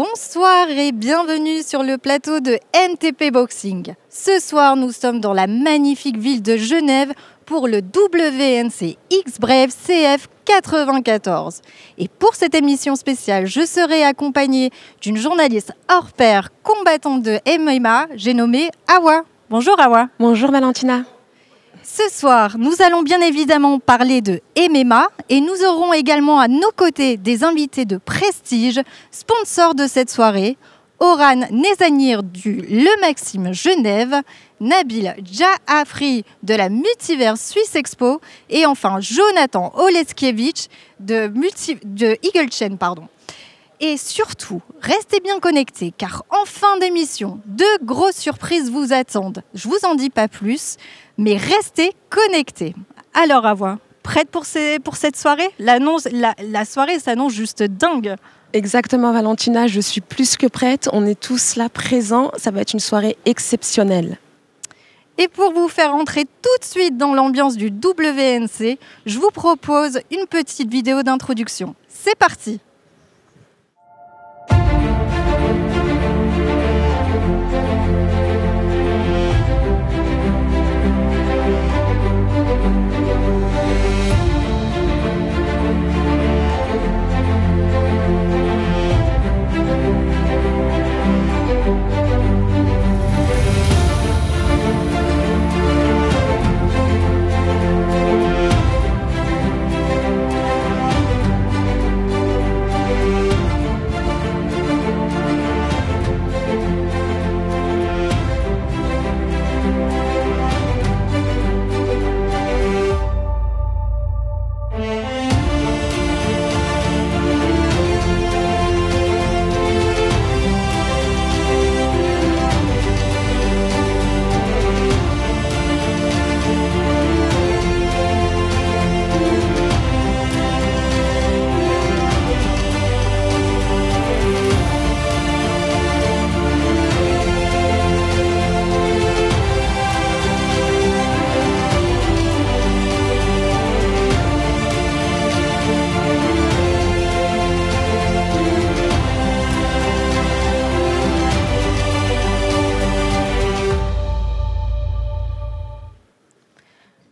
Bonsoir et bienvenue sur le plateau de MTP BOXING. Ce soir, nous sommes dans la magnifique ville de Genève pour le WNC X-Brave CF 94. Et pour cette émission spéciale, je serai accompagnée d'une journaliste hors pair, combattante de MMA, j'ai nommé Awa. Bonjour Awa. Bonjour Valentina. Ce soir, nous allons bien évidemment parler de MMA et nous aurons également à nos côtés des invités de prestige, sponsors de cette soirée, Oran Nezanir du Le Maxime Genève, Nabil Jaafri de la Multivers Suisse Expo et enfin Jonathan Oleskiewicz de Eagle Chain. Et surtout, restez bien connectés car en fin d'émission, deux grosses surprises vous attendent. Je vous en dis pas plus, mais restez connectés. Alors Awa, prête pour cette soirée? La soirée s'annonce juste dingue. Exactement Valentina, je suis plus que prête. On est tous là présents. Ça va être une soirée exceptionnelle. Et pour vous faire entrer tout de suite dans l'ambiance du WNC, je vous propose une petite vidéo d'introduction. C'est parti!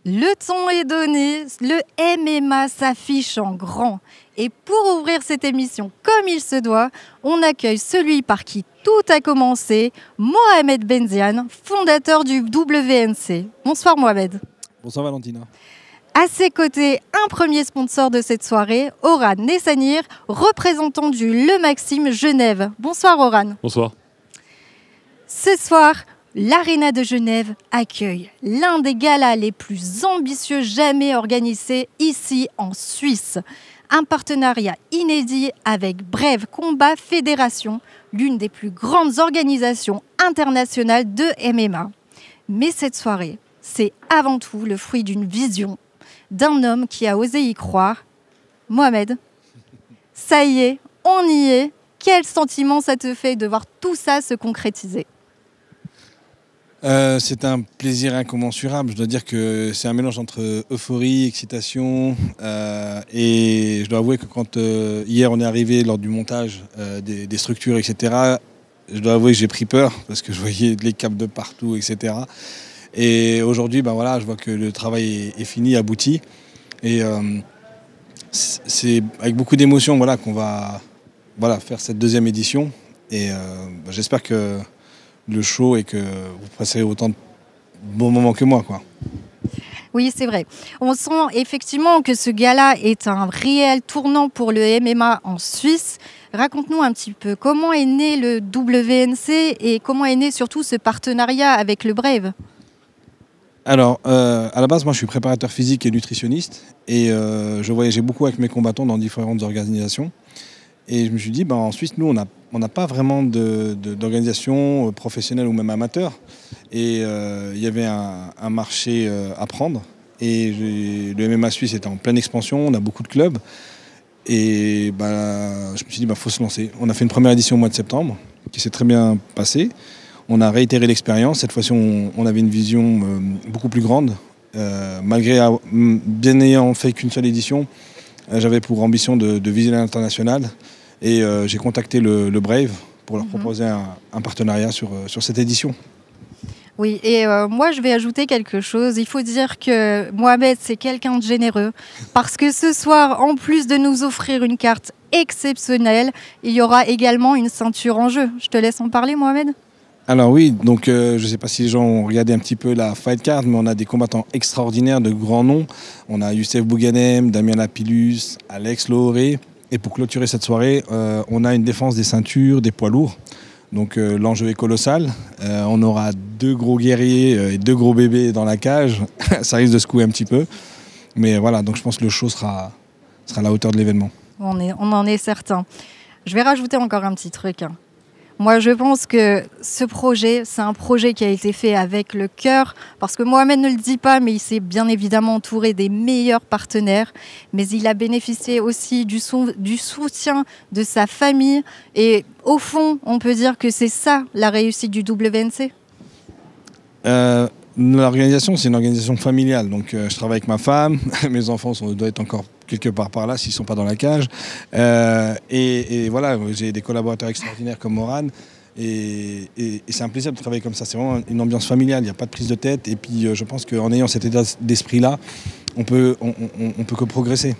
Le ton est donné, le MMA s'affiche en grand. Et pour ouvrir cette émission comme il se doit, on accueille celui par qui tout a commencé, Mohamed Benziane, fondateur du WNC. Bonsoir Mohamed. Bonsoir Valentina. À ses côtés, un premier sponsor de cette soirée, Oran Nezanir, représentant du Le Maxime Genève. Bonsoir Oran. Bonsoir. Ce soir, l'Arena de Genève accueille l'un des galas les plus ambitieux jamais organisés ici en Suisse. Un partenariat inédit avec Brave Combat Fédération, l'une des plus grandes organisations internationales de MMA. Mais cette soirée, c'est avant tout le fruit d'une vision, d'un homme qui a osé y croire. Mohamed, ça y est, on y est. Quel sentiment ça te fait de voir tout ça se concrétiser ? C'est un plaisir incommensurable. Je dois dire que c'est un mélange entre euphorie, excitation et je dois avouer que quand hier on est arrivé lors du montage des structures, etc., je dois avouer que j'ai pris peur parce que je voyais les câbles de partout, etc. Et aujourd'hui, ben voilà, je vois que le travail est fini, abouti. Et c'est avec beaucoup d'émotion voilà, qu'on va faire cette deuxième édition. Et j'espère que le show et que vous passerez autant de bons moments que moi, quoi. Oui, c'est vrai. On sent effectivement que ce gala est un réel tournant pour le MMA en Suisse. Raconte-nous un petit peu comment est né le WNC et comment est né surtout ce partenariat avec le Brave. Alors, à la base, moi je suis préparateur physique et nutritionniste et je voyageais beaucoup avec mes combattants dans différentes organisations. Et je me suis dit, en Suisse, nous, on n'a pas vraiment d'organisation professionnelle ou même amateur. Et il y avait un marché à prendre. Et le MMA suisse était en pleine expansion, on a beaucoup de clubs. Et je me suis dit, faut se lancer. On a fait une première édition au mois de septembre, qui s'est très bien passée. On a réitéré l'expérience. Cette fois-ci, on avait une vision beaucoup plus grande. Malgré bien n'ayant fait qu'une seule édition, j'avais pour ambition de viser l'international. Et j'ai contacté le Brave pour leur proposer un partenariat sur cette édition. Oui, et moi je vais ajouter quelque chose. Il faut dire que Mohamed, c'est quelqu'un de généreux, parce que ce soir, en plus de nous offrir une carte exceptionnelle, il y aura également une ceinture en jeu. Je te laisse en parler, Mohamed. Alors oui, donc je ne sais pas si les gens ont regardé un petit peu la fight card, mais on a des combattants extraordinaires de grands noms. On a Youssef Bouganem, Damien Lapillus, Alex Lohoré. Et pour clôturer cette soirée, on a une défense des ceintures, des poids lourds. Donc l'enjeu est colossal. On aura 2 gros guerriers et 2 gros bébés dans la cage. Ça risque de secouer un petit peu. Mais voilà, donc je pense que le show sera à la hauteur de l'événement. On en est certain. Je vais rajouter encore un petit truc. Moi, je pense que ce projet, c'est un projet qui a été fait avec le cœur, parce que Mohamed ne le dit pas, mais il s'est bien évidemment entouré des meilleurs partenaires, mais il a bénéficié aussi du soutien de sa famille, et au fond, on peut dire que c'est ça la réussite du WNC. L'organisation, c'est une organisation familiale, donc je travaille avec ma femme, mes enfants doivent être encore quelque part par là s'ils ne sont pas dans la cage. Et voilà, j'ai des collaborateurs extraordinaires comme Oran. Et c'est un plaisir de travailler comme ça. C'est vraiment une ambiance familiale, il n'y a pas de prise de tête. Et puis je pense qu'en ayant cet état d'esprit-là, on peut que progresser.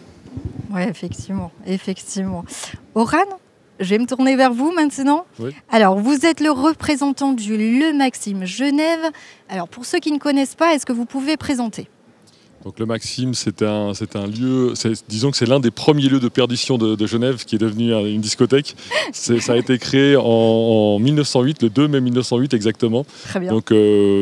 Oui, effectivement. Oran, je vais me tourner vers vous maintenant. Oui. Alors, vous êtes le représentant du Le Maxime Genève. Alors, pour ceux qui ne connaissent pas, est-ce que vous pouvez présenter ? Donc le Maxime, c'est un lieu, disons que c'est l'un des premiers lieux de perdition de Genève qui est devenu une discothèque. Ça a été créé en 1908, le 2 mai 1908 exactement. Très bien. Donc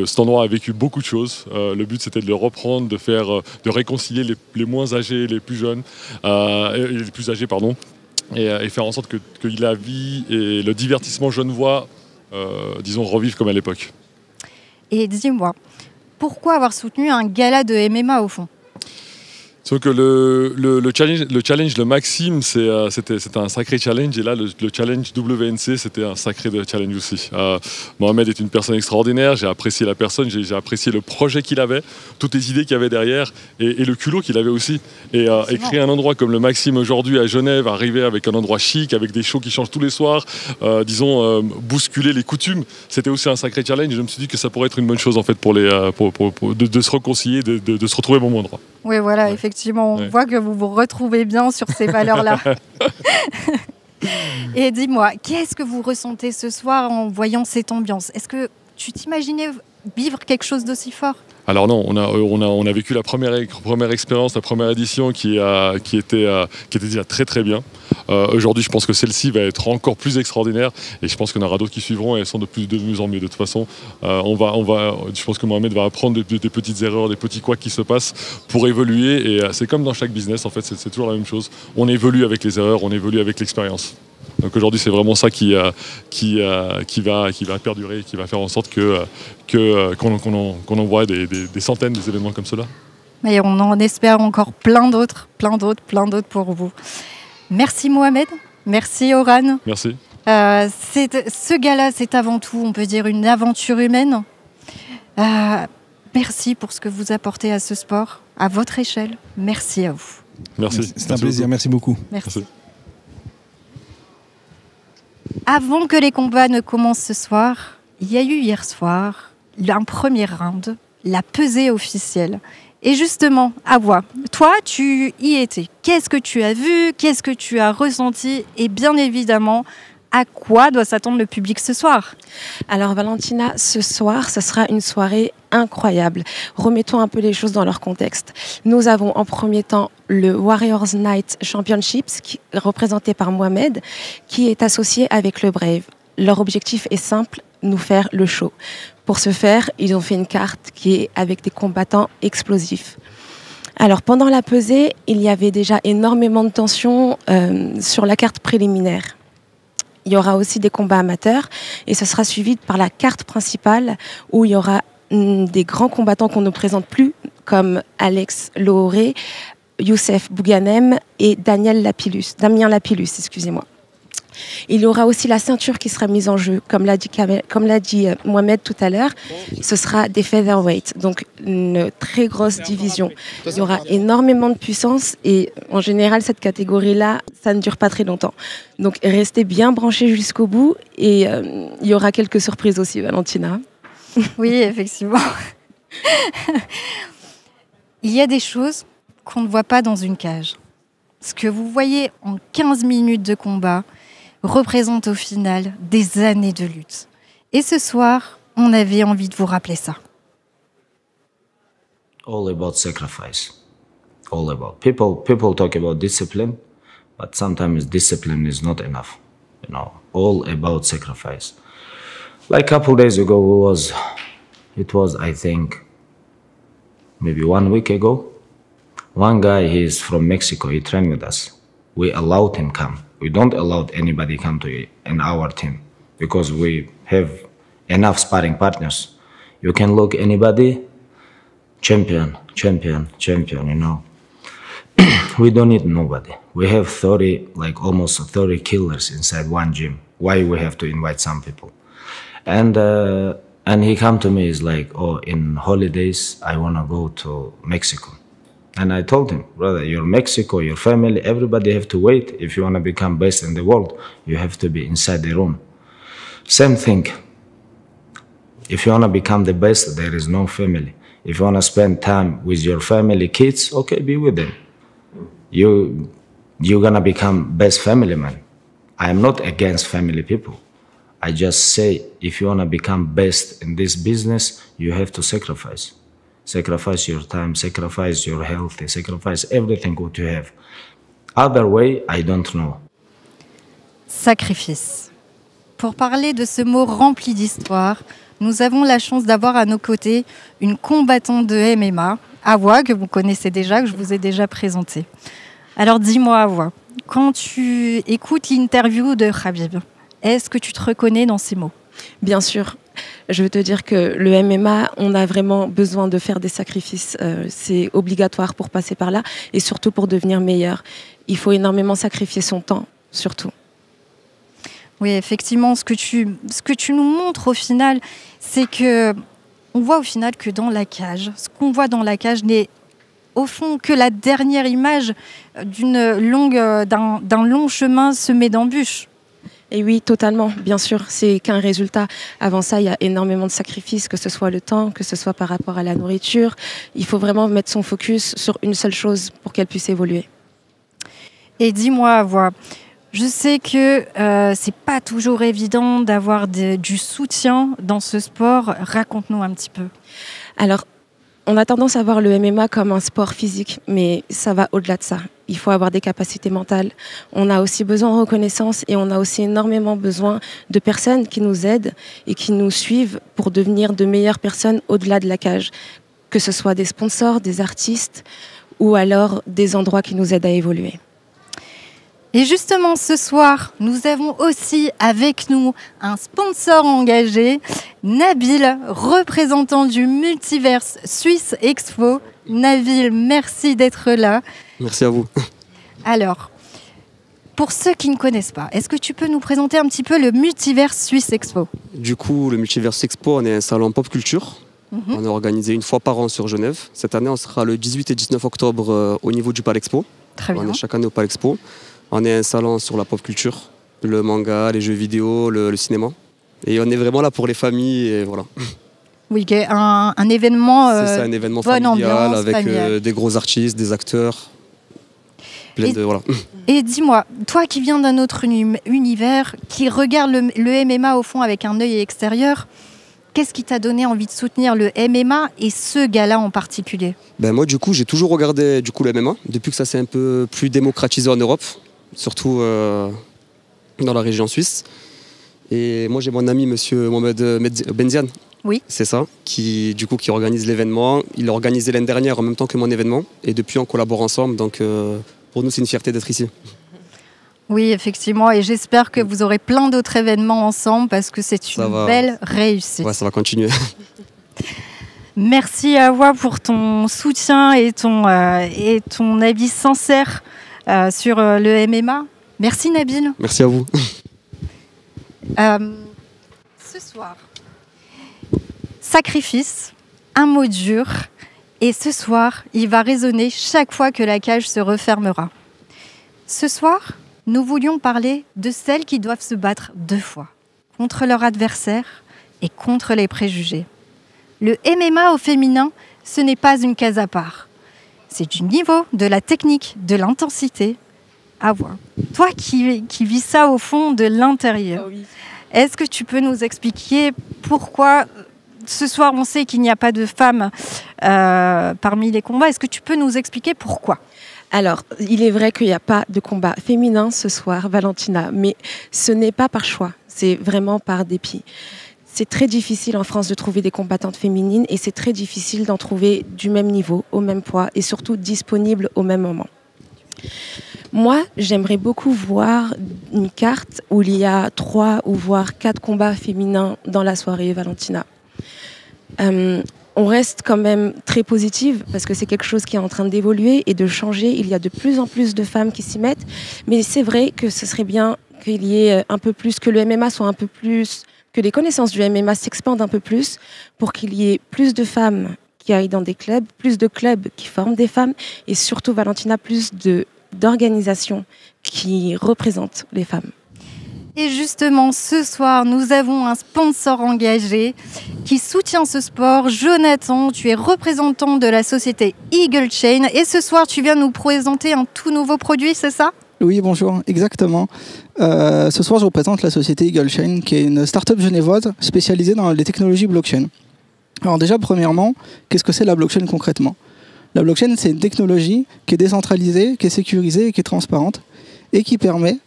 cet endroit a vécu beaucoup de choses. Le but c'était de le reprendre, de réconcilier les moins âgés, les plus jeunes, les plus âgés pardon, et faire en sorte que la vie et le divertissement genevois, disons, revivent comme à l'époque. Et dis-moi, pourquoi avoir soutenu un gala de MMA au fond ? Sauf que le challenge, le Maxime, c'était un sacré challenge. Et là, le challenge WNC, c'était un sacré challenge aussi. Mohamed est une personne extraordinaire. J'ai apprécié la personne, j'ai apprécié le projet qu'il avait, toutes les idées qu'il y avait derrière et le culot qu'il avait aussi. Et créer un endroit comme le Maxime aujourd'hui à Genève, arriver avec un endroit chic, avec des shows qui changent tous les soirs, bousculer les coutumes, c'était aussi un sacré challenge. Et je me suis dit que ça pourrait être une bonne chose en fait pour de se réconcilier, de se retrouver au bon endroit. Oui, voilà, effectivement, on voit que vous vous retrouvez bien sur ces valeurs-là. Et dis-moi, qu'est-ce que vous ressentez ce soir en voyant cette ambiance ? Est-ce que tu t'imaginais vivre quelque chose d'aussi fort ? Alors non, on a vécu la première expérience, la première édition qui était déjà très très bien. Aujourd'hui, je pense que celle-ci va être encore plus extraordinaire et je pense qu'il y en aura d'autres qui suivront et elles sont de mieux en mieux. De toute façon, je pense que Mohamed va apprendre des petites erreurs, des petits couacs qui se passent pour évoluer et c'est comme dans chaque business en fait, c'est toujours la même chose. On évolue avec les erreurs, on évolue avec l'expérience. Donc aujourd'hui, c'est vraiment ça qui va perdurer et qui va faire en sorte qu'on envoie des centaines d'événements comme cela. Et on en espère encore plein d'autres pour vous. Merci Mohamed, merci Oran. Merci. Ce gala, c'est avant tout, on peut dire, une aventure humaine. Merci pour ce que vous apportez à ce sport, à votre échelle. Merci à vous. Merci. C'est un plaisir, merci beaucoup. Merci. Avant que les combats ne commencent ce soir, il y a eu hier soir un premier round, la pesée officielle. Et justement, Awa, toi, tu y étais. Qu'est-ce que tu as vu? Qu'est-ce que tu as ressenti? Et bien évidemment, à quoi doit s'attendre le public ce soir? Alors Valentina, ce soir, ce sera une soirée incroyable. Remettons un peu les choses dans leur contexte. Nous avons en premier temps le Warriors Night Championships, représenté par Mohamed, qui est associé avec le Brave. Leur objectif est simple, nous faire le show. Pour ce faire, ils ont fait une carte qui est avec des combattants explosifs. Alors pendant la pesée, il y avait déjà énormément de tensions sur la carte préliminaire. Il y aura aussi des combats amateurs et ce sera suivi par la carte principale où il y aura des grands combattants qu'on ne présente plus comme Alex Lohoré, Youssef Bouganem et Damien Lapillus, excusez-moi. Il y aura aussi la ceinture qui sera mise en jeu, comme l'a dit Mohamed tout à l'heure. Ce sera des featherweight, donc une très grosse division. Il y aura énormément de puissance et en général, cette catégorie-là, ça ne dure pas très longtemps. Donc restez bien branchés jusqu'au bout et il y aura quelques surprises aussi, Valentina. Oui, effectivement. Il y a des choses qu'on ne voit pas dans une cage. Ce que vous voyez en 15 minutes de combat représente au final des années de lutte. Et ce soir, on avait envie de vous rappeler ça. All about sacrifice. All about people talk about discipline, but sometimes discipline is not enough. You know, all about sacrifice. Like a couple days ago, it was I think maybe 1 week ago. One guy, he's from Mexico. He trained with us. We allowed him come. We don't allow anybody come in our team because we have enough sparring partners. You can look anybody, champion, you know. We don't need nobody. We have 30, like almost 30 killers inside one gym. Why we have to invite some people? And he come to me, he's like, oh, in holidays, I want to go to Mexico. And I told him, brother, you're Mexico, your family, everybody have to wait. If you want to become best in the world, you have to be inside the room. Same thing. If you want to become the best, there is no family. If you want to spend time with your family, kids, okay, be with them. You're going to become best family man. I am not against family people. I just say, if you want to become best in this business, you have to sacrifice. Sacrifice your time, sacrifice your health, sacrifice everything what you have. Other way, I don't know. Sacrifice. Pour parler de ce mot rempli d'histoire, nous avons la chance d'avoir à nos côtés une combattante de MMA, Awa, que vous connaissez déjà, que je vous ai déjà présentée. Alors dis-moi, Awa, quand tu écoutes l'interview de Khabib, est-ce que tu te reconnais dans ces mots? Bien sûr. Je veux te dire que le MMA, on a vraiment besoin de faire des sacrifices. C'est obligatoire pour passer par là et surtout pour devenir meilleur. Il faut énormément sacrifier son temps, surtout. Oui, effectivement, ce que tu nous montres au final, c'est que on voit au final que dans la cage, ce qu'on voit dans la cage n'est au fond que la dernière image d'un long chemin semé d'embûches. Et oui, totalement, bien sûr, c'est qu'un résultat. Avant ça, il y a énormément de sacrifices, que ce soit le temps, que ce soit par rapport à la nourriture. Il faut vraiment mettre son focus sur une seule chose pour qu'elle puisse évoluer. Et dis-moi, Avoua, je sais que c'est pas toujours évident d'avoir du soutien dans ce sport. Raconte-nous un petit peu. Alors, on a tendance à voir le MMA comme un sport physique, mais ça va au-delà de ça. Il faut avoir des capacités mentales. On a aussi besoin de reconnaissance et on a aussi énormément besoin de personnes qui nous aident et qui nous suivent pour devenir de meilleures personnes au-delà de la cage. Que ce soit des sponsors, des artistes ou alors des endroits qui nous aident à évoluer. Et justement, ce soir, nous avons aussi avec nous un sponsor engagé, Nabil, représentant du Multiverse Suisse Expo. Nabil, merci d'être là. Merci à vous. Alors, pour ceux qui ne connaissent pas, est-ce que tu peux nous présenter un petit peu le Multiverse Suisse Expo? Du coup, le Multiverse Expo, on est un salon pop culture. On est organisé une fois par an sur Genève. Cette année, on sera le 18 et 19 octobre au niveau du Palexpo. Très bien. On est chaque année au Palexpo. On est un salon sur la pop culture, le manga, les jeux vidéo, le cinéma. Et on est vraiment là pour les familles et voilà. Oui, un événement, c'est ça, un événement bonne familial ambiance, avec familial. Des gros artistes, des acteurs. Voilà. Et dis-moi, toi qui viens d'un autre univers, qui regarde le MMA au fond avec un œil extérieur, qu'est-ce qui t'a donné envie de soutenir le MMA et ce gars-là en particulier? Moi, du coup, j'ai toujours regardé le MMA, depuis que ça s'est un peu plus démocratisé en Europe, surtout dans la région suisse. Et moi, j'ai mon ami, monsieur Mohamed Benziane. Oui. C'est ça, qui organise l'événement. Il l'a organisé l'année dernière en même temps que mon événement. Et depuis, on collabore ensemble. Donc, pour nous, c'est une fierté d'être ici. Oui, effectivement. Et j'espère que vous aurez plein d'autres événements ensemble parce que c'est une belle réussite. Ouais, ça va continuer. Merci à Awa pour ton soutien et ton avis sincère sur le MMA. Merci Nabil. Merci à vous. Ce soir, sacrifice, un mot dur, et ce soir, il va résonner chaque fois que la cage se refermera. Ce soir, nous voulions parler de celles qui doivent se battre 2 fois, contre leur adversaire et contre les préjugés. Le MMA au féminin, ce n'est pas une case à part. C'est du niveau, de la technique, de l'intensité à voir. Toi qui vis ça au fond de l'intérieur, oui. Est-ce que tu peux nous expliquer pourquoi ce soir on sait qu'il n'y a pas de femmes parmi les combats? Est-ce que tu peux nous expliquer pourquoi? Alors, il est vrai qu'il n'y a pas de combat féminin ce soir, Valentina, mais ce n'est pas par choix, c'est vraiment par dépit. C'est très difficile en France de trouver des combattantes féminines et c'est très difficile d'en trouver du même niveau, au même poids et surtout disponibles au même moment. Moi, j'aimerais beaucoup voir une carte où il y a 3 ou voire 4 combats féminins dans la soirée, Valentina. On reste quand même très positive parce que c'est quelque chose qui est en train d'évoluer et de changer. Il y a de plus en plus de femmes qui s'y mettent, mais c'est vrai que ce serait bien qu'il y ait un peu plus, que le MMA soit un peu plus, que les connaissances du MMA s'expandent un peu plus pour qu'il y ait plus de femmes qui aillent dans des clubs, plus de clubs qui forment des femmes et surtout, Valentina, plus d'organisations qui représentent les femmes. Et justement, ce soir, nous avons un sponsor engagé qui soutient ce sport. Jonathan, tu es représentant de la société Eagle Chain. Et ce soir, tu viens nous présenter un tout nouveau produit, c'est ça? Oui, bonjour, exactement. Ce soir, je représente la société Eagle Chain, qui est une start-up genevoise spécialisée dans les technologies blockchain. Alors déjà, premièrement, qu'est-ce que c'est la blockchain concrètement? La blockchain, c'est une technologie qui est décentralisée, qui est sécurisée et qui est transparente et qui permet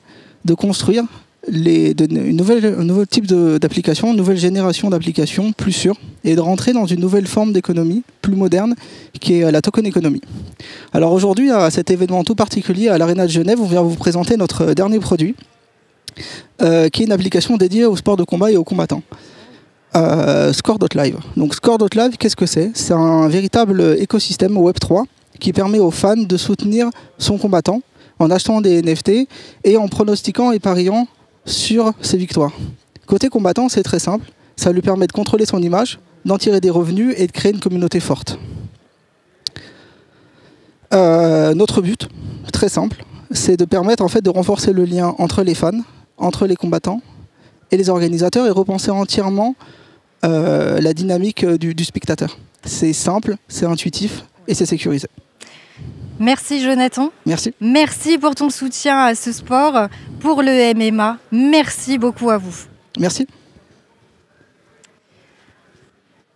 de construire un nouveau type d'application, une nouvelle génération d'applications plus sûres et de rentrer dans une nouvelle forme d'économie plus moderne qui est la token economy. Alors aujourd'hui, à cet événement tout particulier à l'Arena de Genève, on vient vous présenter notre dernier produit qui est une application dédiée au sport de combat et aux combattants. Score.live. Donc Score.live, qu'est-ce que c'est? C'est un véritable écosystème Web3 qui permet aux fans de soutenir son combattant en achetant des NFT et en pronostiquant et pariant sur ses victoires. Côté combattant, c'est très simple. Ça lui permet de contrôler son image, d'en tirer des revenus et de créer une communauté forte. Notre but, très simple, c'est de permettre en fait de renforcer le lien entre les fans, entre les combattants et les organisateurs et repenser entièrement la dynamique du spectateur. C'est simple, c'est intuitif et c'est sécurisé. Merci Jonathan. Merci. Merci pour ton soutien à ce sport, pour le MMA. Merci beaucoup à vous. Merci.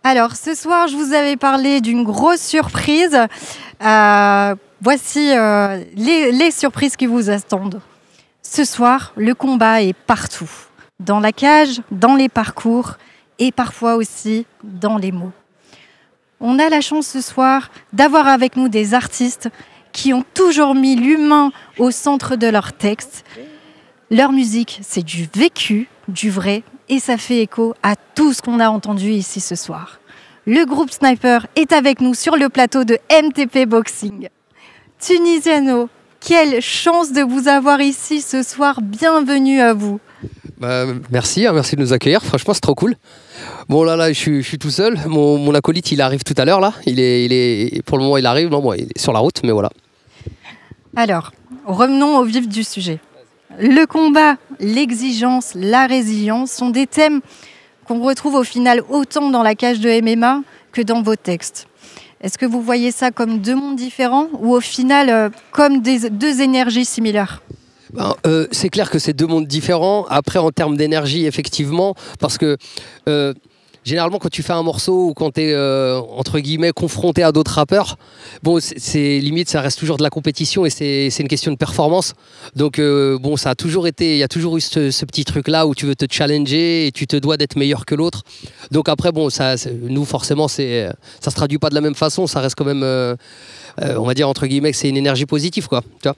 Alors ce soir, je vous avais parlé d'une grosse surprise. Voici les surprises qui vous attendent. Ce soir, le combat est partout. Dans la cage, dans les parcours et parfois aussi dans les mots. On a la chance ce soir d'avoir avec nous des artistes qui ont toujours mis l'humain au centre de leurs textes. Leur musique, c'est du vécu, du vrai, et ça fait écho à tout ce qu'on a entendu ici ce soir. Le groupe Sniper est avec nous sur le plateau de MTP BOXING. Tunisiano, quelle chance de vous avoir ici ce soir. Bienvenue à vous. Merci de nous accueillir. Franchement, c'est trop cool. Bon, là, je suis tout seul. Mon acolyte, il arrive tout à l'heure, là. Pour le moment, il arrive. Non, bon, il est sur la route, mais voilà. Alors, revenons au vif du sujet. Le combat, l'exigence, la résilience sont des thèmes qu'on retrouve au final autant dans la cage de MMA que dans vos textes. Est-ce que vous voyez ça comme 2 mondes différents ou au final comme 2 énergies similaires? C'est clair que c'est 2 mondes différents. Après, en termes d'énergie, effectivement, parce que généralement, quand tu fais un morceau ou quand tu es, entre guillemets, confronté à d'autres rappeurs, bon, c'est limite, ça reste toujours de la compétition et c'est une question de performance. Donc, bon, ça a toujours été, il y a toujours eu ce petit truc-là où tu veux te challenger et tu te dois d'être meilleur que l'autre. Donc après, bon, nous, forcément, ça se traduit pas de la même façon. Ça reste quand même, on va dire, entre guillemets, que c'est une énergie positive, quoi. Tu vois ?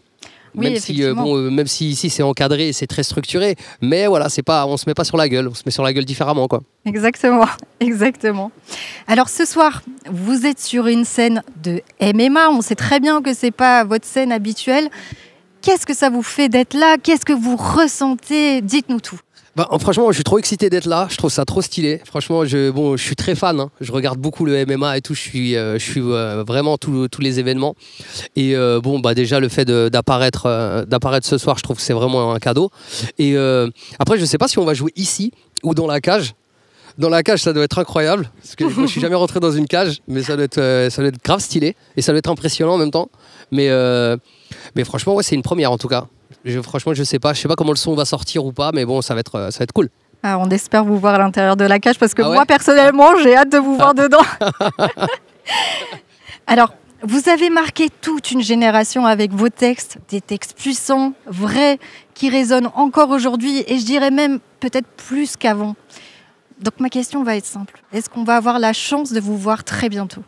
Oui, même si ici c'est encadré et c'est très structuré, mais voilà, on se met pas sur la gueule, on se met sur la gueule différemment, quoi. Exactement, exactement. Alors ce soir, vous êtes sur une scène de MMA, on sait très bien que c'est pas votre scène habituelle. Qu'est-ce que ça vous fait d'être là? Qu'est-ce que vous ressentez? Dites-nous tout. Bah, franchement, je suis trop excité d'être là. Je trouve ça trop stylé. Franchement, je suis très fan. Hein. Je regarde beaucoup le MMA et tout. Je suis vraiment tous les événements. Et déjà, le fait d'apparaître ce soir, je trouve que c'est vraiment un cadeau. Et après, je sais pas si on va jouer ici ou dans la cage. Dans la cage, ça doit être incroyable. Parce que je suis jamais rentré dans une cage, mais ça doit être grave stylé. Et ça doit être impressionnant en même temps. Mais franchement, ouais, c'est une première en tout cas. Franchement, je sais pas comment le son va sortir ou pas, mais bon, ça va être cool. Ah, on espère vous voir à l'intérieur de la cage parce que Ah ouais moi, personnellement, j'ai hâte de vous voir dedans. Alors, vous avez marqué toute une génération avec vos textes, des textes puissants, vrais, qui résonnent encore aujourd'hui et je dirais même peut-être plus qu'avant. Donc ma question va être simple. Est-ce qu'on va avoir la chance de vous voir très bientôt?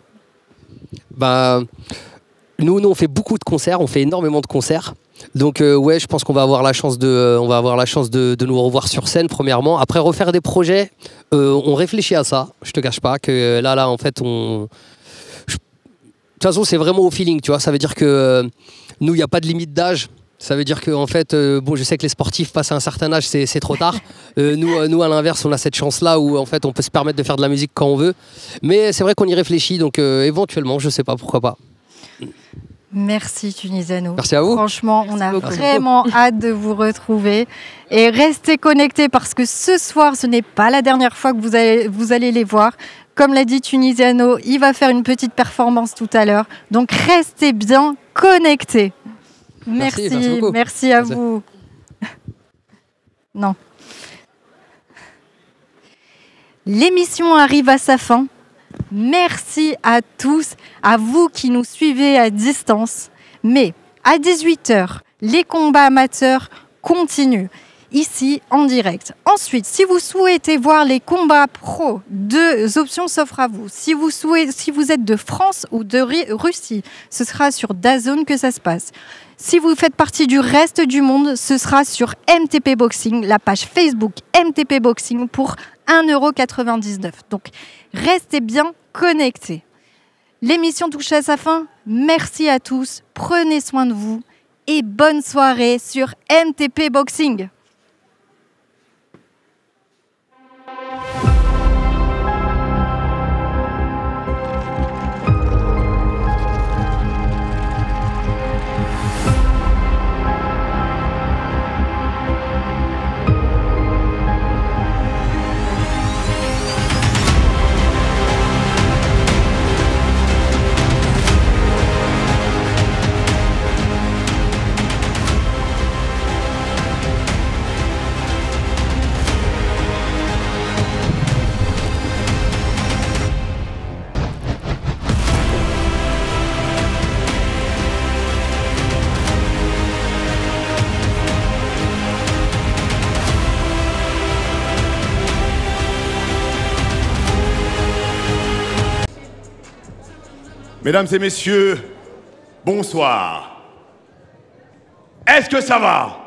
Nous, on fait beaucoup de concerts, on fait énormément de concerts. Donc ouais, je pense qu'on va avoir la chance de nous revoir sur scène premièrement. Après refaire des projets, on réfléchit à ça. Je te cache pas que là en fait de toute façon c'est vraiment au feeling, tu vois. Ça veut dire que nous il n'y a pas de limite d'âge. Ça veut dire que en fait, je sais que les sportifs passent à un certain âge, c'est trop tard. Nous à l'inverse, on a cette chance-là où en fait on peut se permettre de faire de la musique quand on veut. Mais c'est vrai qu'on y réfléchit, donc éventuellement, je sais pas, pourquoi pas. Merci Tunisiano. Merci à vous. Franchement, on a vraiment hâte de vous retrouver. Et restez connectés parce que ce soir, ce n'est pas la dernière fois que vous allez les voir. Comme l'a dit Tunisiano, il va faire une petite performance tout à l'heure. Donc restez bien connectés. Merci à vous. Non. L'émission arrive à sa fin. Merci à tous, à vous qui nous suivez à distance. Mais à 18 h, les combats amateurs continuent, ici en direct. Ensuite, si vous souhaitez voir les combats pro, deux options s'offrent à vous. Si vous êtes de France ou de Russie, ce sera sur DAZN que ça se passe. Si vous faites partie du reste du monde, ce sera sur MTP Boxing, la page Facebook MTP Boxing pour 1,99 €. Donc, restez bien connectés. L'émission touche à sa fin. Merci à tous. Prenez soin de vous et bonne soirée sur MTP Boxing. Mesdames et messieurs, bonsoir. Est-ce que ça va?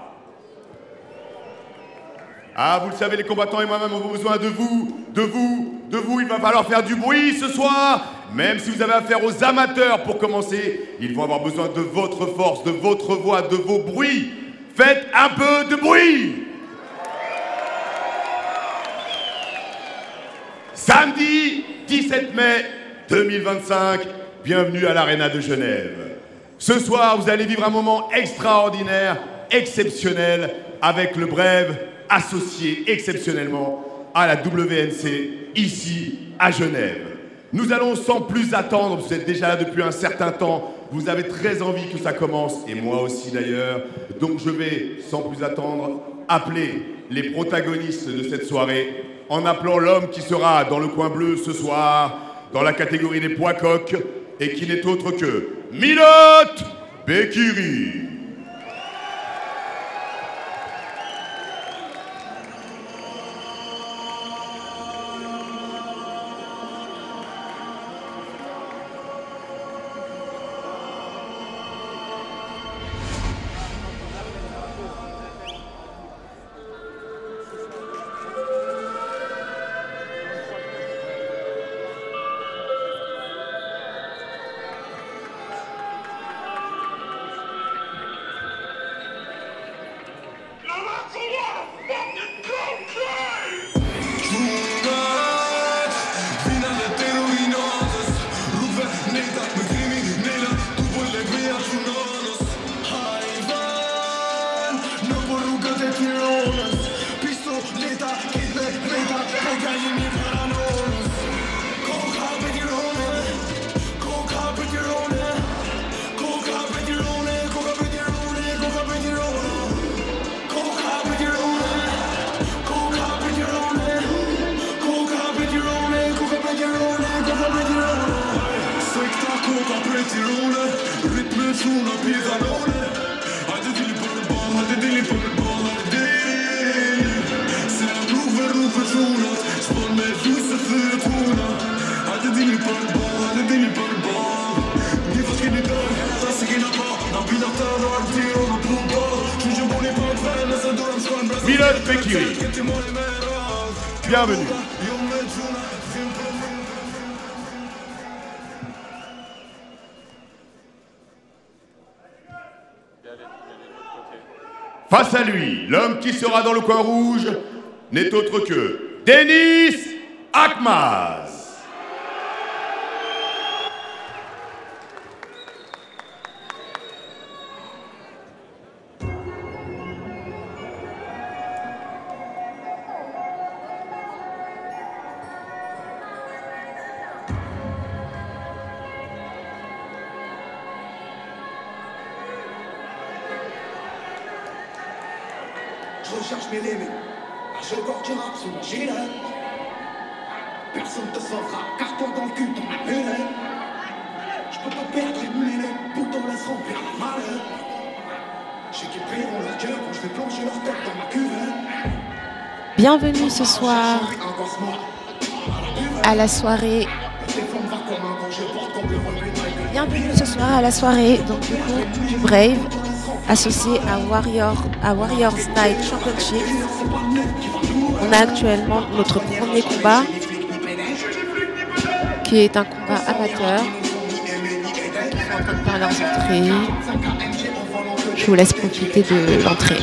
Ah, vous le savez, les combattants et moi-même avons besoin de vous, il va falloir faire du bruit ce soir. Même si vous avez affaire aux amateurs pour commencer, ils vont avoir besoin de votre force, de votre voix, de vos bruits. Faites un peu de bruit. Samedi 17 mai 2025, bienvenue à l'Arena de Genève. Ce soir, vous allez vivre un moment extraordinaire, exceptionnel, avec le Brève associé exceptionnellement à la WNC, ici à Genève. Nous allons sans plus attendre, vous êtes déjà là depuis un certain temps, vous avez très envie que ça commence, et moi aussi d'ailleurs, donc je vais, sans plus attendre, appeler les protagonistes de cette soirée, en appelant l'homme qui sera dans le coin bleu ce soir, dans la catégorie des poids coqs, et qui n'est autre que Milot Bekiri. Bienvenue. Face à lui, l'homme qui sera dans le coin rouge n'est autre que Denis Akmaz. Je recherche mes limites. Je corps qui rappe sur mon gilet. Personne te sauvera, carton dans le cul dans ma mêlée. Je peux pas perdre une mêlée, pourtant laisse remplir la malheur. Je sais qu'ils prieront leur Dieu quand je vais plonger leur tête dans ma cuvette. Bienvenue ce soir à la soirée. Bienvenue ce soir à la soirée donc, du Brave, associé à Warriors Night Championship. On a actuellement notre premier combat, qui est un combat amateur. Ils sont en train de faire leurs entrées. Je vous laisse profiter de l'entrée.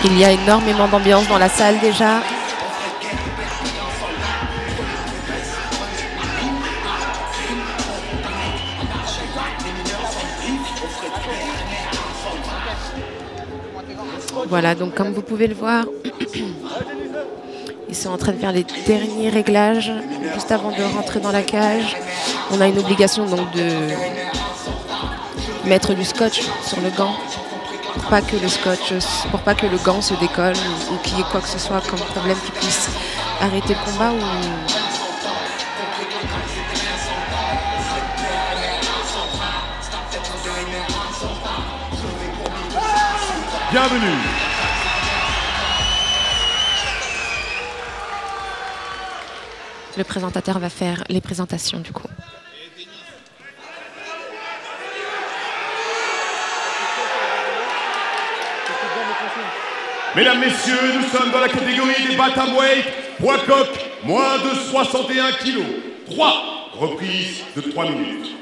Il y a énormément d'ambiance dans la salle déjà. Voilà, donc comme vous pouvez le voir, ils sont en train de faire les derniers réglages juste avant de rentrer dans la cage. On a une obligation donc de mettre du scotch sur le gant pour pas que le gant se décolle ou qu'il y ait quoi que ce soit comme problème qui puisse arrêter le combat. Bienvenue. Le présentateur va faire les présentations du coup. Mesdames, Messieurs, nous sommes dans la catégorie des bantamweight, poids coq, moins de 61 kilos. 3 reprises de 3 minutes.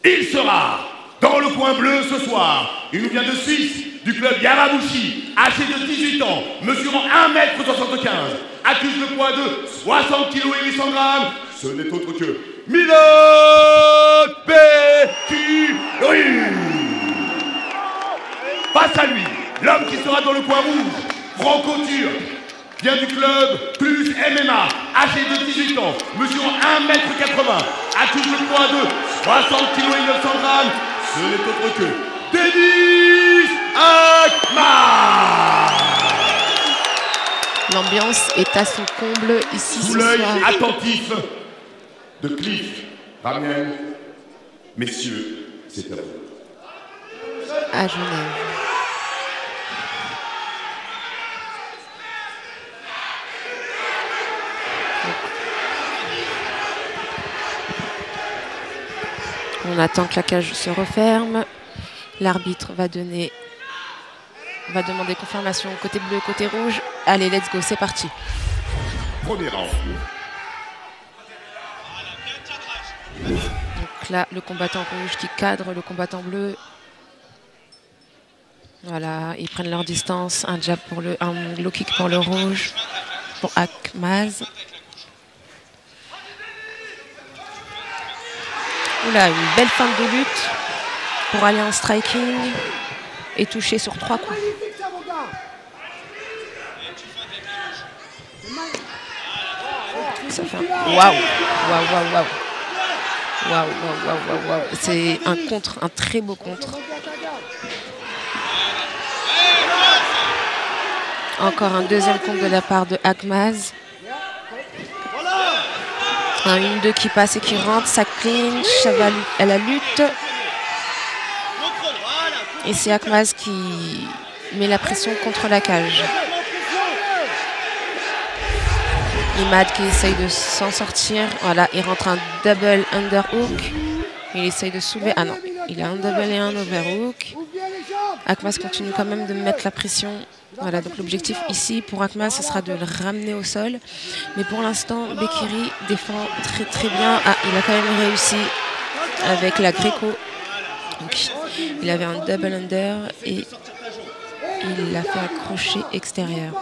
Il sera dans le coin bleu ce soir. Il nous vient de Suisse, du club Yarabushi, âgé de 18 ans, mesurant 1,75 m, accuse le poids de 60 kg et 800 grammes. Ce n'est autre que MTPBOXING. Face à lui, l'homme qui sera dans le coin rouge, franco-turc, vient du club plus MMA, âgé de 18 ans, mesurant 1,80 m, accuse le poids de 60 kg et 900 grammes. Ce n'est autre que Denis Akmaz. L'ambiance est à son comble ici sous ce l'œil soir. attentif de Cliff, Ramien, messieurs, c'est à vous. À Genève. On attend que la cage se referme. L'arbitre va demander confirmation côté bleu, côté rouge. Allez, let's go, c'est parti. Premier round. Donc là, le combattant rouge qui cadre le combattant bleu. Voilà, ils prennent leur distance. Un jab pour un low kick pour le rouge, pour Akmaz. Oula, une belle fin de lutte pour aller en striking et toucher sur 3 coups. ça fait un... Waouh, waouh, waouh, waouh. Waouh, waouh, waouh, waouh. C'est un contre, un très beau contre. Encore un deuxième contre de la part de Akmaz. Un 1-2 qui passe et qui rentre, ça clinch, ça va à la lutte. Et c'est Akmaz qui met la pression contre la cage. Imad qui essaye de s'en sortir. Voilà, il rentre un double underhook. Il essaye de soulever. Ah non, il a un double et un overhook. Akmaz continue quand même de mettre la pression. Voilà, donc l'objectif ici pour Akmaz, ce sera de le ramener au sol. Mais pour l'instant, Bekiri défend très très bien. Ah, il a quand même réussi avec la Greco. Donc, il avait un double under et il l'a fait un crochet extérieur.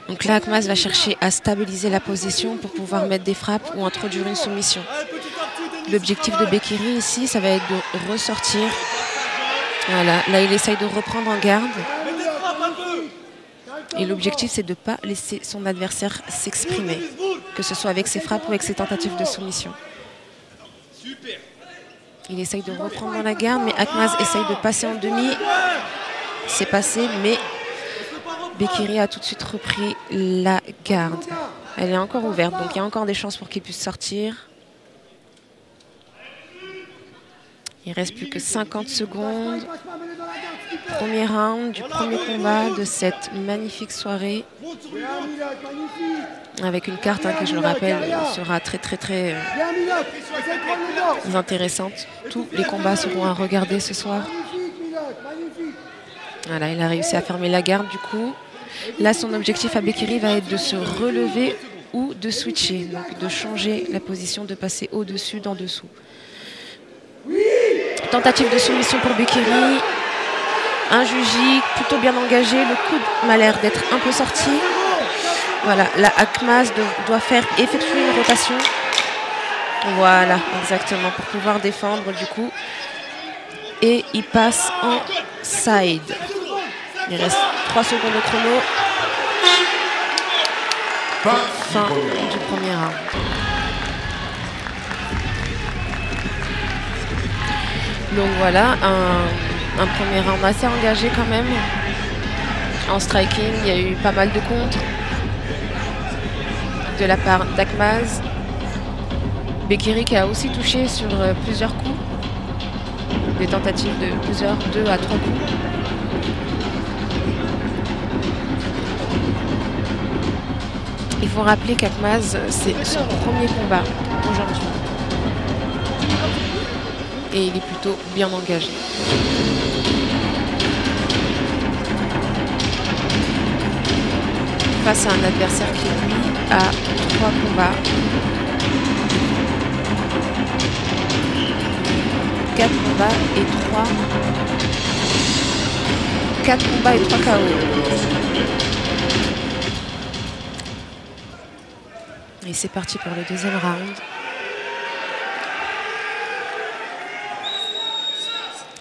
Donc là, Akmaz va chercher à stabiliser la position pour pouvoir mettre des frappes ou introduire une soumission. L'objectif de Bekiri ici, ça va être de ressortir. Voilà, là il essaye de reprendre en garde. Et l'objectif, c'est de ne pas laisser son adversaire s'exprimer, que ce soit avec ses frappes ou avec ses tentatives de soumission. Il essaye de reprendre dans la garde, mais Akmaz essaye de passer en demi. C'est passé, mais Bekiri a tout de suite repris la garde. Elle est encore ouverte, donc il y a encore des chances pour qu'il puisse sortir. Il ne reste plus que 50 secondes. Premier round du premier combat de cette magnifique soirée. Avec une carte qui, je le rappelle, sera très intéressante. Tous les combats seront à regarder ce soir. Voilà, il a réussi à fermer la garde du coup. Là, son objectif à Bekiri va être de se relever ou de switcher, donc de changer la position, de passer au-dessus, d'en dessous. Tentative de soumission pour Bekiri. Un juji plutôt bien engagé. Le coude m'a l'air d'être un peu sorti. Voilà, la Akmaz doit effectuer une rotation. Voilà, exactement, pour pouvoir défendre du coup. Et il passe en side. Il reste 3 secondes de chrono. Fin du premier round. Donc voilà, un premier round assez engagé quand même. En striking, il y a eu pas mal de contres de la part d'Akmaz. Bekiri qui a aussi touché sur plusieurs coups. Des tentatives de plusieurs, 2 à 3 coups. Il faut rappeler qu'Akmaz, c'est son premier combat aujourd'hui. Et il est plutôt bien engagé. Face à un adversaire qui, lui, a 3 combats. 4 combats et 3... 4 combats et 3 KO. Et c'est parti pour le deuxième round.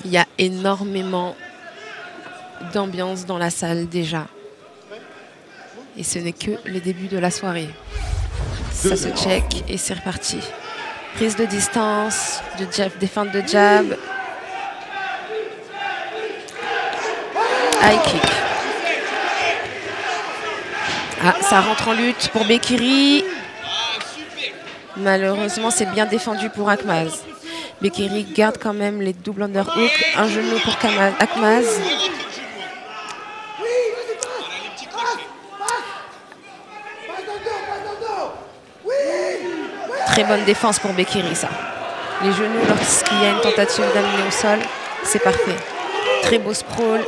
Il y a énormément d'ambiance dans la salle déjà. Et ce n'est que le début de la soirée. Ça se check et c'est reparti. Prise de distance, de jab, des feintes de jab. High kick. Ah, ça rentre en lutte pour Bekiri. Malheureusement, c'est bien défendu pour Akmaz. Bekiri garde quand même les doubles underhooks. Un genou pour Akmaz. Très bonne défense pour Bekiri, ça. Les genoux, lorsqu'il y a une tentative d'amener au sol, c'est parfait. Très beau sprawl.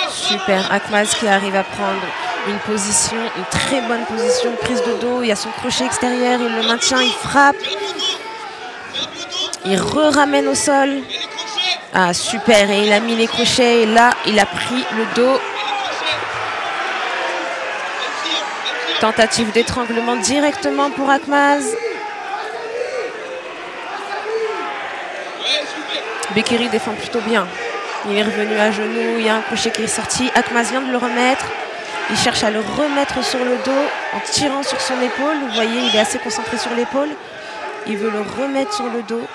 Super. Akmaz qui arrive à prendre une position, une très bonne position. Prise de dos, il y a son crochet extérieur, il le maintient, il frappe. Il ramène au sol. Ah, super. Et il a mis les crochets. Et là, il a pris le dos. Tentative d'étranglement directement pour Akmaz. Bekiri défend plutôt bien. Il est revenu à genoux. Il y a un crochet qui est sorti. Akmaz vient de le remettre. Il cherche à le remettre sur le dos en tirant sur son épaule. Vous voyez, il est assez concentré sur l'épaule. Il veut le remettre sur le dos.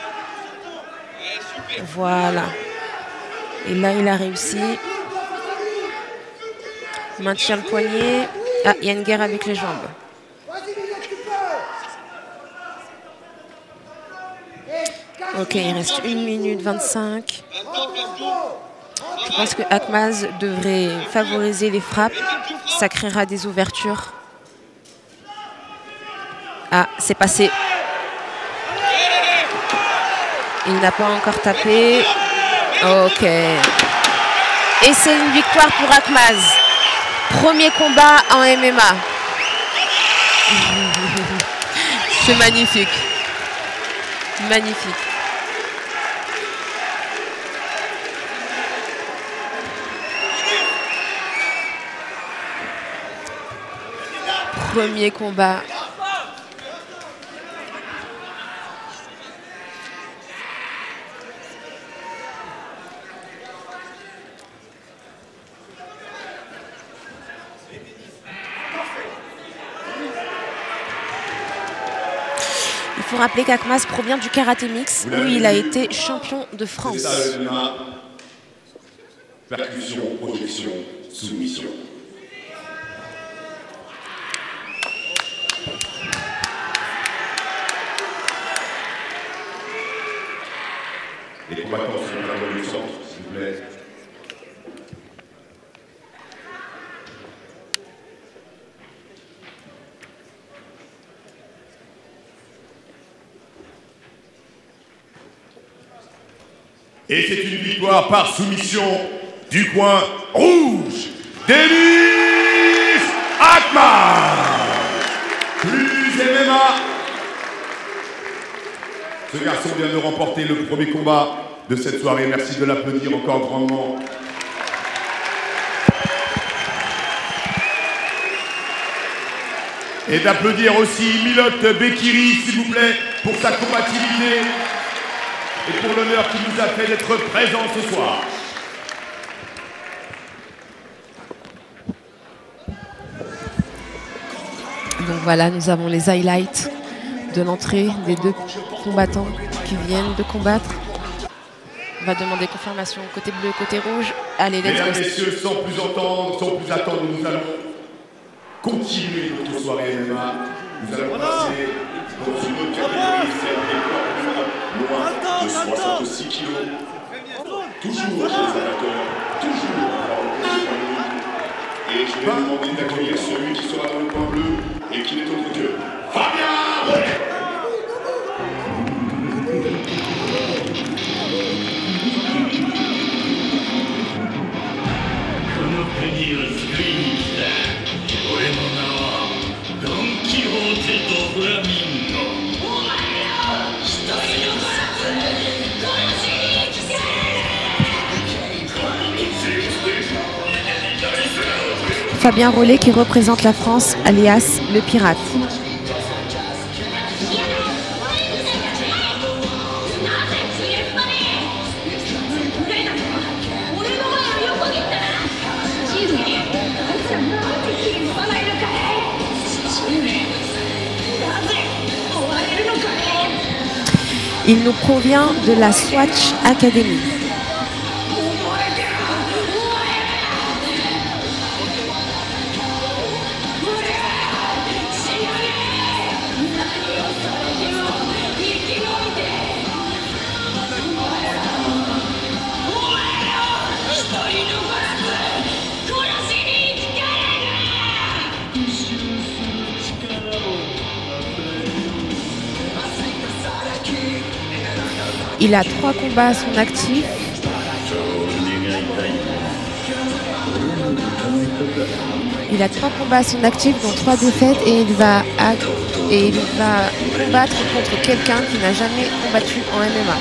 Voilà. Et là, il a réussi. Il maintient le poignet. Ah, il y a une guerre avec les jambes. Ok, il reste 1 minute 25. Je pense que Akmaz devrait favoriser les frappes. Ça créera des ouvertures. Ah, c'est passé. Il n'a pas encore tapé. Ok. Et c'est une victoire pour Akmaz. Premier combat en MMA. C'est magnifique. Magnifique. Premier combat. Il faut rappeler qu'Akmaz provient du karaté mix où il a été champion de France. Percussion, projection, soumission. Les combattants sont à du centre, s'il vous plaît. Et c'est une victoire par soumission du coin rouge. Denis Akmaz. Plus MMA. Ce garçon vient de remporter le premier combat de cette soirée. Merci de l'applaudir encore grandement. Et d'applaudir aussi Milot Bekiri, s'il vous plaît, pour sa combativité et pour l'honneur qu'il nous a fait d'être présent ce soir. Donc voilà, nous avons les highlights de l'entrée des deux combattants qui viennent de combattre. On va demander confirmation côté bleu, côté rouge. Allez, let's go. Mesdames, messieurs, sans plus attendre, nous allons continuer notre soirée MMA. Nous allons passer dans une autre catégorie, celle des poids lourds, moins de 66 kilos. Toujours chez les amateurs, toujours dans le coin bleu. Et je vais vous demander d'accueillir celui qui sera dans le coin bleu et qui n'est autre que Fabien. Fabien Rollet qui représente la France, alias le pirate. Il nous provient de la Swatch Academy. Il a 3 combats à son actif. Il a 3 combats à son actif, dont 3 défaites, et il va combattre contre quelqu'un qui n'a jamais combattu en MMA.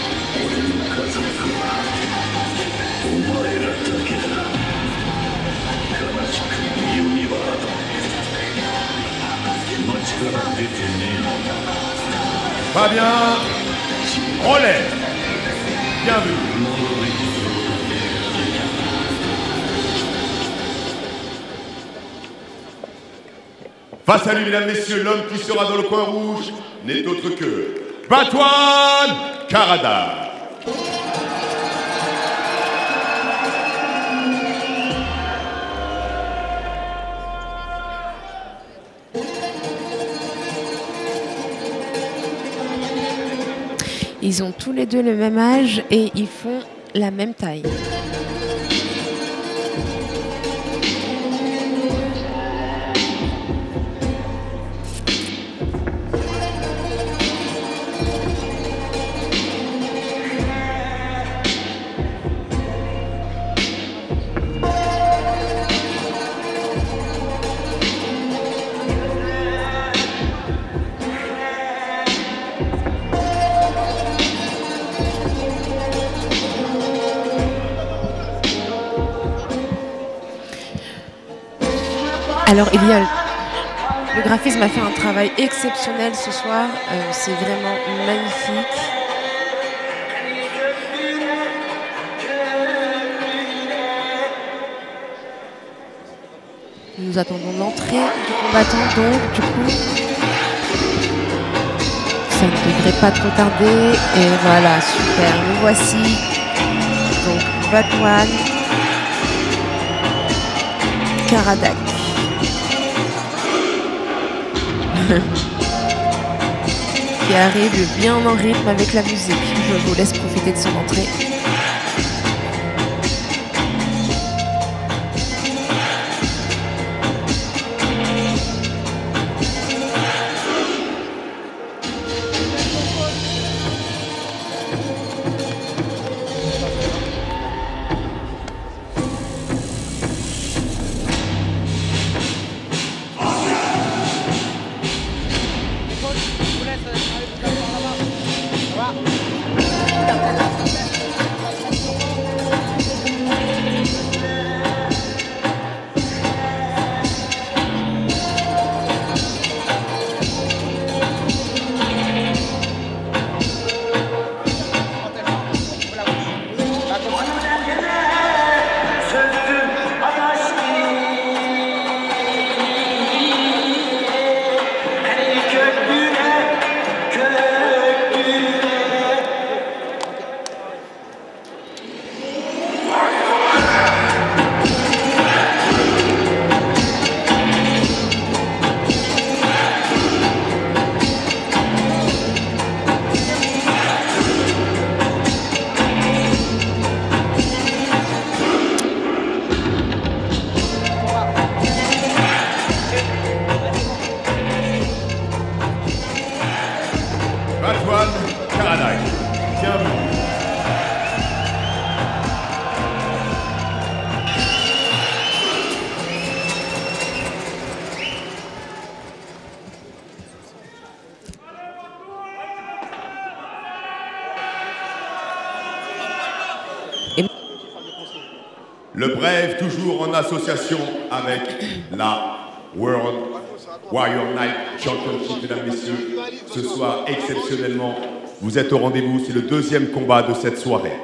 Fabien Rollet. Bienvenue. Face à lui, mesdames, messieurs, l'homme qui sera dans le coin rouge n'est autre que Batouane Karada. Ils ont tous les deux le même âge et ils font la même taille. Alors, le graphisme a fait un travail exceptionnel ce soir. C'est vraiment magnifique. Nous attendons l'entrée du combattant, donc du coup, ça ne devrait pas trop tarder. Et voilà, super, le voici. Donc, Batouane Karada. Qui arrive bien en rythme avec la musique. Je vous laisse profiter de son entrée. Le Brave, toujours en association avec la World Warrior Night Championship, mesdames, messieurs. Ce soir, exceptionnellement, vous êtes au rendez-vous. C'est le deuxième combat de cette soirée.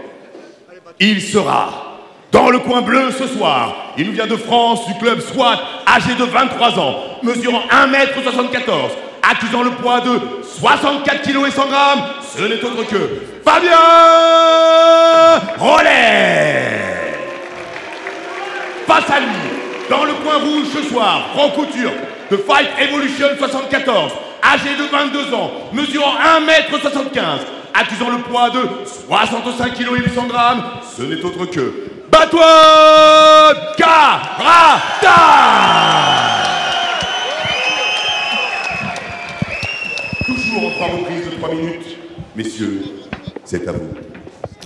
Il sera dans le coin bleu ce soir. Il nous vient de France, du club SWAT, âgé de 23 ans, mesurant 1m74, accusant le poids de 64 kg et 100 grammes. Ce n'est autre que Fabien Rollet. Face à lui, dans le coin rouge ce soir, Franco Turc, de Fight Evolution 74, âgé de 22 ans, mesurant 1m75, accusant le poids de 65 kg et 800 grammes, ce n'est autre que Batouane Karada. Toujours en 3 reprises de 3 minutes. Messieurs, c'est à vous.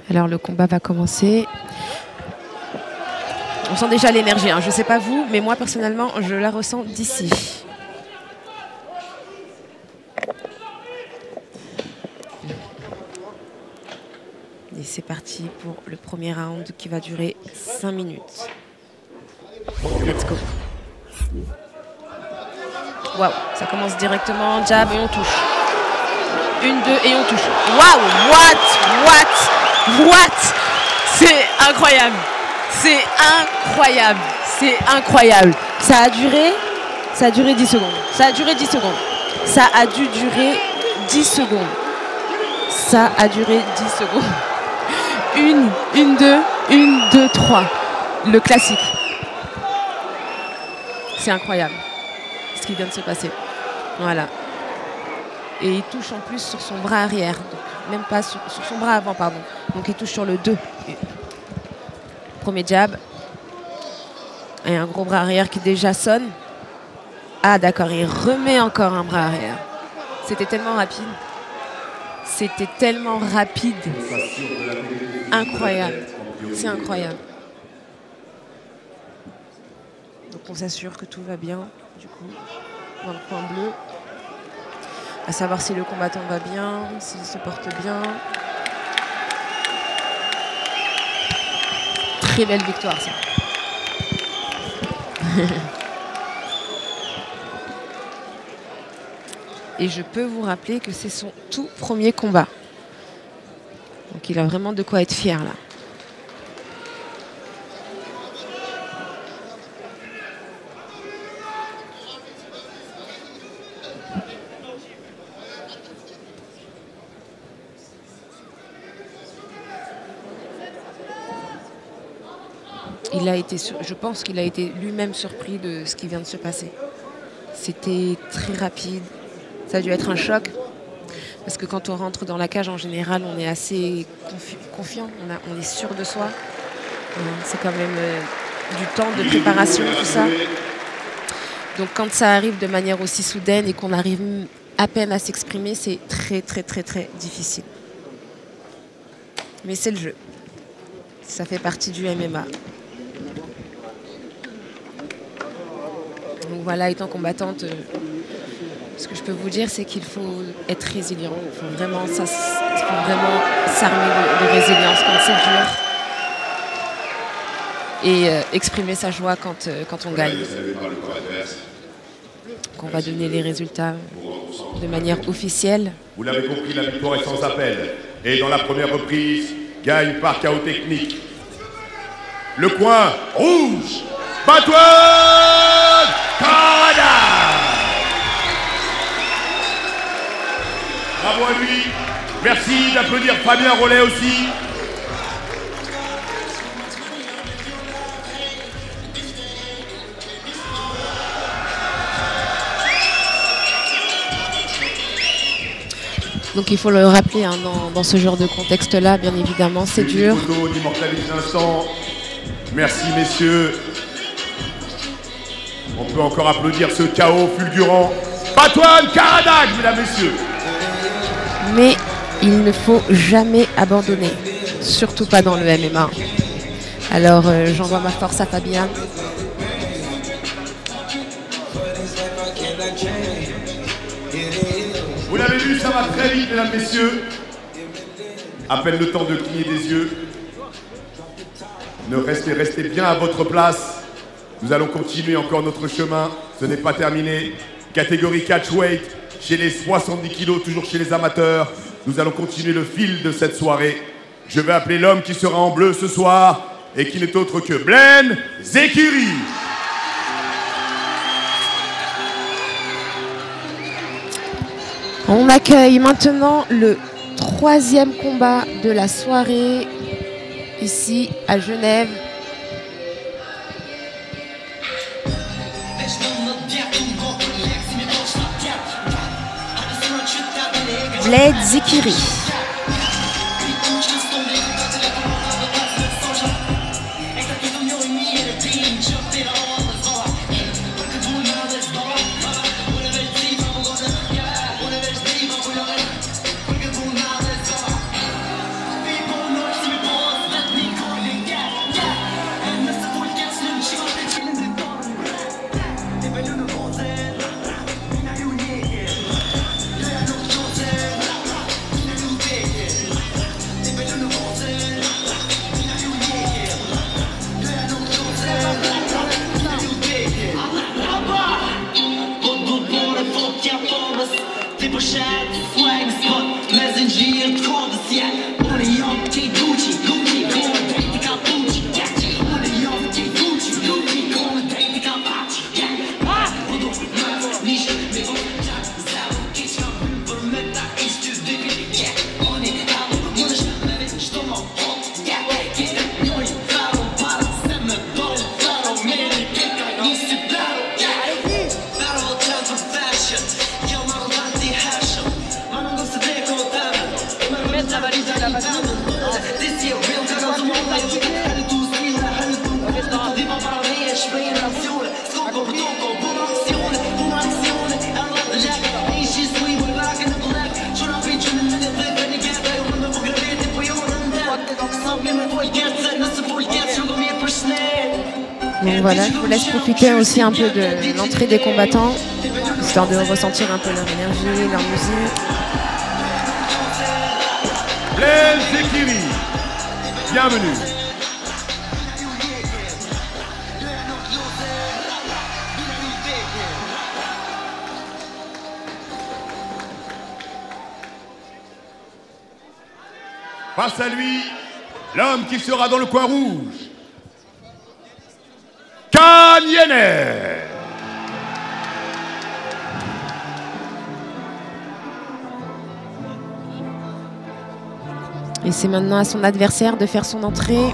Alors le combat va commencer. On sent déjà l'énergie, hein. Je ne sais pas vous, mais moi personnellement, je la ressens d'ici. Et c'est parti pour le premier round qui va durer 5 minutes. Let's go. Waouh, ça commence directement, jab et on touche. 1, 2 et on touche. Waouh, what? C'est incroyable. C'est incroyable, c'est incroyable. Ça a duré Ça a duré 10 secondes. Ça a duré 10 secondes. Ça a dû durer 10 secondes. Ça a duré 10 secondes. Une, deux, 3. Le classique. C'est incroyable ce qui vient de se passer. Voilà. Et il touche en plus sur son bras arrière. Donc, même pas sur son bras avant, pardon. Donc il touche sur le 2. Premier jab. Et un gros bras arrière qui déjà sonne. Ah d'accord, il remet encore un bras arrière. C'était tellement rapide. C'était tellement rapide. Incroyable. C'est incroyable. Donc on s'assure que tout va bien, du coup, dans le coin bleu. À savoir si le combattant va bien, s'il se porte bien. Très belle victoire, ça. Et je peux vous rappeler que c'est son tout premier combat. Donc il a vraiment de quoi être fier, là. Il a été, je pense qu'il a été lui-même surpris de ce qui vient de se passer. C'était très rapide. Ça a dû être un choc. Parce que quand on rentre dans la cage, en général, on est assez confiant. On est sûr de soi. C'est quand même du temps de préparation, tout ça. Donc quand ça arrive de manière aussi soudaine et qu'on arrive à peine à s'exprimer, c'est très, très, très, très difficile. Mais c'est le jeu. Ça fait partie du MMA. Donc voilà, étant combattante, ce que je peux vous dire, c'est qu'il faut être résilient. Il faut vraiment s'armer de résilience quand c'est dur. Et exprimer sa joie quand on gagne. Qu'on va donner les résultats de manière officielle. Vous l'avez compris, la victoire est sans appel. Et dans la première reprise, gagne par chaos technique. Le coin rouge, Plateau. Bravo à lui. Merci d'applaudir Fabien Rollet aussi. Donc il faut le rappeler hein, dans ce genre de contexte-là, bien évidemment, c'est dur. Photo d'immortaliser l'instant. Merci messieurs. On peut encore applaudir ce chaos fulgurant. Patoine Karadag, mesdames, messieurs. Mais il ne faut jamais abandonner, surtout pas dans le MMA. Alors j'envoie ma force à Fabien. Vous l'avez vu, ça va très vite, mesdames, messieurs. À peine le temps de cligner des yeux. Restez bien à votre place. Nous allons continuer encore notre chemin. Ce n'est pas terminé. Catégorie catchweight, chez les 70 kilos, toujours chez les amateurs. Nous allons continuer le fil de cette soirée. Je vais appeler l'homme qui sera en bleu ce soir et qui n'est autre que Blaine Zekiri. On accueille maintenant le 3e combat de la soirée ici à Genève. Blaine Zekiri. Donc voilà, je vous laisse profiter aussi un peu de l'entrée des combattants, histoire de ressentir un peu leur énergie, leur musique. Les équipes, bienvenue. Face à lui, l'homme qui sera dans le coin rouge. Kanyene. Et c'est maintenant à son adversaire de faire son entrée.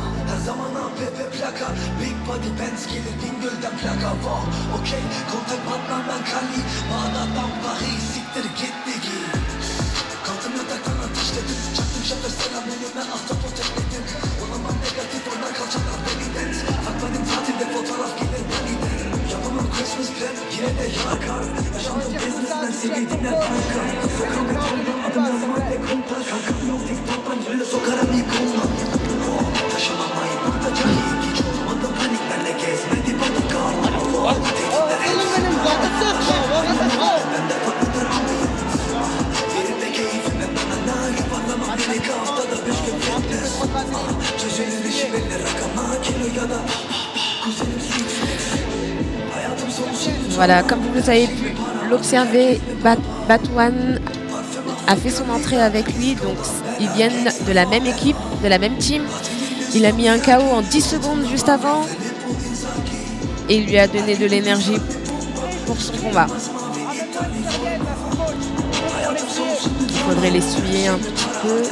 Voilà, comme vous avez pu l'observer, Batouane a fait son entrée avec lui, donc ils viennent de la même équipe, de la même team. Il a mis un KO en 10 secondes juste avant et il lui a donné de l'énergie pour son combat. Il faudrait l'essuyer un petit peu.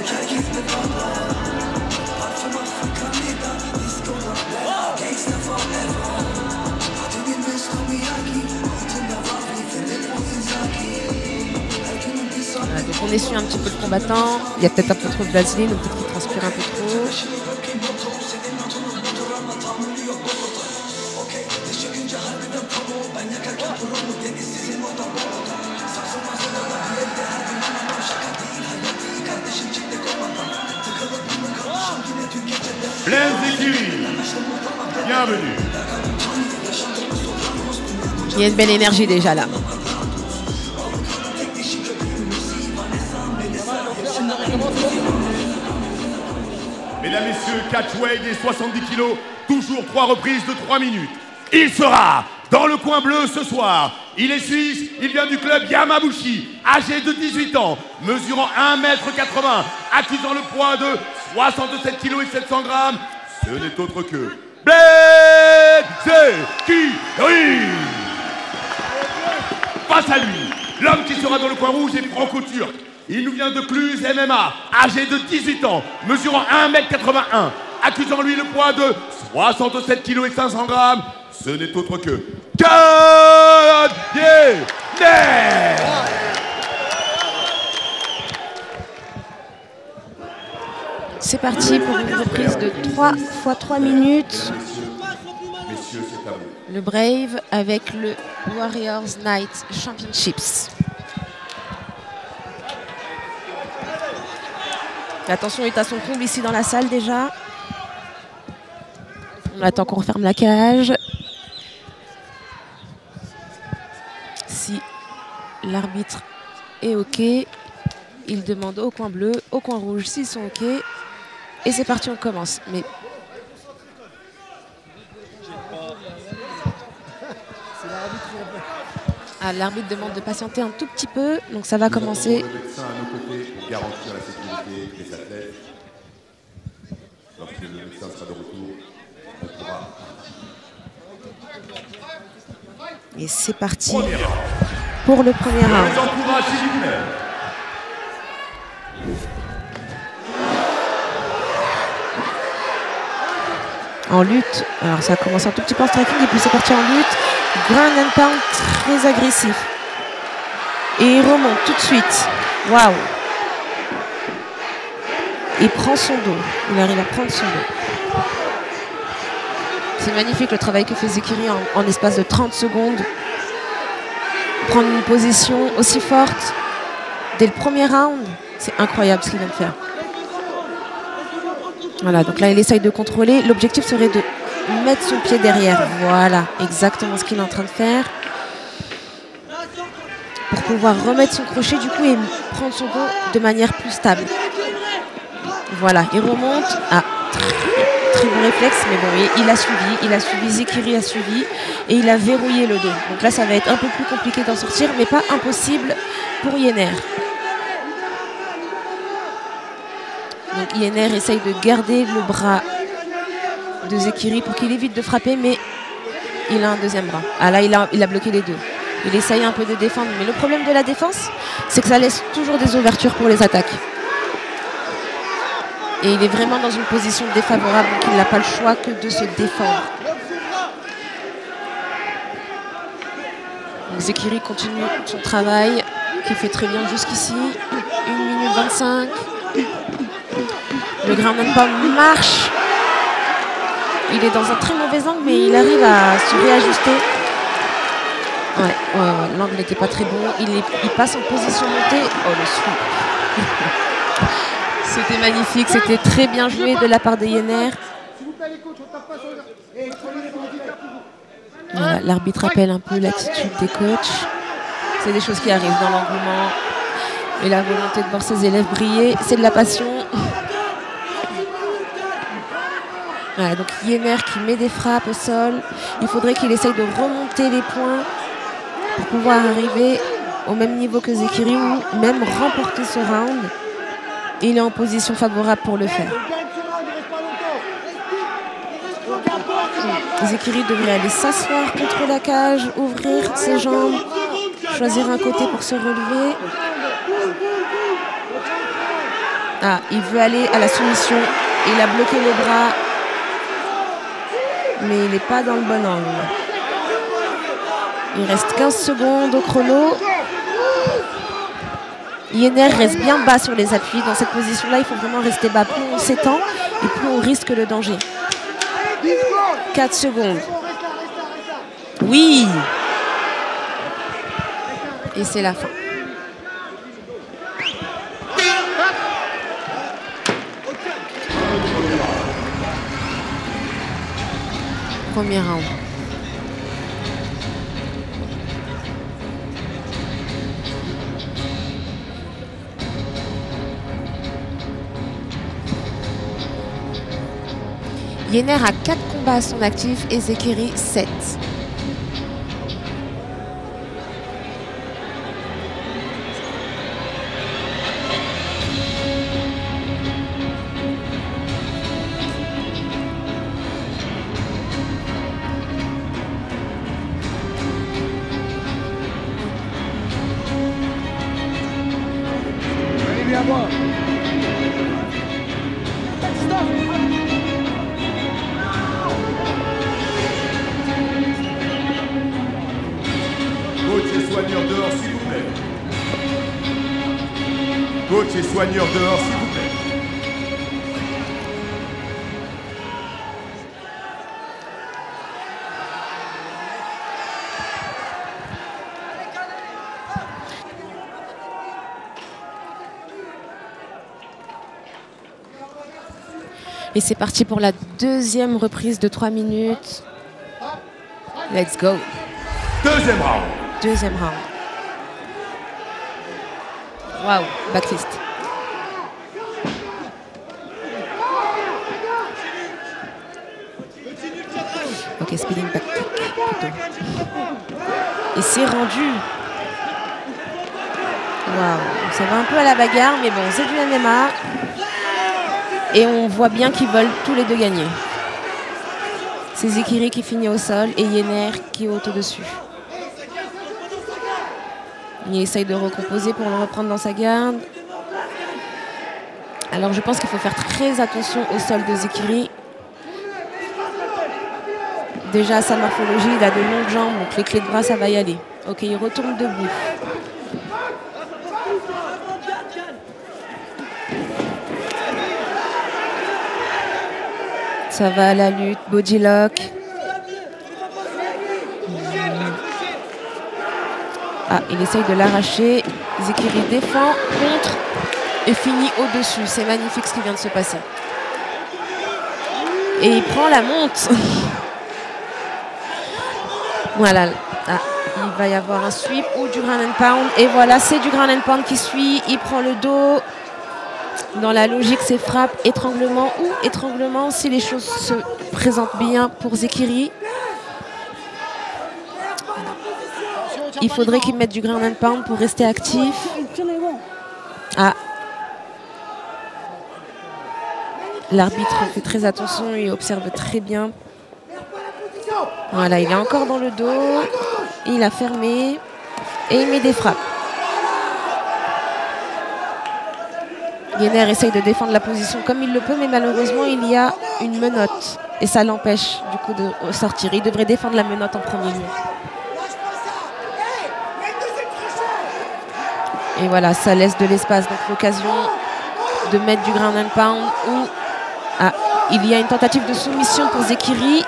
Donc on essuie un petit peu le combattant. Il y a peut-être un peu trop de vaseline, ou peut-être qu'il transpire un peu trop. Plein d'équipes, bienvenue. Il y a une belle énergie déjà là. Mesdames, messieurs, catchweight des 70 kilos, toujours 3 reprises de 3 minutes. Il sera dans le coin bleu ce soir. Il est suisse, il vient du club Yamabushi, âgé de 18 ans, mesurant 1,80 m, accusant le poids de 67 kg et 700 grammes. Ce n'est autre que face à lui, l'homme qui sera dans le coin rouge est franco-turc. Il nous vient de Cluse MMA, âgé de 18 ans, mesurant 1,81 m, accusant lui le poids de 67 kg et 500 grammes. Ce n'est autre que Kanyene. C'est parti pour une reprise de 3 x 3 minutes. Messieurs, c'est à vous. Le Brave avec le Warriors Night Championships. L'attention est à son comble ici dans la salle déjà. On attend qu'on referme la cage. Si l'arbitre est OK, il demande au coin bleu, au coin rouge s'ils sont OK. Et c'est parti, on commence. Mais l'arbitre demande de patienter un tout petit peu, donc ça va commencer. Le médecin à nos côtés pour garantir la sécurité des athlètes. Lorsque le médecin sera de retour, on pourra. Et c'est parti pour le premier round. Les encourage, s'il vous plaît. En lutte, alors ça commence un tout petit peu en striking et puis c'est parti en lutte. Ground and pound très agressif. Et il remonte tout de suite. Waouh! Il prend son dos. Il arrive à prendre son dos. C'est magnifique le travail que fait Zekiri en espace de 30 secondes. Prendre une position aussi forte dès le premier round, c'est incroyable ce qu'il vient de faire. Voilà, donc là il essaye de contrôler. L'objectif serait de mettre son pied derrière. Voilà, exactement ce qu'il est en train de faire. Pour pouvoir remettre son crochet du coup et prendre son dos de manière plus stable. Voilà, il remonte. Ah, très bon réflexe, mais bon, il a suivi, Zekiri a suivi et il a verrouillé le dos. Donc là, ça va être un peu plus compliqué d'en sortir, mais pas impossible pour Yenner. Donc Yenner essaye de garder le bras de Zekiri pour qu'il évite de frapper, mais il a un deuxième bras. Ah là, il a bloqué les deux. Il essaye un peu de défendre, mais le problème de la défense, c'est que ça laisse toujours des ouvertures pour les attaques. Et il est vraiment dans une position défavorable, donc il n'a pas le choix que de se défendre. Donc Zekiri continue son travail, qu'il fait très bien jusqu'ici. 1 minute 25. Le ground and pound marche. Il est dans un très mauvais angle, mais il arrive à se réajuster. Ouais, l'angle n'était pas très bon. Il passe en position montée. Oh, le sweep. C'était magnifique, c'était très bien joué de la part de Yenner. Voilà, l'arbitre rappelle un peu l'attitude des coachs. C'est des choses qui arrivent dans l'engouement. Et la volonté de voir ses élèves briller, c'est de la passion. Voilà, donc Yenner qui met des frappes au sol. Il faudrait qu'il essaye de remonter les points pour pouvoir arriver au même niveau que Zekiri ou même remporter ce round. Il est en position favorable pour le faire. Zekiri devrait aller s'asseoir contre la cage, ouvrir ses jambes, choisir un côté pour se relever. Ah, il veut aller à la soumission. Il a bloqué le bras, mais il n'est pas dans le bon angle. Il reste 15 secondes au chrono. Yenner reste bien bas sur les appuis. Dans cette position-là, il faut vraiment rester bas. Plus on s'étend et plus on risque le danger. 4 secondes. Oui. Et c'est la fin. Premier round. Yenner a 4 combats à son actif et Zekiri 7. Coach et soigneur dehors, s'il vous plaît. Et c'est parti pour la deuxième reprise de 3 minutes. Let's go. Deuxième round. Deuxième round. Waouh, backfist. Ok, spinning back kick plutôt. Et c'est rendu. Waouh, ça va un peu à la bagarre, mais bon, c'est du MMA. Et on voit bien qu'ils veulent tous les deux gagner. C'est Zekiri qui finit au sol et Yenner qui est au-dessus. Il essaye de recomposer pour le reprendre dans sa garde. Alors je pense qu'il faut faire très attention au sol de Zekiri. Déjà à sa morphologie, il a de longues jambes, donc les clés de bras, ça va y aller. Ok, il retourne debout. Ça va à la lutte, body lock. Ah, il essaye de l'arracher. Zekiri défend, contre et finit au-dessus. C'est magnifique ce qui vient de se passer. Et il prend la monte. Voilà. Ah, il va y avoir un sweep ou du ground and pound. Et voilà, c'est du ground and pound qui suit. Il prend le dos. Dans la logique, c'est frappe, étranglement ou étranglement si les choses se présentent bien pour Zekiri. Il faudrait qu'il mette du ground and pound pour rester actif. Ah. L'arbitre fait très attention, il observe très bien. Voilà, il est encore dans le dos. Il a fermé et il met des frappes. Yenner essaye de défendre la position comme il le peut, mais malheureusement, il y a une menotte. Et ça l'empêche du coup de sortir. Il devrait défendre la menotte en premier lieu. Et voilà, ça laisse de l'espace. Donc l'occasion de mettre du ground and pound. Ou il y a une tentative de soumission pour Zekiri.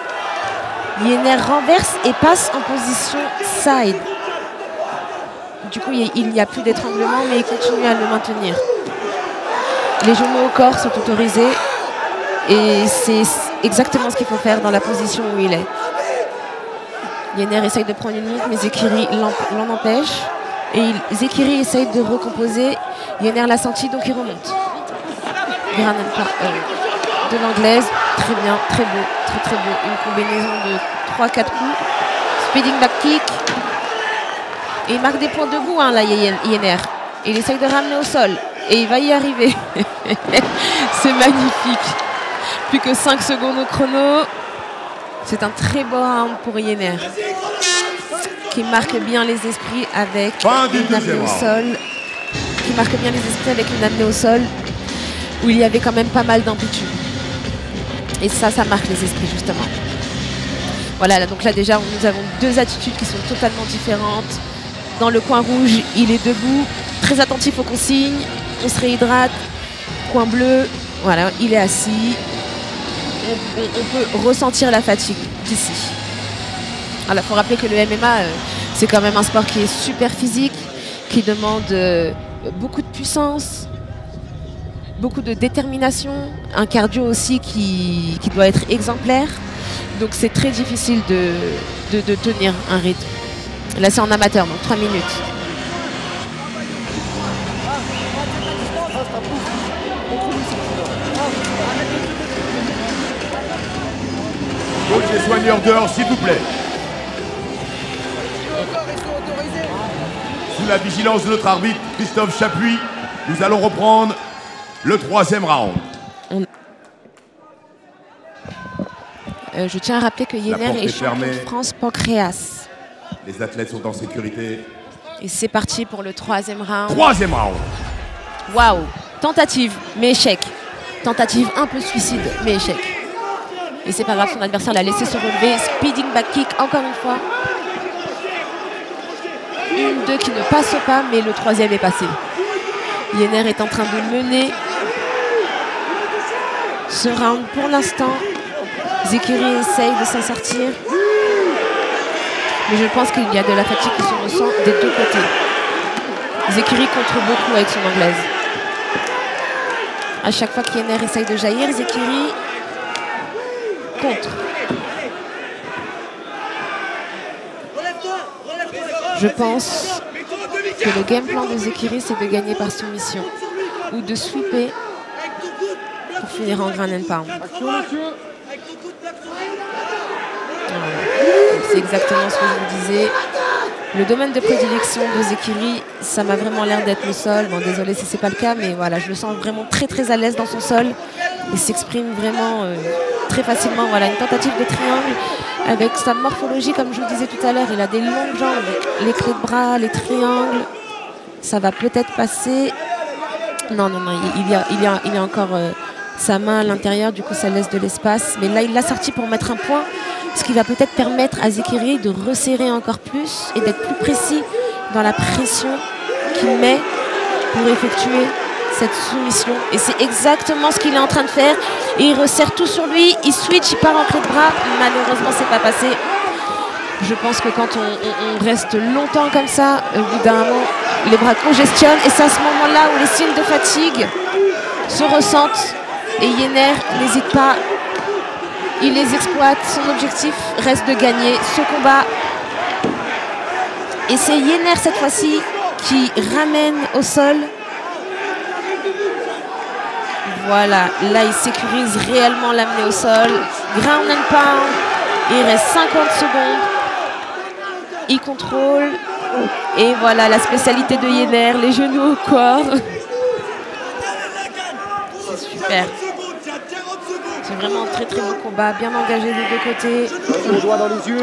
Yenner renverse et passe en position side. Du coup, il n'y a plus d'étranglement, mais il continue à le maintenir. Les genoux au corps sont autorisés. Et c'est exactement ce qu'il faut faire dans la position où il est. Yenner essaye de prendre une montre, mais Zekiri l'en empêche. Et Zekiri essaye de recomposer. Yenner l'a senti, donc il remonte. De l'anglaise. Très bien, très beau, très beau. Une combinaison de 3-4 coups. Speeding back kick. Et il marque des points debout, hein, là, Yenner. Il essaye de ramener au sol. Et il va y arriver. C'est magnifique. Plus que 5 secondes au chrono. C'est un très beau round pour Yenner, qui marque bien les esprits avec une amenée au sol. Qui marque bien les esprits avec une amenée au sol où il y avait quand même pas mal d'amplitude. Et ça marque les esprits justement. Voilà, donc là déjà nous avons deux attitudes qui sont totalement différentes. Dans le coin rouge, il est debout, très attentif aux consignes, on se réhydrate. Coin bleu, voilà, il est assis. On peut ressentir la fatigue d'ici. Il faut rappeler que le MMA, c'est quand même un sport qui est super physique, qui demande beaucoup de puissance, beaucoup de détermination, un cardio aussi qui doit être exemplaire. Donc c'est très difficile de tenir un rythme. Là c'est en amateur, donc 3 minutes. Coach et soigneurs dehors, s'il vous plaît. Sous la vigilance de notre arbitre, Christophe Chapuis, nous allons reprendre le 3e round. Je tiens à rappeler que Yenner est champion de France pancréas. Les athlètes sont en sécurité. Et c'est parti pour le 3e round. 3e round. Waouh. Tentative, mais échec. Tentative un peu suicide, mais échec. Et c'est pas grave, son adversaire l'a laissé se relever. Speeding back kick, encore une fois. 1-2 qui ne passe pas, mais le 3e est passé. Yenner est en train de mener ce round pour l'instant. Zekiri essaye de s'en sortir. Mais je pense qu'il y a de la fatigue qui se ressent des deux côtés. Zekiri contre beaucoup avec son anglaise. À chaque fois qu'Yenner essaye de jaillir, Zekiri contre. Je pense que le game plan de Zekiri, c'est de gagner par soumission ou de sweeper pour finir en ground and pound. C'est exactement ce que je vous disais. Le domaine de prédilection de Zekiri, ça m'a vraiment l'air d'être le sol. Bon, désolé si c'est pas le cas, mais voilà, je le sens vraiment très à l'aise dans son sol. Il s'exprime vraiment très facilement. Voilà, une tentative de triangle avec sa morphologie, comme je vous disais tout à l'heure. Il a des longues jambes, les clés de bras, les triangles. Ça va peut-être passer. Non, il y a encore sa main à l'intérieur, du coup ça laisse de l'espace. Mais là, il l'a sorti pour mettre un point. Ce qui va peut-être permettre à Zekiri de resserrer encore plus et d'être plus précis dans la pression qu'il met pour effectuer cette soumission. Et c'est exactement ce qu'il est en train de faire. Et il resserre tout sur lui, il switch, il part en clé de bras. Malheureusement, c'est pas passé. Je pense que quand on reste longtemps comme ça, au bout d'un moment, les bras congestionnent. Et c'est à ce moment-là où les signes de fatigue se ressentent. Et Yenner n'hésite pas. Il les exploite. Son objectif reste de gagner ce combat Et c'est Yener cette fois-ci qui ramène au sol. Voilà, là il sécurise réellement l'amener au sol. Ground and pound. Il reste 50 secondes. Il contrôle. Et voilà la spécialité de Yener, les genoux au corps. C'est super. C'est vraiment un très très beau combat, bien engagé des deux côtés.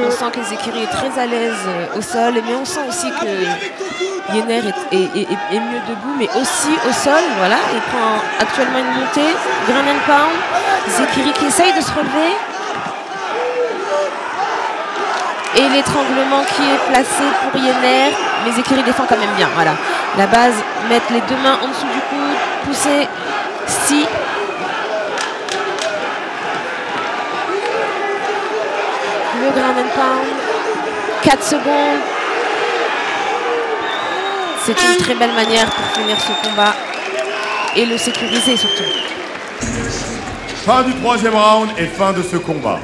On sent que Zekiri est très à l'aise au sol, mais on sent aussi que Yener est mieux debout, mais aussi au sol. Voilà, il prend actuellement une montée. Ground and pound. Zekiri qui essaye de se relever. Et l'étranglement qui est placé pour Yener. Mais Zekiri défend quand même bien. Voilà, la base, mettre les deux mains en dessous du coude, pousser. Si. Le ground and pound. 4 secondes. C'est une très belle manière pour finir ce combat et le sécuriser surtout. Fin du 3e round et fin de ce combat.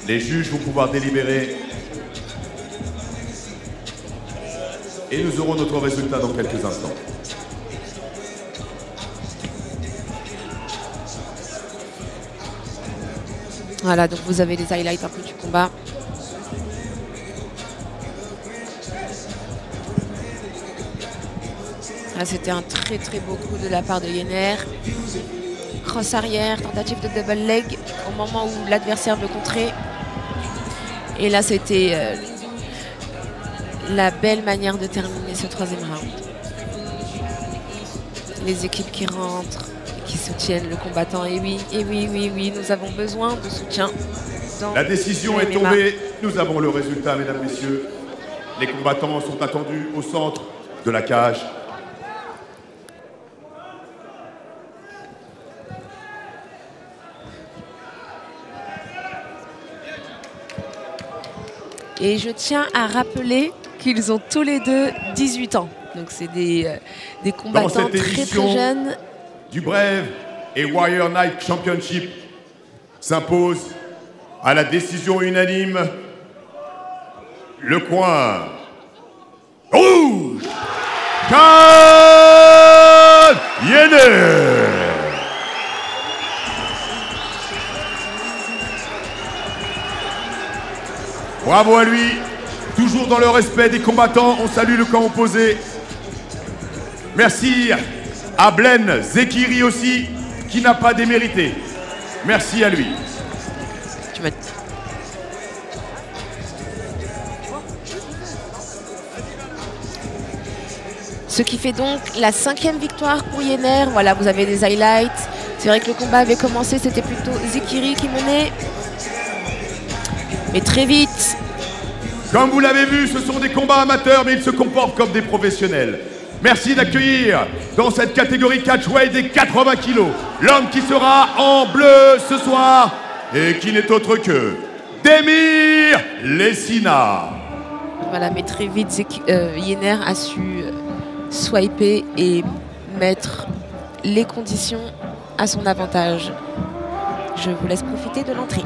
Les juges vont pouvoir délibérer et nous aurons notre résultat dans quelques instants. Voilà, donc vous avez les highlights un peu du combat. Là, c'était un très très beau coup de la part de Yener. Cross arrière, tentative de double leg au moment où l'adversaire veut contrer. Et là, c'était la belle manière de terminer ce 3e round. Les équipes qui rentrent, qui soutiennent le combattant. Et oui, nous avons besoin de soutien. La décision est tombée. Nous avons le résultat, mesdames, messieurs. Les combattants sont attendus au centre de la cage. Et je tiens à rappeler qu'ils ont tous les deux 18 ans. Donc c'est des combattants très jeunes. Du Brave et Warrior Night Championship s'impose à la décision unanime. Le coin rouge, Yener. Bravo à lui, toujours dans le respect des combattants, on salue le camp opposé. Merci à Blen Zekiri aussi, qui n'a pas démérité. Merci à lui. Ce qui fait donc la 5e victoire pour Yener. Voilà, vous avez des highlights. C'est vrai que le combat avait commencé, c'était plutôt Zekiri qui menait. Mais très vite. Comme vous l'avez vu, ce sont des combats amateurs, mais ils se comportent comme des professionnels. Merci d'accueillir dans cette catégorie catchweight des 80 kilos l'homme qui sera en bleu ce soir et qui n'est autre que Demir Lessina. Voilà, mais très vite, Yener a su swiper et mettre les conditions à son avantage. Je vous laisse profiter de l'entrée.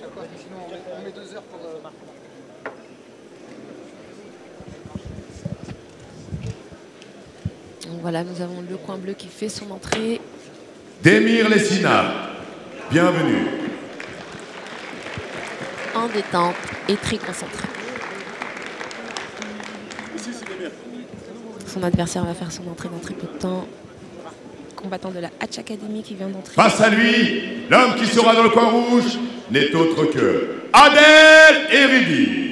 chaque fois, sinon on met 2 heures pour marquer. Donc voilà, nous avons le coin bleu qui fait son entrée. Démir Lessina, bienvenue. En détente et très concentré. Son adversaire va faire son entrée dans très peu de temps. Combattant de la Hatch Academy qui vient d'entrer. Face à lui, l'homme qui sera dans le coin rouge n'est autre que Adel Eridi.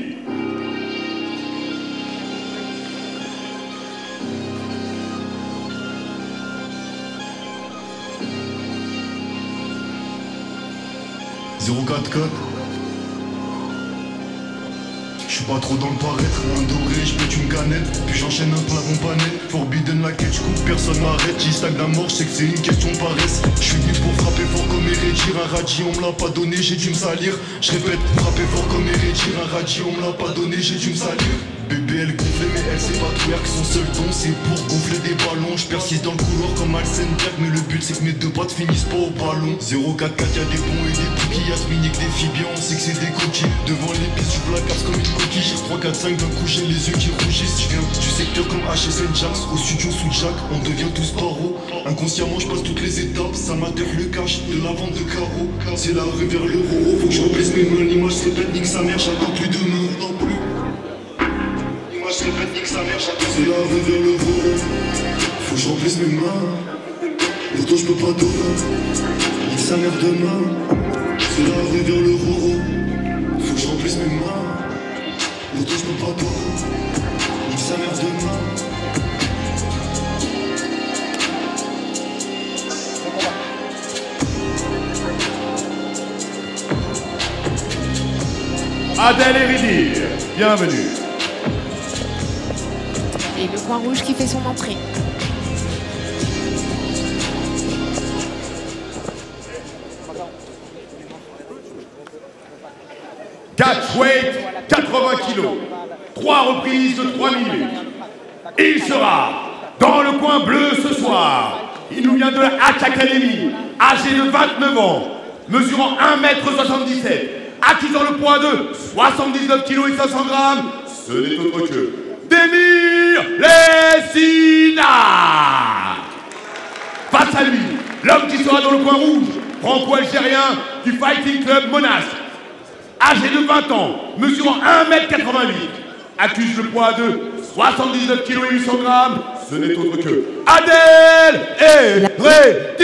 Je suis pas trop dans le paraître, un doré, je pète une canette, puis j'enchaîne un plat bombané. Forbidden la quête, coupe, personne m'arrête, j'y stagne la mort, je sais que c'est une question de paresse. Je suis venu pour frapper fort comme Hérédire, un radis on me l'a pas donné, j'ai dû me salir. Je répète, frapper fort comme Hérédire, un radis on me l'a pas donné, j'ai dû me salir. Bébé elle gonflait mais elle sait pas twerk, son seul don c'est pour gonfler des ballons. Je persiste dans le couloir comme Alsenberg, mais le but c'est que mes deux pattes finissent pas au ballon. 0-4-4 y'a des bons et des pouquilles, Yasminique, des filles bien, on sait que c'est des coquilles. Devant les pistes, je blacasse comme une coquille, j'ai 3-4-5 d'un coup, j'ai les yeux qui rougissent. Je viens du secteur comme HSN Jax, au studio sous Jack, on devient tous paro. Inconsciemment je passe toutes les étapes, ça m'attire le cash de la vente de carreaux. C'est la rue vers le roro, faut que je remplisse mes mains, l'image se répète, nique sa mère, j'attends plus de mains, non plus. Je répète, nique sa mère, c'est la rue vers le roro. Faut que je remplisse mes mains. Pour toi je peux pas donner. Nique sa mère demain. C'est la rue vers le roro. Faut que je remplisse mes mains. Pour toi je peux pas donner. Nique sa mère demain. Adel Eridi, bienvenue. Et le coin rouge qui fait son entrée. Catchweight, 80 kilos. 3 reprises de 3 minutes. Il sera dans le coin bleu ce soir. Il nous vient de la Hatch Academy, âgé de 29 ans, mesurant 1,77 m, accusant le poids de 79 kg et 500 grammes. Ce n'est autre que Démir Lessina. Face à lui, l'homme qui sera dans le coin rouge, franco-algérien du Fighting Club Monasque, âgé de 20 ans, mesurant 1,88 m, accuse le poids de 79 kg et 800 grammes. Ce n'est autre que Adel Eridi.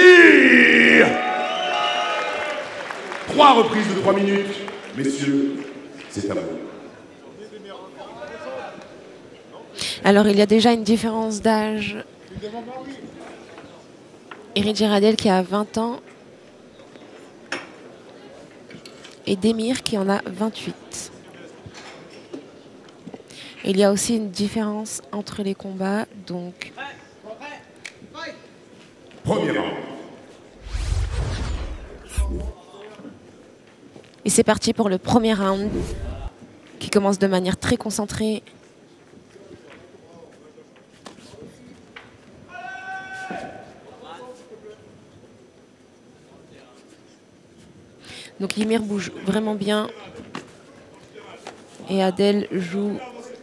3 reprises de 3 minutes. Messieurs, c'est à vous. Alors il y a déjà une différence d'âge. Eridi Adel qui a 20 ans et Démir qui en a 28. Il y a aussi une différence entre les combats, donc... Premier round. Et c'est parti pour le premier round qui commence de manière très concentrée. Donc Ymir bouge vraiment bien et Adel joue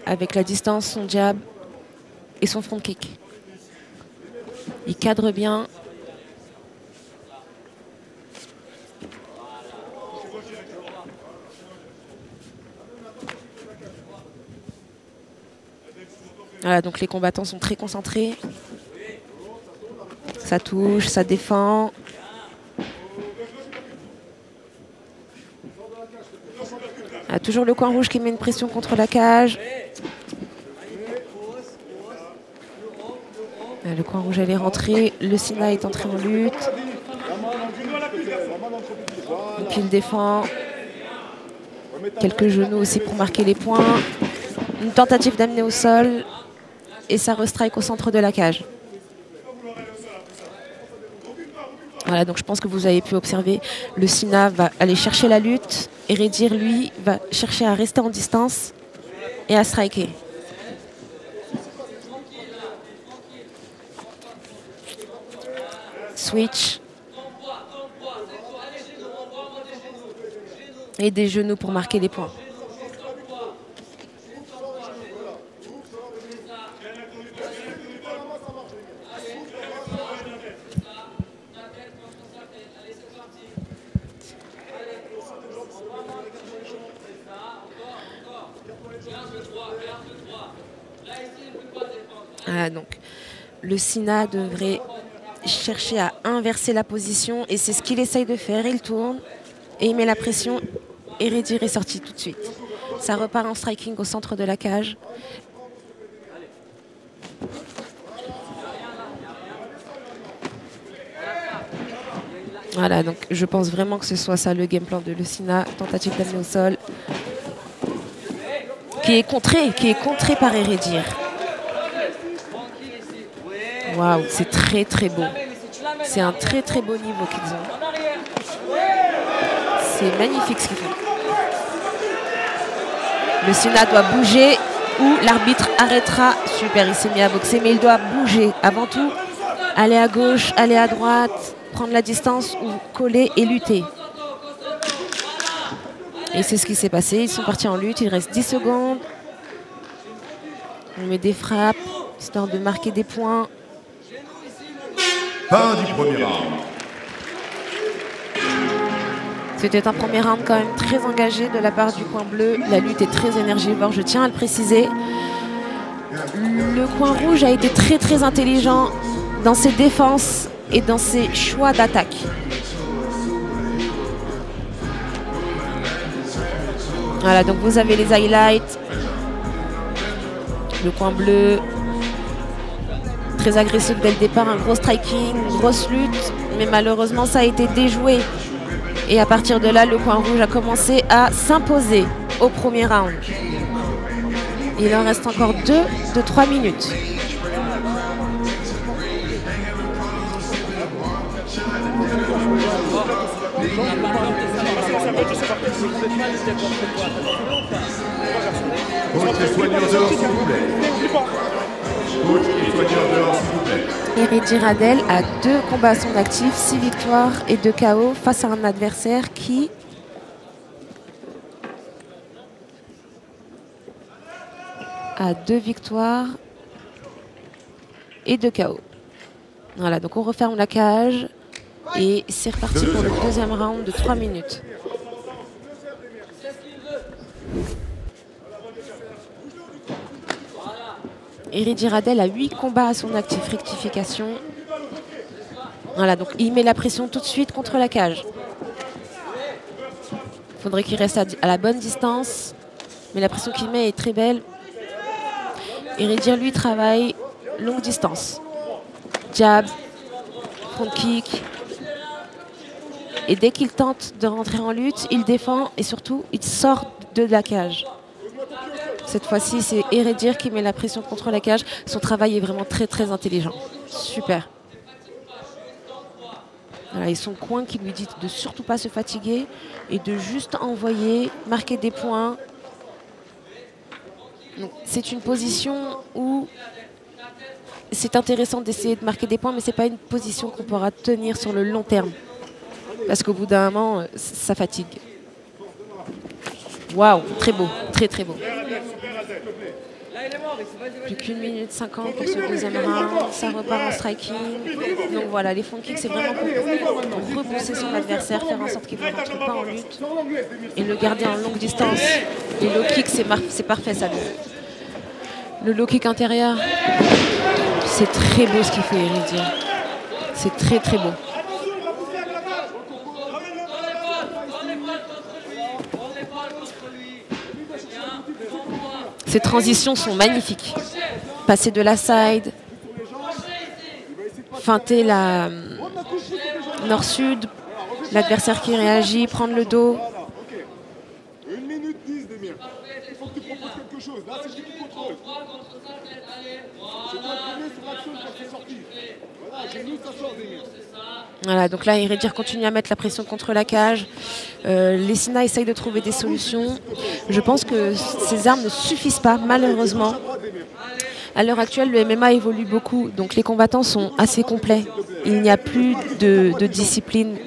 avec la distance, son jab et son front kick. Il cadre bien. Voilà, donc les combattants sont très concentrés. Ça touche, ça défend. Ah, toujours le coin rouge qui met une pression contre la cage. Ah, le coin rouge elle est rentrée. Le Sina est entré en lutte. Donc il défend. Quelques genoux aussi pour marquer les points. Une tentative d'amener au sol. Et ça restrike au centre de la cage. Voilà, donc je pense que vous avez pu observer, le Sina va aller chercher la lutte. Et Eridi, lui, va chercher à rester en distance et à striker. Switch. et des genoux pour marquer les points. Voilà, donc le Sina devrait chercher à inverser la position et c'est ce qu'il essaye de faire. Il tourne et il met la pression. Hérédir est sorti tout de suite. Ça repart en striking au centre de la cage. Voilà, donc je pense vraiment que ce soit ça le game plan de Lucina. Tentative d'amener au sol. Qui est contré par Hérédir. Waouh, c'est très très beau. C'est un très très beau niveau qu'ils ont. C'est magnifique ce qu'ils font. Le Sina doit bouger ou l'arbitre arrêtera. Super, il s'est mis à boxer, mais il doit bouger. Avant tout, aller à gauche, aller à droite, prendre la distance ou coller et lutter. Et c'est ce qui s'est passé. Ils sont partis en lutte. Il reste 10 secondes. On met des frappes, histoire de marquer des points. Fin du premier round. C'était un premier round quand même très engagé de la part du coin bleu. La lutte est très énergivore, je tiens à le préciser. Le coin rouge a été très très intelligent dans ses défenses et dans ses choix d'attaque. Voilà, donc vous avez les highlights. Le coin bleu, très agressif dès le départ, un gros striking, une grosse lutte, mais malheureusement ça a été déjoué. Et à partir de là, le coin rouge a commencé à s'imposer au premier round. Il en reste encore 2 de 3 minutes. Hérédir Adel a 2 combats à son actif, 6 victoires et 2 KO face à un adversaire qui a 2 victoires et 2 KO. Voilà, donc on referme la cage et c'est reparti pour le deuxième round de 3 minutes. Hérédir Adel a 8 combats à son actif, rectification. Voilà, donc il met la pression tout de suite contre la cage. Il faudrait qu'il reste à la bonne distance, mais la pression qu'il met est très belle. Hérédir, lui, travaille longue distance. Jab, front kick. Et dès qu'il tente de rentrer en lutte, il défend et surtout, il sort de la cage. Cette fois-ci, c'est Hérédir qui met la pression contre la cage. Son travail est vraiment très, très intelligent. Super. Voilà, et son coin qui lui dit de surtout pas se fatiguer et de juste envoyer, marquer des points. C'est une position où c'est intéressant d'essayer de marquer des points, mais ce n'est pas une position qu'on pourra tenir sur le long terme. Parce qu'au bout d'un moment, ça fatigue. Waouh, très beau, très très beau. Plus qu'1 minute 50 pour ce deuxième round, ça repart en striking. Donc voilà, les front kicks, c'est vraiment pour repousser son adversaire, faire en sorte qu'il ne rentre pas en lutte et le garder en longue distance. Les low kicks, c'est parfait ça. Le low kick intérieur, c'est très beau ce qu'il fait Hérédir. C'est très très beau. Ces transitions sont magnifiques. Passer de la side, feinter la nord-sud, l'adversaire qui réagit, prendre le dos. 1 minute 10, Demir. Il faut que tu proposes quelque chose. Là, c'est qui contrôle. C'est toi le premier sur l'action quand c'est sorti. Voilà, j'ai nous, ça sort, Demir. Voilà, donc là, Hérédir continue à mettre la pression contre la cage. Les Sina essayent de trouver des solutions. Je pense que ces armes ne suffisent pas, malheureusement. À l'heure actuelle, le MMA évolue beaucoup, donc les combattants sont assez complets. Il n'y a plus de discipline.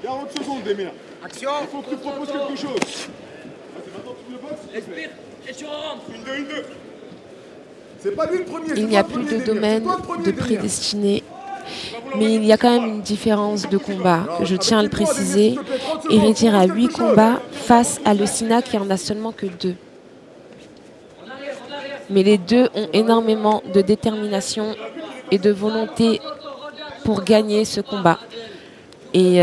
40 secondes. Demir. Action. Il faut que tu proposes quelque chose. C'est maintenant que tu le boxes. Respire et tu rentres. Une, deux. C'est pas lui le premier. Il n'y a plus de domaine de prédestiné. Mais il y a quand même une différence de combat, je tiens à le préciser. Hérédire a 8 combats face à Lucina qui en a seulement que 2. Mais les deux ont énormément de détermination et de volonté pour gagner ce combat. Et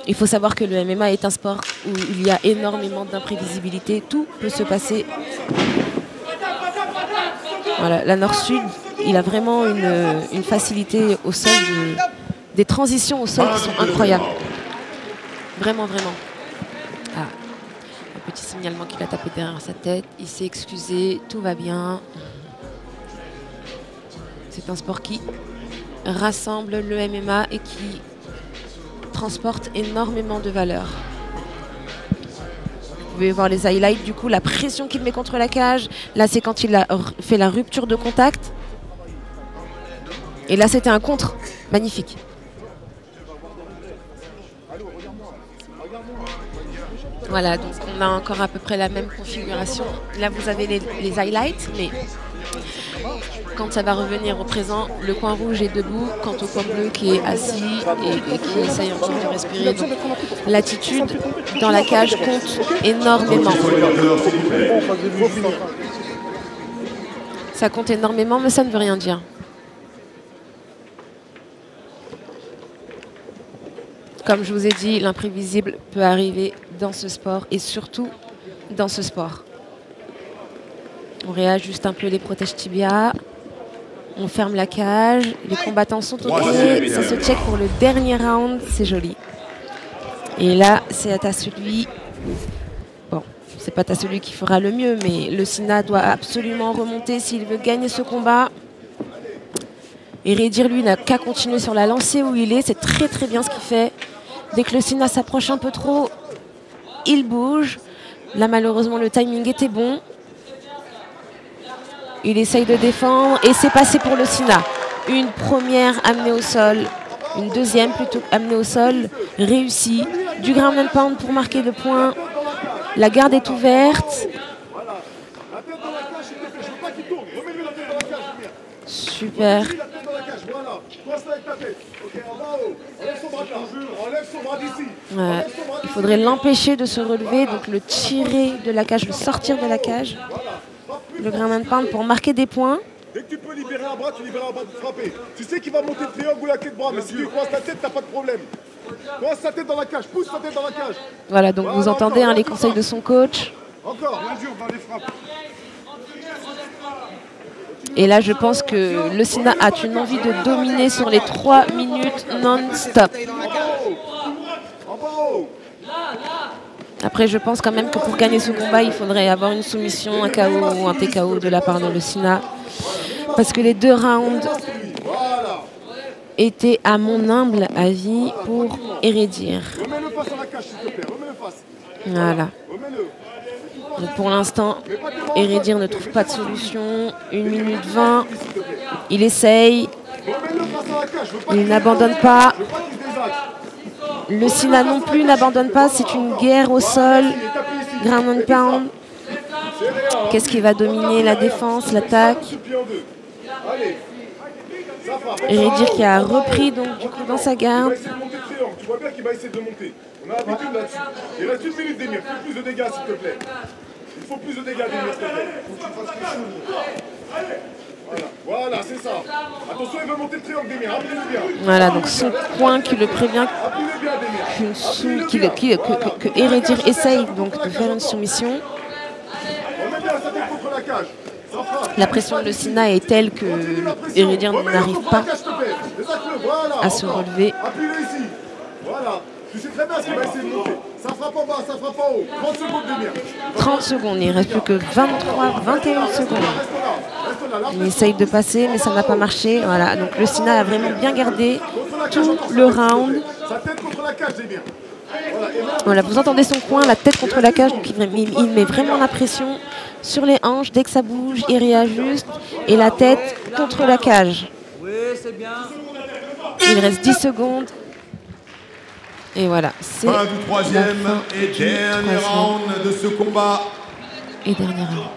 il faut savoir que le MMA est un sport où il y a énormément d'imprévisibilité. Tout peut se passer. Voilà, la Nord-Sud, il a vraiment une facilité au sol, des transitions au sol qui sont incroyables. Vraiment, vraiment. Ah, un petit signalement qu'il a tapé derrière sa tête. Il s'est excusé, tout va bien. C'est un sport qui rassemble le MMA et qui transporte énormément de valeur. Vous pouvez voir les highlights, du coup, la pression qu'il met contre la cage. Là, c'est quand il a fait la rupture de contact. Et là, c'était un contre. Magnifique. Voilà, donc on a encore à peu près la même configuration. Là, vous avez les highlights, mais quand ça va revenir au présent, le coin rouge est debout, quant au coin bleu qui est assis et qui essaye encore de respirer. Donc, l'attitude dans la cage compte énormément. Ça compte énormément, mais ça ne veut rien dire. Comme je vous ai dit, l'imprévisible peut arriver dans ce sport et surtout dans ce sport. On réajuste un peu les protèges tibias. On ferme la cage. Les combattants sont au pied. Ça se check pour le dernier round. C'est joli. Et là, c'est à celui... Bon, c'est pas à celui qui fera le mieux, mais le Sina doit absolument remonter s'il veut gagner ce combat. Hérédire, lui, n'a qu'à continuer sur la lancée où il est. C'est très très bien ce qu'il fait. Dès que le Sina s'approche un peu trop, il bouge. Là, malheureusement, le timing était bon. Il essaye de défendre et c'est passé pour le Sina. Une première amenée au sol, une deuxième plutôt amenée au sol, réussie. Du ground and pound pour marquer le point. La garde est ouverte. Super. Ouais. Il faudrait l'empêcher de se relever, donc le tirer de la cage, le sortir de la cage. Le ground and pound pour marquer des points. Dès que tu peux libérer un bras, tu libères un bras pour frapper. Tu sais qu'il va monter le triangle ou la clé de bras, mais si tu coinces la tête, t'as pas de problème. Coince sa tête dans la cage, pousse sa tête dans la cage. Voilà, donc vous entendez les conseils de son coach. Encore, bien dur dans les frappes. Et là, je pense que le Sina a une envie de dominer sur les 3 minutes non-stop. Après, je pense quand même que pour gagner ce combat, il faudrait avoir une soumission, un KO ou un TKO de la part de le Sina. Parce que les 2 rounds étaient, à mon humble avis, pour Hérédire. Voilà. Donc pour l'instant, Hérédire ne trouve pas de solution. 1 minute 20. Il essaye. Il n'abandonne pas. Le Sina non plus n'abandonne pas. C'est une guerre au sol. Ground and pound. Qu'est-ce qui va dominer la défense, l'attaque? Hérédire qui a repris donc du coup dans sa garde. Tu vois bien qu'il va essayer de monter. On a l'habitude là-dessus. Il reste 1 minute d'émir. Fais plus de dégâts s'il te plaît. Il faut plus de dégâts d'émir s'il te plaît. Faut que tu fasses quelque chose. Voilà, c'est ça. Attention, il veut monter le triangle d'émir. Appuyez-le bien. Voilà, donc son point qui le prévient que Hérédire essaye donc de faire une soumission. La pression de le Sina est telle que Hérédire n'arrive pas à se relever. Voilà. Tu sais très bien ce qu'il va essayer de monter. Ça frappe en bas, ça frappe en haut. 30 secondes d'émir. 30 secondes, il ne reste plus que 21 secondes. Il essaye de passer, mais ça n'a pas marché. Voilà, donc le Sina a vraiment bien gardé tout le round. Sa tête contre la cage, d'émir. Voilà, vous entendez son coin, la tête contre la cage, donc il met vraiment la pression sur les hanches. Dès que ça bouge, il réajuste. Et la tête contre la cage. Il reste 10 secondes. Et voilà, c'est fin du troisième et dernier round de ce combat. Et dernier round.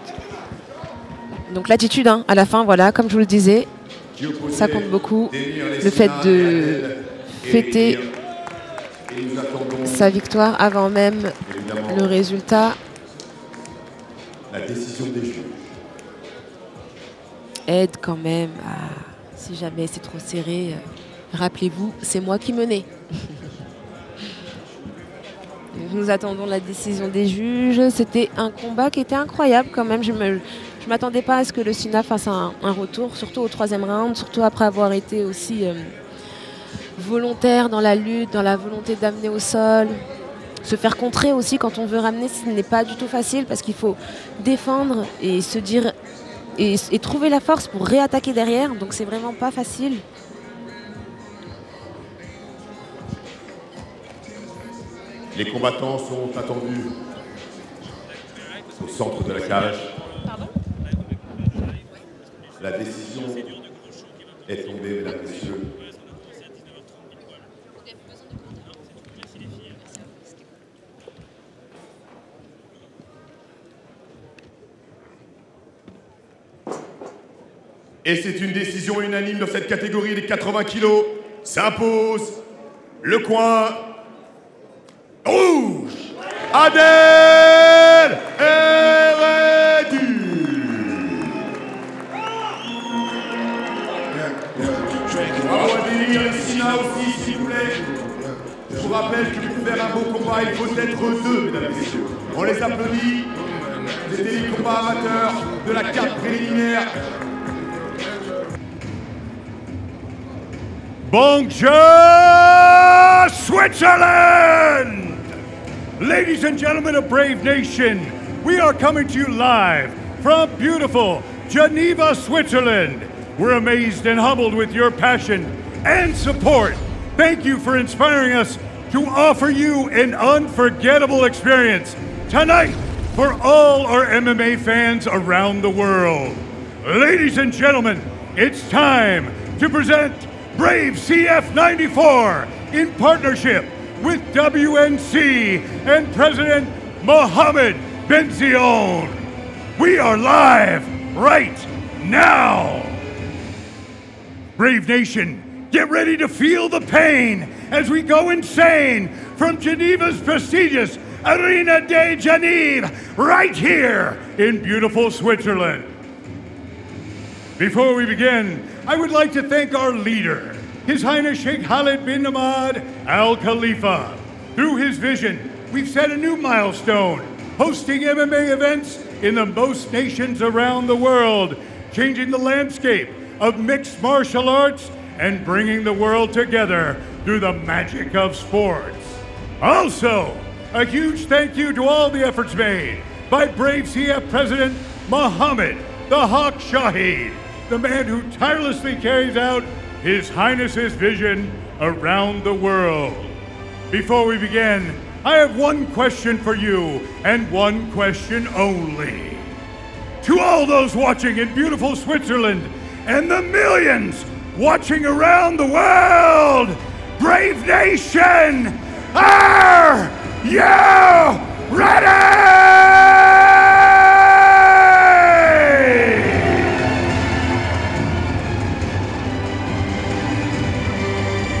Donc l'attitude, hein, à la fin, voilà, comme je vous le disais, ça compte beaucoup. Le fait de fêter sa victoire avant même le résultat. La décision des juges. Aide quand même à, si jamais c'est trop serré, rappelez-vous, c'est moi qui menais. Nous attendons la décision des juges. C'était un combat qui était incroyable quand même. Je ne m'attendais pas à ce que le Sina fasse un retour, surtout au troisième round, surtout après avoir été aussi volontaire dans la lutte, dans la volonté d'amener au sol. Se faire contrer aussi quand on veut ramener, ce n'est pas du tout facile parce qu'il faut défendre et se dire et trouver la force pour réattaquer derrière. Donc c'est vraiment pas facile. Les combattants sont attendus au centre de la cage. La décision est tombée, mesdames et messieurs. Et c'est une décision unanime dans cette catégorie des 80 kilos. S'impose le coin rouge. Adèle Hérédu. Bravo Adèle, le Sina aussi, s'il vous plaît. Je vous rappelle que pour faire un beau combat, il faut être deux, mesdames et messieurs. On les applaudit. C'était les combats amateurs de la carte préliminaire. Plongez, Switzerland! Ladies and gentlemen of Brave Nation, we are coming to you live from beautiful Geneva, Switzerland. We're amazed and humbled with your passion and support. Thank you for inspiring us to offer you an unforgettable experience tonight for all our MMA fans around the world. Ladies and gentlemen, it's time to present Brave CF94 in partnership with WNC and President Mohammed bin Zion. We are live right now. Brave Nation, get ready to feel the pain as we go insane from Geneva's prestigious Arena de Genève right here in beautiful Switzerland. Before we begin, I would like to thank our leader, His Highness Sheikh Khalid bin Ahmad Al Khalifa. Through his vision, we've set a new milestone, hosting MMA events in the most nations around the world, changing the landscape of mixed martial arts and bringing the world together through the magic of sports. Also, a huge thank you to all the efforts made by Brave CF President Mohammed the Hawk Shahid, the man who tirelessly carries out His Highness's vision around the world. Before we begin, I have one question for you, and one question only. To all those watching in beautiful Switzerland, and the millions watching around the world, Brave Nation, are you ready?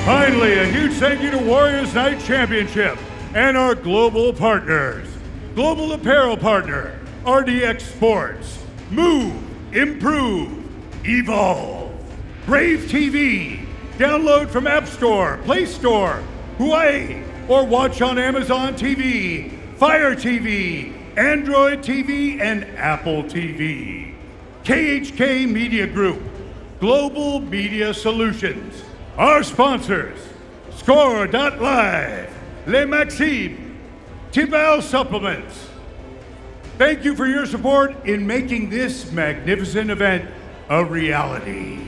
Finally, a huge thank you to Warriors Night Championship and our global partners. Global apparel partner, RDX Sports. Move, improve, evolve. Brave TV. Download from App Store, Play Store, Huawei, or watch on Amazon TV, Fire TV, Android TV, and Apple TV. KHK Media Group. Global Media Solutions. Our sponsors, Score.live, Les Maximes, Tibal Supplements. Thank you for your support in making this magnificent event a reality.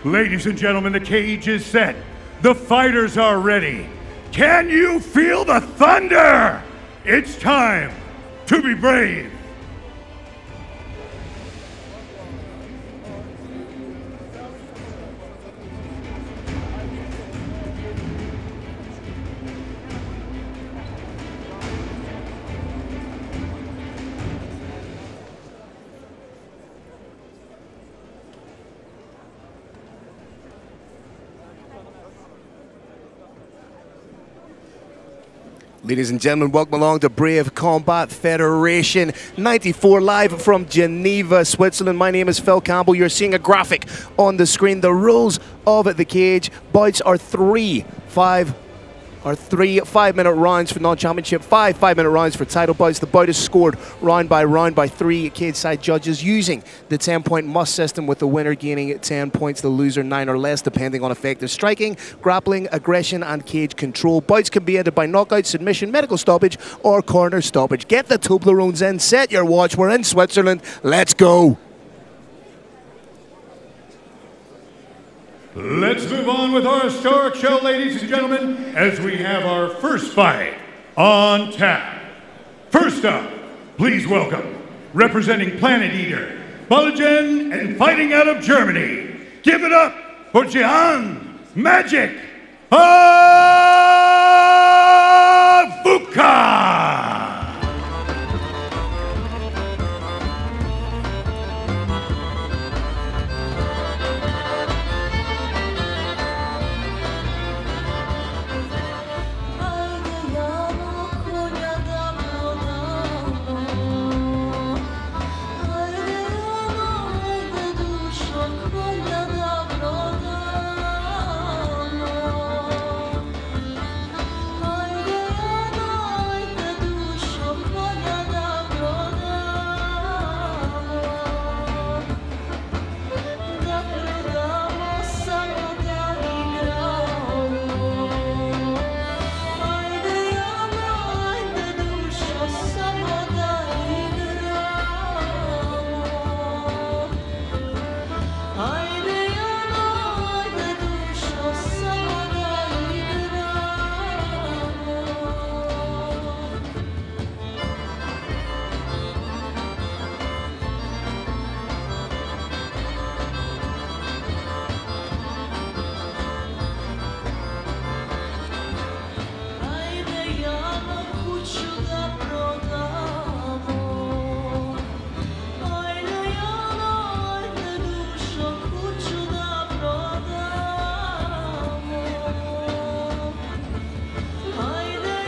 Ladies and gentlemen, the cage is set. The fighters are ready. Can you feel the thunder? It's time to be brave. Ladies and gentlemen, welcome along to Brave Combat Federation 94 live from Geneva, Switzerland. My name is Phil Campbell. You're seeing a graphic on the screen. The rules of the cage. Bouts are 3 5-minute rounds for non-championship, 5 5-minute rounds for title bouts. The bout is scored round by 3 cage side judges using the 10-point must system, with the winner gaining 10 points, the loser 9 or less, depending on effective striking, grappling, aggression, and cage control. Bouts can be ended by knockout, submission, medical stoppage, or corner stoppage. Get the Toblerones in, set your watch. We're in Switzerland. Let's go. Let's move on with our historic show, ladies and gentlemen, as we have our first fight on tap. First up, please welcome, representing Planet Eater, Plongez, and fighting out of Germany. Give it up for Jihan Magic Avuka!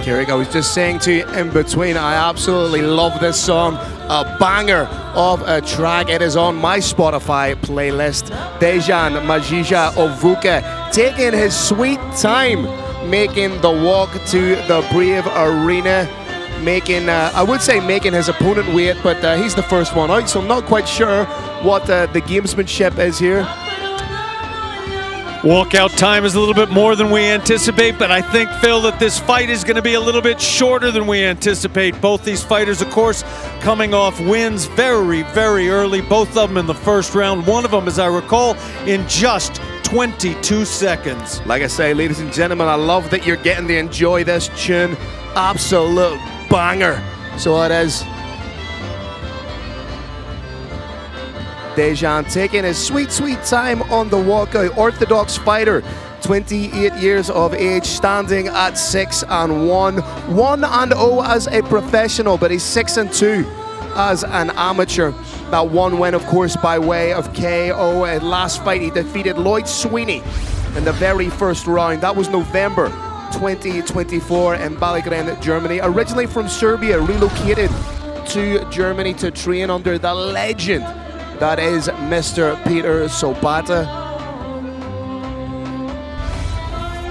Carrick, I was just saying to you in between, I absolutely love this song. A banger of a track. It is on my Spotify playlist. Jihan Magic Avuka taking his sweet time, making the walk to the Brave Arena, making, I would say making his opponent wait, but he's the first one out, so I'm not quite sure what the gamesmanship is here. Walkout time is a little bit more than we anticipate, but I think, Phil, that this fight is going to be a little bit shorter than we anticipate. Both these fighters, of course, coming off wins very, very early. Both of them in the first round. One of them, as I recall, in just 22 seconds. Like I say, ladies and gentlemen, I love that you're getting to enjoy this tune. Absolute banger. So it is. Jihan taking his sweet, sweet time on the walkout. Orthodox fighter, 28 years of age, standing at 6-1. 1-0 as a professional, but he's 6-2 as an amateur. That one win, of course, by way of KO. Last fight, he defeated Lloyd Sweeney in the very first round. That was November 2024 in Belgrade, Germany. Originally from Serbia, relocated to Germany to train under the legend that is Mr. Peter Sobata.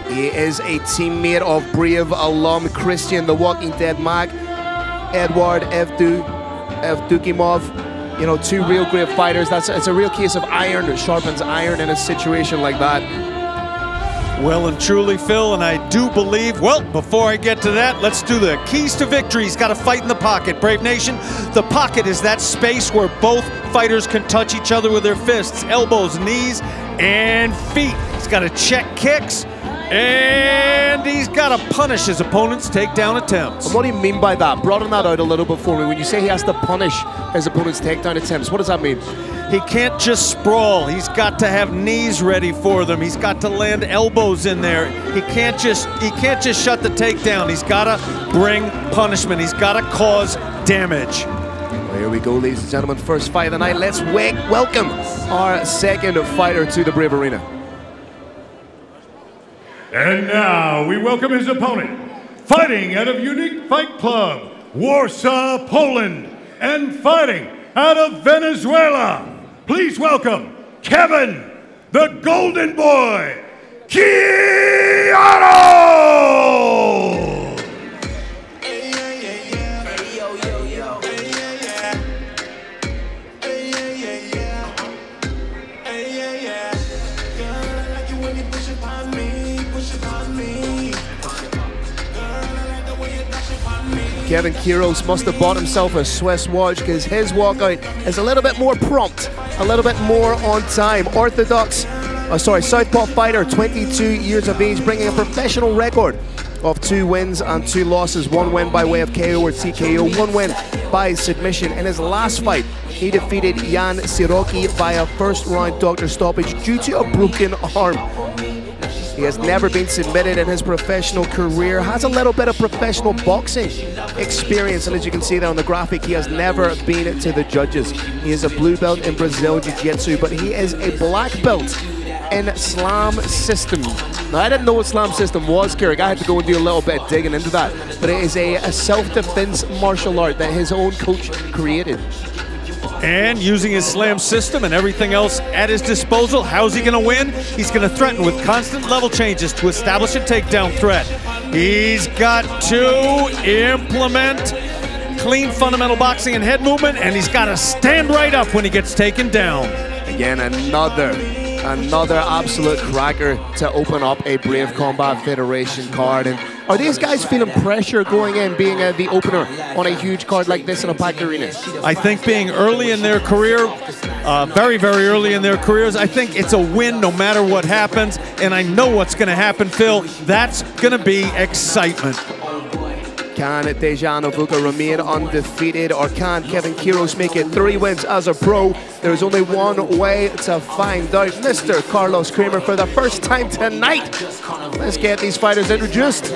He is a teammate of Brave alum Christian the Walking Dead Mag, Edward Evdokimov. You know, two real great fighters. It's a real case of iron that sharpens iron in a situation like that. Well and truly, Phil, and I do believe, well, before I get to that, let's do the keys to victory. He's got to fight in the pocket. Brave Nation, the pocket is that space where both fighters can touch each other with their fists, elbows, knees, and feet. He's got to check kicks, and he's got to punish his opponent's takedown attempts. And what do you mean by that? Broaden that out a little bit for me. When you say he has to punish his opponent's takedown attempts, what does that mean? He can't just sprawl. He's got to have knees ready for them. He's got to land elbows in there. He can't just shut the takedown. He's got to bring punishment. He's got to cause damage. Well, here we go, ladies and gentlemen. First fight of the night. Let's welcome our second fighter to the Brave Arena. And now we welcome his opponent fighting out of Unique Fight Club, Warsaw, Poland, and fighting out of Venezuela. Please welcome Kevin, the Golden Boy, Keanu! Kevin Quiros must have bought himself a Swiss watch because his walkout is a little bit more prompt, a little bit more on time. Southpaw fighter, 22 years of age, bringing a professional record of 2 wins and 2 losses. 1 win by way of KO or TKO, 1 win by submission. In his last fight, he defeated Jan Siroki via first round doctor stoppage due to a broken arm. He has never been submitted in his professional career, has a little bit of professional boxing experience, and as you can see there on the graphic, he has never been to the judges. He is a blue belt in Brazilian Jiu-Jitsu, but he is a black belt in Slam System. Now, I didn't know what Slam System was, Kirik. I had to go and do a little bit of digging into that, but it is a self-defense martial art that his own coach created. And using his slam system and everything else at his disposal, how's he going to win? He's going to threaten with constant level changes to establish a takedown threat. He's got to implement clean fundamental boxing and head movement, and he's got to stand right up when he gets taken down. Again, another absolute cracker to open up a Brave Combat Federation card. And are these guys feeling pressure going in, being the opener on a huge card like this in a packed arena? I think being early in their career, very, very early in their careers, I think it's a win no matter what happens. And I know what's going to happen, Phil. That's going to be excitement. Can Dejan Ovuka remain undefeated, or can Kevin Quiros make it 3 wins as a pro? There's only one way to find out. Mr. Carlos Kramer for the first time tonight. Let's get these fighters introduced.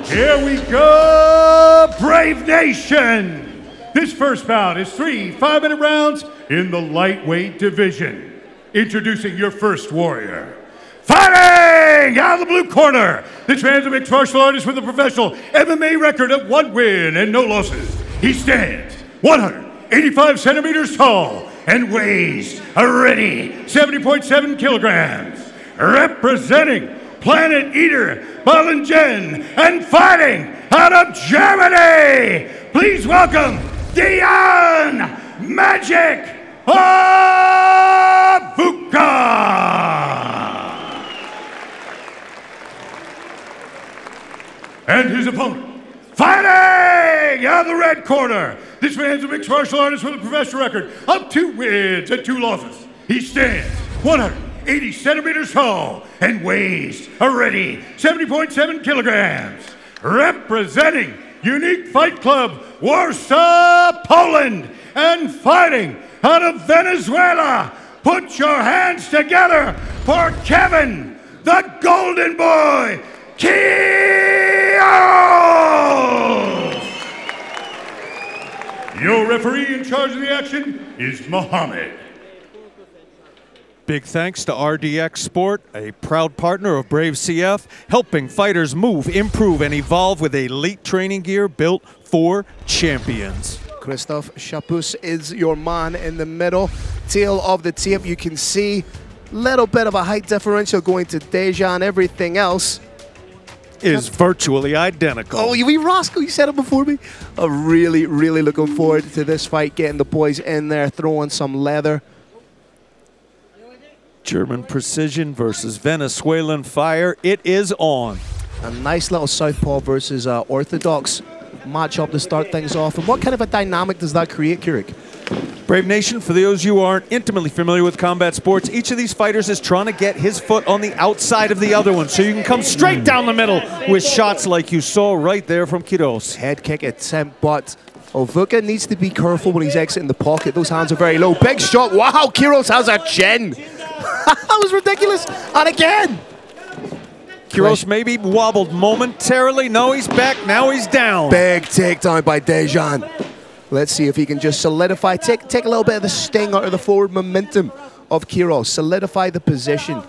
Here we go, Brave Nation! This first bout is 3 5-minute rounds in the lightweight division. Introducing your first warrior. Fighting out of the blue corner, this man's a mixed martial artist with a professional MMA record of 1 win and no losses. He stands 185 centimeters tall and weighs a ready 70.7 kilograms. Representing Planet Eater, Plongez, and fighting out of Germany, please welcome Dion Magic Ovuka! And his opponent, fighting out of the red corner. This man's a mixed martial artist with a professional record of 2 wins and 2 losses. He stands 180 centimeters tall and weighs a ready 70.7 kilograms. Representing Unique Fight Club, Warsaw, Poland, and fighting out of Venezuela. Put your hands together for Kevin, the Golden Boy, Quiros! Your referee in charge of the action is Mohammed. Big thanks to RDX Sport, a proud partner of Brave CF, helping fighters move, improve, and evolve with elite training gear built for champions. Christophe Chapus is your man in the middle. Tail of the tape, you can see little bit of a height differential going to Dejan. Everything else is virtually identical. Oh, you Roscoe, you said it before me. I'm really, really looking forward to this fight, getting the boys in there, throwing some leather. German precision versus Venezuelan fire. It is on. A nice little southpaw versus orthodox matchup to start things off. And what kind of a dynamic does that create, Kirik? Brave Nation, for those who aren't intimately familiar with combat sports, each of these fighters is trying to get his foot on the outside of the other one, so you can come straight down the middle with shots like you saw right there from Quiros. Head kick attempt, but Ovuka needs to be careful when he's exiting the pocket. Those hands are very low. Big shot. Wow, Quiros has a chin. That was ridiculous. And again. Quiros maybe wobbled momentarily. No, he's back. Now he's down. Big takedown by Dejan. Let's see if he can just solidify, take a little bit of the sting out of the forward momentum of Quiros, solidify the position.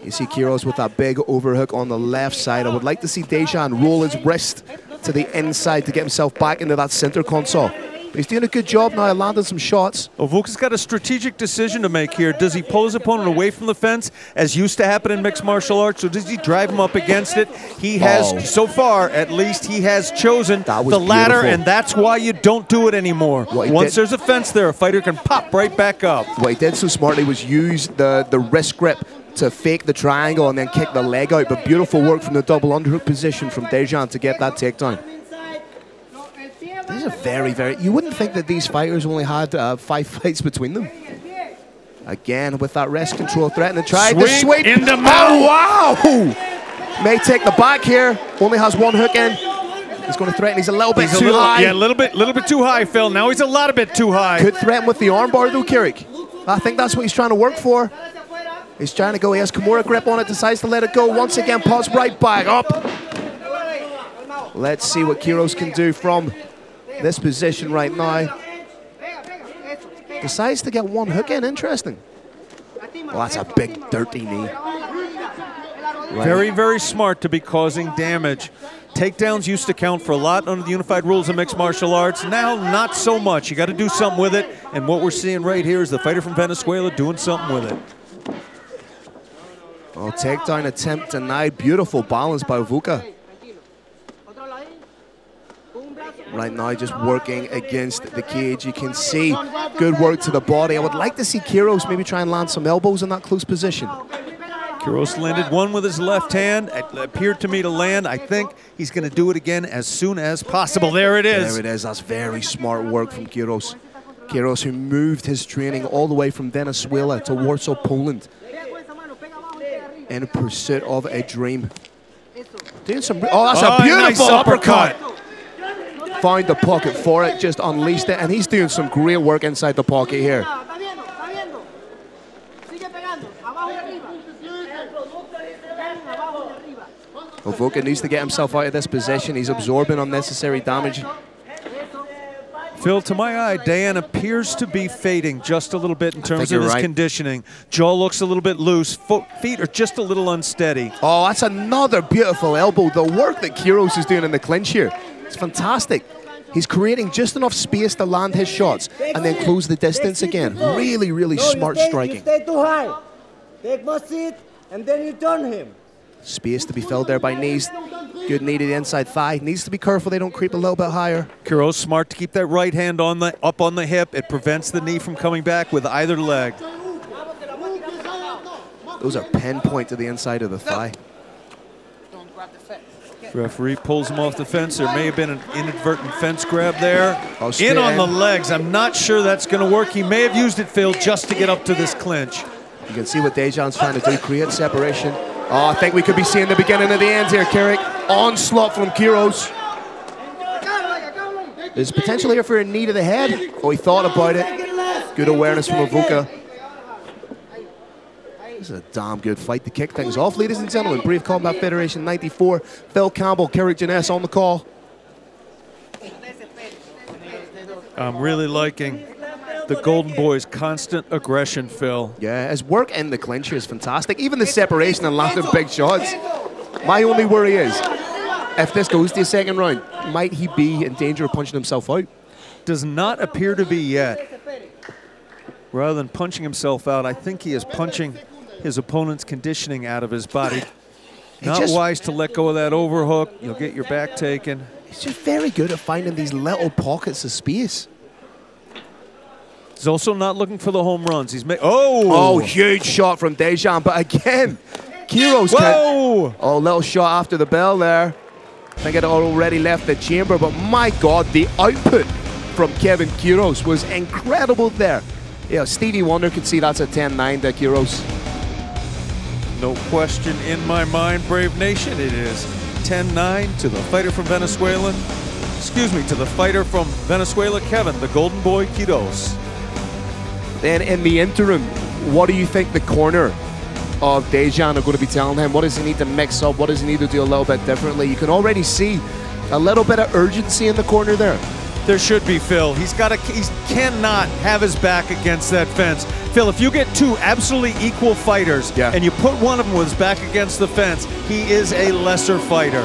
You see Quiros with that big overhook on the left side. I would like to see Dejan roll his wrist to the inside to get himself back into that center console. But he's doing a good job now, landing some shots. Well, Vuka's got a strategic decision to make here. Does he pull his opponent away from the fence, as used to happen in mixed martial arts, or does he drive him up against it? He has, so far at least, he has chosen the latter, and that's why you don't do it anymore. Once there's a fence there, a fighter can pop right back up. What he did so smartly was use the wrist grip to fake the triangle and then kick the leg out. But beautiful work from the double underhook position from Dejan to get that takedown. These are very, very... You wouldn't think that these fighters only had 5 fights between them. Again, with that rest control threat, and then try to sweep in the mouth. Oh, wow! May take the back here. Only has 1 hook in. He's going to threaten. He's a little bit too high. Yeah, a little bit too high, Phil. Now he's a lot bit too high. Could threaten with the armbar, though, Kirik. I think that's what he's trying to work for. He's trying to go. He has Kimura grip on it. Decides to let it go. Once again, pops right back up. Let's see what Quiros can do from this position right now. Decides to get 1 hook in. Interesting. Well, that's a big, dirty knee. Right. Very, very smart to be causing damage. Takedowns used to count for a lot under the unified rules of mixed martial arts. Now, not so much. You got to do something with it. And what we're seeing right here is the fighter from Venezuela doing something with it. Oh, takedown attempt denied. Beautiful balance by Vuka. Right now, just working against the cage. You can see good work to the body. I would like to see Quiros maybe try and land some elbows in that close position. Quiros landed 1 with his left hand. It appeared to me to land. I think he's going to do it again as soon as possible. There it is. There it is. That's very smart work from Quiros. Quiros, who moved his training all the way from Venezuela to Warsaw, Poland, in pursuit of a dream. Doing some... Oh, that's a beautiful nice uppercut. Found the pocket for it, just unleashed it, and he's doing some great work inside the pocket here. Well, Vuka needs to get himself out of this position. He's absorbing unnecessary damage. Phil, to my eye, Dan appears to be fading just a little bit in terms of his conditioning. Jaw looks a little bit loose. Feet are just a little unsteady. Oh, that's another beautiful elbow. The work that Quiros is doing in the clinch here, it's fantastic. He's creating just enough space to land his shots and then close the distance again. Really, really smart striking. You stay too high. Take more seat, and then you turn him. Space to be filled there by knees. Good knee to the inside thigh. Needs to be careful they don't creep a little bit higher. Quiros smart to keep that right hand on up on the hip. It prevents the knee from coming back with either leg. Those are pinpoint to the inside of the thigh. Referee pulls him off the fence. There may have been an inadvertent fence grab there. In on the legs. I'm not sure that's going to work. He may have used it, Phil, just to get up to this clinch. You can see what Dejan's trying to do, create separation. Oh, I think we could be seeing the beginning of the end here, Kirik. Onslaught from Quiros. There's potential here for a knee to the head. Oh, he thought about it. Good awareness from Vuka. This is a damn good fight to kick things off. Ladies and gentlemen, Brave Combat Federation 94. Phil Campbell, Kirik Janess on the call. I'm really liking the Golden Boy's constant aggression, Phil. Yeah, his work in the clinch is fantastic. Even the separation and landing big shots. My only worry is, if this goes to a second round, might he be in danger of punching himself out? Does not appear to be yet. Rather than punching himself out, I think he is punching his opponent's conditioning out of his body. Not wise to let go of that overhook. You'll get your back taken. He's just very good at finding these little pockets of space. He's also not looking for the home runs. He's huge shot from Dejan, but again, Quiros can. Oh, little shot after the bell there. I think it already left the chamber, but my God, the output from Kevin Quiros was incredible there. Yeah, Stevie Wonder could see that's a 10-9 to Quiros. No question in my mind, Brave Nation. It is 10-9 to the fighter from Venezuela. To the fighter from Venezuela, Kevin, the Golden Boy Quiros. Then in the interim, what do you think the corner of Dejan are going to be telling him? What does he need to mix up? What does he need to do a little bit differently? You can already see a little bit of urgency in the corner there. There should be, Phil. He cannot have his back against that fence. Phil, if you get two absolutely equal fighters and you put one of them with his back against the fence, he is a lesser fighter.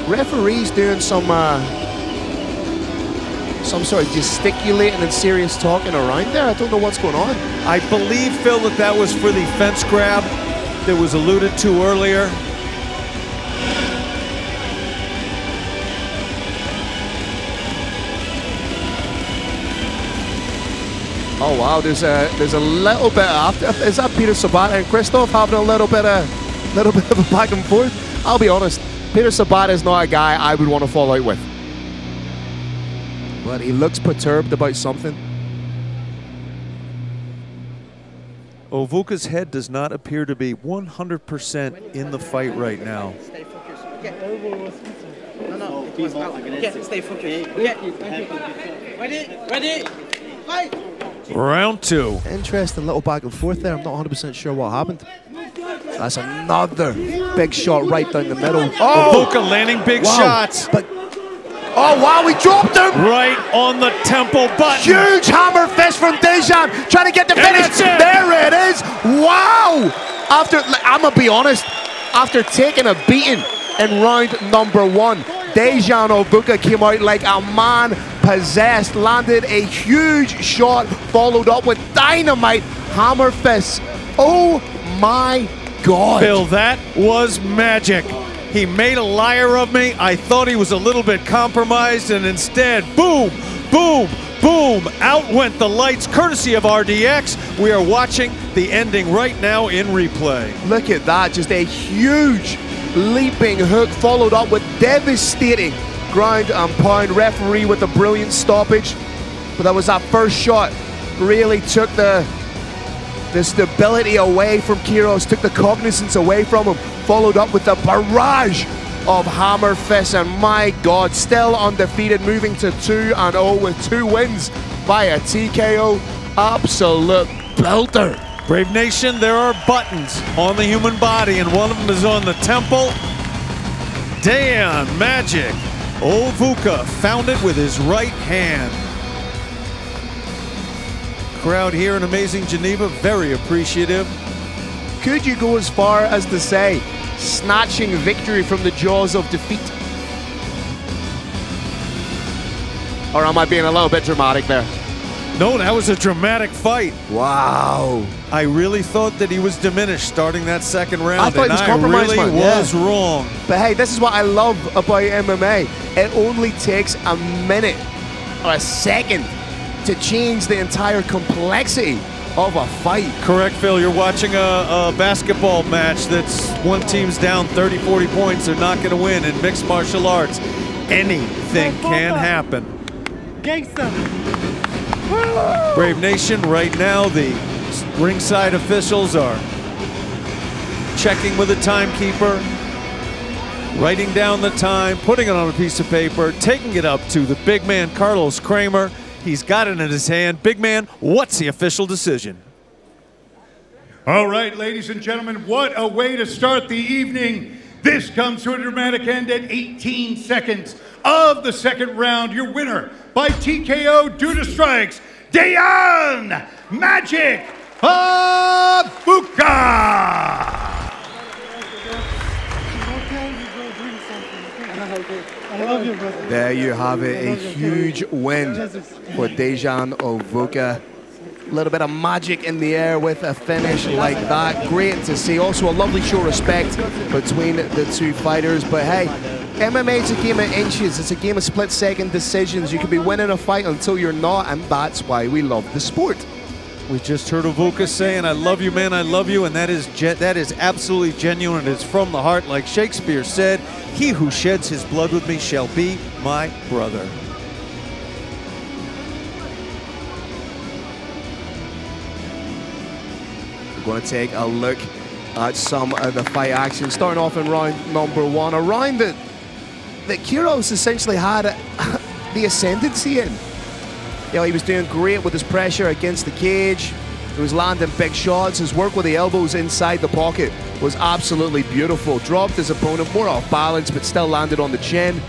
Referee's doing some sort of gesticulating and serious talking around there. I don't know what's going on. I believe, Phil, that was for the fence grab that was alluded to earlier. Oh wow, there's a little bit after. Is that Peter Sabata and Christoph having a little bit of a back and forth? I'll be honest, Peter Sabata is not a guy I would want to fall out with. But he looks perturbed about something. Ovuka's head does not appear to be 100% in the fight right now. Stay focused. Stay focused. Ready? Fight! Round two. Interesting little back and forth there. I'm not 100% sure what happened. That's another big shot right down the middle. Oh! Ovuka landing big shots. But oh wow, we dropped him! Right on the temple button. Huge hammer fist from Dejan, trying to get the finish. There it is! Wow! I'm gonna be honest, after taking a beating in round number one, Dejan Ovuka came out like a man possessed, landed a huge shot, followed up with dynamite hammer fists. Oh my God. Phil, that was magic. He made a liar of me. I thought he was a little bit compromised, and instead, boom, boom, boom, out went the lights, courtesy of RDX. We are watching the ending right now in replay. Look at that, just a huge leaping hook, followed up with devastating ground and pound. Referee with a brilliant stoppage. But that was that first shot, really took the stability away from Kiros, took the cognizance away from him, followed up with a barrage of hammer fists, and my God, still undefeated, moving to 2-0 with 2 wins by a TKO. Absolute belter. Brave Nation, there are buttons on the human body, and one of them is on the temple. Dejan Magic Ovuka found it with his right hand. Crowd here in amazing Geneva, very appreciative. Could you go as far as to say, snatching victory from the jaws of defeat? Or am I being a little bit dramatic there? No, that was a dramatic fight. Wow. I really thought that he was diminished starting that second round. I thought he was compromised, man. Was wrong. But hey, this is what I love about MMA. It only takes a minute or a second to change the entire complexity of a fight. Correct, Phil. You're watching a basketball match that's one team's down 30, 40 points. They're not going to win. In mixed martial arts, anything can happen. Gangsta. Brave Nation, right now the ringside officials are checking with the timekeeper, writing down the time, putting it on a piece of paper, taking it up to the big man, Carlos Kramer. He's got it in his hand. Big man, what's the official decision? All right, ladies and gentlemen, what a way to start the evening. This comes to a dramatic end at 18 seconds of the second round. Your winner by TKO due to strikes, Dejan Magic Ovuka. There you have it, a huge win for Dejan Ovuka. A little bit of magic in the air with a finish like that. Great to see. Also a lovely show of respect between the two fighters. But hey, MMA is a game of inches. It's a game of split-second decisions. You can be winning a fight until you're not, and that's why we love the sport. We just heard Ovuka saying, "I love you, man, I love you," and that is absolutely genuine. It's from the heart, like Shakespeare said, "He who sheds his blood with me shall be my brother." We're going to take a look at some of the fight action, starting off in round number one, a round that Kiros essentially had the ascendancy in. You know, he was doing great with his pressure against the cage. He was landing big shots. His work with the elbows inside the pocket was absolutely beautiful. Dropped his opponent more off balance, but still landed on the chin.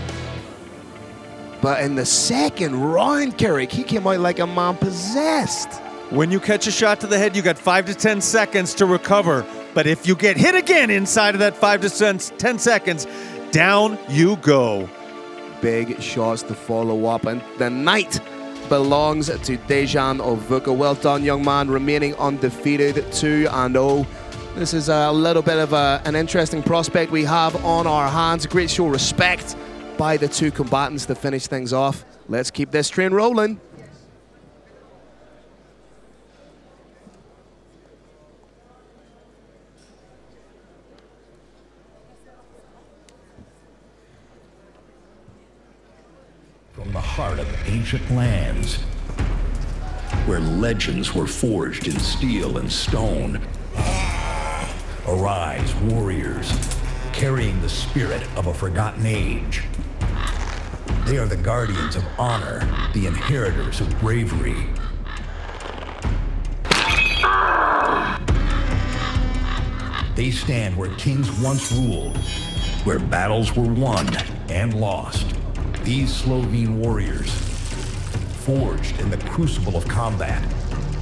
But in the second round, Carrick, he came out like a man possessed. When you catch a shot to the head, you got 5 to 10 seconds to recover. But if you get hit again inside of that 5 to 10 seconds, down you go. Big shots to follow up, and the night belongs to Dejan Ovuka. Well done, young man, remaining undefeated, 2-0. This is a little bit of an interesting prospect we have on our hands. Great show of respect by the two combatants to finish things off. Let's keep this train rolling. From the heart of ancient lands, where legends were forged in steel and stone, arise warriors, carrying the spirit of a forgotten age. They are the guardians of honor, the inheritors of bravery. They stand where kings once ruled, where battles were won and lost. These Slovene warriors, forged in the crucible of combat,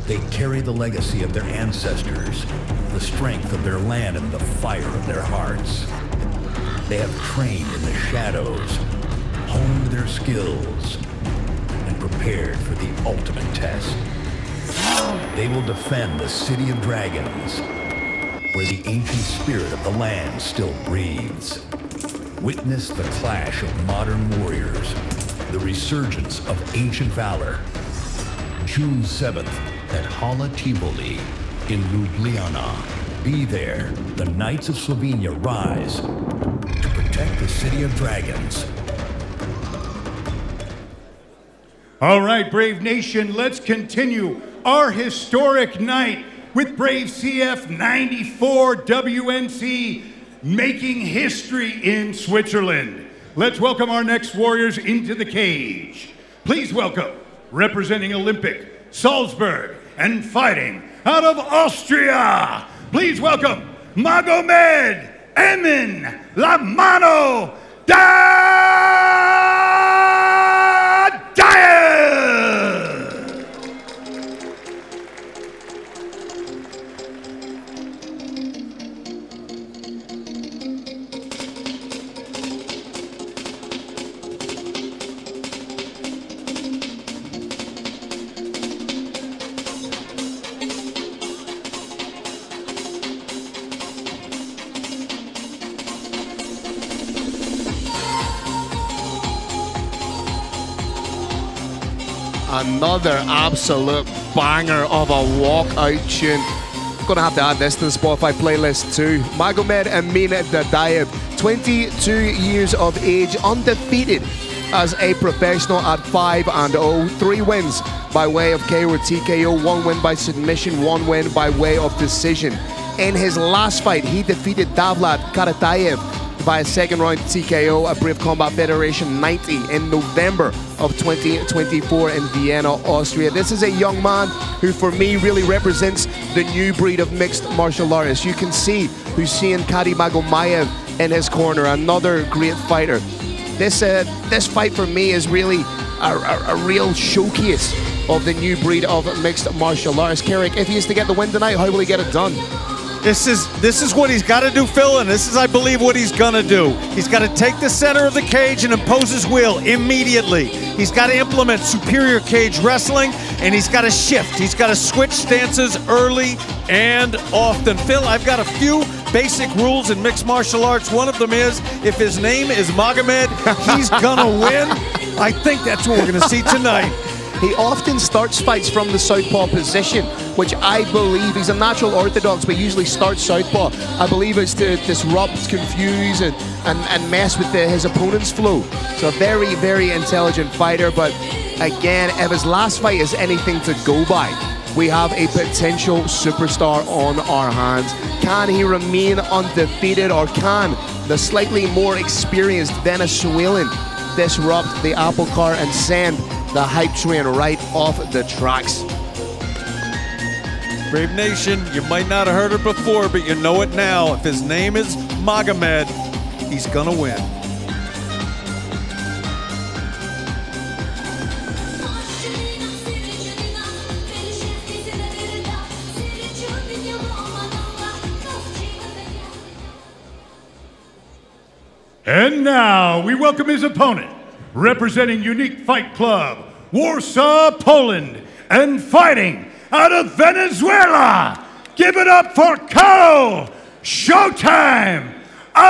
they carry the legacy of their ancestors, the strength of their land and the fire of their hearts. They have trained in the shadows, honed their skills, and prepared for the ultimate test. They will defend the City of Dragons, where the ancient spirit of the land still breathes. Witness the clash of modern warriors, the resurgence of ancient valor. June 7th at Hala Tivoli in Ljubljana. Be there. The Knights of Slovenia rise to protect the City of Dragons. All right, Brave Nation, let's continue our historic night with Brave CF 94 WNC making history in Switzerland. Let's welcome our next warriors into the cage. Please welcome, representing Olympic, Salzburg, and fighting out of Austria. Please welcome Magomed Emin La Mano Dadaev. Another absolute banger of a walkout tune. I'm gonna have to add this to the Spotify playlist too. Magomed Emin Dadaev, 22 years of age, undefeated as a professional at 5-0. 3 wins by way of KO or TKO, 1 win by submission, 1 win by way of decision. In his last fight, he defeated Davlat Karatayev by a 2nd round TKO at Brave Combat Federation 90 in November of 2024 in Vienna, Austria. This is a young man who, for me, really represents the new breed of mixed martial artists. You can see Hussein Kadimagomayev in his corner, another great fighter. This fight for me is really a real showcase of the new breed of mixed martial artists. Carrick, if he is to get the win tonight, how will he get it done? This is what he's got to do, Phil, and this is, I believe, what he's going to do. He's got to take the center of the cage and impose his will immediately. He's got to implement superior cage wrestling, and he's got to shift. He's got to switch stances early and often. Phil, I've got a few basic rules in mixed martial arts. One of them is, if his name is Magomed, he's going to win. I think that's what we're going to see tonight. He often starts fights from the southpaw position, which I believe, he's a natural orthodox, but usually starts southpaw. I believe it's to disrupt, confuse, and mess with his opponent's flow. So a very, very intelligent fighter, but again, if his last fight is anything to go by, we have a potential superstar on our hands. Can he remain undefeated, or can the slightly more experienced Venezuelan disrupt the apple cart and send the hype train right off the tracks? Brave Nation, you might not have heard it before, but you know it now. If his name is Magomed, he's gonna win. And now we welcome his opponent, representing Unique Fight Club, Warsaw, Poland, and fighting out of Venezuela. Give it up for Carl Showtime Artiega!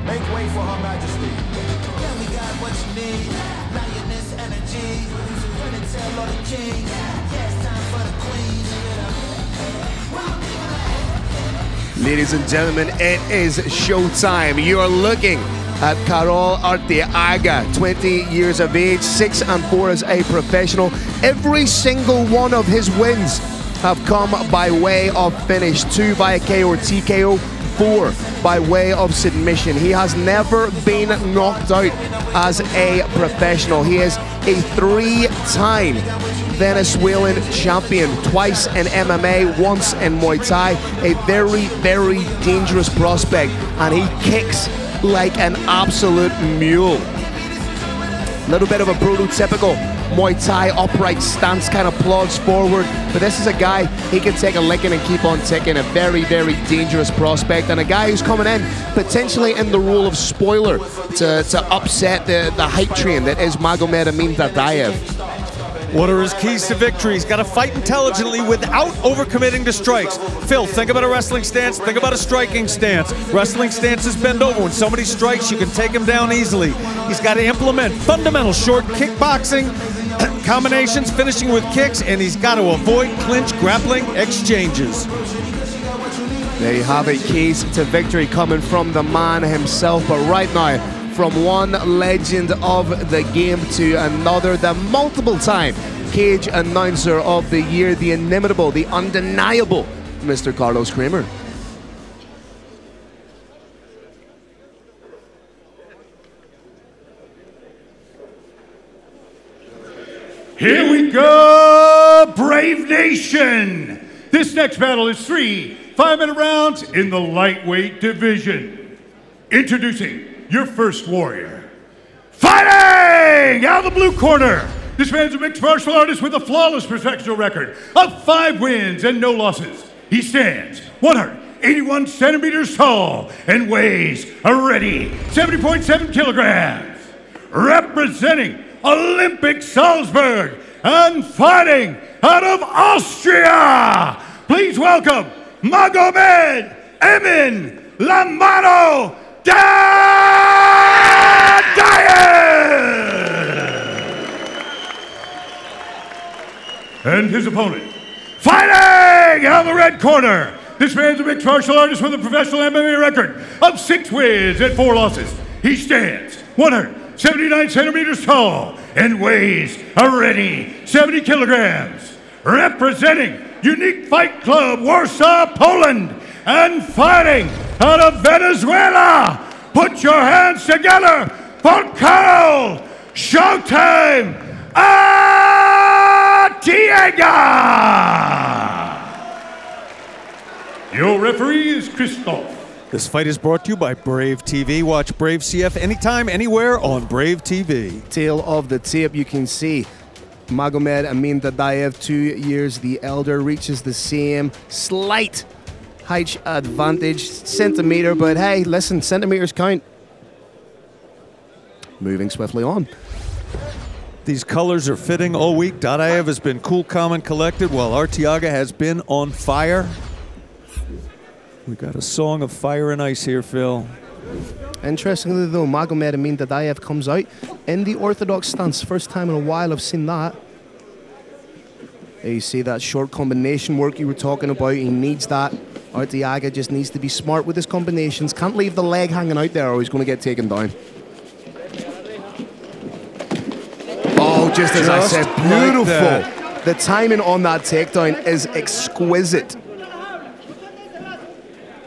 Make way for Her Majesty. Tell me, God, what you need. Lioness energy. Run and tell all the kings. Yeah, it's time for the queens. Ladies and gentlemen, it is showtime. You are looking at Carol Arteaga, 20 years of age, 6-4 as a professional. Every single one of his wins have come by way of finish. 2 by a KO or TKO, 4 by way of submission. He has never been knocked out as a professional. He is a 3-time Venezuelan champion, twice in MMA, once in Muay Thai. A very, very dangerous prospect, and he kicks like an absolute mule. Little bit of a prototypical Muay Thai upright stance, kind of plods forward, but this is a guy, he can take a licking and keep on ticking. A very, very dangerous prospect, and a guy who's coming in potentially in the role of spoiler to upset the hype train that is Magomed Amin Dadaev. What are his keys to victory? He's got to fight intelligently without overcommitting to strikes. Phil, think about a wrestling stance, think about a striking stance. Wrestling stances bend over. When somebody strikes, you can take him down easily. He's got to implement fundamental short kickboxing combinations, finishing with kicks, and he's got to avoid clinch grappling exchanges. There you have it, keys to victory coming from the man himself, but right now, from one legend of the game to another, the multiple-time cage announcer of the year, the inimitable, the undeniable Mr. Carlos Kramer. Here we go, Brave Nation! This next battle is 3 5-minute rounds in the lightweight division. Introducing your first warrior. Fighting out of the blue corner, this man's a mixed martial artist with a flawless professional record of 5 wins and no losses. He stands 181 centimeters tall and weighs a ready 70.7 kilograms. Representing Olympic Salzburg and fighting out of Austria, please welcome Magomed Emin La Mano and his opponent, fighting out of the red corner. This man's a mixed martial artist with a professional MMA record of 6 wins and 4 losses. He stands 179 centimeters tall and weighs a ready 70 kilograms. Representing Unique Fight Club, Warsaw, Poland, and fighting out of Venezuela, put your hands together for Carl Showtime Artiega! Your referee is Christoph. This fight is brought to you by Brave TV. Watch Brave CF anytime, anywhere on Brave TV. Tail of the tape, you can see Magomed Amin Dadaev, 2 years the elder, reaches the same slight height advantage, centimeter, but hey, listen, centimeters count. Moving swiftly on. These colors are fitting all week. Dadaev has been cool, calm, and collected, while Arteaga has been on fire. We got a song of fire and ice here, Phil. Interestingly though, Magomed Amin Dadaev comes out in the orthodox stance. First time in a while I've seen that. There you see that short combination work you were talking about. He needs that. Arteaga just needs to be smart with his combinations. Can't leave the leg hanging out there or he's going to get taken down. Oh, just as I said, beautiful. Like the timing on that takedown is exquisite.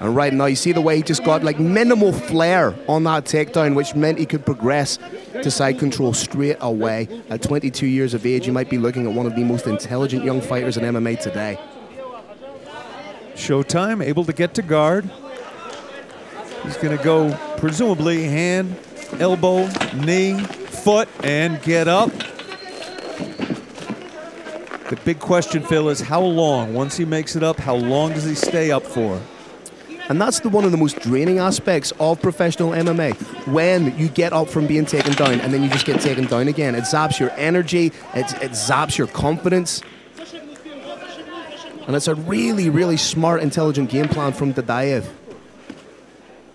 And right now, you see the way he just got like minimal flair on that takedown, which meant he could progress to side control straight away. At 22 years of age, you might be looking at one of the most intelligent young fighters in MMA today. Showtime, able to get to guard. He's going to go, presumably, hand, elbow, knee, foot, and get up. The big question, Phil, is how long? Once he makes it up, how long does he stay up for? And that's one of the most draining aspects of professional MMA. When you get up from being taken down and then you just get taken down again. It zaps your energy, it zaps your confidence. And it's a really, really smart, intelligent game plan from Dadaev.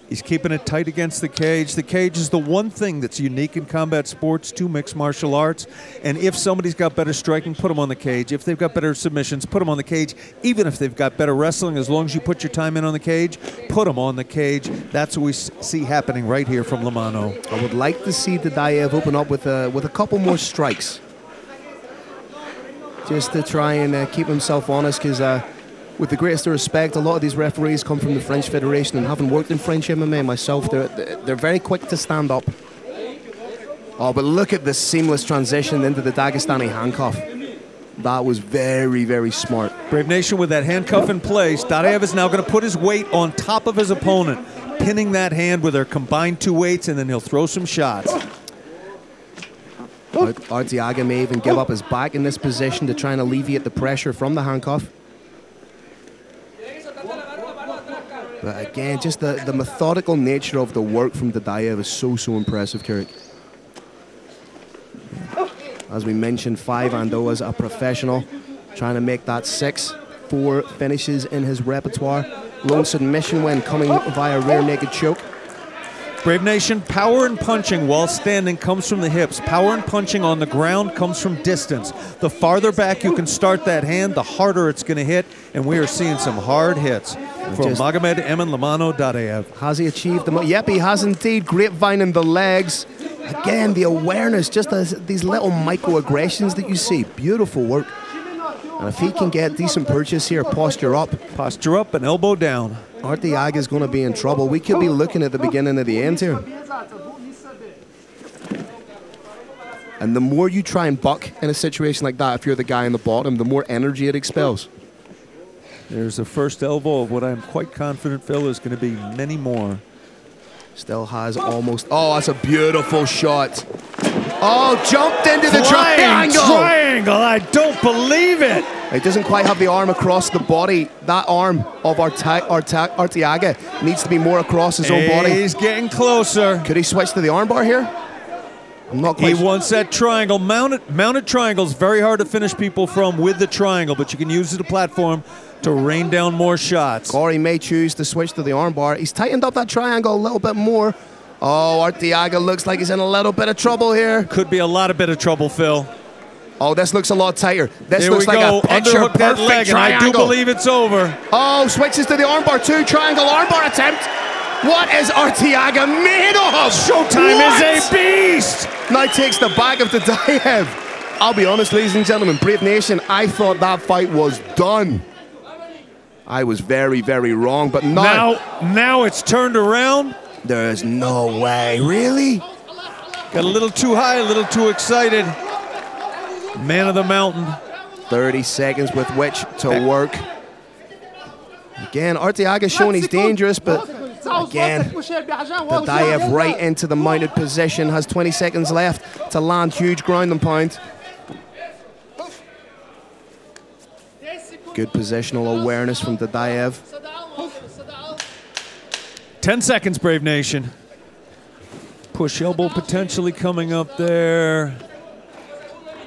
He's keeping it tight against the cage. The cage is the one thing that's unique in combat sports to mixed martial arts. And if somebody's got better striking, put them on the cage. If they've got better submissions, put them on the cage. Even if they've got better wrestling, as long as you put your time in on the cage, put them on the cage. That's what we see happening right here from Lamano. I would like to see Dadaev open up with a couple more strikes. Just to try and keep himself honest, because with the greatest respect, a lot of these referees come from the French Federation, and having worked in French MMA myself, they're very quick to stand up. Oh, but look at the seamless transition into the Dagestani handcuff. That was very, very smart. Brave Nation, with that handcuff in place, Dadaev is now going to put his weight on top of his opponent, pinning that hand with their combined two weights, and then he'll throw some shots. Arteaga may even give up his back in this position to try and alleviate the pressure from the handcuff. But again, just the methodical nature of the work from Dadaev is so impressive, Kirik. As we mentioned, 5-0 as a professional, trying to make that 6. 4 finishes in his repertoire. Lone submission win coming via rear naked choke. Brave Nation, power and punching while standing comes from the hips. Power and punching on the ground comes from distance. The farther back you can start that hand, the harder it's going to hit, and we are seeing some hard hits from Magomed Emin Lamano Dadaev. Has he achieved them? Yep, he has indeed. Grapevining the legs. Again, the awareness, just these little microaggressions that you see. Beautiful work. And if he can get decent purchase here, posture up. Posture up and elbow down. Arteaga is going to be in trouble. We could be looking at the beginning of the end here. And the more you try and buck in a situation like that, if you're the guy in the bottom, the more energy it expels. There's the first elbow of what I'm quite confident, Phil, is going to be many more. Still has almost... Oh, that's a beautiful shot. Oh, jumped into the triangle. Triangle, I don't believe it. He doesn't quite have the arm across the body. That arm of Arteaga needs to be more across his own body. He's getting closer. Could he switch to the armbar here? I'm not quite He wants that triangle. Mounted triangles, very hard to finish people from with the triangle, but you can use it as a platform to rain down more shots. Or he may choose to switch to the armbar. He's tightened up that triangle a little bit more. Oh, Arteaga looks like he's in a little bit of trouble here. Could be a lot of bit of trouble, Phil. Oh, this looks a lot tighter. This Here looks like a picture perfect leg, triangle. And I do believe it's over. Oh, switches to the armbar too. Triangle armbar attempt. What is Arteaga made of? Showtime is a beast. Now takes the back of Dadaev. I'll be honest, ladies and gentlemen, Brave Nation, I thought that fight was done. I was very, very wrong, but now it's turned around. There is no way. Really? Got a little too high, a little too excited. Man of the mountain. 30 seconds with which to work. Again, Arteaga showing he's dangerous, but again, Dadaev right into the mounted position, has 20 seconds left to land huge ground and pound. Good positional awareness from Dadaev. 10 seconds, Brave Nation. Push elbow potentially coming up there.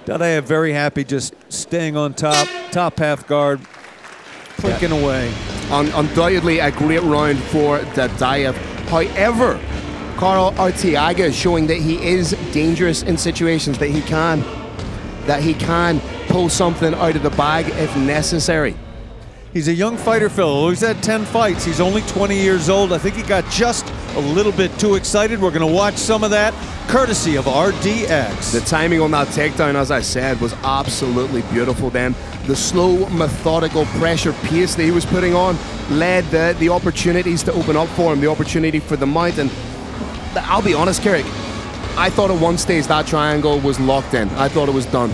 Dadaev very happy just staying on top half guard, clicking away. Undoubtedly a great round for Dadaev. However, Carl Arteaga is showing that he is dangerous in situations, that he can pull something out of the bag if necessary. He's a young fighter, Phil. He's had 10 fights. He's only 20 years old. I think he got just a little bit too excited. We're going to watch some of that, courtesy of RDX. The timing on that takedown, as I said, was absolutely beautiful then. The slow, methodical pressure pace that he was putting on led the opportunities to open up for him, the opportunity for the mount. And I'll be honest, Kirik, I thought at one stage that triangle was locked in. I thought it was done.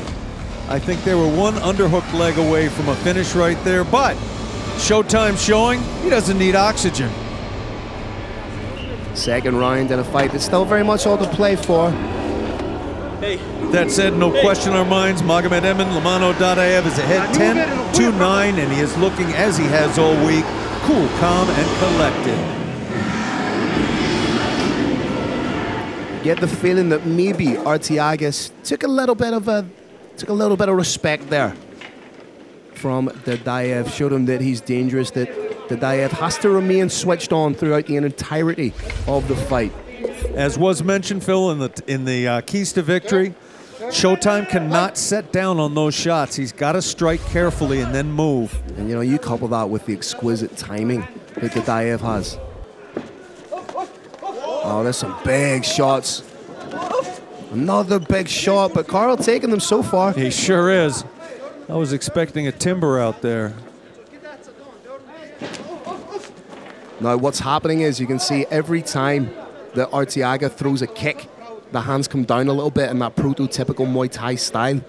I think they were one underhook leg away from a finish right there, but Showtime showing he doesn't need oxygen. Second round in a fight that's still very much all to play for. That said, no question in our minds, Magomed Emin Lamano Dadaev is ahead 10-9, and he is looking, as he has all week, cool, calm, and collected. Get the feeling that maybe Arteaga took a little bit of respect there from Dadaev, showed him that he's dangerous, that Dadaev has to remain switched on throughout the entirety of the fight. As was mentioned, Phil, in the keys to victory, Showtime cannot set down on those shots. He's got to strike carefully and then move. And you know, you couple that with the exquisite timing that Dadaev has. Oh, there's some big shots. Another big shot, but Carl taking them so far. He sure is. I was expecting a timber out there. Now, what's happening is you can see every time that Arteaga throws a kick, the hands come down a little bit in that prototypical Muay Thai style.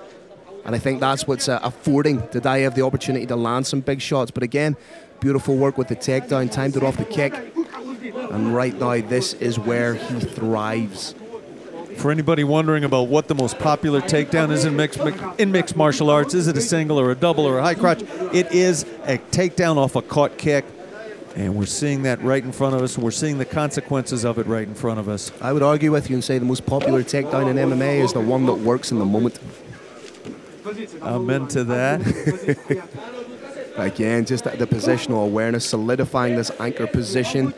And I think that's what's affording Dadaev the opportunity to land some big shots. But again, beautiful work with the takedown, timed it off the kick. And right now, this is where he thrives. For anybody wondering about what the most popular takedown is in mixed martial arts, is it a single or a double or a high crotch? It is a takedown off a caught kick. And we're seeing that right in front of us, and we're seeing the consequences of it right in front of us. I would argue with you and say the most popular takedown in MMA is the one that works in the moment. Amen to that. Again, just the positional awareness, solidifying this anchor position.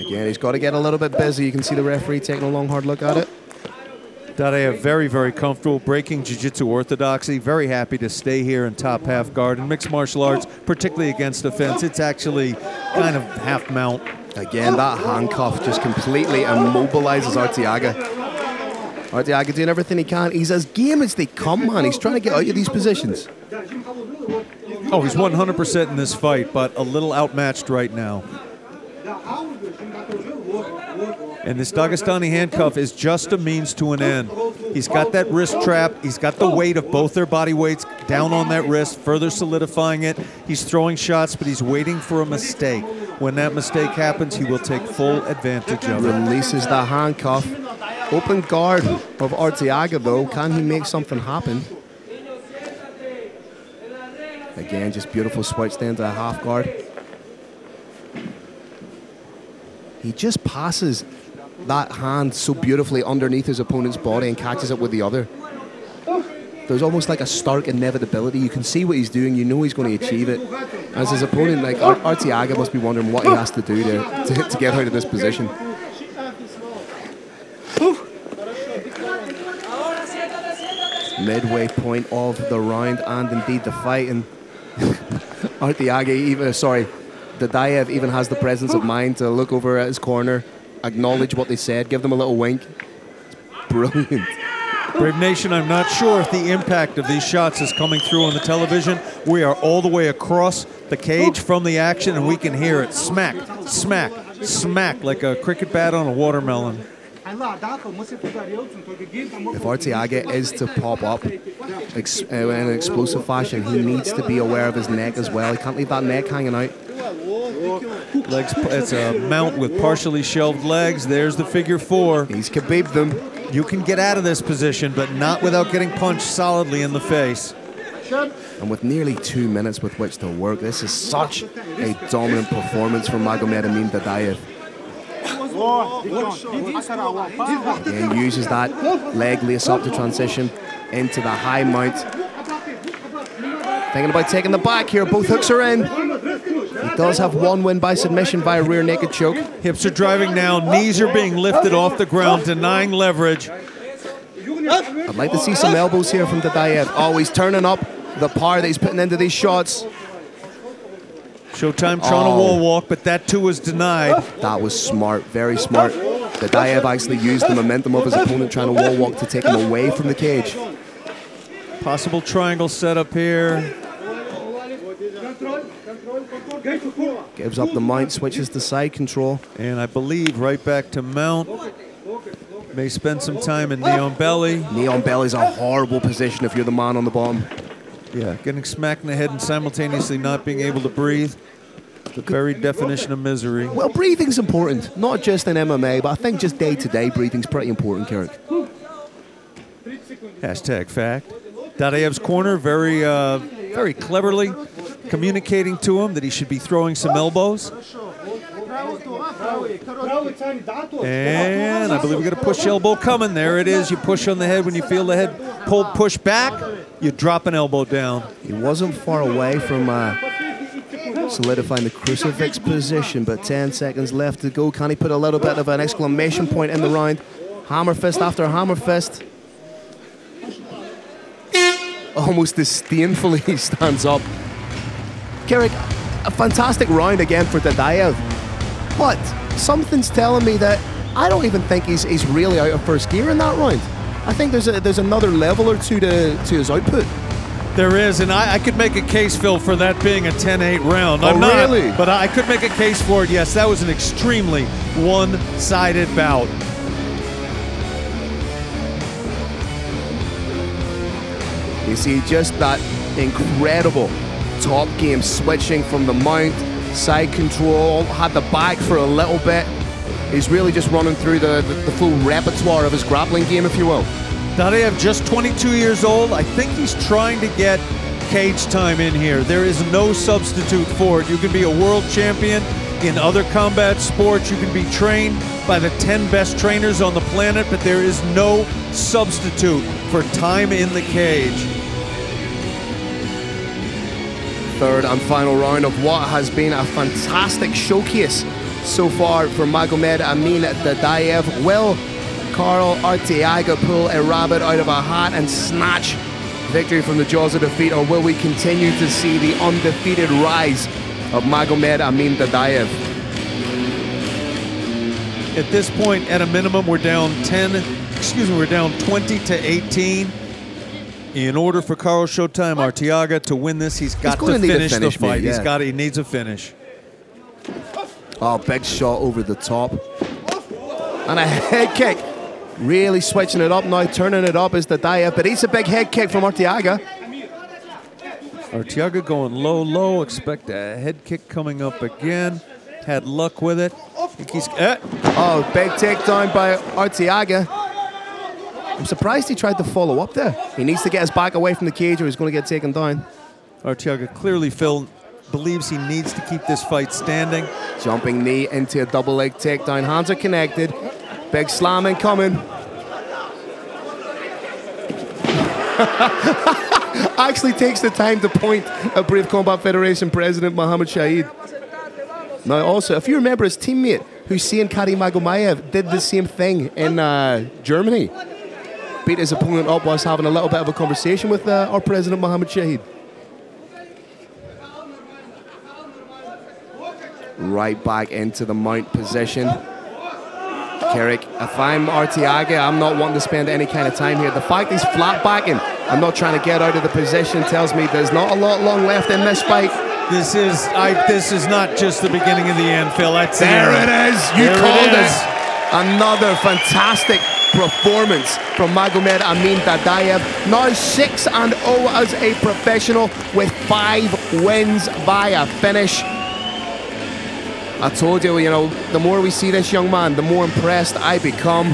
Again, he's got to get a little bit busy. You can see the referee taking a long, hard look at it. Dadaev very, very comfortable, breaking jiu-jitsu orthodoxy, very happy to stay here in top half guard. In mixed martial arts, particularly against offense, it's actually kind of half mount. Again, that handcuff just completely immobilizes Arteaga. Arteaga doing everything he can. He's as game as they come, man. He's trying to get out of these positions. Oh, he's 100% in this fight, but a little outmatched right now. And this Dagestani handcuff is just a means to an end. He's got that wrist trap. He's got the weight of both their body weights down on that wrist, further solidifying it. He's throwing shots, but he's waiting for a mistake. When that mistake happens, he will take full advantage of it. Releases the handcuff. Open guard of Arteaga, though. Can he make something happen? Again, just beautiful switch down to a half guard. He just passes that hand so beautifully underneath his opponent's body and catches it with the other. There's almost like a stark inevitability. You can see what he's doing. You know he's going to achieve it. As his opponent, like Arteaga, must be wondering what he has to do to get out of this position. Midway point of the round and indeed the fight. And Dadaev even has the presence of mind to look over at his corner, acknowledge what they said, give them a little wink. It's brilliant. Brave Nation, I'm not sure if the impact of these shots is coming through on the television. We are all the way across the cage from the action, and we can hear it smack, smack, smack, like a cricket bat on a watermelon. If Arteaga is to pop up in an explosive fashion, he needs to be aware of his neck as well. He can't leave that neck hanging out. Legs, it's a mount with partially shelved legs. There's the figure four. He's Khabib them. You can get out of this position, but not without getting punched solidly in the face. And with nearly 2 minutes with which to work, this is such a dominant performance from Magomed Emin Dadaev. Again, uses that leg lace up to transition into the high mount. Thinking about taking the back here. Both hooks are in. He does have one win by submission via rear naked choke. Hips are driving now. Knees are being lifted off the ground, denying leverage. I'd like to see some elbows here from Dadaev. Oh, he's turning up the power that he's putting into these shots. Showtime trying to wall walk, but that too was denied. That was smart, very smart. Dadaev actually used the momentum of his opponent trying to wall walk to take him away from the cage. Possible triangle setup here. Gives up the mount, switches to side control. And I believe right back to mount. May spend some time in knee on belly. Knee on belly is a horrible position if you're the man on the bottom. Yeah, getting smacked in the head and simultaneously not being able to breathe. The very definition of misery. Well, breathing's important, not just in MMA, but I think just day-to-day breathing's pretty important, Carrick. Hashtag fact. Dadaev's corner very, very cleverly communicating to him that he should be throwing some elbows. And I believe we got a push elbow coming. There it is. You push on the head. When you feel the head pulled, push back, you drop an elbow down. He wasn't far away from solidifying the crucifix position, but 10 seconds left to go. Can he put a little bit of an exclamation point in the round? Hammer fist after hammer fist. Almost disdainfully he stands up. Carrick, a fantastic round again for Dadaev. But something's telling me that I don't even think he's really out of first gear in that round. I think there's another level or two to his output. There is, and I could make a case, Phil, for that being a 10-8 round. I'm not, really? But I could make a case for it, yes. That was an extremely one-sided bout. You see just that incredible top game switching from the mount, side control, had the back for a little bit. He's really just running through the full repertoire of his grappling game, if you will. Dadaev, just 22 years old. I think he's trying to get cage time in here. There is no substitute for it. You can be a world champion in other combat sports. You can be trained by the 10 best trainers on the planet, but there is no substitute for time in the cage. Third and final round of what has been a fantastic showcase so far for Magomed Amin Dadaev. Will Carl Arteaga pull a rabbit out of a hat and snatch victory from the jaws of defeat, or will we continue to see the undefeated rise of Magomed Amin Dadaev? At this point, at a minimum, we're down 20 to 18. In order for Carl Showtime Arteaga to win this, he's got to finish the fight. He needs a finish. Oh, big shot over the top. And a head kick. Really switching it up now, turning it up is Dadaev, but it's a big head kick from Arteaga. Arteaga going low, low. Expect a head kick coming up again. Had luck with it. Oh, big takedown by Arteaga. I'm surprised he tried to follow up there. He needs to get his back away from the cage or he's going to get taken down. Arteaga clearly, Phil, believes he needs to keep this fight standing. Jumping knee into a double leg takedown. Hands are connected. Big slam incoming. Actually takes the time to point at Brave Combat Federation President Mohammed Shahid. Now also, if you remember his teammate, Hussein Kari Magomayev, did the same thing in Germany. Beat his opponent up whilst having a little bit of a conversation with our President Mohammed Shahid. Right back into the mount position. Carrick, if I'm Arteaga, I'm not wanting to spend any kind of time here. The fact he's flat backing and not trying to get out of the position tells me there's not a lot long left in this fight. This is not just the beginning of the end, Phil. That's there it is. You called it. Another fantastic performance from Magomed Amin Dadaev. Now 6-0 as a professional with 5 wins via finish. I told you, the more we see this young man, the more impressed I become.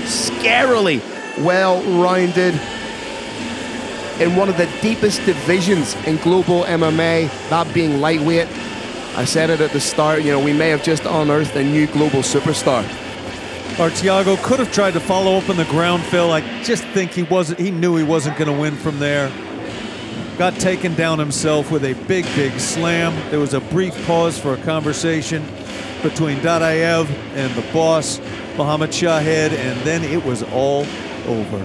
Scarily well-rounded in one of the deepest divisions in global MMA, that being lightweight. I said it at the start, we may have just unearthed a new global superstar. Arteaga could have tried to follow up on the ground, Phil. I just think he knew he wasn't going to win from there. Got taken down himself with a big, big slam. There was a brief pause for a conversation between Dadaev and the boss, Mohammed Shahid, and then it was all over.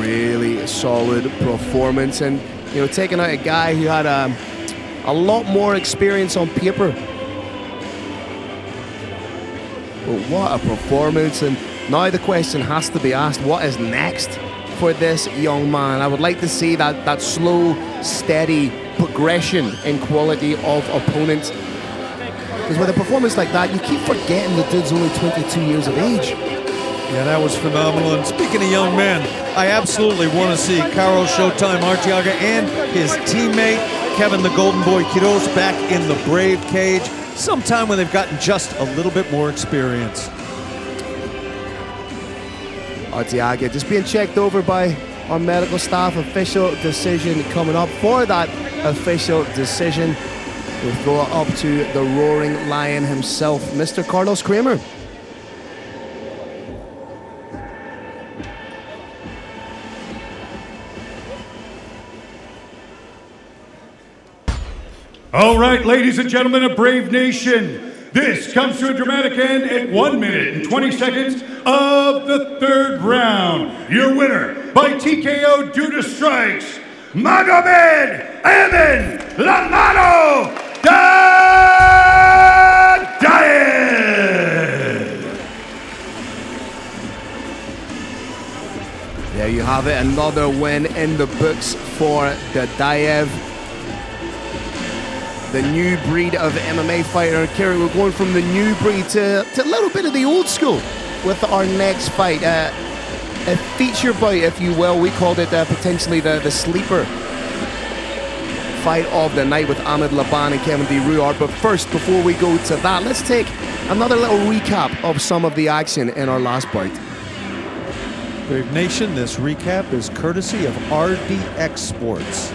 Really solid performance, and taking out a guy who had a lot more experience on paper. But what a performance, and now the question has to be asked, what is next for this young man? I would like to see that slow, steady progression in quality of opponents. Because with a performance like that, you keep forgetting the dude's only 22 years of age. Yeah, that was phenomenal. And speaking of young men, I absolutely want to see Carl Showtime Arteaga and his teammate, Kevin the Golden Boy Quiroz, back in the Brave cage sometime when they've gotten just a little bit more experience. Arteaga just being checked over by our medical staff. Official decision coming up. For that official decision, we'll throw it up to the roaring lion himself, Mr. Carlos Kramer. All right, ladies and gentlemen of Brave Nation, this comes to a dramatic end at 1 minute and 20 seconds of the third round. Your winner by TKO due to strikes, Magomed Evan La Mano Dadaev. There you have it, another win in the books for Dadaev. The new breed of MMA fighter. Kerry, we're going from the new breed to a little bit of the old school with our next fight. A feature bout, if you will. We called it potentially the sleeper fight of the night with Ahmed Laban and Kevin D. Ruart. But first, before we go to that, let's take another little recap of some of the action in our last bout. Brave Nation, this recap is courtesy of RDX Sports.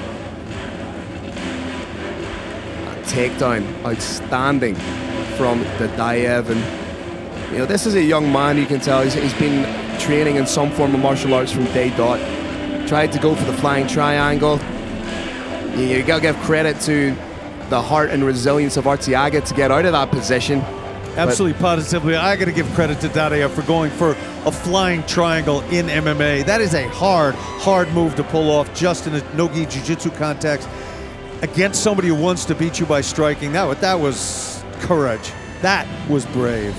Takedown, outstanding from Dadaev, and you know, this is a young man. You can tell he's been training in some form of martial arts from day dot. Tried to go for the flying triangle. You gotta give credit to the heart and resilience of Arteaga to get out of that position. Absolutely, positively. I gotta give credit to Dadaev for going for a flying triangle in MMA. That is a hard move to pull off just in a no-gi jiu-jitsu context against somebody who wants to beat you by striking. That was courage. That was brave.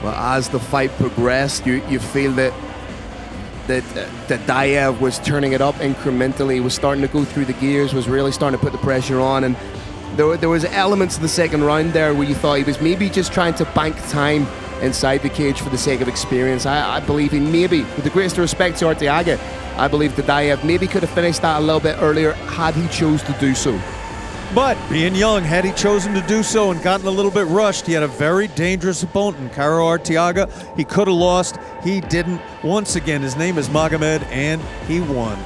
Well, as the fight progressed, you feel that Dadaev was turning it up incrementally, was starting to go through the gears, was really starting to put the pressure on, and there was elements of the second round there where you thought he was maybe just trying to bank time inside the cage for the sake of experience. I believe he maybe, with the greatest respect to Arteaga, I believe Dadaev maybe could have finished that a little bit earlier had he chose to do so. But being young, had he chosen to do so and gotten a little bit rushed, he had a very dangerous opponent in Cairo Arteaga. He could have lost. He didn't. Once again, his name is Magomed, and he won.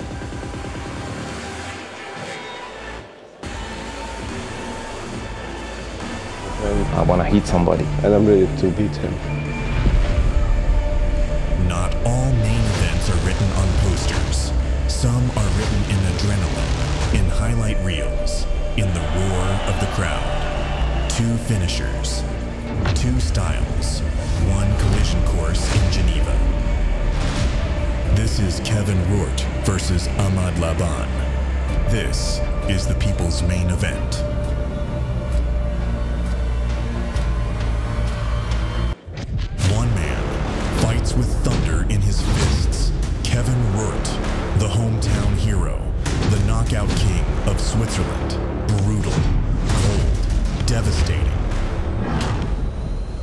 I want to hit somebody, and I'm ready to beat him. Not all main events are written on posters. Some are written in adrenaline, in highlight reels, in the roar of the crowd. 2 finishers, 2 styles, 1 collision course in Geneva. This is Kevin Ruart versus Ahmed Laban. This is the people's main event. One man fights with thunder in his fists. Kevin Ruart, the hometown hero, the knockout king of Switzerland. Brutal, cold, devastating.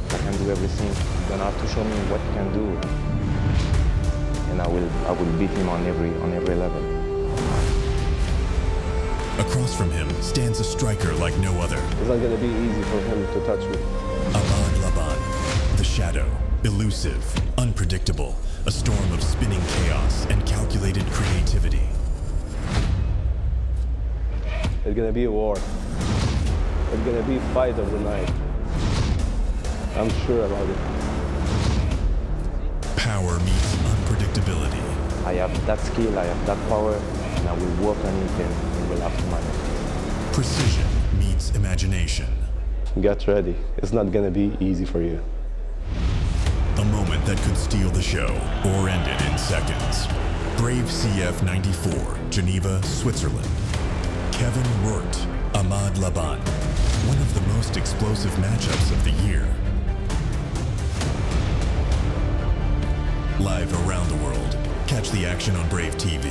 I can do everything. You're gonna have to show me what you can do, and I will beat him on every level. Across from him stands a striker like no other. It's not gonna be easy for him to touch me. Ahmed Laban, the shadow, elusive, unpredictable, a storm of spinning chaos and calculated creativity. It's gonna be a war. It's gonna be fight of the night. I'm sure about it. Power meets unpredictability. I have that skill, I have that power, and I will work on it and we'll have to manage. Precision meets imagination. Get ready. It's not gonna be easy for you. A moment that could steal the show or end it in seconds. Brave CF 94, Geneva, Switzerland. Kevin Ruart, Ahmed Laban. One of the most explosive matchups of the year. Live around the world. Catch the action on Brave TV.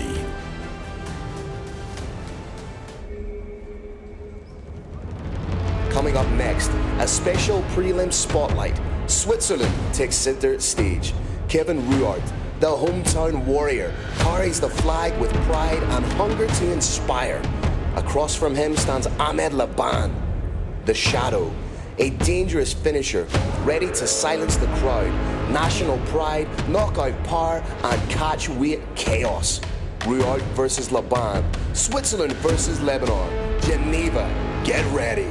Coming up next, a special prelim spotlight. Switzerland takes center stage. Kevin Ruart, the hometown warrior, carries the flag with pride and hunger to inspire. Across from him stands Ahmed Laban, the shadow, a dangerous finisher, ready to silence the crowd national pride, knockout power, and catch weight chaos. Ruart versus Laban, Switzerland versus Lebanon, Geneva, get ready.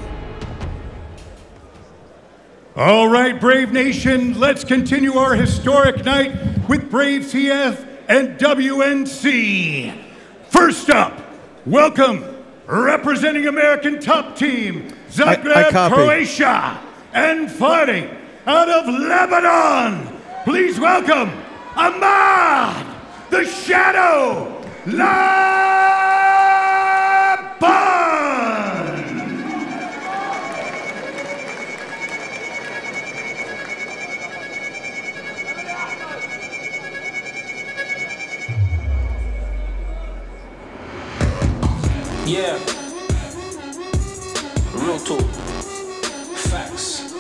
All right, Brave Nation, let's continue our historic night with Brave CF and WNC. First up, welcome, representing American top team, Zagreb, Croatia, and fighting out of Lebanon. Please welcome Ahmad, the Shadow, Laban. Yeah, real talk, facts.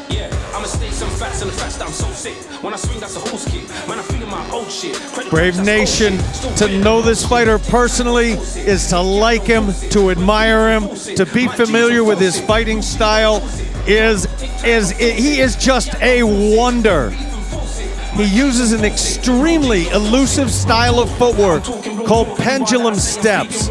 Yeah, I'ma state some facts and the facts that I'm so sick. When I swing, that's a host kick. Man, I'm feeling my old shit. Brave Nation, to know this fighter personally is to like him, to admire him, to be familiar with his fighting style. He is just a wonder. He uses an extremely elusive style of footwork called pendulum steps.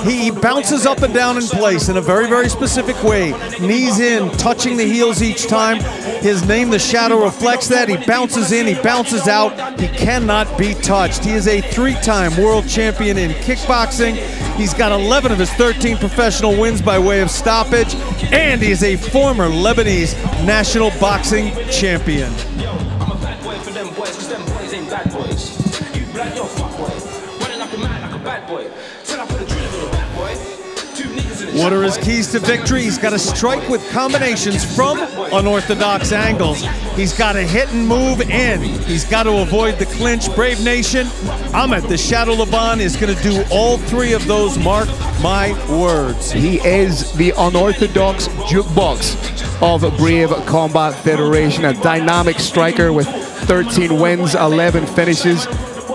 He bounces up and down in place in a very, very specific way. Knees in, touching the heels each time. His name, the Shadow, reflects that. He bounces in, he bounces out. He cannot be touched. He is a 3-time world champion in kickboxing. He's got 11 of his 13 professional wins by way of stoppage. And he is a former Lebanese national boxing champion. What are his keys to victory? He's got to strike with combinations from unorthodox angles. He's got to hit and move in. He's got to avoid the clinch. Brave Nation, Ahmed, the Shadow Laban, is going to do all 3 of those. Mark my words. He is the unorthodox jukebox of Brave Combat Federation, a dynamic striker with 13 wins, 11 finishes.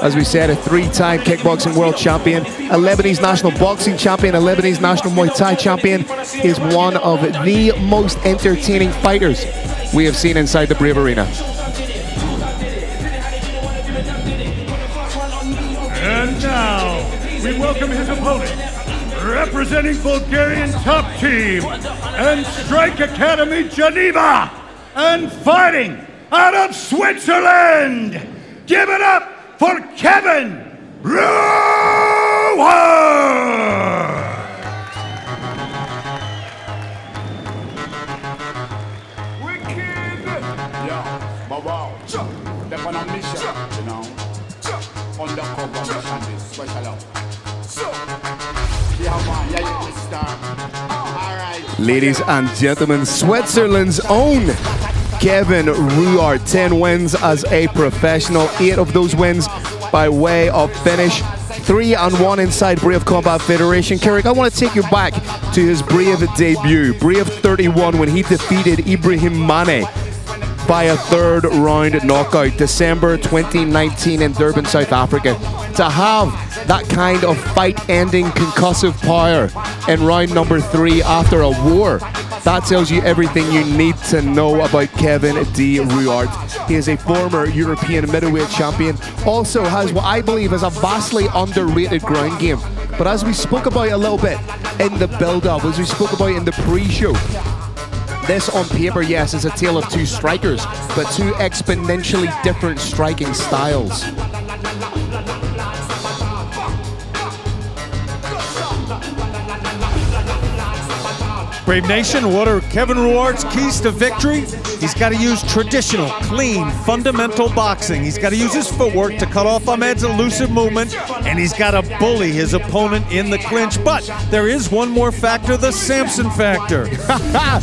As we said, a 3-time kickboxing world champion, a Lebanese national boxing champion, a Lebanese national Muay Thai champion. He is one of the most entertaining fighters we have seen inside the Brave Arena. And now, we welcome his opponent, representing Bulgarian top team and Strike Academy Geneva, and fighting out of Switzerland. Give it up for Kevin Ruart! Wicked! Yeah, but wow, they're on a mission, you know. Undercover mission is special out. Yeah, man, yeah, you start. Alright. Ladies and gentlemen, Switzerland's own Kevin Ruart, 10 wins as a professional, 8 of those wins by way of finish, 3-1 inside Brave Combat Federation. Carrick, I want to take you back to his Brave debut, Brave 31, when he defeated Ibrahim Mane by a 3rd round knockout, December 2019 in Durban, South Africa. To have that kind of fight-ending concussive power in round number 3 after a war, that tells you everything you need to know about Kevin D. Ruart. He is a former European middleweight champion, also has what I believe is a vastly underrated ground game. But as we spoke about a little bit in the build-up, as we spoke about in the pre-show, this on paper, yes, is a tale of 2 strikers, but 2 exponentially different striking styles. Brave Nation, what are Kevin Ruart's keys to victory? He's got to use traditional, clean, fundamental boxing. He's got to use his footwork to cut off Ahmed's elusive movement, and he's got to bully his opponent in the clinch. But there is one more factor, the Samson factor.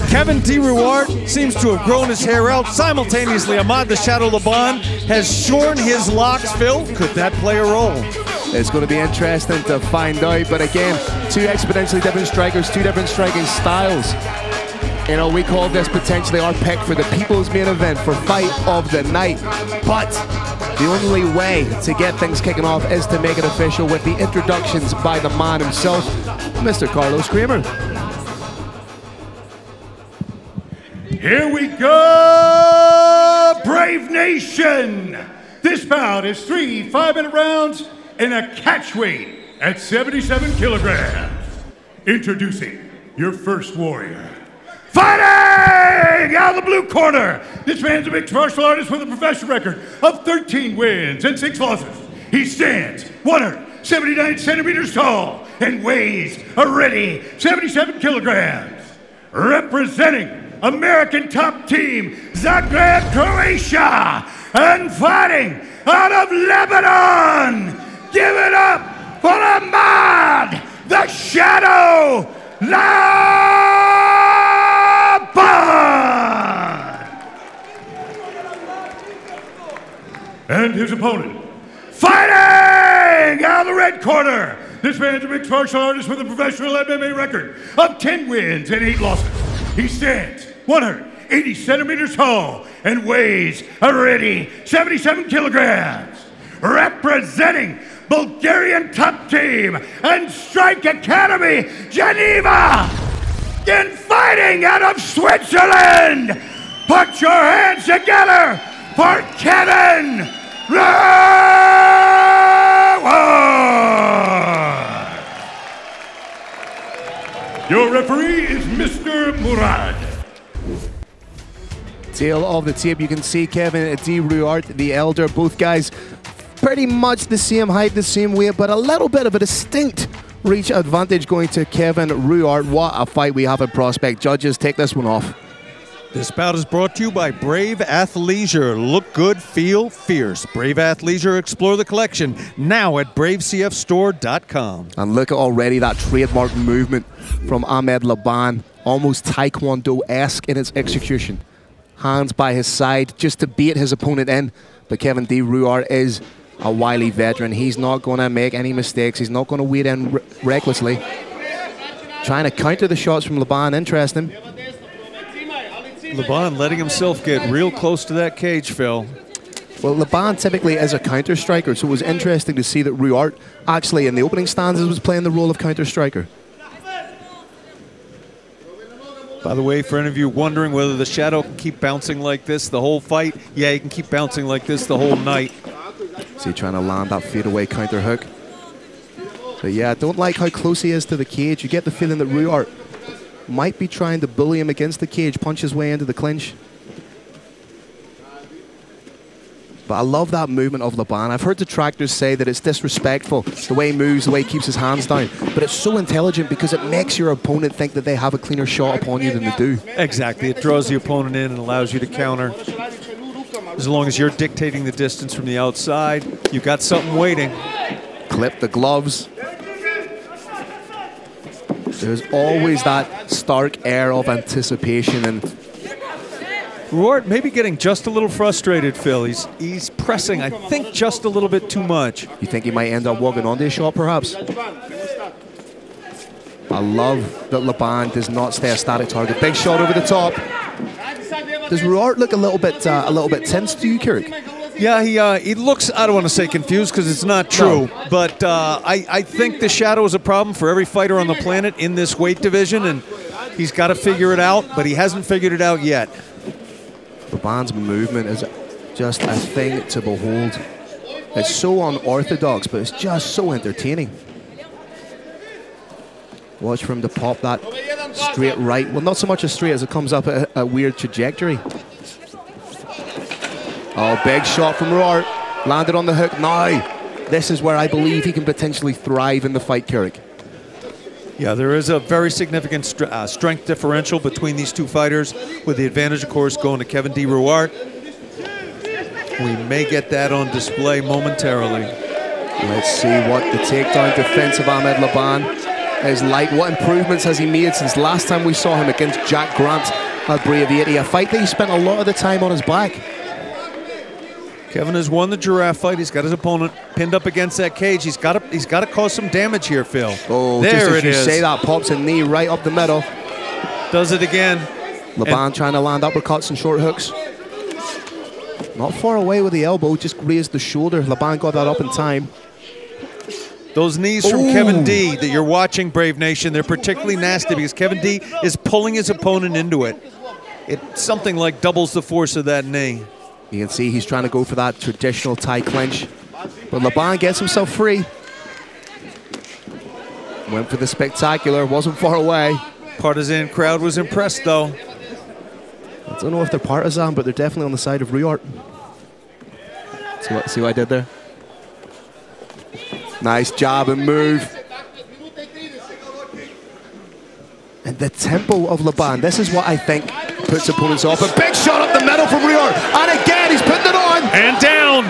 Kevin D. Ruart seems to have grown his hair out. Simultaneously, Ahmad the Shadow Laban has shorn his locks. Phil, could that play a role? It's going to be interesting to find out, but again, 2 exponentially different strikers, 2 different striking styles. You know, we call this potentially our pick for the people's main event for Fight of the Night. But the only way to get things kicking off is to make it official with the introductions by the man himself, Mr. Carlos Kramer. Here we go, Brave Brave Nation. This bout is 3 5-minute rounds in a catch weight at 77 kilograms. Introducing your first warrior. Fighting out of the blue corner. This man's a mixed martial artist with a professional record of 13 wins and 6 losses. He stands 179 centimeters tall and weighs a ready 77 kilograms. Representing American top team, Zagreb, Croatia, and fighting out of Lebanon. Give it up for Ahmad, the Shadow Laban! And his opponent, fighting out of the red corner. This man's a mixed martial artist with a professional MMA record of 10 wins and 8 losses. He stands 180 centimeters tall and weighs a ready 77 kilograms. Representing Bulgarian top team and Strike Academy, Geneva, in fighting out of Switzerland. Put your hands together for Kevin Reward. Your referee is Mr. Murad. Tail of the tape, you can see Kevin D. Ruart, the elder, both guys pretty much the same height, the same weight, but a little bit of a distinct reach advantage going to Kevin Ruart. What a fight we have at Prospect. Judges, take this one off. This bout is brought to you by Brave Athleisure. Look good, feel fierce. Brave Athleisure, explore the collection now at bravecfstore.com. And look at already that trademark movement from Ahmed Laban, almost Taekwondo-esque in its execution. Hands by his side just to bait his opponent in. But Kevin D. Ruart is a wily veteran. He's not going to make any mistakes. He's not going to wade in recklessly. Trying to counter the shots from Laban. Interesting. Laban letting himself get real close to that cage, Phil. Well, Laban typically is a counter striker, so it was interesting to see that Ruart actually in the opening stanzas was playing the role of counter striker. By the way, for any of you wondering whether the Shadow can keep bouncing like this the whole fight, yeah, he can keep bouncing like this the whole night. See, trying to land that fadeaway counter hook. But yeah, I don't like how close he is to the cage. You get the feeling that Ruart might be trying to bully him against the cage, punch his way into the clinch. But I love that movement of Laban. I've heard detractors say that it's disrespectful, the way he moves, the way he keeps his hands down. But it's so intelligent because it makes your opponent think that they have a cleaner shot upon you than they do. Exactly. It draws the opponent in and allows you to counter. As long as you're dictating the distance from the outside, you've got something waiting. Clip the gloves. There's always that stark air of anticipation, and Ruart maybe getting just a little frustrated, Phil. He's pressing, I think, just a little bit too much. You think he might end up walking onto his shot, perhaps? I love that Laban does not stay a static target. Big shot over the top. Does Ruart look a little bit tense to you, Kirk? Yeah, he looks, I don't want to say confused because it's not true, no. But I think the Shadow is a problem for every fighter on the planet in this weight division, and he's got to figure it out, but he hasn't figured it out yet. Laban's movement is just a thing to behold. It's so unorthodox, but it's just so entertaining. Watch for him to pop that straight right. Well, not so much as straight as it comes up at a weird trajectory. Oh, big shot from Ruart. Landed on the hook. Now, this is where I believe he can potentially thrive in the fight, Kirk. Yeah, there is a very significant strength differential between these two fighters, with the advantage, of course, going to Kevin D. Ruart. We may get that on display momentarily. Let's see what the takedown defense of Ahmed Laban is like. What improvements has he made since last time we saw him against Jack Grant at Brave 80, a fight that he spent a lot of the time on his back. Kevin has won the giraffe fight. He's got his opponent pinned up against that cage. He's got to cause some damage here, Phil. Oh, there just as it you is. say that, pops a knee right up the middle. Does it again. Laban trying to land uppercuts and short hooks. Not far away with the elbow, just grazed the shoulder. Laban got that up in time. Those knees from Kevin D that you're watching, Brave Nation, they're particularly nasty because Kevin D is pulling his opponent into it. It's something like doubles the force of that knee. You can see he's trying to go for that traditional Thai clinch. But Laban gets himself free. Went for the spectacular, wasn't far away. Partisan crowd was impressed though. I don't know if they're partisan, but they're definitely on the side of Ruart. See what I did there? Nice jab and move. And the tempo of Laban, this is what I think puts opponents off. A big shot up the middle from Ruart. And again, he's putting it on. And down.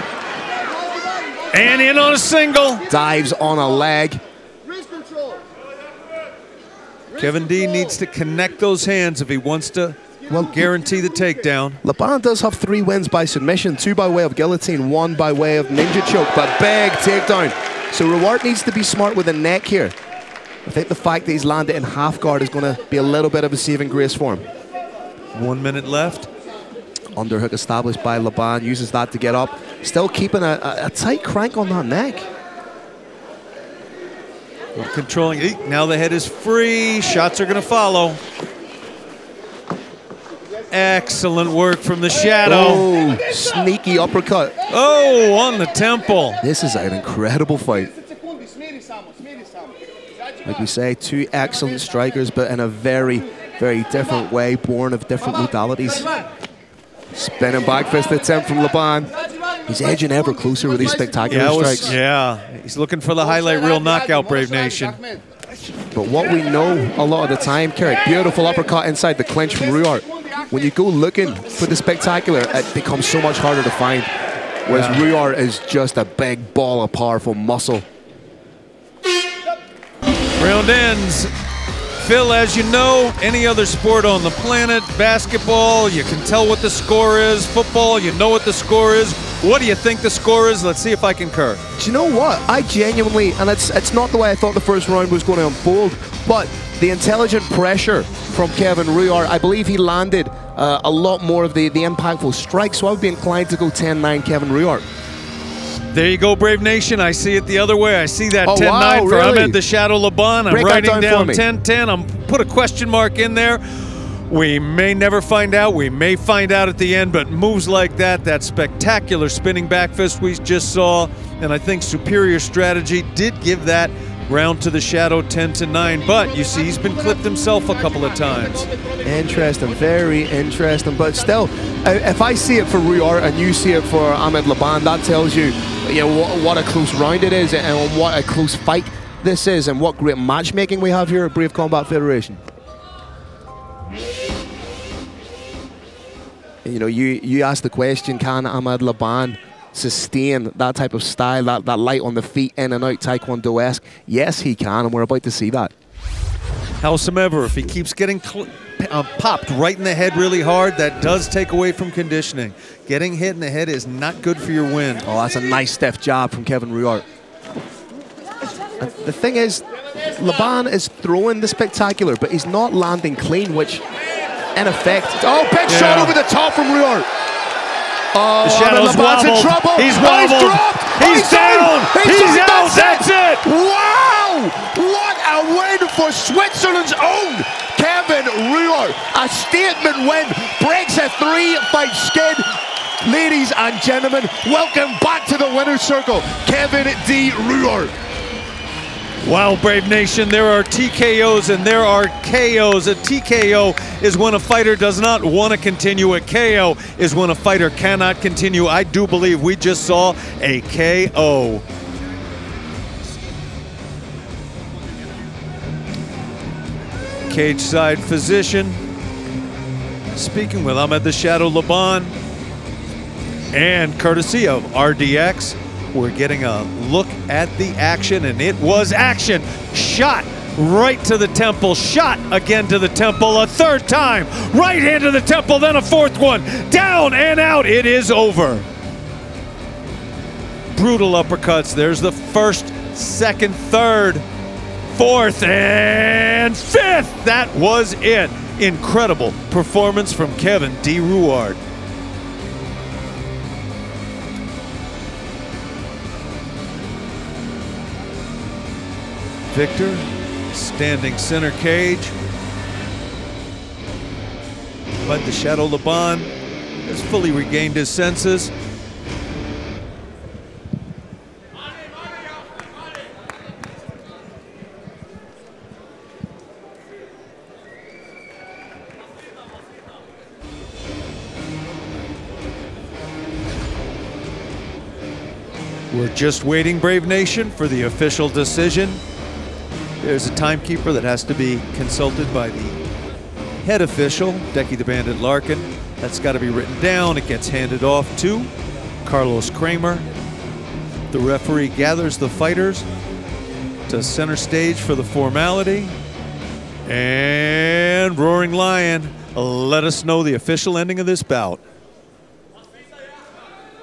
And in on a single. Dives on a leg. Kevin D needs to connect those hands if he wants to guarantee the takedown. Laban does have 3 wins by submission, 2 by way of guillotine, 1 by way of ninja choke, but big takedown. So Ruart needs to be smart with the neck here. I think the fact that he's landed in half guard is going to be a little bit of a saving grace for him. 1 minute left. Underhook established by Laban, uses that to get up. Still keeping a tight crank on that neck. Controlling, now the head is free, shots are going to follow. Excellent work from the shadow. Oh, sneaky uppercut. Oh, on the temple. This is an incredible fight. Like we say, 2 excellent strikers, but in a very, very different way, born of different modalities. Spinning back fist attempt from Laban. He's edging ever closer with these spectacular strikes. Yeah, he's looking for the highlight reel knockout, Brave Nation. But what we know a lot of the time, Carrick, beautiful uppercut inside the clinch from Ruart. When you go looking for the spectacular, it becomes so much harder to find. Whereas Ruart is just a big ball of powerful muscle. Round ends. Phil, as you know, any other sport on the planet, basketball, you can tell what the score is. Football, you know what the score is. What do you think the score is? Let's see if I concur. Do you know what? I genuinely, and it's not the way I thought the first round was going to unfold, but the intelligent pressure from Kevin Ruart, I believe he landed a lot more of the impactful strikes, so I would be inclined to go 10-9 Kevin Ruart. There you go, Brave Nation. I see it the other way. I see that 10-9 wow, for really? Ahmed the Shadow Laban. I'm writing down 10-10. I'm put a question mark in there. We may never find out. We may find out at the end, but moves like that, that spectacular spinning back fist we just saw, and I think superior strategy did give that round to the Shadow 10-9, but you see he's been clipped himself a couple of times. Interesting, very interesting, but still, if I see it for Ruart and you see it for Ahmed Laban, that tells you, what a close round it is and what a close fight this is and what great matchmaking we have here at Brave Combat Federation. You asked the question, can Ahmed Laban sustain that type of style, that light on the feet, in and out Taekwondo-esque? Yes, he can, and we're about to see that. Howsoever, if he keeps getting popped right in the head really hard, that does take away from conditioning. Getting hit in the head is not good for your win. Oh, that's a nice stiff jab from Kevin Ruart. And the thing is, Laban is throwing the spectacular, but he's not landing clean, which, in effect... Oh, big shot over the top from Ruart. Oh, the Shadow's Laban's in trouble. He's wobbled. He's down. He's out. That's it. Wow! What a win for Switzerland's own Kevin Ruart. A statement win. Breaks a 3-fight skid. Ladies and gentlemen, welcome back to the winner's circle, Kevin D. Ruart. Wow, Brave Nation, there are TKOs and there are KOs. A TKO is when a fighter does not want to continue. A KO is when a fighter cannot continue. I do believe we just saw a KO. Cage side physician, speaking with Ahmed the Shadow Laban, and courtesy of RDX, we're getting a look at the action, and it was action. Shot right to the temple, shot again to the temple, a third time, right hand to the temple, then a fourth one, down and out, it is over. Brutal uppercuts, there's the first, second, third, fourth, and fifth. That was it. Incredible performance from Kevin D. Ruart. Victor, standing center cage. But the Shadow Laban has fully regained his senses. We're just waiting, Brave Nation, for the official decision. There's a timekeeper that has to be consulted by the head official, Decky the Bandit Larkin. That's got to be written down. It gets handed off to Carlos Kramer. The referee gathers the fighters to center stage for the formality. And Roaring Lion, let us know the official ending of this bout.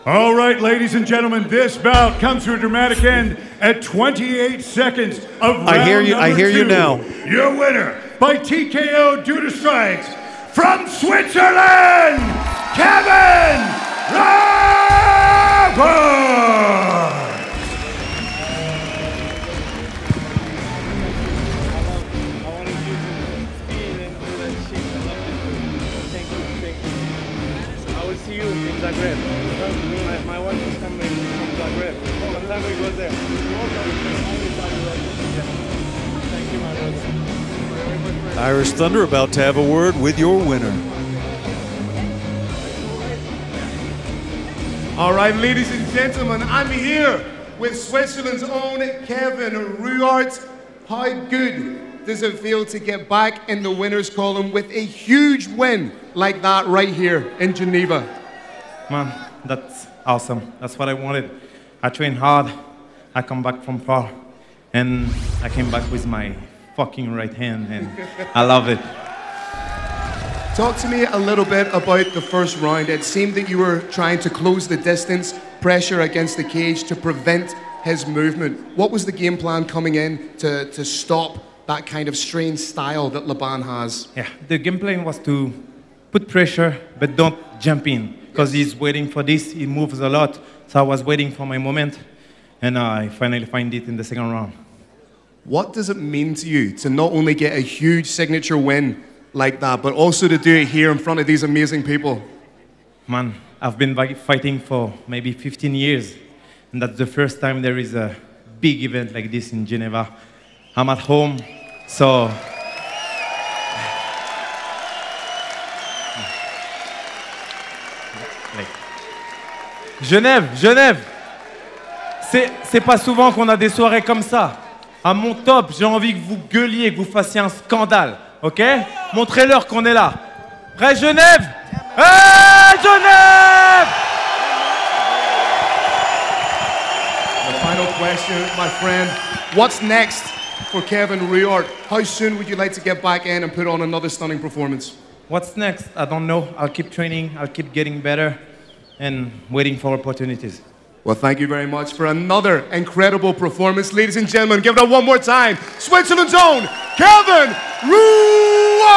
All right, ladies and gentlemen, this bout comes to a dramatic end at 28 seconds of round I hear you two. now. Your winner by TKO due to strikes from Switzerland, Kevin Raber! I will see you in Zagreb. My wife is coming from Zagreb. Sometime we go there. Thank you, my brother. Irish Thunder about to have a word with your winner. All right, ladies and gentlemen, I'm here with Switzerland's own Kevin Ruart. How good does it feel to get back in the winner's column with a huge win like that right here in Geneva? Man, that's awesome. That's what I wanted. I trained hard. I come back from far. And I came back with my fucking right hand, and I love it. Talk to me a little bit about the first round. It seemed that you were trying to close the distance, pressure against the cage to prevent his movement. What was the game plan coming in to stop that kind of strange style that Laban has? Yeah, the game plan was to put pressure, but don't jump in, because he's waiting for this. He moves a lot, so I was waiting for my moment, and I finally find it in the second round. What does it mean to you to not only get a huge signature win like that, but also to do it here in front of these amazing people? Man, I've been fighting for maybe 15 years, and that's the first time there is a big event like this in Geneva. I'm at home, so... Genève, c'est pas souvent qu'on a des soirées comme ça. À mon top, j'ai envie que vous gueuliez, que vous fassiez un scandale, ok? Montrez-leur qu'on est là. Prêt, Genève? Hey, Genève! The final question, my friend. What's next for Kevin Ruart? How soon would you like to get back in and put on another stunning performance? What's next? I don't know. I'll keep training. I'll keep getting better and waiting for opportunities. Well, thank you very much for another incredible performance. Ladies and gentlemen, give it up one more time. Switzerland's own Kevin Ruart!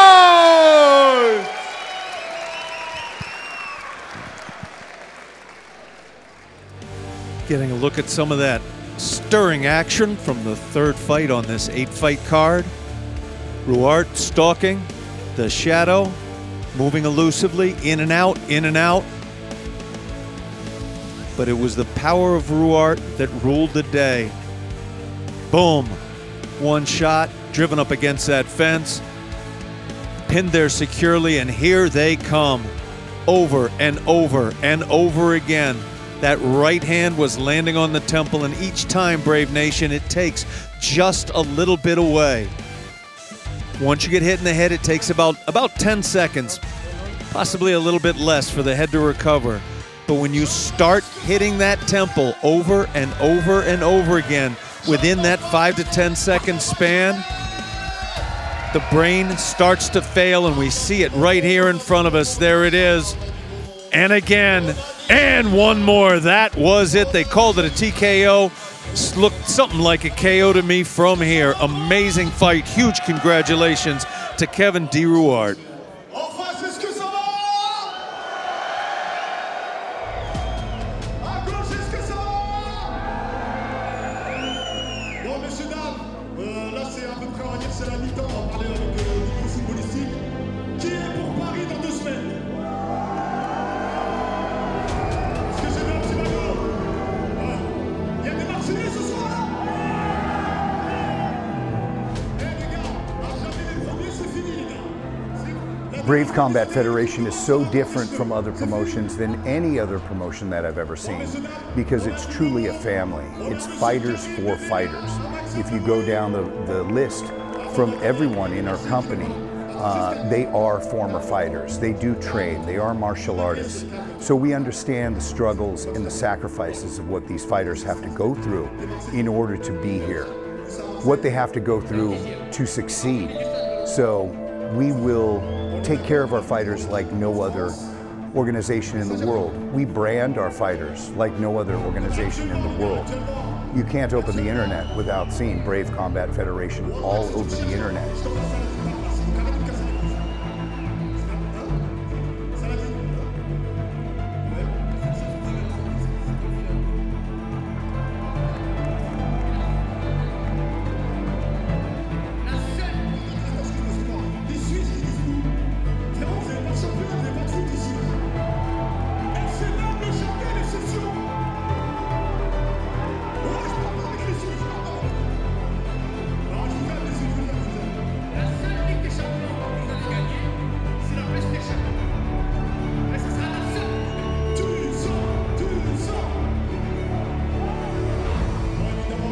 Getting a look at some of that stirring action from the third fight on this 8-fight card. Ruart stalking the shadow, moving elusively, in and out, in and out. But it was the power of Ruart that ruled the day. Boom. One shot, driven up against that fence, pinned there securely, and here they come. Over and over and over again. That right hand was landing on the temple, and each time, Brave Nation, it takes just a little bit away. Once you get hit in the head, it takes about 10 seconds, possibly a little bit less for the head to recover. But when you start hitting that temple over and over and over again within that 5 to 10 second span, the brain starts to fail, and we see it right here in front of us. There it is. And again, and one more. That was it. They called it a TKO. Looked something like a KO to me from here. Amazing fight. Huge congratulations to Kevin D. Ruart. Brave Combat Federation is so different from other promotions than any other promotion that I've ever seen because it's truly a family. It's fighters for fighters. If you go down the list from everyone in our company, they are former fighters. They do train. They are martial artists. So we understand the struggles and the sacrifices of what these fighters have to go through in order to be here, what they have to go through to succeed. So we will take care of our fighters like no other organization in the world. We brand our fighters like no other organization in the world. You can't open the internet without seeing Brave Combat Federation all over the internet.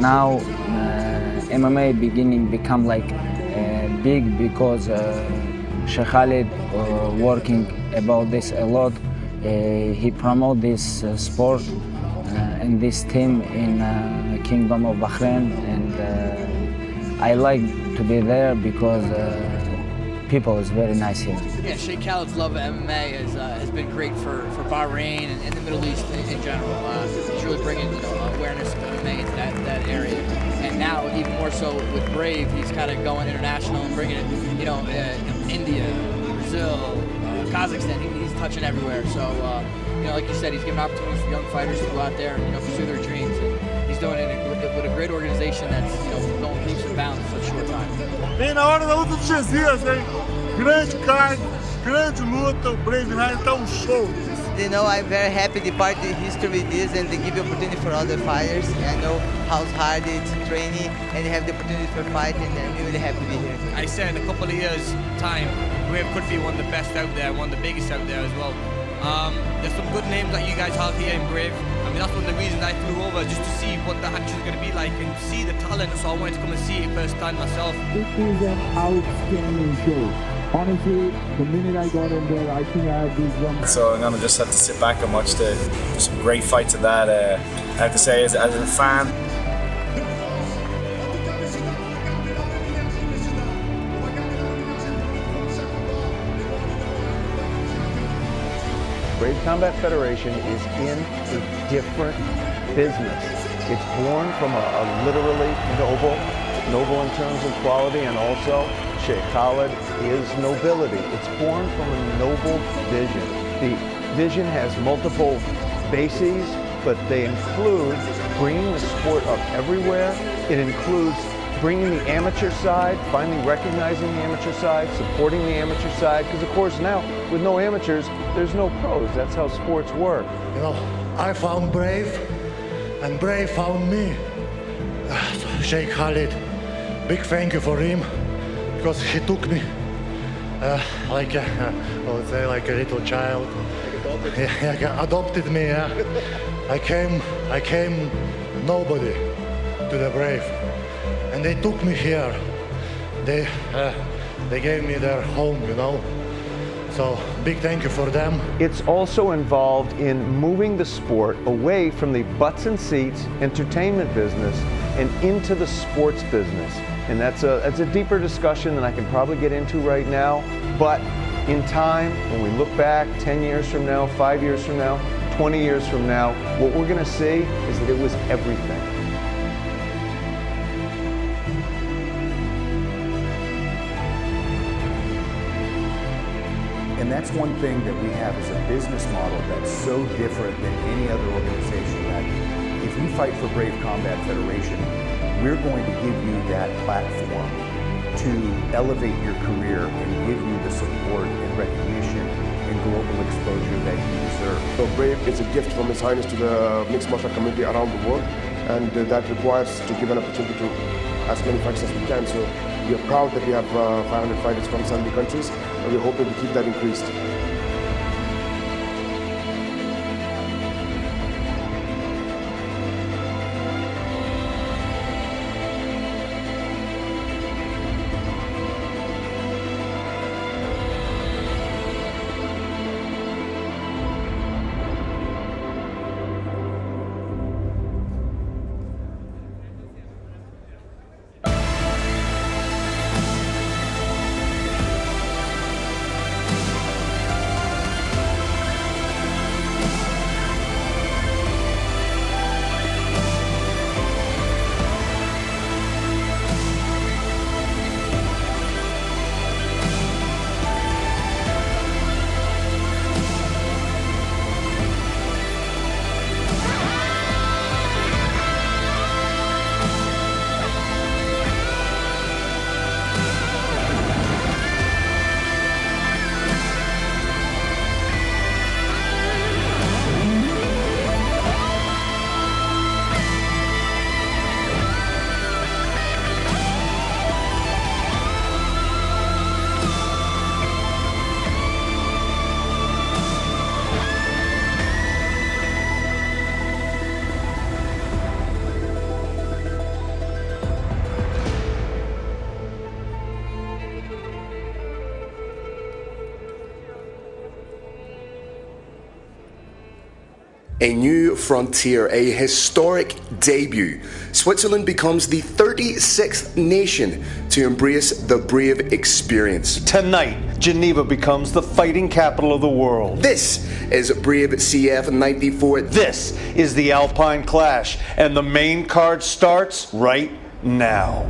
Now MMA beginning become like big because Sheikh Khalid working about this a lot. He promote this sport and this team in Kingdom of Bahrain, and I like to be there because people is very nice here. Yeah, Sheikh Khalid's love of MMA has been great for Bahrain and the Middle East in general. He's really bringing awareness of MMA into that area. And now, even more so with Brave, he's kind of going international and bringing it, India, Brazil, Kazakhstan. He's touching everywhere. So, like you said, he's giving opportunities for young fighters to go out there and pursue their dreams. And he's doing it with a great organization that's going leaps and bounds in such a short time. Bem na hora da luta dos dias, hein? Grande card, grande luta, o Brave tá show. I'm very happy to be part of the history with this and to give the opportunity for other fighters. I know how hard it's training and have the opportunity for fighting, and I'm really happy to be here. I said in a couple of years' time, Brave could be one of the best out there, one of the biggest out there as well. There's some good names that you guys have here in Brave. I mean, that's one of the reasons I flew over, just to see what the action is going to be like and see the talent. So I wanted to come and see it firsthand myself. It is an outstanding show. Honestly, the minute I got in there, I think I had these runs. So I'm going to just have to sit back and watch some great fights of that. I have to say, as a fan, Brave Combat Federation is in a different business. It's born from a literally noble in terms of quality, and also Sheikh Khalid is nobility. It's born from a noble vision. The vision has multiple bases, but they include bringing the sport up everywhere. It includes bringing the amateur side, finally recognizing the amateur side, supporting the amateur side, because of course now, with no amateurs, there's no pros. That's how sports work. I found Brave, and Brave found me. Sheikh Khalid, big thank you for him, because he took me like I would say like a little child. Adopted me. Yeah. I came nobody to the Brave, and they took me here. They gave me their home, So big thank you for them. It's also involved in moving the sport away from the butts and seats entertainment business and into the sports business. And that's a deeper discussion than I can probably get into right now. But in time, when we look back 10 years from now, 5 years from now, 20 years from now, what we're going to see is that it was everything. And that's one thing that we have as a business model that's so different than any other organization, that if you fight for Brave Combat Federation, we're going to give you that platform to elevate your career and give you the support and recognition and global exposure that you deserve. So Brave is a gift from His Highness to the mixed martial art community around the world, and that requires to give an opportunity to as many fighters as we can. So We are proud that we have 500 fighters from 70 countries, and we're hoping to keep that increased. A new frontier, a historic debut. Switzerland becomes the 36th nation to embrace the Brave experience. Tonight, Geneva becomes the fighting capital of the world. This is Brave CF 94. This is the Alpine Clash, and the main card starts right now.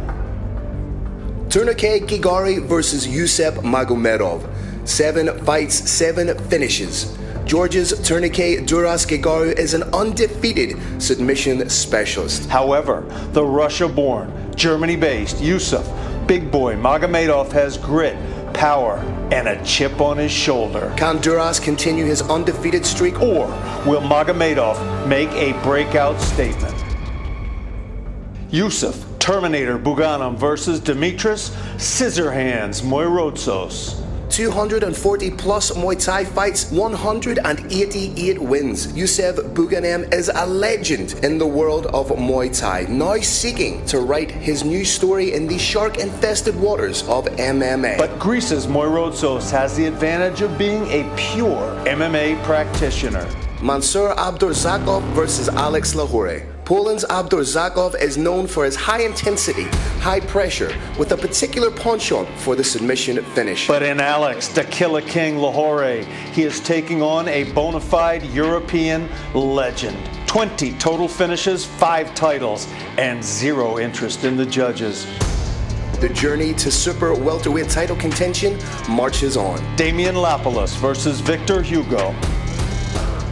Turnike Gigari versus Yusef Magomedov. 7 fights, 7 finishes. Georgia's Turnike Duras Gigaru is an undefeated submission specialist. However, the Russia-born, Germany-based Yusef Big Boy Magomedov has grit, power, and a chip on his shoulder. Can Duras continue his undefeated streak? Or will Magomedov make a breakout statement? Yusef Terminator Buganov versus Dimitris Scissorhands Moirotsos. 240 plus Muay Thai fights, 188 wins. Yusef Buganem is a legend in the world of Muay Thai, now seeking to write his new story in the shark-infested waters of MMA. But Greece's Moirotsos has the advantage of being a pure MMA practitioner. Mansour Abdurzakov versus Alex Lahore. Poland's Abdurzakov is known for his high intensity, high pressure, with a particular penchant for the submission finish. But in Alex, the Killer King Lahore, he is taking on a bona fide European legend. 20 total finishes, 5 titles, and 0 interest in the judges. The journey to super welterweight title contention marches on. Damian Lapalus versus Victor Hugo.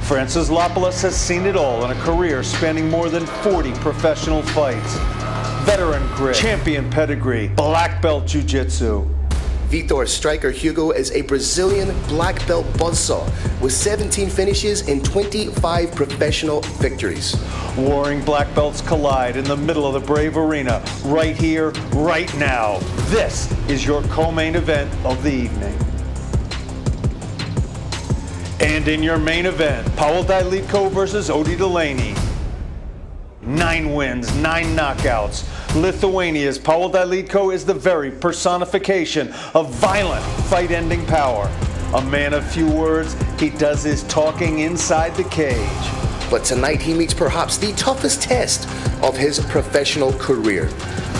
Francis Lapalus has seen it all in a career spanning more than 40 professional fights. Veteran grit, champion pedigree, black belt jiu-jitsu. Vitor Striker Hugo is a Brazilian black belt buzzsaw with 17 finishes and 25 professional victories. Warring black belts collide in the middle of the Brave Arena, right here, right now. This is your co-main event of the evening. And in your main event, Paul Dailitko versus Odi Delaney. 9 wins, 9 knockouts. Lithuania's Paul Dailitko is the very personification of violent, fight-ending power. A man of few words, he does his talking inside the cage. But tonight he meets perhaps the toughest test of his professional career.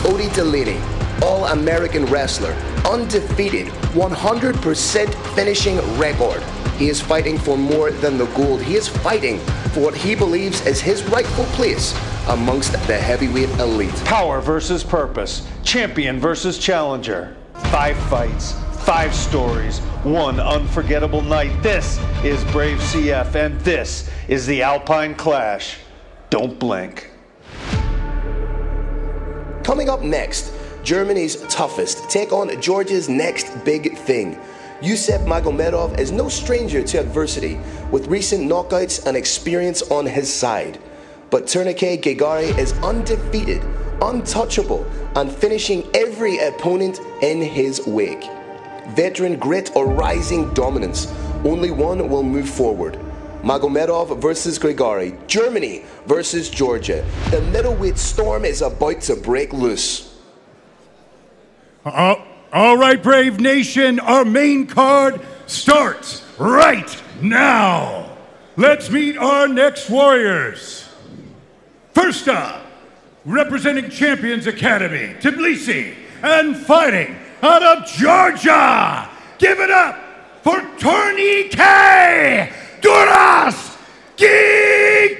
Odi Delaney, All-American wrestler, undefeated, 100% finishing record. He is fighting for more than the gold. He is fighting for what he believes is his rightful place amongst the heavyweight elite. Power versus purpose. Champion versus challenger. 5 fights, 5 stories, 1 unforgettable night. This is Brave CF, and this is the Alpine Clash. Don't blink. Coming up next, Germany's toughest take on Georgia's next big thing. Yusef Magomedov is no stranger to adversity, with recent knockouts and experience on his side. But Turnike Gigari is undefeated, untouchable, and finishing every opponent in his wake. Veteran grit or rising dominance, only one will move forward. Magomedov versus Grigori, Germany versus Georgia. The middleweight storm is about to break loose. All right, Brave Nation, our main card starts right now. Let's meet our next warriors. First up, representing Champions Academy, Tbilisi, and fighting out of Georgia. Give it up for Tourniquet Duras Gigari!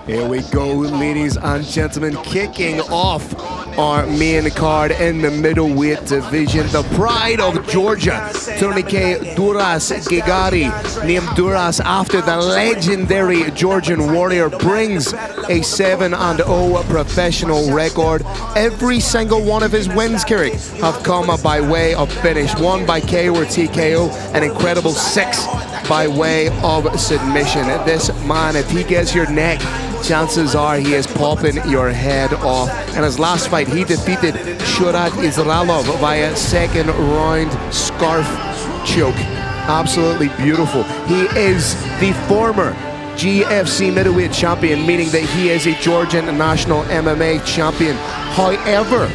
Here we go, ladies and gentlemen, kicking off our main card in the middleweight division. The pride of Georgia, Tourniquet Duras Gigari, named Duras after the legendary Georgian warrior, brings a 7-0 professional record. Every single one of his wins, Kirik, have come by way of finish. 1 by KO or TKO, an incredible 6 by way of submission. This man, if he gets your neck, chances are he is popping your head off. In his last fight, he defeated Shurat Isralov via second round scarf choke. Absolutely beautiful. He is the former GFC middleweight champion, meaning that he is a Georgian national MMA champion. However,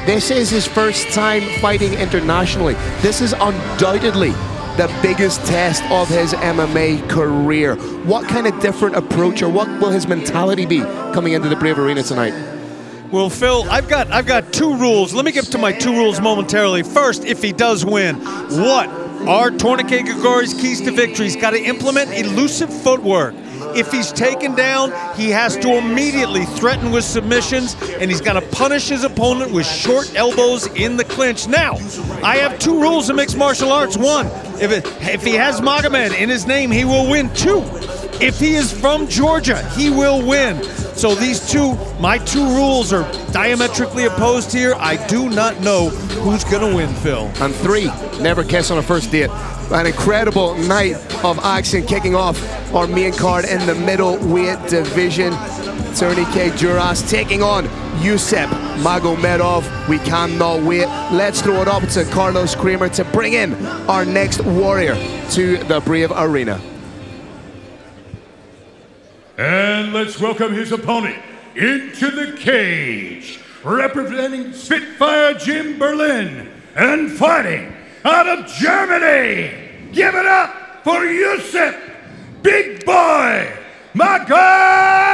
this is his first time fighting internationally. This is undoubtedly the biggest test of his MMA career. What kind of different approach, or what will his mentality be coming into the Brave Arena tonight? Well, Phil, I've got 2 rules. Let me get to my 2 rules momentarily. First, if he does win, what are Tourniquet Gigari's keys to victory? He's got to implement elusive footwork. If he's taken down, he has to immediately threaten with submissions, and he's got to punish his opponent with short elbows in the clinch. Now, I have 2 rules in mixed martial arts. 1, if he has Magomed in his name, he will win. 2, if he is from Georgia, he will win. So these my 2 rules are diametrically opposed here. I do not know who's going to win, Phil. And 3, never kiss on a first date. An incredible night of action kicking off our main card in the middleweight division. Tourniquet Duras taking on Yusep Magomedov. We cannot wait. Let's throw it up to Carlos Kramer to bring in our next warrior to the Brave Arena. And let's welcome his opponent into the cage, representing Spitfire Jim Berlin and fighting out of Germany. Give it up for Yusep Big Boy Magomedov.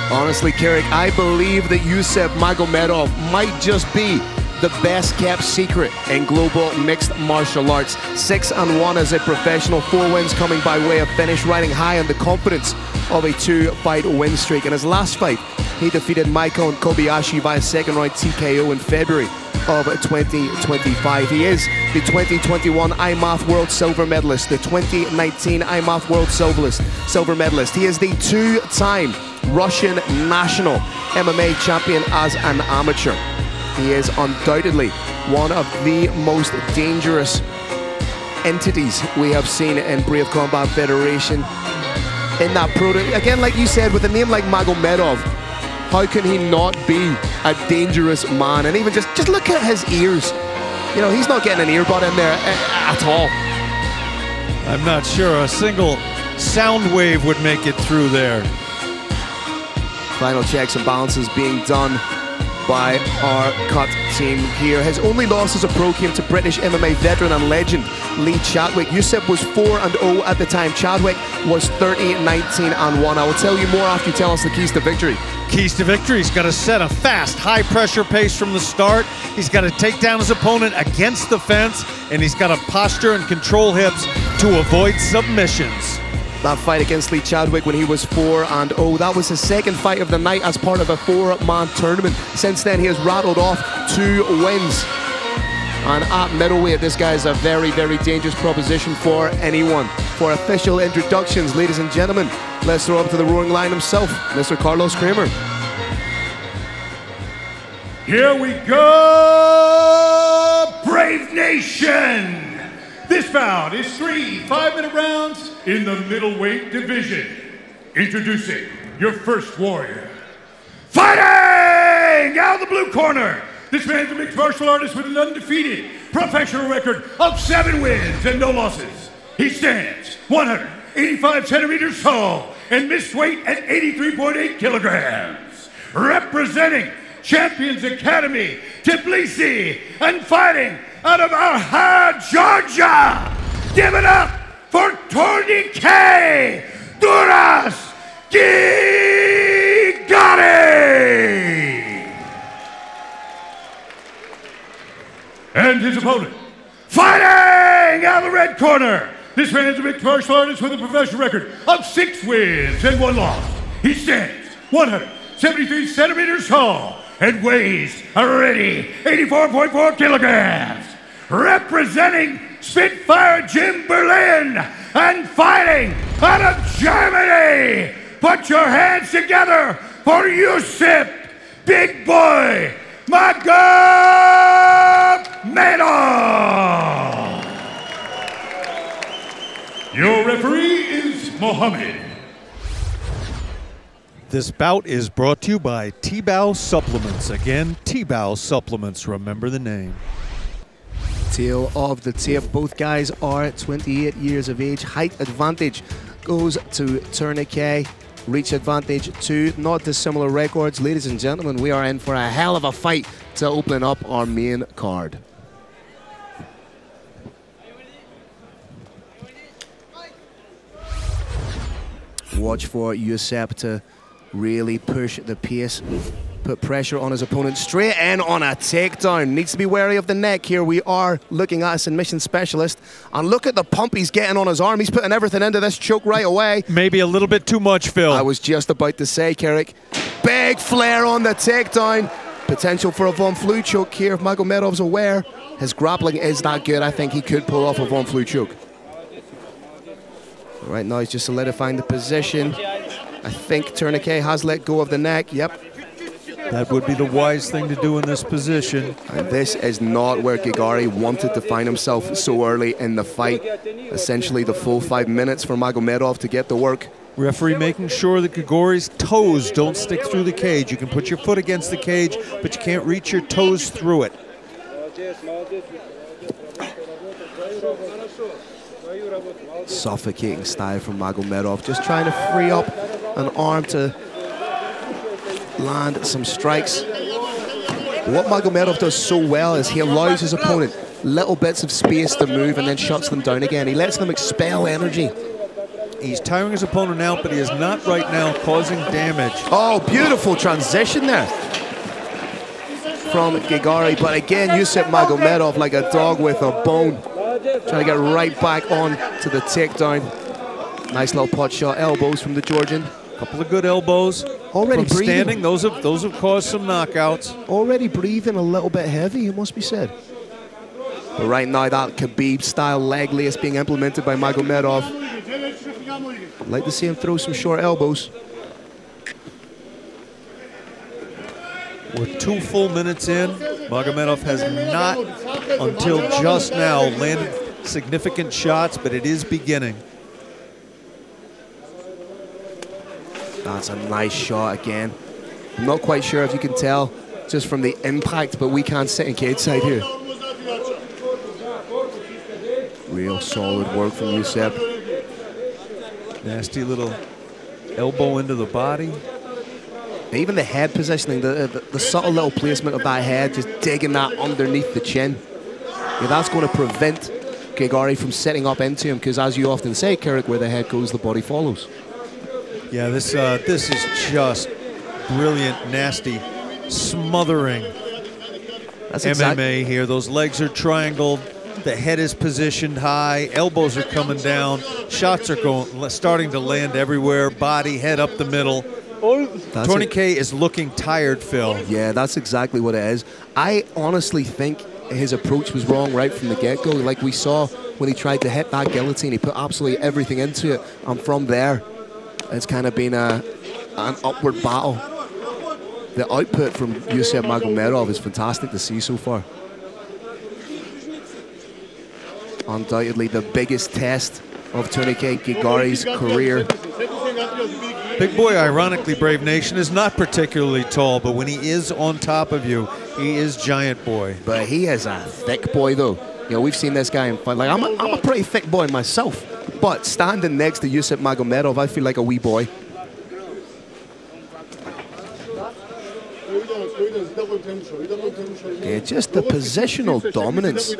Honestly, Kirik, I believe that Yusep Magomedov might just be the best kept secret in global mixed martial arts. 6-1 as a professional, 4 wins coming by way of finish, riding high on the confidence of a 2-fight win streak. In his last fight, he defeated Maikon Kobayashi via second round TKO in February of 2025. He is the 2021 IMAF World Silver Medalist, the 2019 IMAF World Silver Medalist. He is the 2-time Russian national MMA champion as an amateur. He is undoubtedly one of the most dangerous entities we have seen in Brave Combat Federation. In that again, like you said, with a name like Magomedov, how can he not be a dangerous man? And even just look at his ears. You know, he's not getting an earbud in there at all. I'm not sure a single sound wave would make it through there. Final checks and balances being done by our cut team here. His only loss as a pro came to British MMA veteran and legend Lee Chadwick. Yusep was 4-0 at the time. Chadwick was 30-19-1. I will tell you more after you tell us the keys to victory. Keys to victory. He's got to set a fast, high-pressure pace from the start. He's got to take down his opponent against the fence, and he's got to posture and control hips to avoid submissions. That fight against Lee Chadwick when he was 4-0, that was his second fight of the night as part of a 4-man tournament. Since then, he has rattled off 2 wins. And at middleweight, this guy is a very, very dangerous proposition for anyone. For official introductions, ladies and gentlemen, let's throw up to the roaring lion himself, Mr. Carlos Kramer. Here we go, Brave Nation! This bout is 3 5-minute rounds in the middleweight division. Introducing your first warrior. Fighting out of the blue corner. This man's a mixed martial artist with an undefeated professional record of 7 wins and no losses. He stands 185 centimeters tall and missed weight at 83.8 kilograms. Representing Champions Academy, Tbilisi, and fighting out of Arha, Georgia. Give it up for Tourniquet Duras Gigari. And his opponent, fighting out of the red corner. This man is a mixed martial artist with a professional record of 6 wins and 1 loss. He stands 173 centimeters tall and weighs already 84.4 kilograms. Representing Spitfire Jim Berlin and fighting out of Germany. Put your hands together for Yusuf Big Boy Magomedov. Your referee is Mohammed. This bout is brought to you by T-Bow Supplements. Again, T-Bow Supplements. Remember the name. Tail of the tape. Both guys are 28 years of age. Height advantage goes to Tourniquet. Reach advantage to not dissimilar records. Ladies and gentlemen, we are in for a hell of a fight to open up our main card. Watch for Yusuf to really push the pace, put pressure on his opponent, straight in on a takedown. Needs to be wary of the neck here. We are looking at a submission specialist, and look at the pump he's getting on his arm. He's putting everything into this choke right away. Maybe a little bit too much, Phil. I was just about to say, Carrick. Big flare on the takedown. Potential for a Von Flue choke here if Magomedov's aware. His grappling is that good. I think he could pull off a Von Flue choke. Right now he's just solidifying the position. I think Tourniquet has let go of the neck. Yep. That would be the wise thing to do in this position. And this is not where Gigari wanted to find himself so early in the fight. Essentially the full 5 minutes for Magomedov to get the work. Referee making sure that Gigori's toes don't stick through the cage. You can put your foot against the cage, but you can't reach your toes through it. Suffocating style from Magomedov, just trying to free up an arm to land some strikes. What Magomedov does so well is he allows his opponent little bits of space to move and then shuts them down again. He lets them expel energy. He's tiring his opponent out, but he is not right now causing damage. Oh, beautiful transition there from Gigari, but again Yusuf Magomedov like a dog with a bone. Trying to get right back on to the takedown. Nice little pot shot, elbows from the Georgian. Couple of good elbows. Already from breathing. Standing, those have caused some knockouts. Already breathing a little bit heavy, it must be said. But right now that Khabib-style leg lay is being implemented by Magomedov. I'd like to see him throw some short elbows. We're 2 full minutes in. Magomedov has not, until just now, landed significant shots, but it is beginning. That's a nice shot again. I'm not quite sure if you can tell just from the impact, but we can't sit in cage side here. Real solid work from Yusuf. Nasty little elbow into the body. Even the head positioning, the subtle little placement of that head, just digging that underneath the chin. Yeah, that's going to prevent Gigari from setting up into him, because as you often say, Carrick, where the head goes, the body follows. Yeah, this is just brilliant, nasty, smothering That's MMA here. Those legs are triangled. The head is positioned high. Elbows are coming down. Shots are starting to land everywhere. Body, head up the middle. Tourniquet is looking tired, Phil. Yeah, that's exactly what it is. I honestly think his approach was wrong right from the get-go. Like we saw when he tried to hit that guillotine, he put absolutely everything into it. And from there, it's kind of been an upward battle. The output from Yusuf Magomedov is fantastic to see so far. Undoubtedly the biggest test of Tourniquet Gigari's career. Big Boy, ironically, Brave Nation, is not particularly tall, but when he is on top of you, he is giant boy. But he is a thick boy, though. You know, we've seen this guy in fight. Like, I'm a pretty thick boy myself, but standing next to Yusuf Magomedov, I feel like a wee boy. Yeah, just the positional dominance.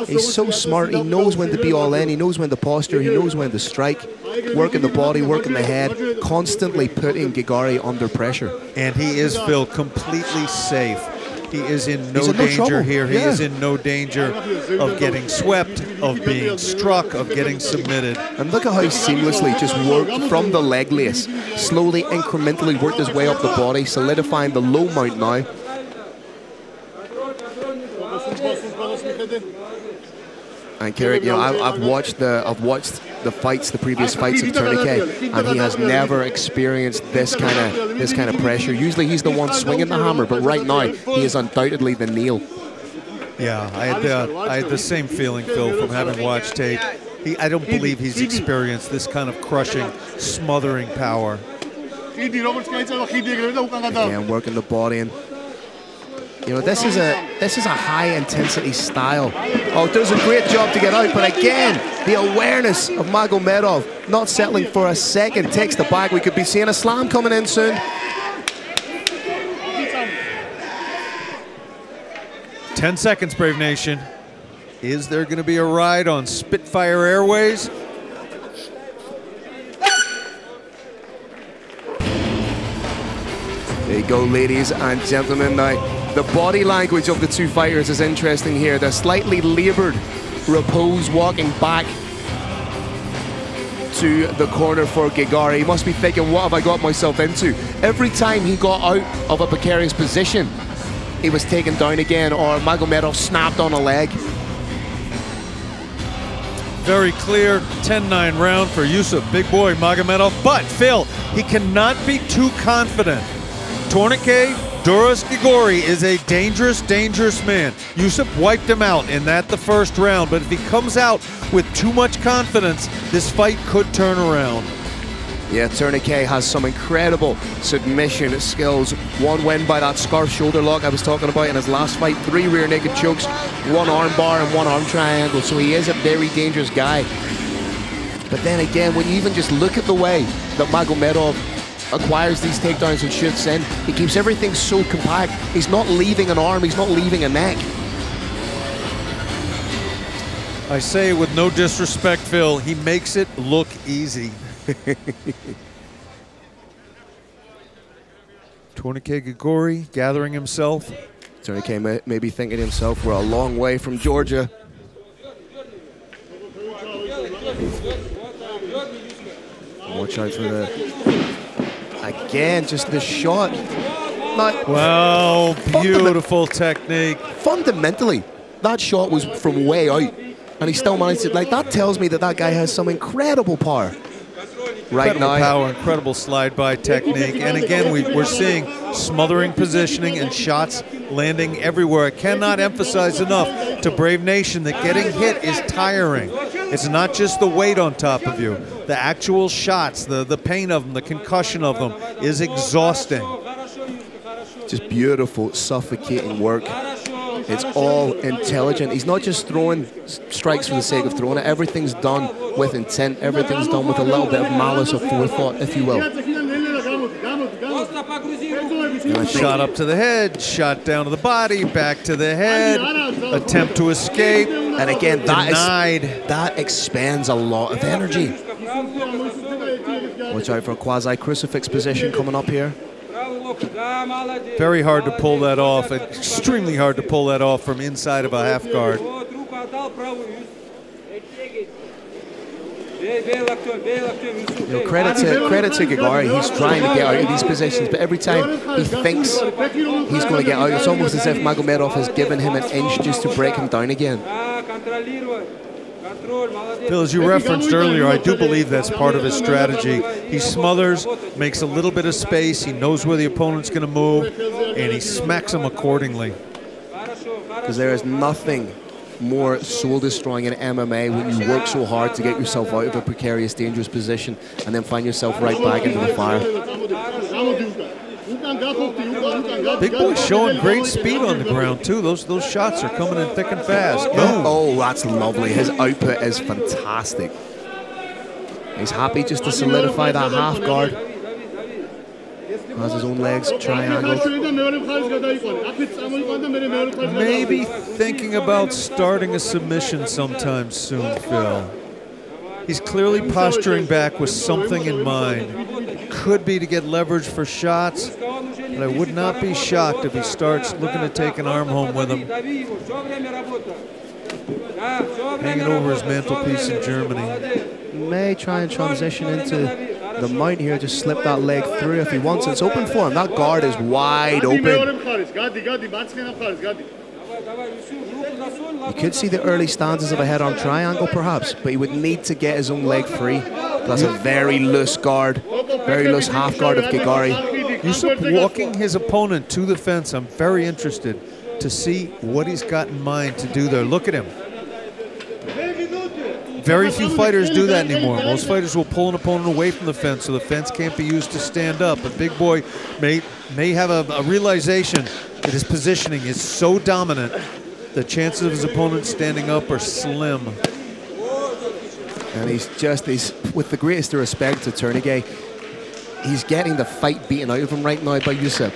He's so smart. He knows when to be all in. He knows when to posture. He knows when to strike. Working the body, working the head, constantly putting Gigari under pressure. And he is, Phil, completely safe. He is in no danger here. He is in no danger of getting swept, of being struck, of getting submitted. And look at how he seamlessly just worked from the leg lace, slowly, incrementally worked his way up the body, solidifying the low mount now. And Carrick, you know, I've watched the fights, the previous fights of Tourniquet, and he has never experienced this kind of pressure. Usually he's the one swinging the hammer, but right now he is undoubtedly the nail. Yeah, I had the same feeling, Phil, from having watched tape. I don't believe he's experienced this kind of crushing, smothering power. Again, working the body and. You know, this is a high intensity style. Oh, does a great job to get out, but again, the awareness of Magomedov, not settling for a second, takes the bag. We could be seeing a slam coming in soon. Ten seconds, Brave Nation. Is there going to be a ride on Spitfire Airways? There you go, ladies and gentlemen. Now, the body language of the two fighters is interesting here. They're slightly labored, repose, walking back to the corner for Gigari. He must be thinking, what have I got myself into? Every time he got out of a precarious position, he was taken down again, or Magomedov snapped on a leg. Very clear 10-9 round for Yusuf Big Boy Magomedov, but Phil, he cannot be too confident. Tourniquet Duras Grigori is a dangerous, dangerous man. Yusuf wiped him out in the first round, but if he comes out with too much confidence, this fight could turn around. Yeah, Tourniquet has some incredible submission skills. One win by that scarf shoulder lock I was talking about in his last fight. 3 rear naked chokes, 1 arm bar and 1 arm triangle. So he is a very dangerous guy. But then again, when you even just look at the way that Magomedov acquires these takedowns and shoots in, he keeps everything so compact. He's not leaving an arm, he's not leaving a neck. I say it with no disrespect, Phil, he makes it look easy. Tourniquet Grigori gathering himself. Tourniquet may be thinking to himself, we're a long way from Georgia. Watch out for the... Again, just the shot. Wow, beautiful technique. Fundamentally, that shot was from way out, and he still managed to, like, that tells me that that guy has some incredible power. Right now. Power, incredible slide-by technique. And again, we're seeing smothering positioning and shots landing everywhere. I cannot emphasize enough to Brave Nation that getting hit is tiring. It's not just the weight on top of you. The actual shots, the pain of them, the concussion of them is exhausting. Just beautiful, suffocating work. It's all intelligent. He's not just throwing strikes for the sake of throwing it. Everything's done with intent. Everything's done with a little bit of malice or forethought, if you will. Shot up to the head, shot down to the body, back to the head, attempt to escape. And again, that expends a lot of energy. Watch out for a quasi-crucifix position coming up here. Very hard to pull that off. Extremely hard to pull that off from inside of a half guard. Credit to Gagari. He's trying to get out of these positions, but every time he thinks he's going to get out, it's almost as if Magomedov has given him an inch just to break him down again. Phil, as you referenced earlier, I do believe that's part of his strategy. He smothers, makes a little bit of space, he knows where the opponent's going to move, and he smacks him accordingly. Because there is nothing more soul-destroying in MMA when you work so hard to get yourself out of a precarious, dangerous position and then find yourself right back into the fire. Big Boy showing great speed on the ground too. Those shots are coming in thick and fast. Boom. Oh, that's lovely. His output is fantastic. He's happy just to solidify that half guard. Has his own legs triangled. Maybe thinking about starting a submission sometime soon, Phil. He's clearly posturing back with something in mind. Could be to get leverage for shots, but I would not be shocked if he starts looking to take an arm home with him. Hanging over his mantelpiece in Germany. May try and transition into the mount here, just slip that leg through if he wants. It's open for him. That guard is wide open. You could see the early stances of a head-on triangle perhaps, but he would need to get his own leg free. That's a very loose guard, very loose half guard of Gagari. Yusuf walking his opponent to the fence. I'm very interested to see what he's got in mind to do there. Look at him. Very few fighters do that anymore. Most fighters will pull an opponent away from the fence so the fence can't be used to stand up. But Big Boy may have a realization that his positioning is so dominant, the chances of his opponent standing up are slim. And he's with the greatest of respect to Turnigay, he's getting the fight beaten out of him right now by Yusuf.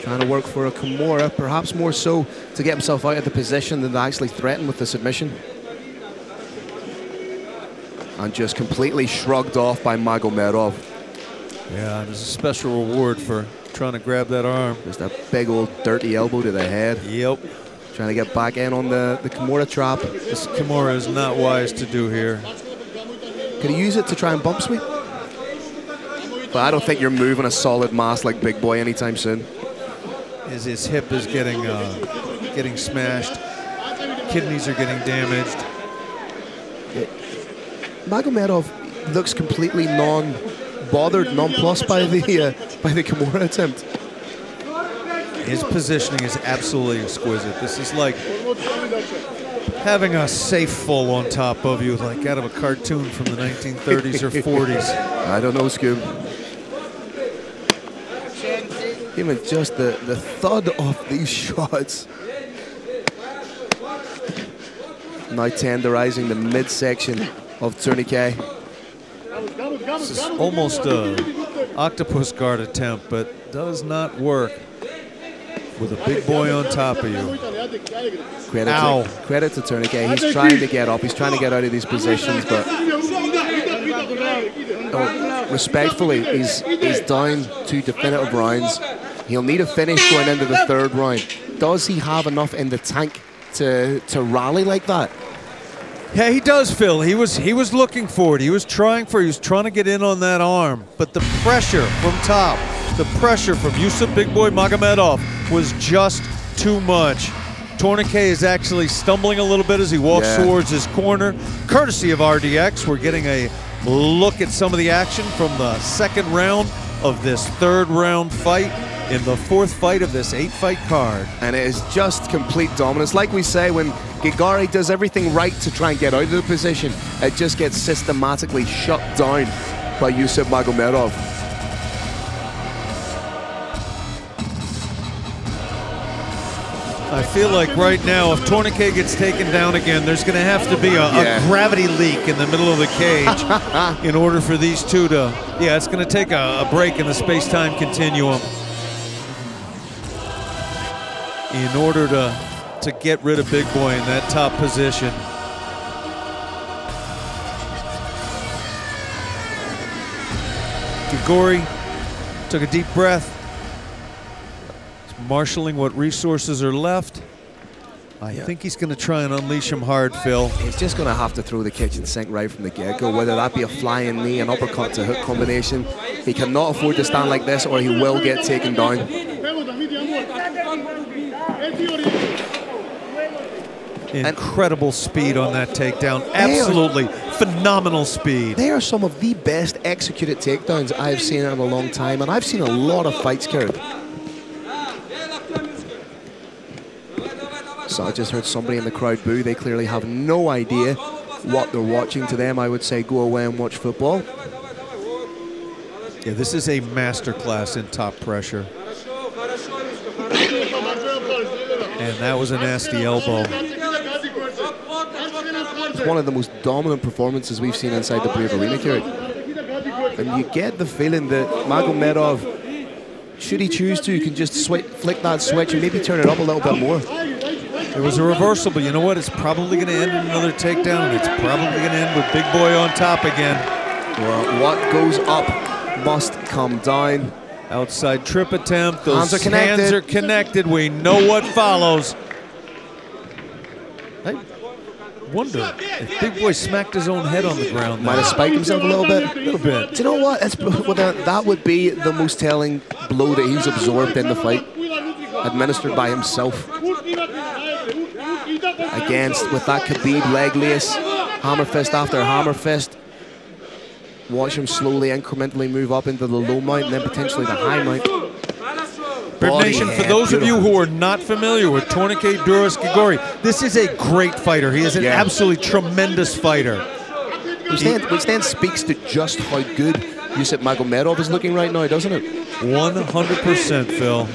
Trying to work for a Kimura, perhaps more so to get himself out of the position than to actually threaten with the submission. And just completely shrugged off by Magomedov. Yeah, there's a special reward for trying to grab that arm. Just a big old dirty elbow to the head. Yep. Trying to get back in on the Kimura trap. This Kimura is not wise to do here. Could he use it to try and bump sweep? But I don't think you're moving a solid mass like Big Boy anytime soon. His hip is getting smashed. Kidneys are getting damaged. Magomedov looks completely non-bothered, nonplussed by the Kimura attempt. His positioning is absolutely exquisite. This is like having a safe full on top of you, like out of a cartoon from the 1930s or 40s. I don't know, Scoob. Even just the thud of these shots. Now tenderizing the midsection of Tourniquet. This is almost an octopus guard attempt, but does not work with a Big Boy on top of you. Credit to Tourniquet. He's trying to get up. He's trying to get out of these positions, but respectfully, he's down 2 definitive rounds. He'll need a finish going into the 3rd round. Does he have enough in the tank to rally like that? Yeah, he does, Phil. He was looking for it. He was trying to get in on that arm. But the pressure from top, the pressure from Yusuf Big Boy Magomedov was just too much. Tourniquet is actually stumbling a little bit as he walks towards his corner. Courtesy of RDX, we're getting a look at some of the action from the 2nd round of this 3rd round fight in the 4th fight of this 8-fight card. And it is just complete dominance. Like we say, when Gagari does everything right to try and get out of the position, it just gets systematically shut down by Yusuf Magomedov. I feel like right now, if Tourniquet gets taken down again, there's going to have to be a gravity leak in the middle of the cage in order for these two to... Yeah, it's going to take a break in the space-time continuum in order to get rid of Big Boy in that top position. Grigori took a deep breath. He's marshaling what resources are left. I think he's going to try and unleash him hard, Phil. He's just going to have to throw the kitchen sink right from the get-go, whether that be a flying knee, an uppercut to hook combination. He cannot afford to stand like this or he will get taken down. Incredible speed on that takedown. Absolutely phenomenal speed. They are some of the best executed takedowns I've seen in a long time, and I've seen a lot of fights, Kerry. So I just heard somebody in the crowd boo. They clearly have no idea what they're watching. To them, I would say go away and watch football. Yeah, this is a masterclass in top pressure. And that was a nasty elbow. It's one of the most dominant performances we've seen inside the Brave Arena, Kerry. And you get the feeling that Magomedov, should he choose to, can just flick that switch and maybe turn it up a little bit more. There was a reversal, but you know what? It's probably going to end in another takedown, and it's probably going to end with Big Boy on top again. Well, what goes up must come down. Outside trip attempt. Those hands are connected. Hands are connected. We know what follows. I wonder if Big Boy smacked his own head on the ground. Might have spiked himself a little bit. A little bit. Do you know what? That would be the most telling blow that he's absorbed in the fight, administered by himself. Against, with that Khabib leg lace, hammer fist after hammer fist. Watch him slowly, incrementally move up into the low mount and then potentially the high mount. Brave Nation, for those of you who are not familiar with Tourniquet Duras Grigori, this is a great fighter. He is an absolutely tremendous fighter. Which then speaks to just how good Yusuf Magomedov is looking right now, doesn't it? 100%, Phil.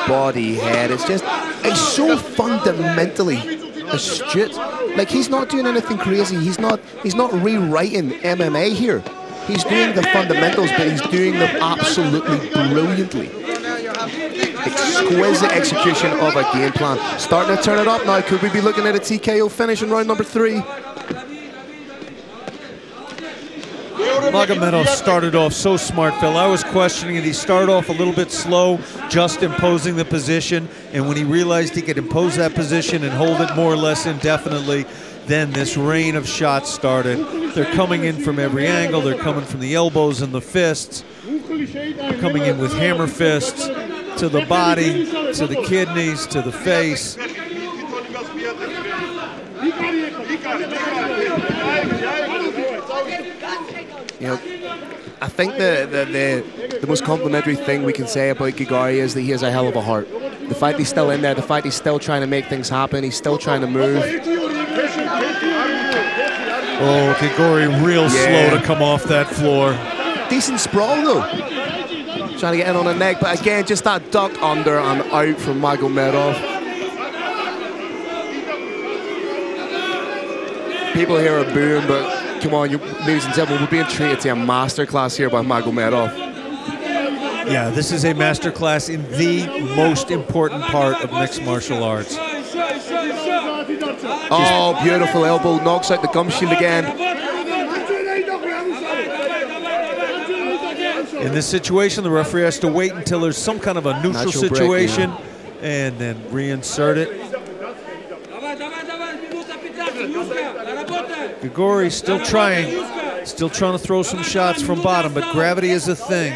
Body, head, it's so fundamentally astute. Like, he's not doing anything crazy. He's not rewriting MMA here. He's doing the fundamentals, but he's doing them absolutely brilliantly. Exquisite execution of a game plan. Starting to turn it up now. Could we be looking at a TKO finish in round number 3? Magomedov started off so smart, Phil. I was questioning it. He started off a little bit slow, just imposing the position, and when he realized he could impose that position and hold it more or less indefinitely, then this rain of shots started. They're coming in from every angle. They're coming from the elbows and the fists. They're coming in with hammer fists to the body, to the kidneys, to the face. You know, I think the most complimentary thing we can say about Grigori is that he has a hell of a heart. The fact he's still in there, the fact he's still trying to make things happen, he's still trying to move. Oh, Grigori real slow to come off that floor. Decent sprawl though. Trying to get in on the neck, but again, just that duck under and out from Magomedov. People here are booing, but come on, ladies and gentlemen, we're being treated to a masterclass here by Magomedov. Yeah, this is a masterclass in the most important part of mixed martial arts. Oh, beautiful elbow, knocks out the gum shield again. In this situation, the referee has to wait until there's some kind of a neutral situation and then reinsert it. Grigori still trying to throw some shots from bottom, but gravity is a thing.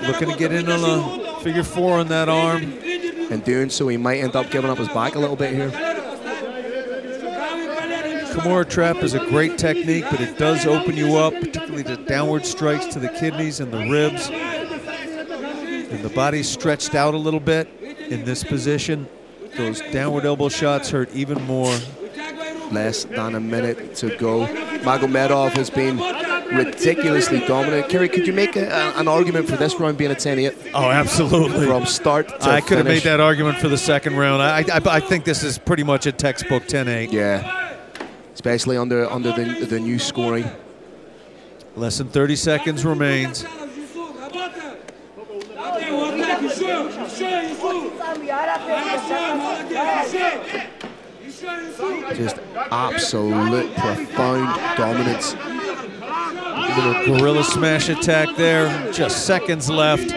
Looking to get in on a figure 4 on that arm. And doing so, he might end up giving up his back a little bit here. Kimura trap is a great technique, but it does open you up, particularly to downward strikes to the kidneys and the ribs. And the body's stretched out a little bit in this position. Those downward elbow shots hurt even more. Less than a minute to go. Magomedov has been ridiculously dominant. Kerry, could you make an argument for this round being a 10-8? Oh, absolutely. From start to I could have finish. made that argument for the second round. I think this is pretty much a textbook 10-8. Yeah, especially under the new scoring. Less than 30 seconds remains. Just absolute profound dominance. Little gorilla smash attack there. Just seconds left.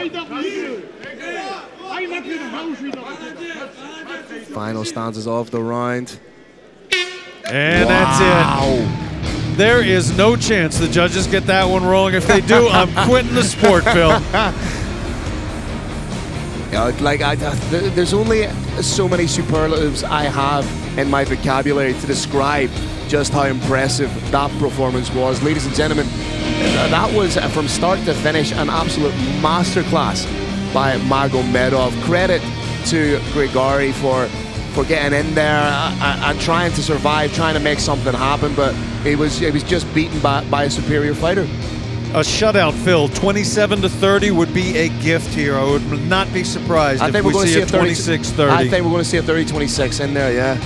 Final stanzas of the round. And that's it. There is no chance the judges get that one rolling. If they do, I'm quitting the sport, Phil. Yeah, like there's only so many superlatives I have in my vocabulary to describe just how impressive that performance was. Ladies and gentlemen, that was from start to finish an absolute masterclass by Magomedov. Credit to Grigori for getting in there and trying to survive, trying to make something happen, but he was just beaten by a superior fighter. A shutout, Phil. 27-30 would be a gift here. I would not be surprised if we see a 26-30. I think we're going to see a 30-26 in there, yeah.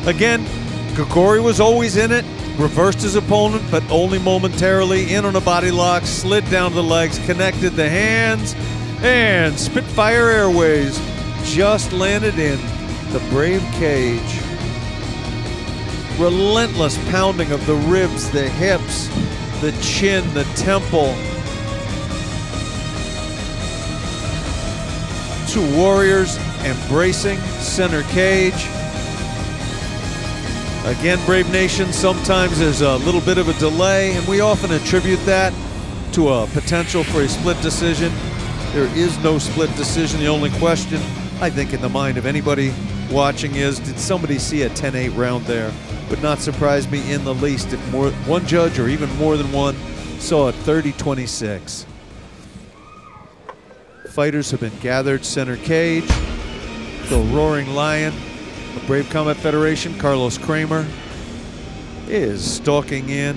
Again, Grigori was always in it, reversed his opponent, but only momentarily, in on a body lock, slid down to the legs, connected the hands, and Spitfire Airways just landed in the Brave cage. Relentless pounding of the ribs, the hips, the chin, the temple. Two warriors embracing center cage. Again, Brave Nation, sometimes there's a little bit of a delay, and we often attribute that to a potential for a split decision. There is no split decision. The only question, I think, in the mind of anybody watching is, did somebody see a 10-8 round there? Would not surprise me in the least if one judge, or even more than one, saw a 30-26. Fighters have been gathered center cage. The Roaring Lion of Brave Combat Federation, Carlos Kramer, is stalking in.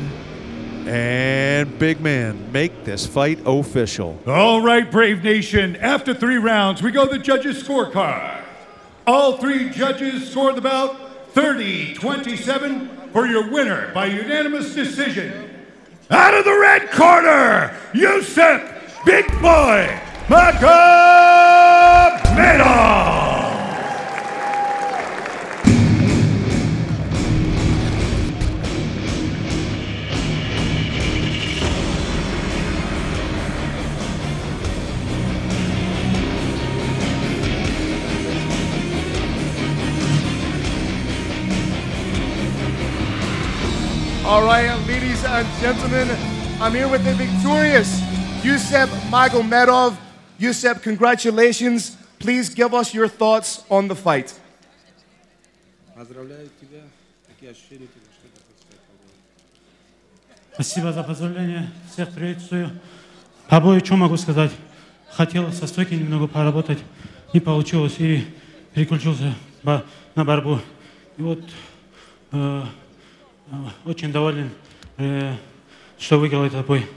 And big man, make this fight official. All right, Brave Nation, after 3 rounds, we go to the judges' scorecard. All 3 judges scored the bout 30-27 for your winner by unanimous decision. Out of the red corner, Yusuf Big Boy Magomedov. All right, ladies and gentlemen, I'm here with the victorious Yusuf Magomedov. Yusuf, congratulations. Please give us your thoughts on the fight. Спасибо за позволение. Всех приветствую. По бою, что могу сказать? Хотел со стойки немного поработать, не получилось, и переключился на борьбу. И вот очень доволен, что выиграл этот бой.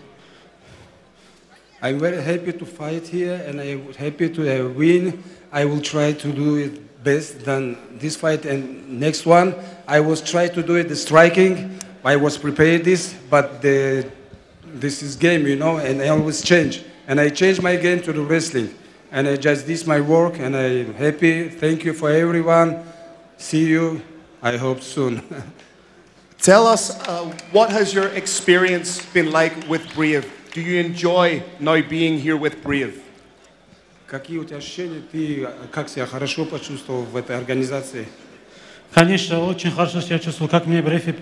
I'm very happy to fight here, and I'm happy to win. I will try to do it best than this fight and next one. I was trying to do it the striking. I was prepared this, but this is game, you know, and I always change. And I changed my game to the wrestling, and I just did my work, and I'm happy. Thank you for everyone. See you. I hope soon. Tell us, what has your experience been like with Brave? Do you enjoy now being here with Brave? Какие у тебя ощущения? Ты как себя хорошо почувствовал в этой организации? Конечно, очень хорошо себя чувствовал. Как мне Брейфи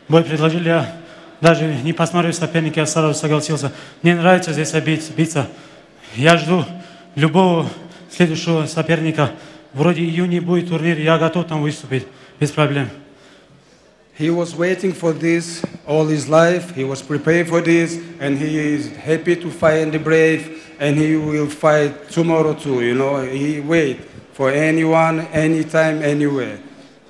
бой предложили, я даже не посмотрев соперника, я сразу согласился. Мне нравится здесь биться. Я жду любого следующего соперника. Вроде июня будет турнир, я готов там выступить без проблем. He was waiting for this all his life. He was prepared for this, and he is happy to fight in the Brave, and he will fight tomorrow too. You know, he wait for anyone, anytime, anywhere.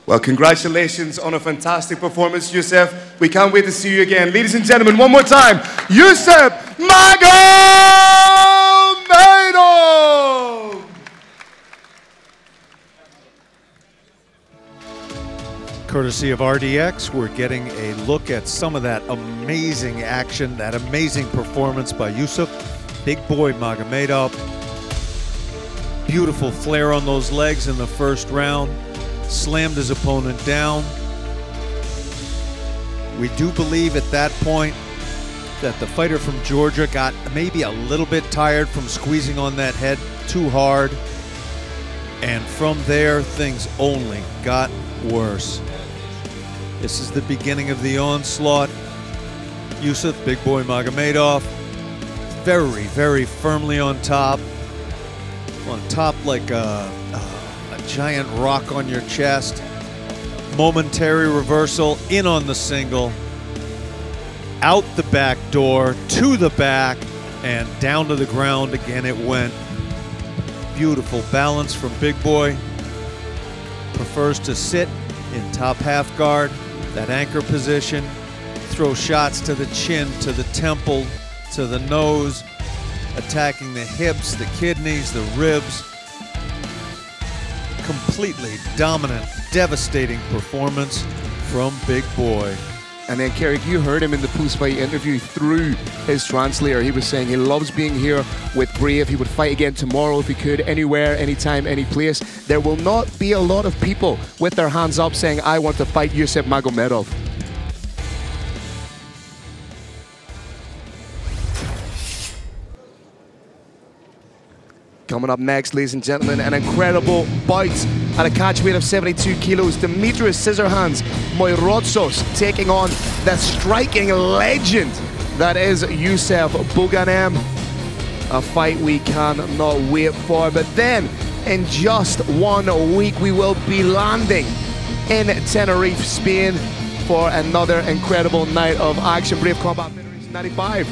Well, congratulations on a fantastic performance, Yusuf. We can't wait to see you again. Ladies and gentlemen, one more time, Yusuf Magomedov! Courtesy of RDX, we're getting a look at some of that amazing action, that amazing performance by Yusuf Big Boy Magomedov. Beautiful flare on those legs in the first round. Slammed his opponent down. We do believe at that point that the fighter from Georgia got maybe a little bit tired from squeezing on that head too hard. And from there, things only got worse. This is the beginning of the onslaught. Yusuf, Big Boy Magomedov, very, very firmly on top like a giant rock on your chest. Momentary reversal, in on the single, out the back door, to the back, and down to the ground again it went. Beautiful balance from Big Boy. Prefers to sit in top half guard, that anchor position, throw shots to the chin, to the temple, to the nose, attacking the hips, the kidneys, the ribs. Completely dominant, devastating performance from Big Boy. And then, Carrick, you heard him in the post-fight interview through his translator. He was saying he loves being here with Brave. He would fight again tomorrow if he could, anywhere, anytime, any place. There will not be a lot of people with their hands up saying, I want to fight Yusuf Magomedov. Coming up next, ladies and gentlemen, an incredible bout at a catch weight of 72 kilos. Demetrius Scissorhands Moirotsos taking on the striking legend that is Yusuf Buganem. A fight we cannot wait for. But then, in just 1 week, we will be landing in Tenerife, Spain for another incredible night of action. Brave Combat Federation 95.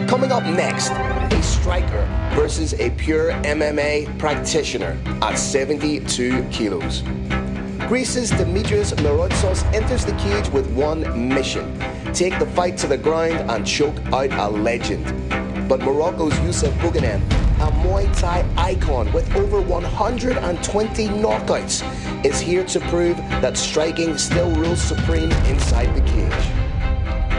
Coming up next, a striker versus a pure MMA practitioner at 72 kilos. Greece's Demetrius Moirotsos enters the cage with one mission: take the fight to the ground and choke out a legend. But Morocco's Yusuf Buganem, a Muay Thai icon with over 120 knockouts, is here to prove that striking still rules supreme inside the cage.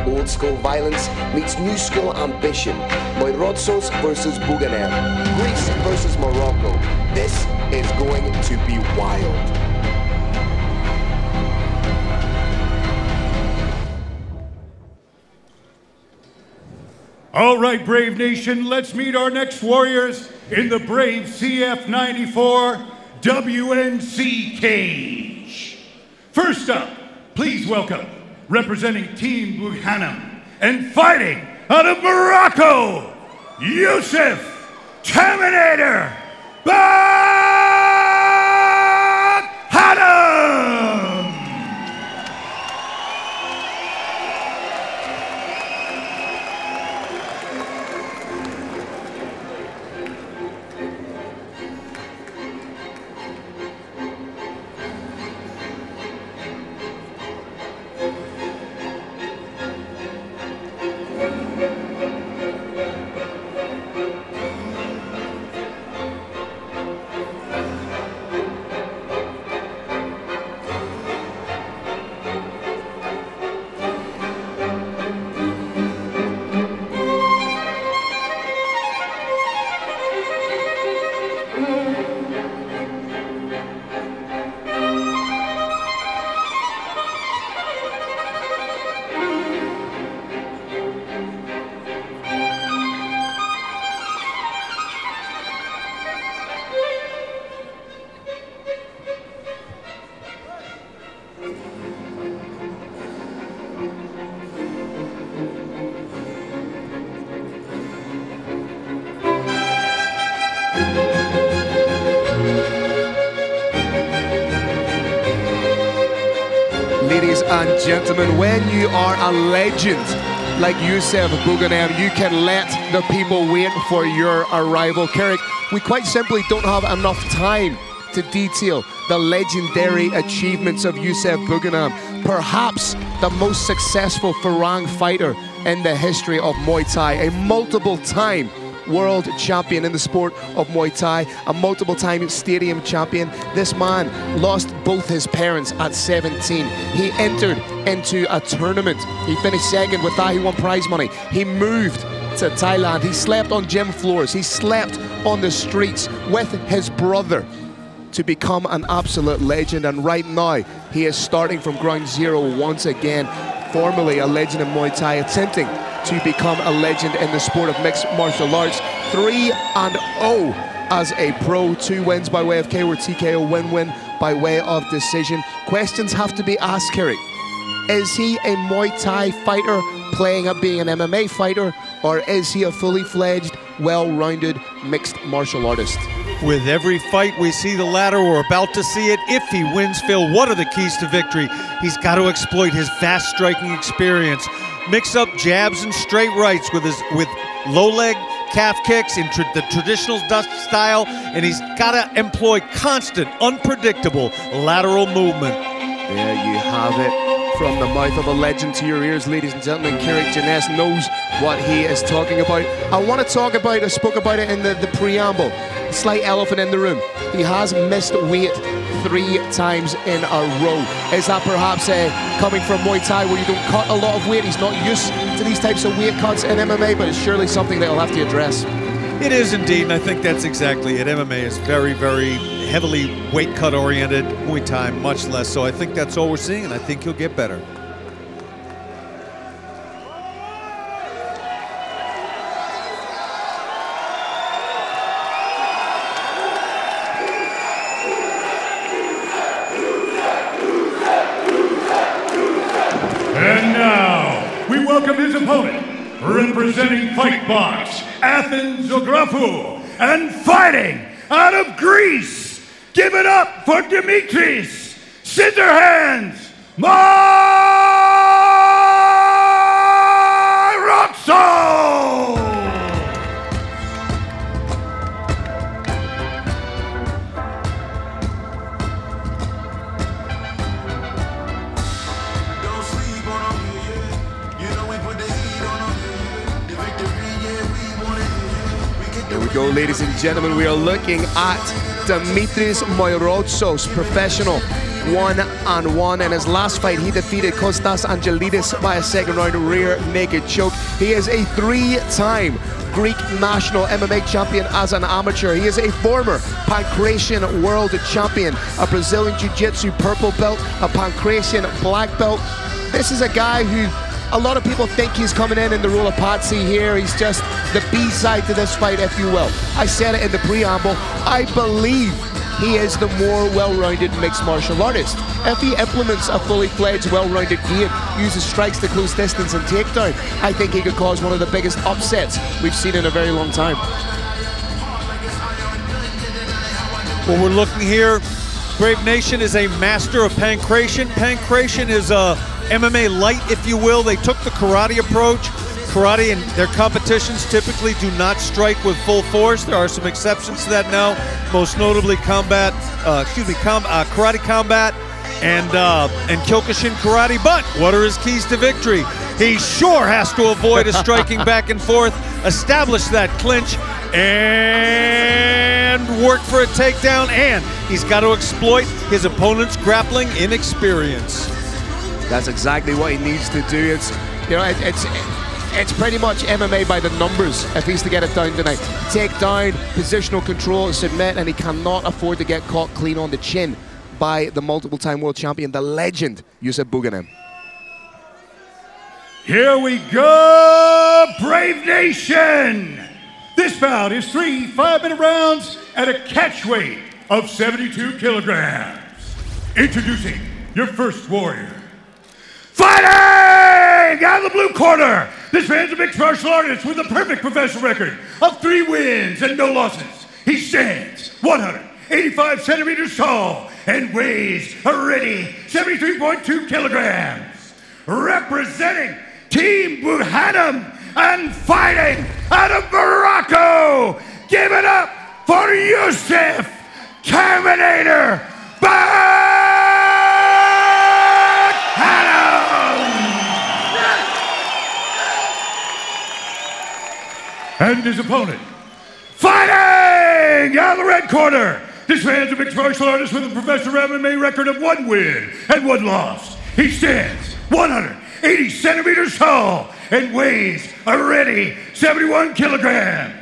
Old school violence meets new school ambition. Moirotsos versus Buganem. Greece versus Morocco. This is going to be wild. All right, Brave Nation, let's meet our next warriors in the Brave CF94 WNC cage. First up, please welcome, representing Team Buganem and fighting out of Morocco, Yusuf Terminator Buganem! Ladies and gentlemen, when you are a legend like Yusuf Buganem, you can let the people wait for your arrival. Carrick, we quite simply don't have enough time to detail the legendary achievements of Yusuf Buganem, perhaps the most successful Farang fighter in the history of Muay Thai, a multiple-time world champion in the sport of Muay Thai, a multiple-time stadium champion. This man lost both his parents at 17. He entered into a tournament. He finished second. With that, he won prize money. He moved to Thailand. He slept on gym floors. He slept on the streets with his brother to become an absolute legend. And right now, he is starting from ground zero once again. Formerly a legend in Muay Thai, attempting to become a legend in the sport of mixed martial arts. 3-0 as a pro. 2 wins by way of KO or TKO, win-win by way of decision. Questions have to be asked, Kerry. Is he a Muay Thai fighter playing at being an MMA fighter, or is he a fully fledged, well-rounded mixed martial artist? With every fight we see the latter, we're about to see it. If he wins, Phil, what are the keys to victory? He's got to exploit his vast striking experience, mix up jabs and straight rights with low leg calf kicks in the traditional dust style, and he's got to employ constant, unpredictable lateral movement. There you have it. From the mouth of a legend to your ears, ladies and gentlemen, Kerry Janess knows what he is talking about. I want to talk about, I spoke about it in the preamble, the slight elephant in the room. He has missed weight 3 times in a row. Is that perhaps coming from Muay Thai where you don't cut a lot of weight? He's not used to these types of weight cuts in MMA, but it's surely something that he'll have to address. It is indeed, and I think that's exactly it. MMA is very, very heavily weight cut oriented. Muay Thai much less. So I think that's all we're seeing, and I think he'll get better. And now, we welcome his opponent, representing Fight Box, Athens, Zographou, and fighting out of Greece. Give it up for Dimitris Scissorhands Marotso! Here we go, ladies and gentlemen. We are looking at Dimitris Marotsos, professional 1-on-1. In his last fight, he defeated Kostas Angelidis by a second round rear naked choke. He is a 3-time Greek national MMA champion as an amateur. He is a former Pancratian world champion, a Brazilian Jiu-Jitsu purple belt, a Pancratian black belt. This is a guy who a lot of people think he's coming in the role of Patsy here. He's just the B-side to this fight, if you will. I said it in the preamble. I believe he is the more well-rounded mixed martial artist. If he implements a fully fledged, well-rounded game, uses strikes to close distance and takedown, I think he could cause one of the biggest upsets we've seen in a very long time. Well, we're looking here. Brave Nation is a master of Pancration. Pancration is a MMA light, if you will. They took the karate approach. Karate and their competitions typically do not strike with full force. There are some exceptions to that now, most notably karate combat and Kyokushin karate. But what are his keys to victory? He sure has to avoid a striking back and forth, establish that clinch, and work for a takedown. And he's got to exploit his opponent's grappling inexperience. That's exactly what he needs to do. It's, you know, it's pretty much MMA by the numbers if he's to get it down tonight. Take down, positional control, submit, and he cannot afford to get caught clean on the chin by the multiple-time world champion, the legend, Yusuf Buganem. Here we go, Brave Nation! This bout is 3 5-minute rounds at a catch weight of 72 kilograms. Introducing your first warrior. Fighting out of the blue corner, this man's a mixed martial artist with a perfect professional record of 3 wins and no losses. He stands 185 centimeters tall and weighs a ready 73.2 kilograms. Representing Team Buhanam and fighting out of Morocco, give it up for Yusuf Terminator and his opponent, fighting out of the red corner. This man's a mixed martial artist with a professional MMA record of 1 win and 1 loss. He stands 185 80 centimeters tall, and weighs a ready 71 kilograms.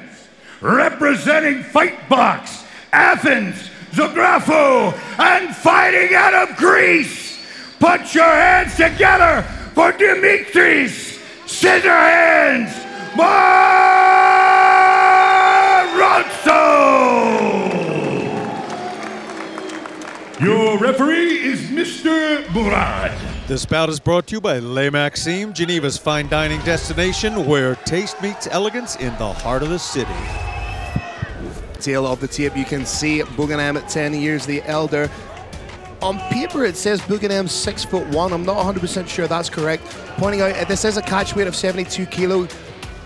Representing Fight Box, Athens, Zografo, and fighting out of Greece. Put your hands together for Dimitris Scissorhands Marozzo. Your referee is Mr. Murad. This bout is brought to you by Le Maxime, Geneva's fine dining destination, where taste meets elegance in the heart of the city. Tail of the tape, you can see Buganem at 10 years the elder. On paper, it says Buganem's 6'1". I'm not 100% sure that's correct. Pointing out, this is a catch weight of 72 kilo.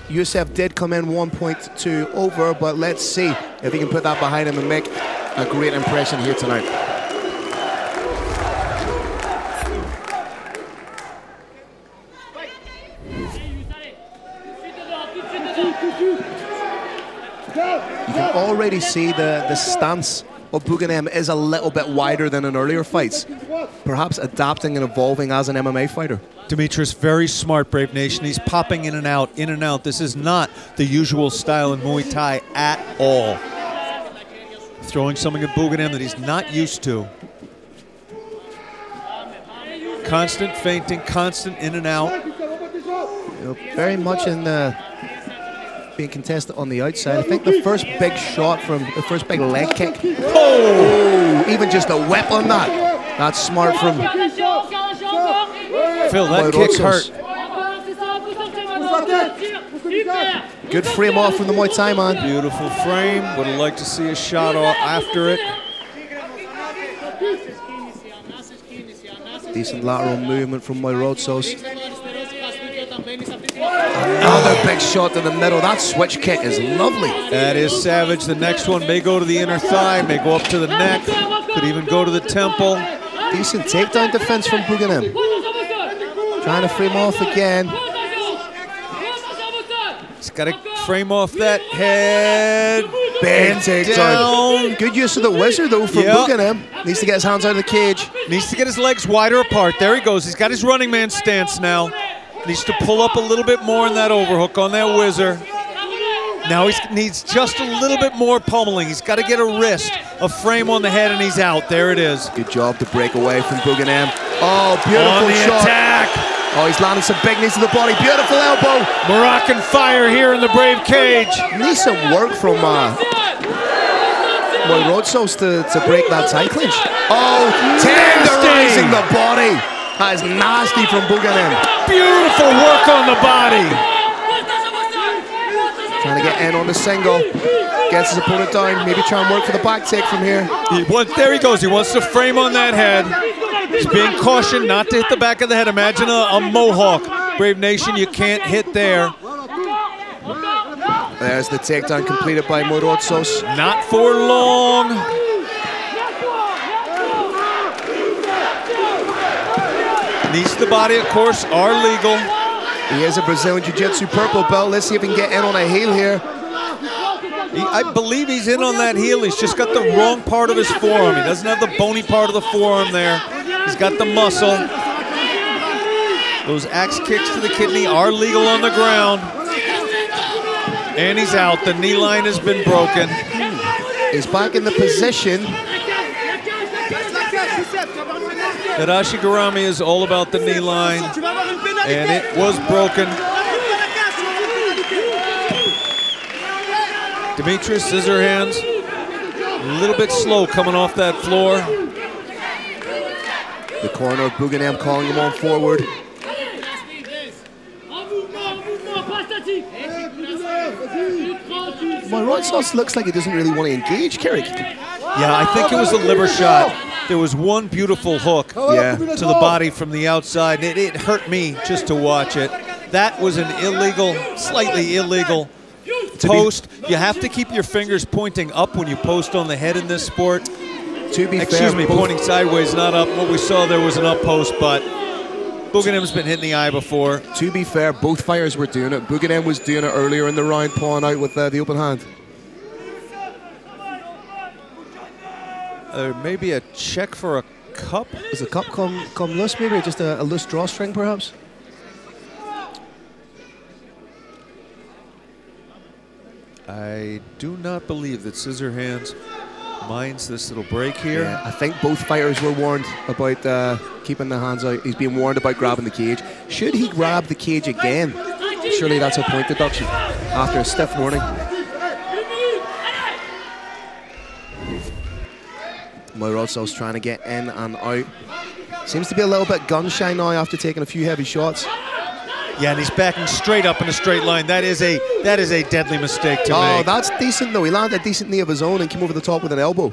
Youssef did come in 1.2 over, but let's see if he can put that behind him and make a great impression here tonight. You can already see the stance of Buganem is a little bit wider than in earlier fights. Perhaps adapting and evolving as an MMA fighter. Dimitris, very smart, Brave Nation. He's popping in and out, in and out. This is not the usual style in Muay Thai at all. Throwing something at Buganem that he's not used to. Constant feinting, constant in and out. Very much in being contested on the outside. I think the first big shot from the first big leg kick. Oh! Even just a whip on that. That's smart from Phil, that kick hurt. Good frame off from the Muay Thai man. Beautiful frame. Would have liked to see a shot off after it. Decent lateral movement from Marozzo. Another big shot to the middle. That switch kick is lovely. That is savage. The next one may go to the inner thigh, may go up to the neck, could even go to the temple. Decent takedown defense from Buganem. Trying to frame off again. He's got to frame off that head. Big takedown. Good use of the wizard though from Buganem. Needs to get his hands out of the cage. Needs to get his legs wider apart. There he goes. He's got his running man stance now. Needs to pull up a little bit more in that overhook on that whizzer. Now he needs just a little bit more pummeling. He's got to get a wrist, a frame on the head, and he's out. There it is. Good job to break away from Buganem. Oh, beautiful on the shot. Attack. Oh, he's landing some big knees to the body. Beautiful elbow. Moroccan fire here in the Brave cage. Needs some work from Marozzo to break that tie clinch. Oh, tenderizing the body. That is nasty from Buganem. Beautiful work on the body. Trying to get in on the single. Gets his opponent down. Maybe try and work for the back take from here. There he goes. He wants to frame on that head. He's being cautioned not to hit the back of the head. Imagine a mohawk. Brave Nation, you can't hit there. There's the takedown completed by Marozzo. Not for long. Knees to the body, of course, are legal. He is a Brazilian Jiu-Jitsu purple belt. Let's see if he can get in on a heel here. I believe he's in on that heel. He's just got the wrong part of his forearm. He doesn't have the bony part of the forearm there. He's got the muscle. Those axe kicks to the kidney are legal on the ground. And he's out. The knee line has been broken. He's back in the position. Tadashi Garami is all about the knee line, and it was broken. Dimitris Scissorhands, a little bit slow coming off that floor. The corner of Buganem calling him on forward. Marozzo looks like he doesn't really want to engage, Carrick. Yeah, I think it was a liver shot. There was one beautiful hook to the body from the outside. It hurt me just to watch it. That was an illegal, slightly illegal post. You have to keep your fingers pointing up when you post on the head in this sport. To be Excuse me, pointing sideways, not up. What we saw there was an up post, but Buganem's been hit in the eye before. To be fair, both fighters were doing it. Buganem was doing it earlier in the round, pulling out with the open hand. There may be a check for a cup. Does the cup come loose, maybe? Or just a loose drawstring, perhaps? I do not believe that Scissorhands minds this little break here. Yeah, I think both fighters were warned about keeping the hands out. He's being warned about grabbing the cage. Should he grab the cage again? Surely that's a point deduction after a stiff warning. Moirotso's trying to get in and out. Seems to be a little bit gun shy now after taking a few heavy shots. Yeah, and he's backing straight up in a straight line. That is a deadly mistake to make. Oh, that's decent though. He landed a decent knee of his own and came over the top with an elbow.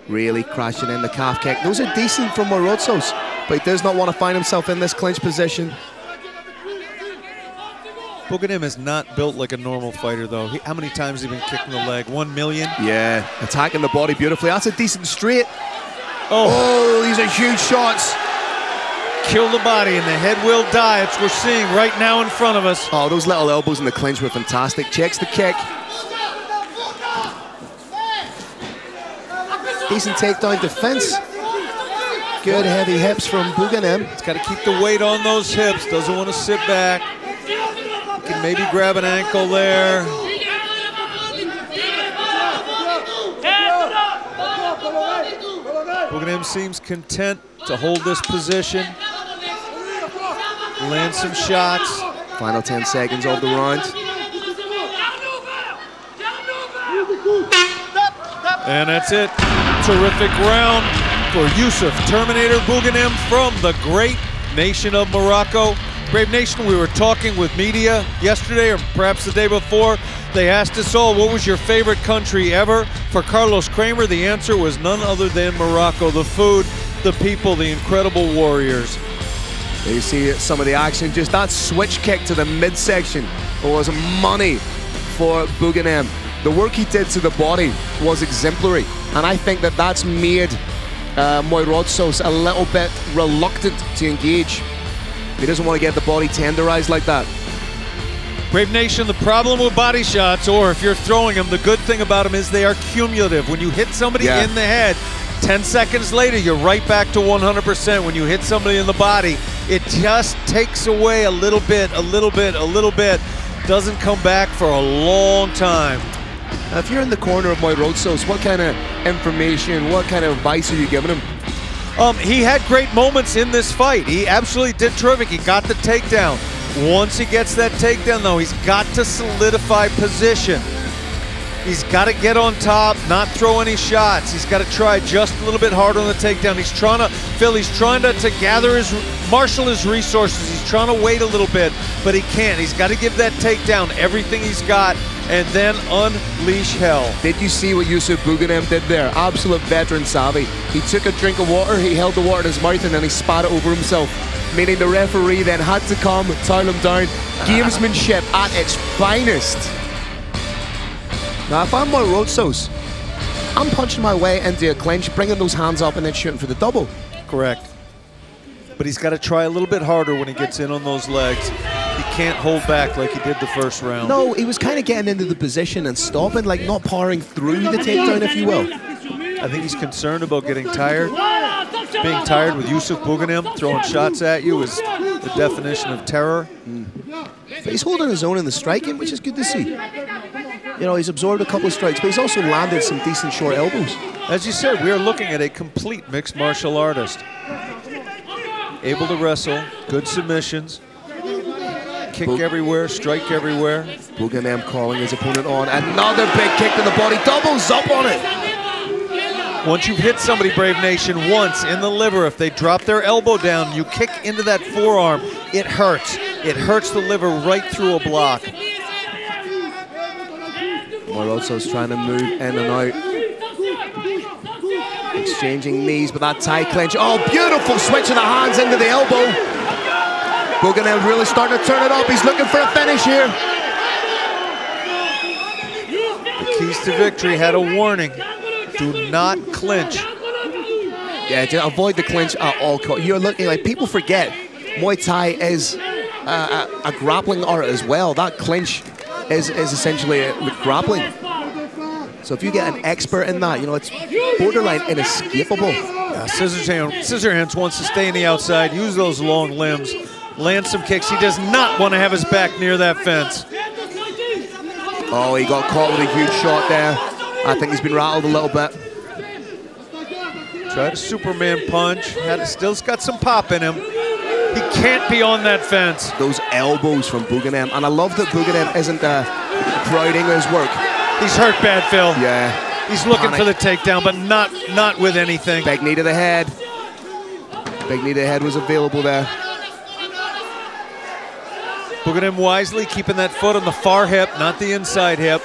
Really crashing in the calf kick. Those are decent from Moirotsos, but he does not want to find himself in this clinch position. Buganim is not built like a normal fighter, though. How many times has he been kicking the leg? 1 million? Yeah, attacking the body beautifully. That's a decent straight. Oh, these are huge shots. Kill the body and the head will die. It's what we're seeing right now in front of us. Oh, those little elbows in the clinch were fantastic. Checks the kick. Decent takedown defense. Good heavy hips from Buganim. He's got to keep the weight on those hips. Doesn't want to sit back. Can maybe grab an ankle there. Buganim seems content to hold this position. Land some shots. Final 10 seconds of the round. And that's it. Terrific round for Yusuf Terminator Buganim from the great nation of Morocco. Brave Nation, we were talking with media yesterday or perhaps the day before. They asked us all, what was your favorite country ever? For Carlos Kramer, the answer was none other than Morocco. The food, the people, the incredible warriors. There you see some of the action. Just that switch kick to the midsection was money for Buganim. The work he did to the body was exemplary, and I think that that's made Moirotsos a little bit reluctant to engage. He doesn't want to get the body tenderized like that. Brave Nation, the problem with body shots, or if you're throwing them, the good thing about them is they are cumulative. When you hit somebody in the head, 10 seconds later, you're right back to 100%. When you hit somebody in the body, it just takes away a little bit, a little bit, a little bit. Doesn't come back for a long time. Now, if you're in the corner of Moirotsos, what kind of information, what kind of advice are you giving him? He had great moments in this fight. He absolutely did terrific. He got the takedown. Once he gets that takedown, though, he's got to solidify position. He's got to get on top, not throw any shots. He's got to try just a little bit harder on the takedown. He's trying to, Phil, he's trying to gather marshal his resources. He's trying to wait a little bit, but he can't. He's got to give that takedown everything he's got and then unleash hell. Did you see what Yusuf Buganim did there? Absolute veteran savvy. He took a drink of water, he held the water in his mouth, and then he spat it over himself. Meaning the referee then had to come, towel him down. Gamesmanship at its finest. Now, if I'm Moirotsos, I'm punching my way into a clinch, bringing those hands up, and then shooting for the double. Correct. But he's got to try a little bit harder when he gets in on those legs. He can't hold back like he did the first round. No, he was kind of getting into the position and stopping, like not powering through the takedown, if you will. I think he's concerned about getting tired. Being tired with Yusuf Buganim throwing shots at you is the definition of terror. But he's holding his own in the striking, which is good to see. You know, he's absorbed a couple of strikes, but he's also landed some decent short elbows. As you said, we are looking at a complete mixed martial artist. Able to wrestle, good submissions, kick everywhere, strike everywhere. Buganim calling his opponent on. Another big kick to the body, doubles up on it. Once you've hit somebody, Brave Nation, once in the liver, if they drop their elbow down, you kick into that forearm, it hurts. It hurts the liver right through a block. Moirotsos trying to move in and out. Exchanging knees, but that tie clinch. Oh, beautiful switch of the hands into the elbow. Buganim really starting to turn it up. He's looking for a finish here. The keys to victory had a warning. Do not clinch. Yeah, to avoid the clinch at all costs. You're looking like, people forget, Muay Thai is a grappling art as well. That clinch is essentially grappling. So if you get an expert in that, you know, it's borderline inescapable. Scissorhands wants to stay in the outside, use those long limbs, land some kicks. He does not want to have his back near that fence. Oh, he got caught with a huge shot there. I think he's been rattled a little bit. Tried a Superman punch. Still's got some pop in him. He can't be on that fence. Those elbows from Buganem. And I love that Buganem isn't crowding his work. He's hurt bad, Phil. Yeah. He's looking for the takedown, but not with anything. Big knee to the head. Big knee to the head was available there. Buganem wisely keeping that foot on the far hip, not the inside hip.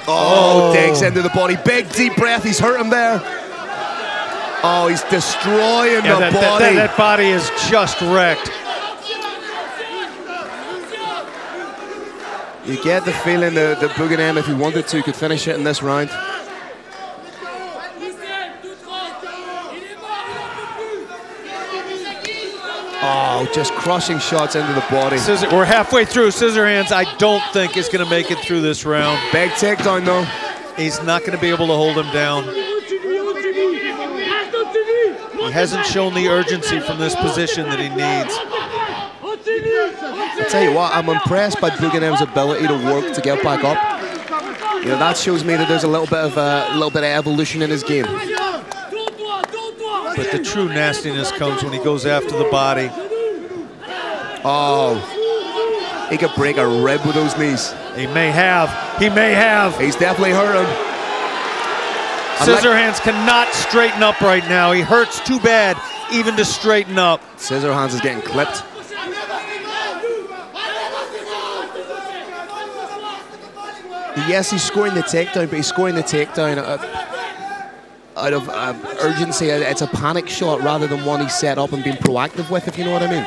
Oh, digs into the body. Big deep breath. He's hurt him there. Oh, he's destroying the body. That body is just wrecked. You get the feeling that Buganem, if he wanted to, could finish it in this round. Oh, just crushing shots into the body. We're halfway through. Scissorhands, I don't think is going to make it through this round. Big takedown, though. He's not going to be able to hold him down. He hasn't shown the urgency from this position that he needs. I tell you what, I'm impressed by Buganem's ability to work to get back up. You know, that shows me that there's a little bit of evolution in his game. But the true nastiness comes when he goes after the body. Oh, he could break a rib with those knees. He may have. He may have. He's definitely hurt him. Scissorhands cannot straighten up right now. He hurts too bad even to straighten up. Scissorhands is getting clipped. Yes, he's scoring the takedown, but he's scoring the takedown out of urgency. It's a panic shot rather than one he set up and been proactive with, if you know what I mean.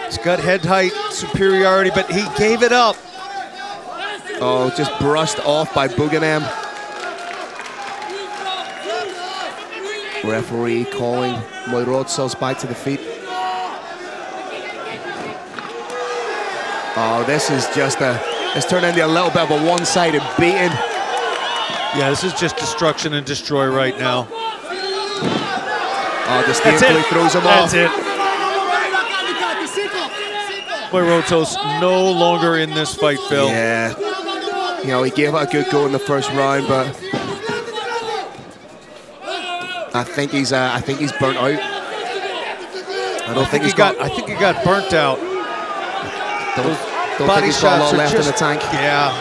He's got head height superiority, but he gave it up. Oh, just brushed off by Buganem. Referee calling Moirotsos back to the feet. Oh, this is just it's turned into a little bit of a one-sided beating. Yeah, this is just destruction and destroy right now. Oh, the Disdainfully throws him off. That's it. Moirotsos no longer in this fight, Phil. Yeah. You know, he gave it a good go in the first round, but I think he's burnt out. I think he got burnt out. Don't body think he's got a shots lot are left just in the tank. Yeah.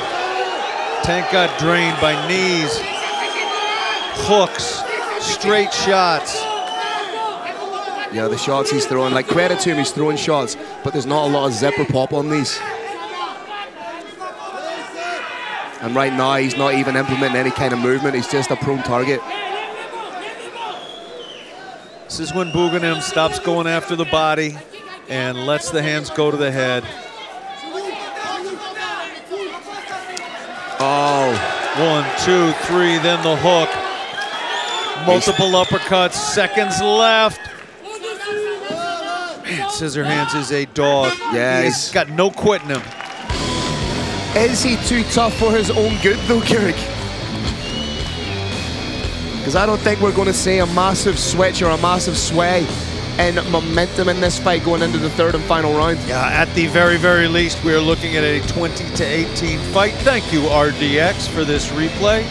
Tank got drained by knees, hooks, straight shots. Yeah, the shots he's throwing, like, credit to him, he's throwing shots, but there's not a lot of zip or pop on these. And right now, he's not even implementing any kind of movement, he's just a prone target. This is when Buganem stops going after the body and lets the hands go to the head. Oh. 1, 2, 3, then the hook. Multiple uppercuts, seconds left. Man, Scissorhands is a dog. Yeah, he's got no quitting him. Is he too tough for his own good, though, Carrick? Because I don't think we're going to see a massive switch or a massive sway in momentum in this fight going into the third and final round. Yeah, at the very, very least, we are looking at a 20-18 fight. Thank you, RDX, for this replay.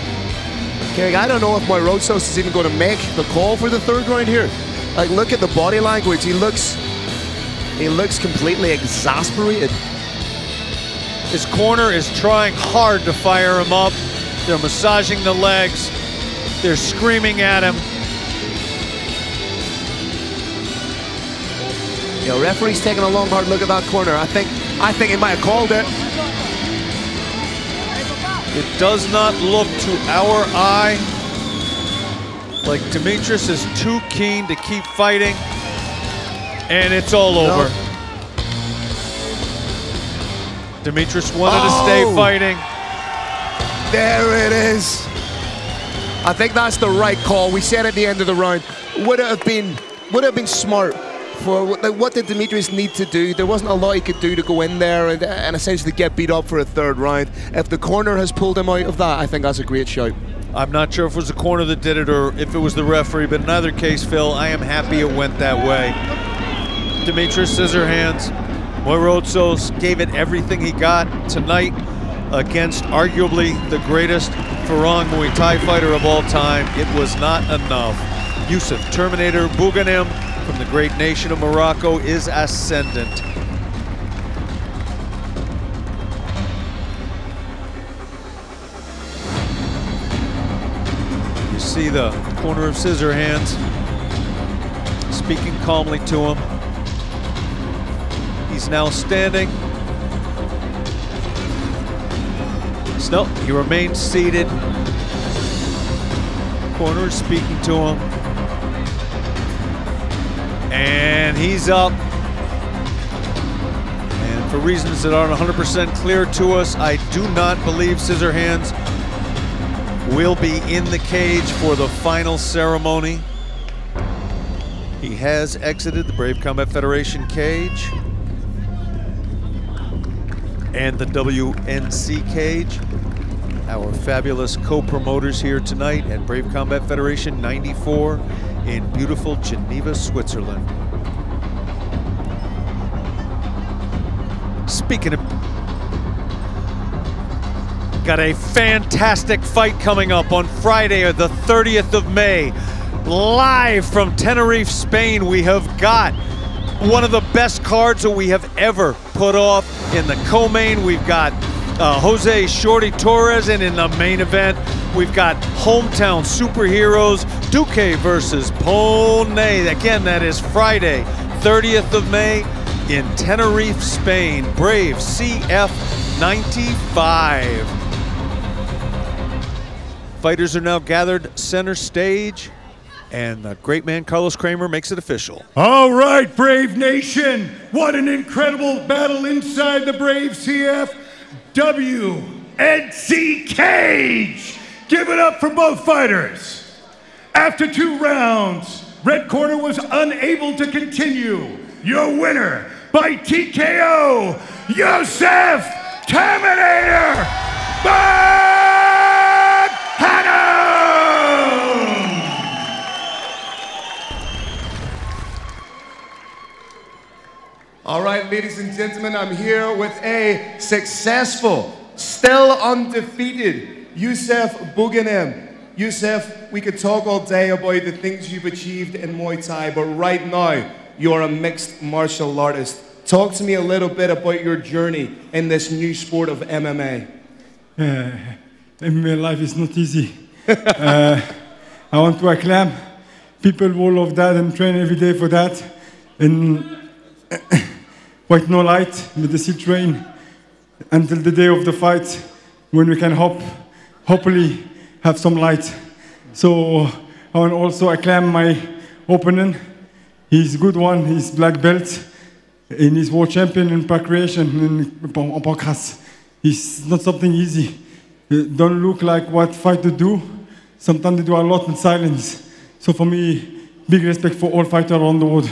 Carrick, I don't know if Moirotsos is even going to make the call for the third round here. Like, look at the body language. He looks completely exasperated. His corner is trying hard to fire him up. They're massaging the legs. They're screaming at him. You know, referee's taking a long, hard look at that corner. I think he might have called it. It does not look to our eye like Demetrius is too keen to keep fighting, and it's all over. Demetrius wanted to stay fighting. There it is. I think that's the right call. We said at the end of the round, would it have been smart for what did Demetrius need to do? There wasn't a lot he could do to go in there and essentially get beat up for a third round. If the corner has pulled him out of that, I think that's a great shout. I'm not sure if it was the corner that did it or if it was the referee, but in either case, Phil, I am happy it went that way. Demetrius Scissorhands, Moirotsos gave it everything he got tonight. against arguably the greatest Farang Muay Thai fighter of all time. It was not enough. Yusuf Terminator Bouganem from the great nation of Morocco is ascendant. You see the corner of scissor hands speaking calmly to him. He's now standing. No, he remains seated. Corner is speaking to him. And he's up. And for reasons that aren't 100% clear to us, I do not believe Scissorhands will be in the cage for the final ceremony. He has exited the Brave Combat Federation cage and the WNC cage. Our fabulous co-promoters here tonight at Brave Combat Federation 94 in beautiful Geneva, Switzerland. Speaking of, got a fantastic fight coming up on Friday, the 30th of May. Live from Tenerife, Spain, we have got one of the best cards that we have ever put off. In the co-main, we've got Jose Shorty Torres, and in the main event, we've got hometown superheroes, Duque versus Pone. Again, that is Friday, 30th of May in Tenerife, Spain. Brave CF 95. Fighters are now gathered center stage, and the great man Carlos Kramer makes it official. All right, Brave Nation. What an incredible battle inside the Brave CF WNC cage. Give it up for both fighters. After 2 rounds, red corner was unable to continue. Your winner by TKO, Yusuf Terminator All right, ladies and gentlemen, I'm here with a successful, still undefeated Yusuf Bouganem. Yusuf, we could talk all day about the things you've achieved in Muay Thai, but right now, you're a mixed martial artist. Talk to me a little bit about your journey in this new sport of MMA. MMA life is not easy. I want to acclaim people who love that and train every day for that. And quite no light, but they still train until the day of the fight when we can hopefully have some light. So I want to also acclaim my opponent. He's a good one, he's black belt, and he's world champion in park creation in podcast. It's not something easy. Don't look like what fighters do. Sometimes they do a lot in silence. So for me, big respect for all fighters around the world.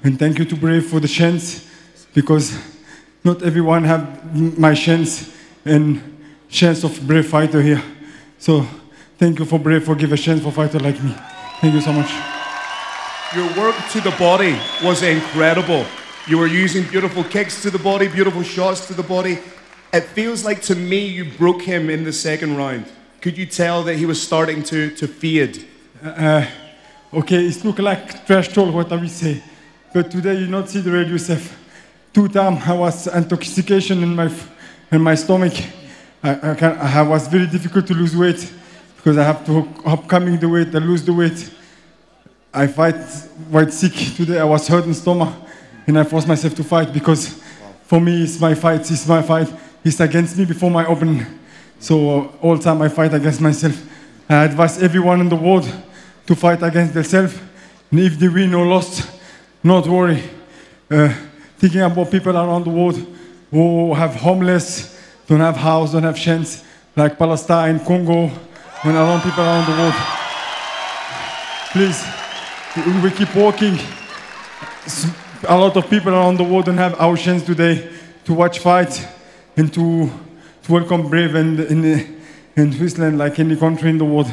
And thank you to Brave for the chance, because not everyone have my chance and chance of Brave fighter here. So thank you for Brave for giving a chance for a fighter like me. Thank you so much. Your work to the body was incredible. You were using beautiful kicks to the body, beautiful shots to the body. It feels like to me you broke him in the second round. Could you tell that he was starting to fade? Okay, it looked like trash talk, what I will say. But today you not see the real Yusuf. 2 times I was intoxication in my stomach. I was very difficult to lose weight because I have to upcoming the weight, I lose the weight. I fight quite sick today. I was hurt in stomach, and I forced myself to fight because for me it's my fight. It's my fight. It's against me before my opening. So all time I fight against myself. I advise everyone in the world to fight against themselves. And if they win or lost, not worry. Thinking about people around the world who have homeless, don't have house, don't have chance, like Palestine, Congo, and around people around the world. Please, we keep walking. A lot of people around the world don't have our chance today to watch fight and to welcome Brave in Switzerland, like any country in the world.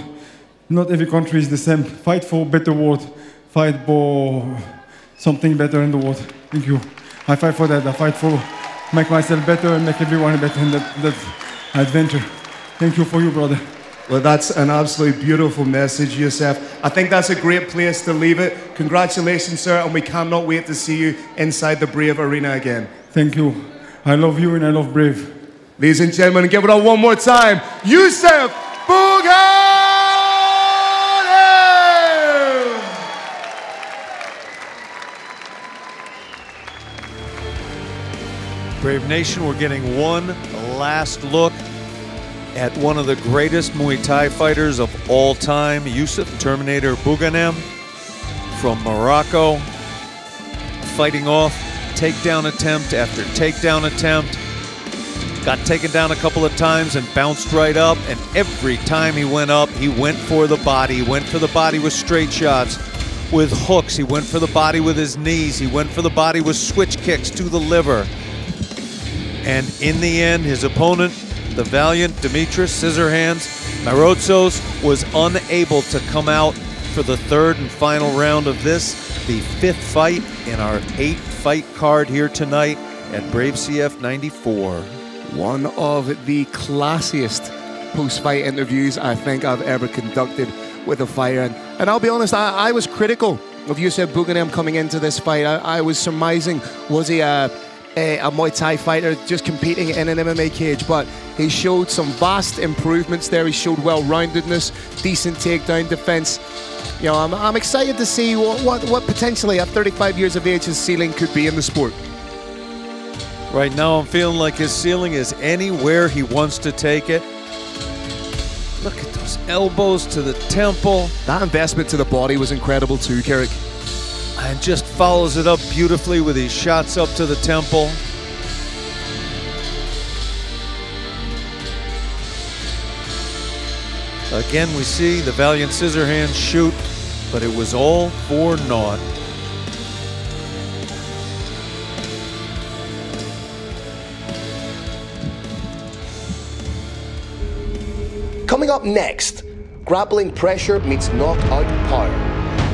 Not every country is the same. Fight for a better world. Fight for something better in the world. Thank you. I fight for that. I fight for make myself better and make everyone better. And that adventure. Thank you for you, brother. Well, that's an absolutely beautiful message, Youssef. I think that's a great place to leave it. Congratulations, sir, and we cannot wait to see you inside the Brave Arena again. Thank you. I love you and I love Brave. Ladies and gentlemen, give it up one more time. Youssef Bouganem! Brave Nation, we're getting one last look at one of the greatest Muay Thai fighters of all time, Youssef Terminator Bouganem from Morocco, fighting off takedown attempt after takedown attempt. Got taken down a couple of times and bounced right up, and every time he went up, he went for the body. He went for the body with straight shots, with hooks. He went for the body with his knees. He went for the body with switch kicks to the liver. And in the end, his opponent, the valiant Dimitris Scissorhands Marozos, was unable to come out for the third and final round of this, the fifth fight in our 8-fight card here tonight at Brave CF 94. One of the classiest post-fight interviews I think I've ever conducted with a fighter. And I'll be honest, I was critical of Youssef Bouganem coming into this fight. I was surmising, was he a Muay Thai fighter just competing in an MMA cage? But he showed some vast improvements there. He showed well-roundedness, decent takedown defense. You know, I'm excited to see what potentially at 35 years of age his ceiling could be in the sport. Right now I'm feeling like his ceiling is anywhere he wants to take it. Look at those elbows to the temple. That investment to the body was incredible too, Carrick. And just follows it up beautifully with these shots up to the temple. Again, we see the valiant Scissorhands shoot, but it was all for naught. Coming up next, grappling pressure meets knockout power.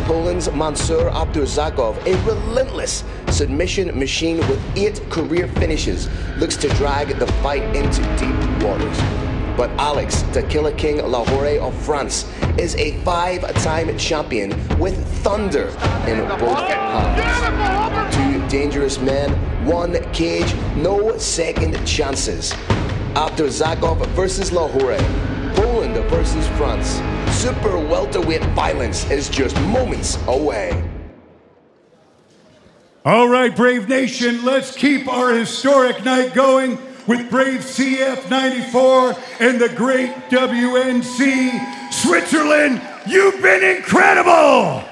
Poland's Mansur Abdurzakov, a relentless submission machine with 8 career finishes, looks to drag the fight into deep waters. But Alex, the Killer King Lahore of France, is a 5-time champion with thunder in both hands. 2 dangerous men, 1 cage, no second chances. Abdurzakov versus Lahore. Poland versus France. Super welterweight violence is just moments away. All right, Brave Nation, let's keep our historic night going with Brave CF 94 and the great WNC. Switzerland, you've been incredible!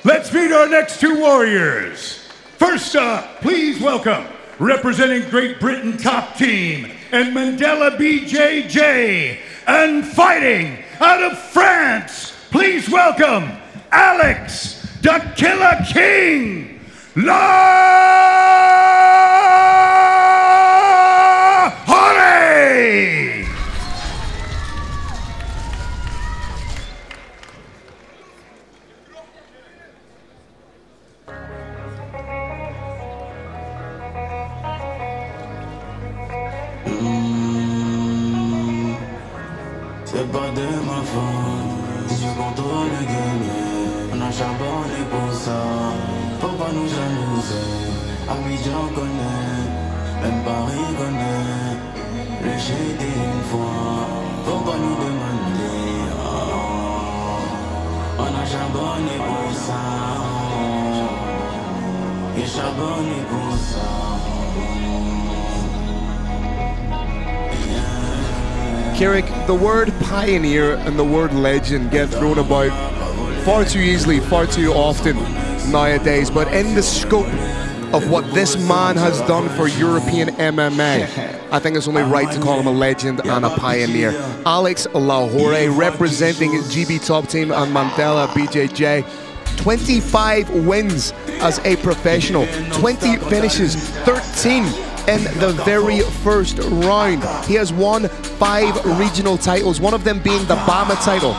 Let's meet our next 2 warriors. First up, please welcome, representing Great Britain top team and Mandela BJJ, and fighting out of France, please welcome Alex, the Killer King Lahore! C'est pas de ma faute si je contrôle le game. On a charbonné pour ça, faut pas nous jalouser. Abidjan connaît, même Paris connaît. Le j'ai dit une fois, faut pas nous demander. On a charbonné pour ça, et charbonné pour ça. Carrick, the word pioneer and the word legend get thrown about far too easily, far too often nowadays, but in the scope of what this man has done for European MMA, I think it's only right to call him a legend and a pioneer. Alex Lahore, representing GB Top Team and Mandela BJJ. 25 wins as a professional, 20 finishes, 13 in the very first round. He has won 5 regional titles, one of them being the Bama title,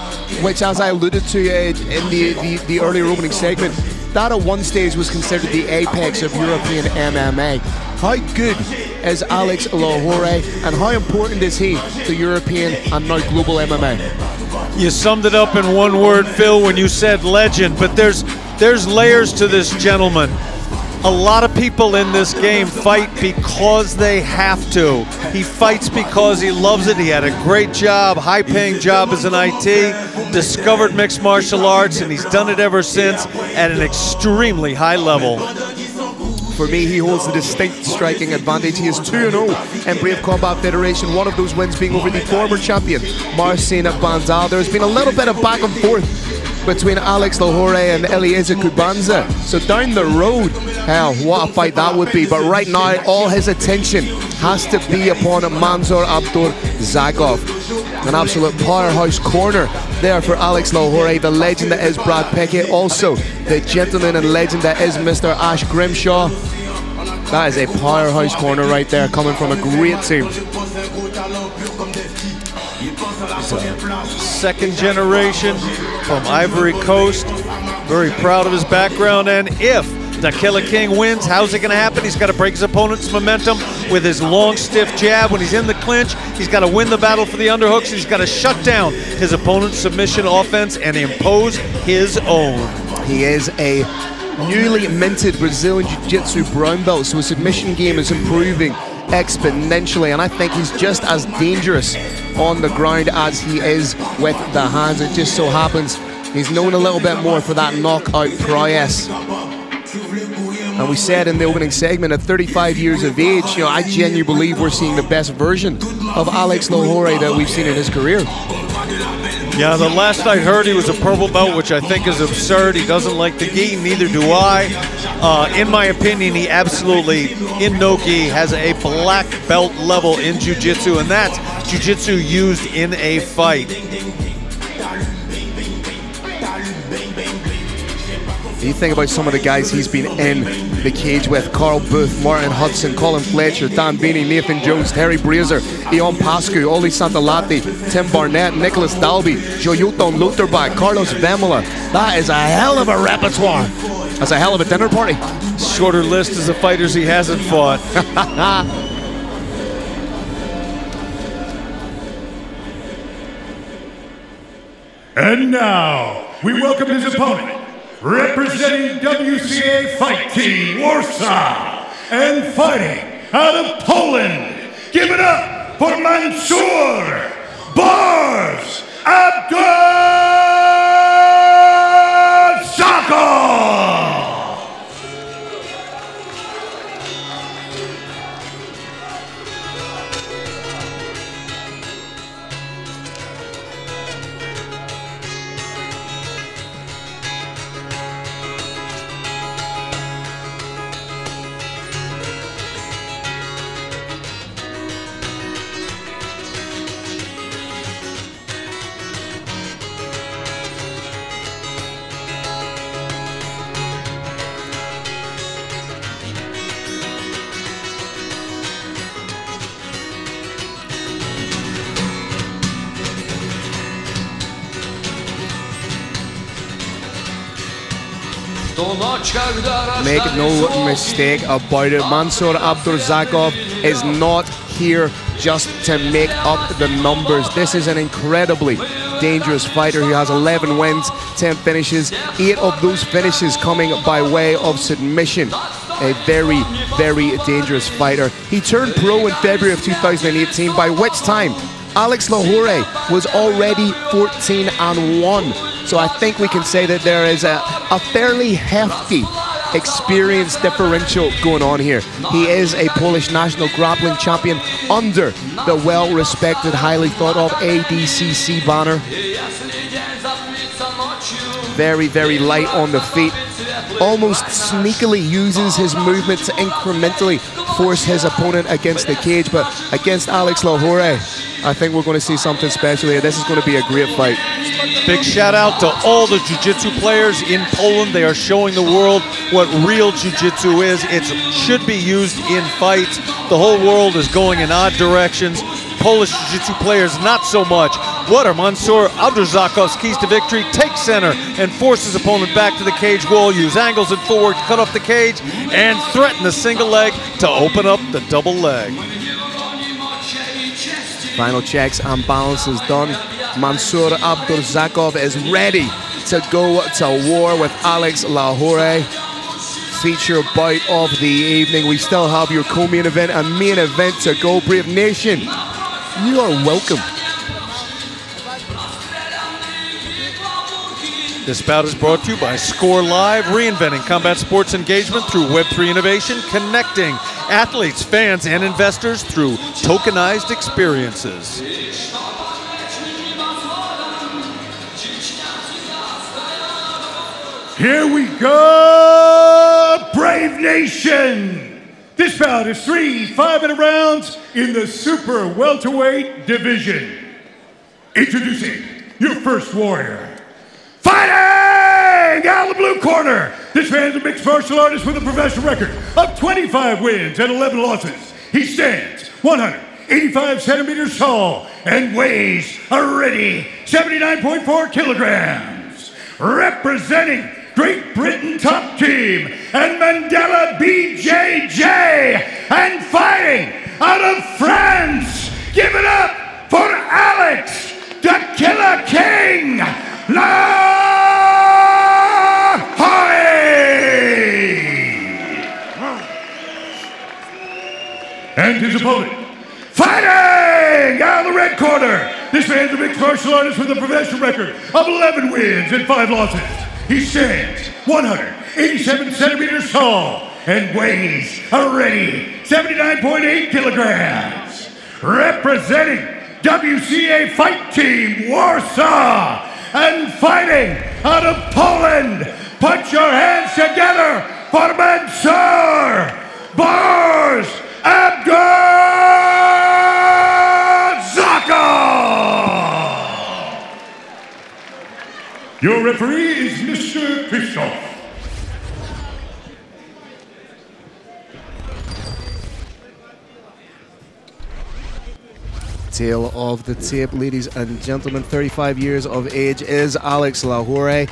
which, as I alluded to in the earlier opening segment, that at one stage was considered the apex of European MMA. How good is Alex Lahore, and how important is he to European and now global MMA? You summed it up in one word, Phil, when you said legend, but there's layers to this gentleman. A lot of people in this game fight because they have to. He fights because he loves it. He had a great job, high-paying job as an IT, discovered mixed martial arts, and he's done it ever since at an extremely high level. For me, he holds the distinct striking advantage. He is 2-0 in Brave Combat Federation, one of those wins being over the former champion, Marcin Bandal. There's been a little bit of back and forth between Alex Lahore and Eliezer Kubanza. So down the road, hell, what a fight that would be. But right now, all his attention has to be upon Mansour Abdurzakov. An absolute powerhouse corner there for Alex Lahore, the legend that is Brad Pickett, also the gentleman and legend that is Mr. Ash Grimshaw. That is a powerhouse corner right there, coming from a great team. Second generation from Ivory Coast. Very proud of his background, and if the Killer King wins, how's it going to happen? He's got to break his opponent's momentum with his long, stiff jab. When he's in the clinch, he's got to win the battle for the underhooks. He's got to shut down his opponent's submission offense and impose his own. He is a newly minted Brazilian Jiu-Jitsu brown belt, so his submission game is improving exponentially, and I think he's just as dangerous on the ground as he is with the hands. It just so happens he's known a little bit more for that knockout prowess. And we said in the opening segment, at 35 years of age, you know, I genuinely believe we're seeing the best version of Alex Lahore that we've seen in his career. Yeah, the last I heard he was a purple belt, which I think is absurd. He doesn't like the gi, neither do I. In my opinion, he absolutely, in no gi, has a black belt level in jiu-jitsu, and that's jiu-jitsu used in a fight. You think about some of the guys he's been in the cage with: Carl Booth, Martin Hudson, Colin Fletcher, Dan Beeney, Nathan Jones, Terry Brazier, Ion Pascu, Oli Santalati, Tim Barnett, Nicholas Dalby, Joyuton Lutherbach, Carlos Vemola. That is a hell of a repertoire. That's a hell of a dinner party. Shorter list as the fighters he hasn't fought. And now, we welcome his opponent, representing WCA Fight Team Warsaw, and fighting out of Poland. Give it up for Mansour Bars Abdurzakov! Make no mistake about it, Mansour Abdurzakov is not here just to make up the numbers. This is an incredibly dangerous fighter. He has 11 wins, 10 finishes, 8 of those finishes coming by way of submission. A very, very dangerous fighter. He turned pro in February of 2018, by which time Alex Lahore was already 14-1. So I think we can say that there is a fairly hefty experience differential going on here. He is a Polish national grappling champion under the well-respected, highly thought-of ADCC banner. Very, very light on the feet. Almost sneakily uses his movement to incrementally force his opponent against the cage, but against Alex Lahore, I think we're going to see something special here. This is going to be a great fight. Big shout out to all the jiu-jitsu players in Poland. They are showing the world what real jiu-jitsu is. It should be used in fights. The whole world is going in odd directions. Polish Jiu-Jitsu players, not so much. What are Mansour Abdurzakov's keys to victory? Take center and force his opponent back to the cage wall. Use angles and footwork to cut off the cage and threaten the single leg to open up the double leg. Final checks and balances done. Mansour Abdurzakov is ready to go to war with Alex Lahore. Feature bout of the evening. We still have your co-main event and main event to go. Brave Nation, you are welcome. This bout is brought to you by Score Live, reinventing combat sports engagement through Web3 innovation, connecting athletes, fans, and investors through tokenized experiences. Here we go, Brave Nation! This bout is 3 5-minute rounds in the super welterweight division. Introducing your first warrior. Fighting out of the blue corner. This man's a mixed martial artist with a professional record of 25 wins and 11 losses. He stands 185 centimeters tall and weighs a ready 79.4 kilograms. Representing Great Britain top team and Mandela BJJ, and fighting out of France. Give it up for Alex, the Killer King Lahore! And his opponent, fighting out of the red corner. This man's a mixed martial artist with a professional record of 11 wins and 5 losses. He stands 187 centimeters tall and weighs a ready 79.8 kilograms. Representing WCA Fight Team Warsaw and fighting out of Poland. Put your hands together for Mansour Abdurzakov. Your referee is Mr. Christoph. Tale of the tape, ladies and gentlemen. 35 years of age is Alex Lahore.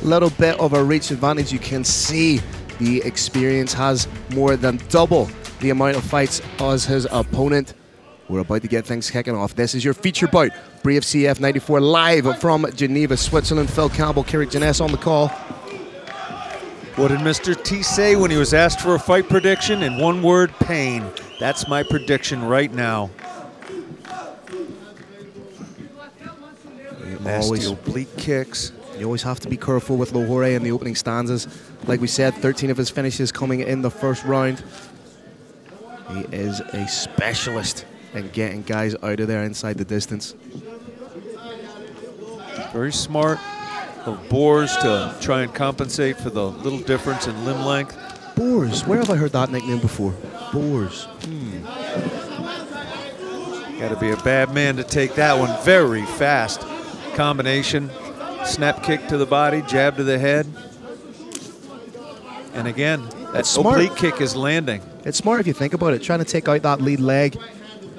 Little bit of a reach advantage. You can see the experience has more than double the amount of fights as his opponent. We're about to get things kicking off. This is your feature bout. Brave CF 94 live from Geneva, Switzerland. Phil Campbell, Carrick Jeunesse on the call. What did Mr. T say when he was asked for a fight prediction? In one word, pain. That's my prediction right now. Nasty oblique kicks. You always have to be careful with Lahore in the opening stanzas. Like we said, 13 of his finishes coming in the first round. He is a specialist in getting guys out of there inside the distance. Very smart of Boers to try and compensate for the little difference in limb length. Boers, where have I heard that nickname before? Boers. Got to be a bad man to take that one. Very fast combination. Snap kick to the body, jab to the head. And again, that oblique kick is landing. It's smart if you think about it. Trying to take out that lead leg.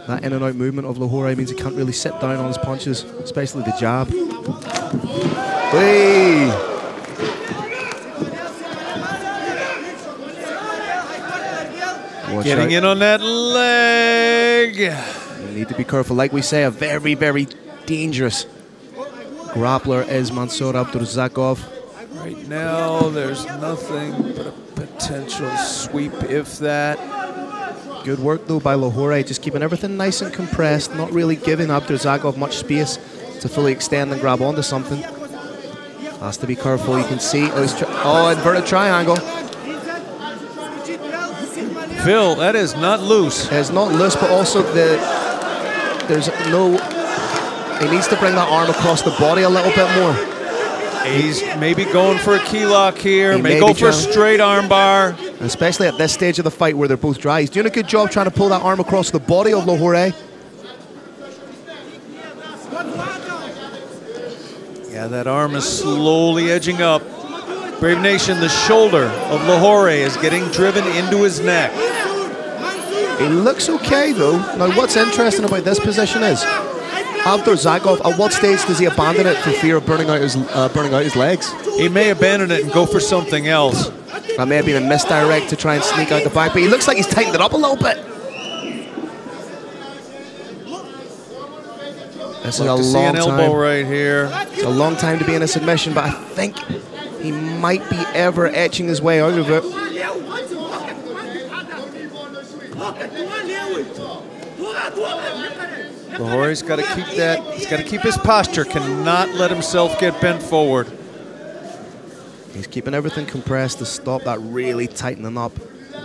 That in and out movement of Lahore means he can't really sit down on his punches, especially the jab. Hey! Getting in on that leg. You need to be careful. Like we say, a very, very dangerous grappler is Mansour Abdurzakov. Right now, there's nothing but a potential sweep, if that. Good work, though, by Lahore, just keeping everything nice and compressed, not really giving Abdurzakov much space to fully extend and grab onto something. Has to be careful. You can see, inverted triangle. Phil, that is not loose. It's not loose, but also there's no... He needs to bring that arm across the body a little bit more. He's maybe going for a key lock here, may go for a straight arm bar. Especially at this stage of the fight where they're both dry. He's doing a good job trying to pull that arm across the body of Lahore. Yeah, that arm is slowly edging up. Brave Nation, the shoulder of Lahore is getting driven into his neck. He looks okay though. Now what's interesting about this position is Abdurzakov, at what stage does he abandon it for fear of burning out his legs? He may abandon it and go for something else. That may have been a misdirect to try and sneak out the back, but he looks like he's tightened it up a little bit. This is a long time. Right here. It's a long time to be in a submission, but I think he might be ever etching his way out of it. Lahore's got to keep that. He's got to keep his posture. Cannot let himself get bent forward. He's keeping everything compressed to stop that really tightening up.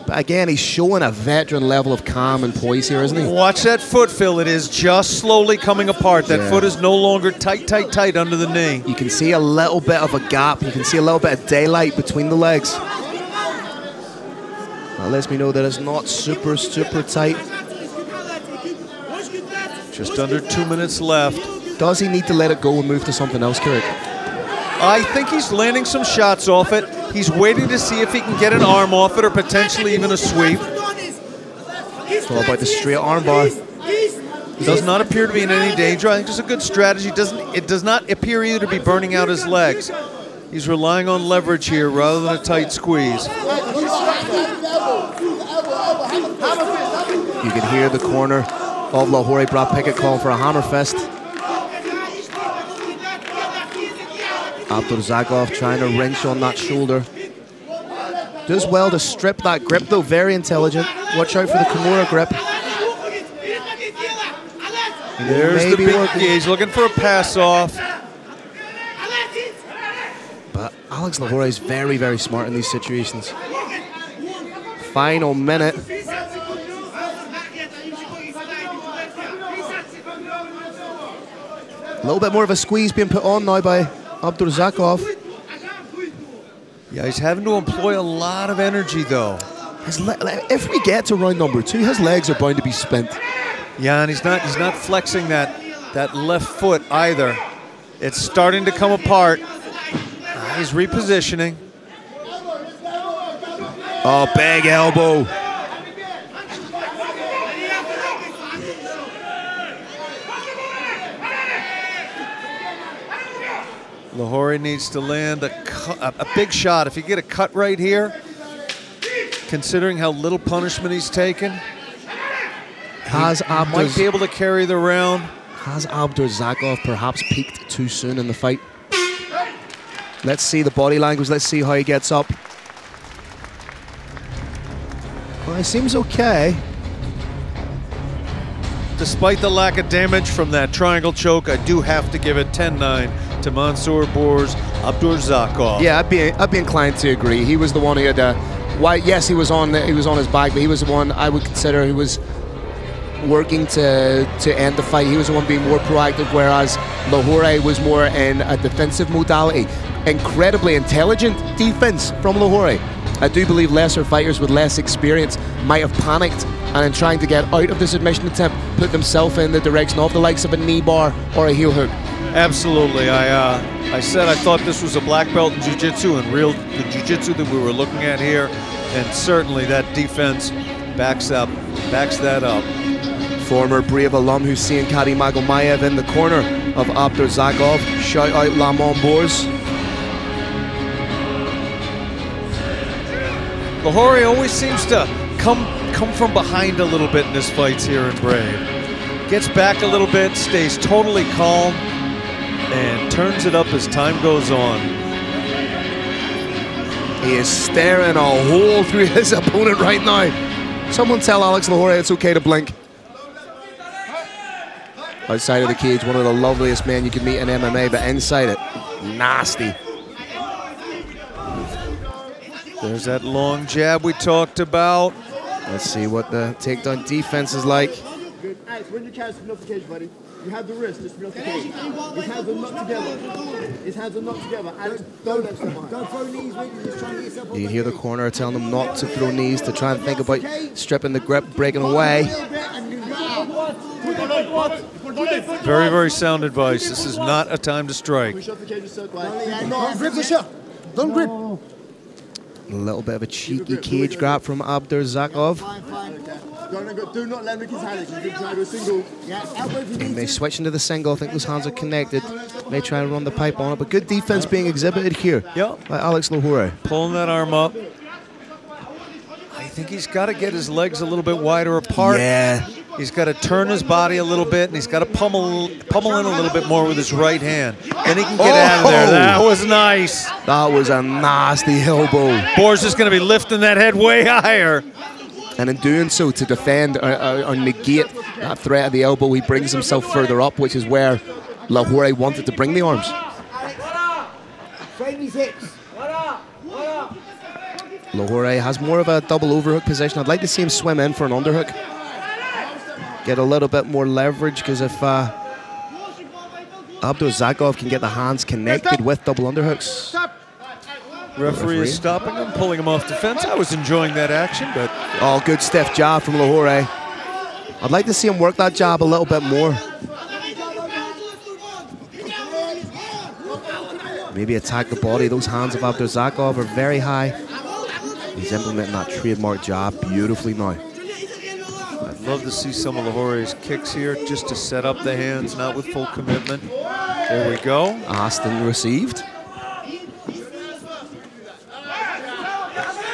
But again, he's showing a veteran level of calm and poise here, isn't he? Watch that foot, Phil. It is just slowly coming apart. That foot is no longer tight, tight, tight under the knee. You can see a little bit of a gap. You can see a little bit of daylight between the legs. That lets me know that it's not super, super tight. Just under 2 minutes left. Does he need to let it go and move to something else, Kirk? I think he's landing some shots off it. He's waiting to see if he can get an arm off it or potentially even a sweep. It's all about the straight arm bar. He does not appear to be in any danger. I think it's a good strategy. It does not appear either to be burning out his legs. He's relying on leverage here rather than a tight squeeze. You can hear the corner of Lahore, Brad Pickett calling for a hammer fist. Abdurzakov trying to wrench on that shoulder. Does well to strip that grip though, very intelligent. Watch out for the Kimura grip. There's the big, he's looking for a pass off. But Alex Lahore is very, very smart in these situations. Final minute. A little bit more of a squeeze being put on now by Abdurzakov. Yeah, he's having to employ a lot of energy though. If we get to round number 2, his legs are bound to be spent. Yeah, and he's not flexing that left foot either. It's starting to come apart. He's repositioning. Oh, big elbow. Lahore needs to land a big shot. If you get a cut right here, considering how little punishment he's taken, might be able to carry the round. Has Abdurzakov perhaps peaked too soon in the fight? Let's see the body language. Let's see how he gets up. Well, he seems okay. Despite the lack of damage from that triangle choke, I do have to give it 10-9 to Mansour Bour's Abdurzakov. Yeah, I'd be inclined to agree. He was the one who had yes, he was on his back, but he was the one I would consider who was working to end the fight. He was the one being more proactive, whereas Lahore was more in a defensive modality. Incredibly intelligent defense from Lahore. I do believe lesser fighters with less experience might have panicked and in trying to get out of the submission attempt, put themselves in the direction of the likes of a knee bar or a heel hook. Absolutely. I said I thought this was a black belt in jiu-jitsu, and the jiu-jitsu that we were looking at here, and certainly that defense backs that up. Former Brave alum Hussein Kadimagomayev in the corner of Abdurzakov. Shout out Lamont Bours. Lahore always seems to come from behind a little bit in his fights here in Brave. Gets back a little bit, stays totally calm, and turns it up as time goes on. He is staring a hole through his opponent right now. Someone tell Alex Lahore it's okay to blink. Outside of the cage, one of the loveliest men you can meet in MMA, but inside it, nasty. There's that long jab we talked about. Let's see what the takedown defense is like. Good. Alex, when your chest is off the cage, buddy. You have the wrist, just off the cage. His hands are not together. His hands are not together. Alex, don't throw knees when you're just trying to get yourself off. You can hear the corner telling him not to throw knees, to try and think about stripping the grip, breaking away. Very, very sound advice. This is not a time to strike. Don't grip the shot. Don't grip. A little bit of a cheeky cage grab from Abdurzakov. Do not let him his hand. He's going to try to do a single. Yeah, elbow if you need May switch into the single. I think those hands are connected. May try and run the pipe on it, but good defense being exhibited here by Alex Lahore. Pulling that arm up. I think he's got to get his legs a little bit wider apart. Yeah. He's got to turn his body a little bit, and he's got to pummel in a little bit more with his right hand. Then he can get out of there. That was nice. That was a nasty elbow. Boer's just going to be lifting that head way higher. And in doing so, to defend or negate that threat of the elbow, he brings himself further up, which is where Lahore wanted to bring the arms. Lahore has more of a double overhook position. I'd like to see him swim in for an underhook. Get a little bit more leverage, because if Abdurazakov can get the hands connected with double underhooks. Referee is stopping him, pulling him off defense. I was enjoying that action, but... Oh, good stiff jab from Lahore. I'd like to see him work that jab a little bit more. Maybe attack the body. Those hands of Abdurazakov are very high. He's implementing that trademark jab beautifully now. I'd love to see some of Lahore's kicks here, just to set up the hands, not with full commitment. There we go. Aston received.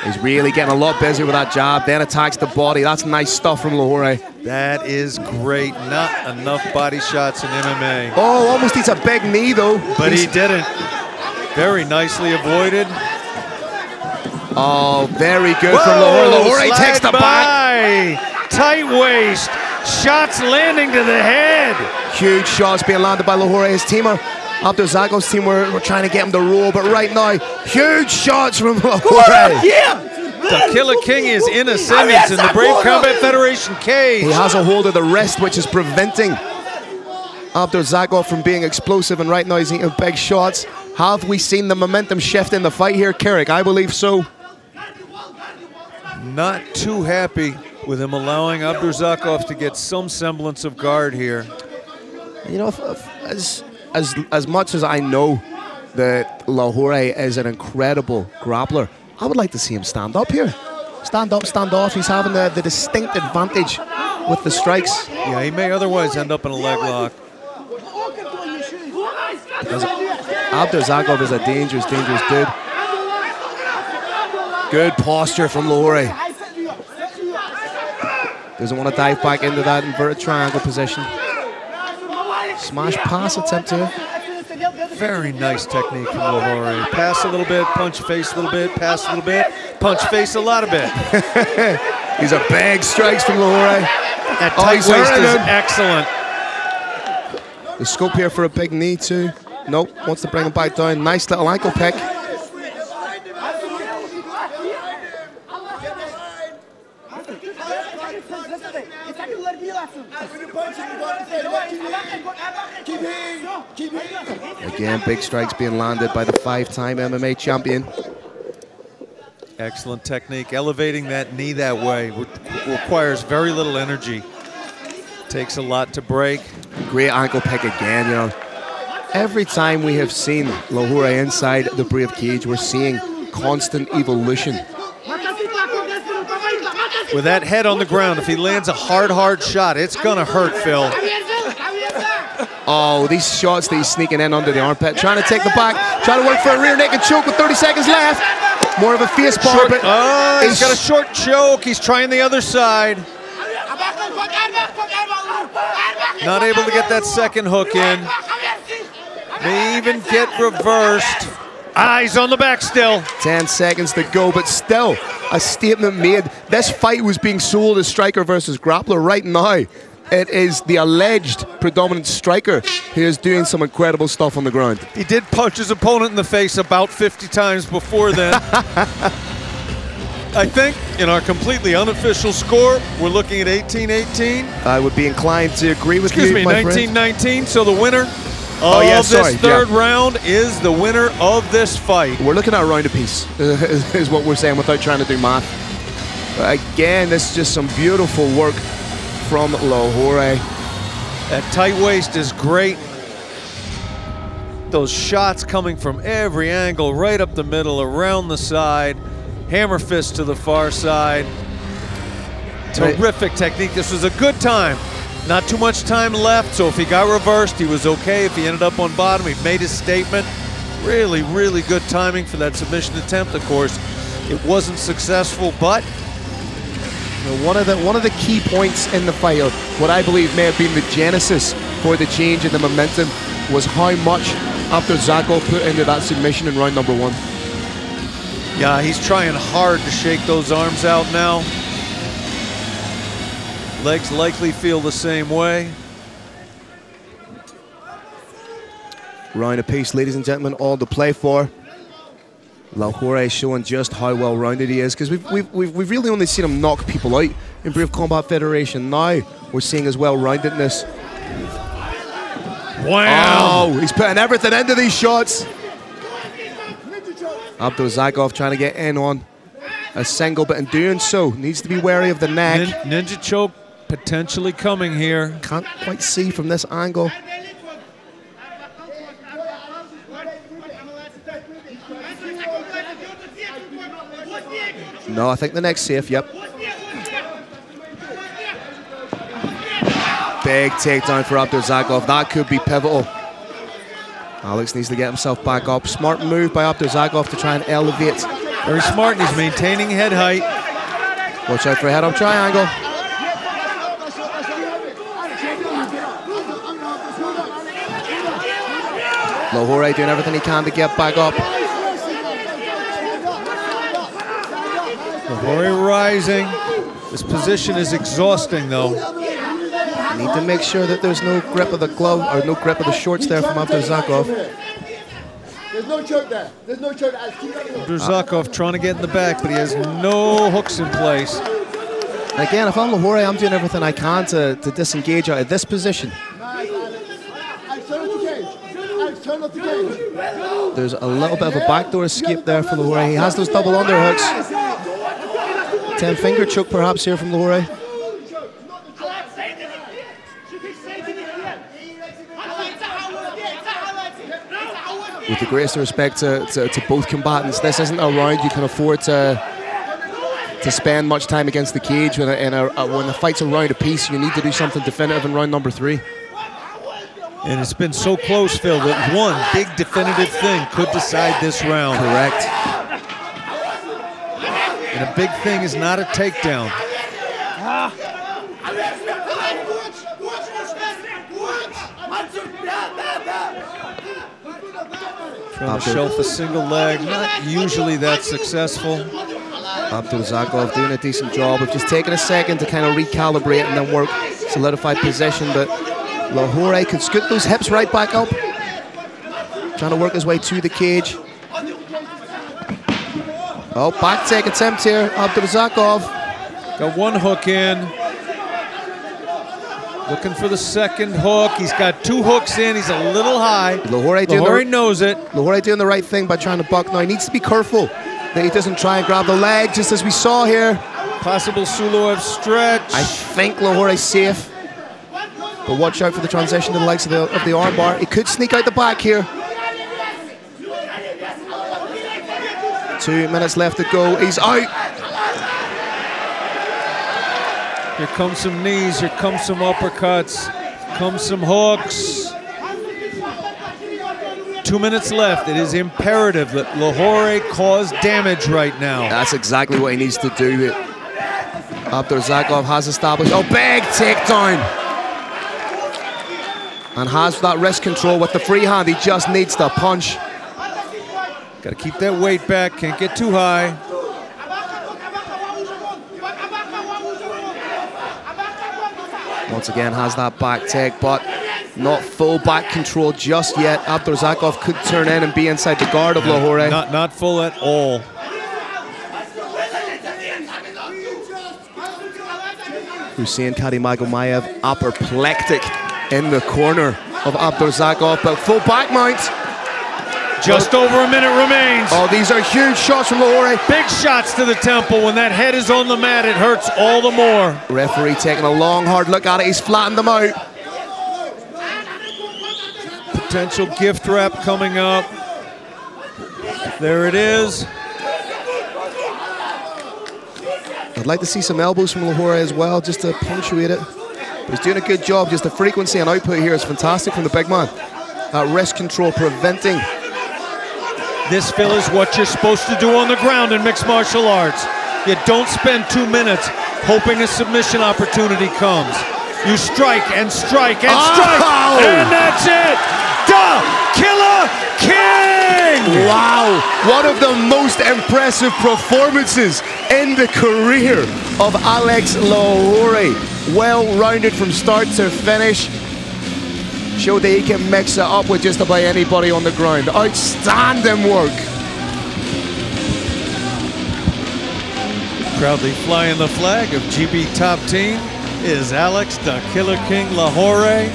He's really getting a lot busy with that jab, then attacks the body. That's nice stuff from Lahore. That is great. Not enough body shots in MMA. Oh, almost needs a big knee, though. But he didn't. Very nicely avoided. Oh, very good from Lahore. Lahore takes the back. Tight waist. Shots landing to the head. Huge shots being landed by Lahore. His team, Abdurazakov's team, were trying to get him to roll, but right now, huge shots from Lahore. The Killer King is in ascendance in the Brave Combat Federation cage. He has a hold of the wrist, which is preventing Abdurazakov from being explosive, and right now he's eating big shots. Have we seen the momentum shift in the fight here, Carrick? I believe so. Not too happy with him allowing Abdurazakov to get some semblance of guard here. You know, as much as I know that Lahore is an incredible grappler, I would like to see him stand up here. Stand up, stand off. He's having the distinct advantage with the strikes. Yeah, he may otherwise end up in a leg lock. Abdurazakov is a dangerous, dangerous dude. Good posture from Lahore. Doesn't want to dive back into that inverted triangle position. Smash pass attempt here. Very nice technique from Lahore. Pass a little bit, punch face a little bit, pass a little bit, punch face a lot of bit. These are big strikes from Lahore. That tight waist is excellent. The scope here for a big knee too. Nope, wants to bring him back down. Nice little ankle pick. Again, big strikes being landed by the 5-time MMA champion. Excellent technique. Elevating that knee that way requires very little energy. Takes a lot to break. Great ankle pick again, you know. Every time we have seen Lahore inside the Brave cage, we're seeing constant evolution. With that head on the ground, if he lands a hard shot, it's gonna hurt, Phil. Oh, these shots that he's sneaking in under the armpit, trying to take the back, trying to work for a rear naked choke with 30 seconds left. More of a face bar, but he's got a short choke. He's trying the other side. Not able to get that second hook in. May even get reversed. Eyes on the back still. 10 seconds to go, but still a statement made. This fight was being sold as striker versus grappler. Right now, it is the alleged predominant striker who is doing some incredible stuff on the ground. He did punch his opponent in the face about 50 times before then. I think in our completely unofficial score, we're looking at 18-18. I would be inclined to agree with you, my friend. 19-19, so the winner of this third round is the winner of this fight. We're looking at a round apiece, is what we're saying without trying to do math. But again, this is just some beautiful work from Lahore. That tight waist is great. Those shots coming from every angle, right up the middle, around the side. Hammer fist to the far side. Terrific technique. This was a good time. Not too much time left, so if he got reversed, he was okay. If he ended up on bottom, he made his statement. Really, really good timing for that submission attempt. Of course, it wasn't successful, but one of the key points in the fight, or what I believe may have been the genesis for the change in the momentum, was how much Abdurazakov put into that submission in round number 1. Yeah, he's trying hard to shake those arms out now. Legs likely feel the same way. Round apiece, ladies and gentlemen, all to play for. Lahore showing just how well-rounded he is, because we've really only seen him knock people out in Brave Combat Federation. Now we're seeing his well-roundedness. Wow! Oh, he's putting everything into these shots. Abdurazakov trying to get in on a single, but in doing so, needs to be wary of the neck. Ninja choke potentially coming here. Can't quite see from this angle. No, I think the neck's safe, yep. Big takedown for Abdurazakov. That could be pivotal. Alex needs to get himself back up. Smart move by Abdurazakov to try and elevate. Very smart, and he's maintaining head height. Watch out for a head-up triangle. Lahore doing everything he can to get back up. Lahore rising. This position is exhausting, though. Need to make sure that there's no grip of the glove, or no grip of the shorts there from Abdurazakov. There's no choke there. There's no choke there. Abdurazakov trying to get in the back, but he has no hooks in place. Again, if I'm Lahore, I'm doing everything I can to disengage out of this position. There's a little bit of a backdoor escape there for Lahore. He has those double underhooks. 10-finger choke perhaps here from Lahore. With the greatest respect to both combatants, this isn't a round you can afford to spend much time against the cage. When the fight's a round apiece, you need to do something definitive in round number 3. And it's been so close, Phil, that one big definitive thing could decide this round. Correct. And a big thing is not a takedown. Trying to shelf a single leg, not usually that successful. Abdurazakov doing a decent job of just taking a second to kind of recalibrate and then work solidified position, but Lahore could scoot those hips right back up. Trying to work his way to the cage. Oh, back take attempt here, Abdurazakov. Got one hook in. Looking for the second hook. He's got 2 hooks in. He's a little high. Lahore knows it. Lahore doing the right thing by trying to buck. Now he needs to be careful that he doesn't try and grab the leg, just as we saw here. Possible Suloev stretch. I think Lahore's safe. But watch out for the transition to the legs of the arm bar. He could sneak out the back here. 2 minutes left to go. He's out. Here comes some knees. Here comes some uppercuts. Comes some hooks. 2 minutes left. It is imperative that Lahore cause damage right now. That's exactly what he needs to do. Abdurazakov has established. Oh, big takedown. And has that wrist control with the free hand. He just needs to punch. Got to keep that weight back. Can't get too high. Once again has that back take, but not full back control just yet. Abdurazakov could turn in and be inside the guard of Lahore. Not full at all. Hussein Kadimagomayev apoplectic in the corner of Abdurazakov, but full back mount. Just over a minute remains. Oh, these are huge shots from Lahore. Big shots to the temple. When that head is on the mat, it hurts all the more. Referee taking a long, hard look at it. He's flattened them out. Potential gift wrap coming up. There it is. I'd like to see some elbows from Lahore as well, just to punctuate it. But he's doing a good job. Just the frequency and output here is fantastic from the big man. That wrist control preventing. This, Phil, is what you're supposed to do on the ground in mixed martial arts. You don't spend 2 minutes hoping a submission opportunity comes. You strike and strike and strike, and that's it! The Killer King! Wow, one of the most impressive performances in the career of Alex Lahore. Well-rounded from start to finish. Showed that he can mix it up with just about anybody on the ground. Outstanding work. Proudly flying the flag of GB Top Team is Alex the Killer King Lahore.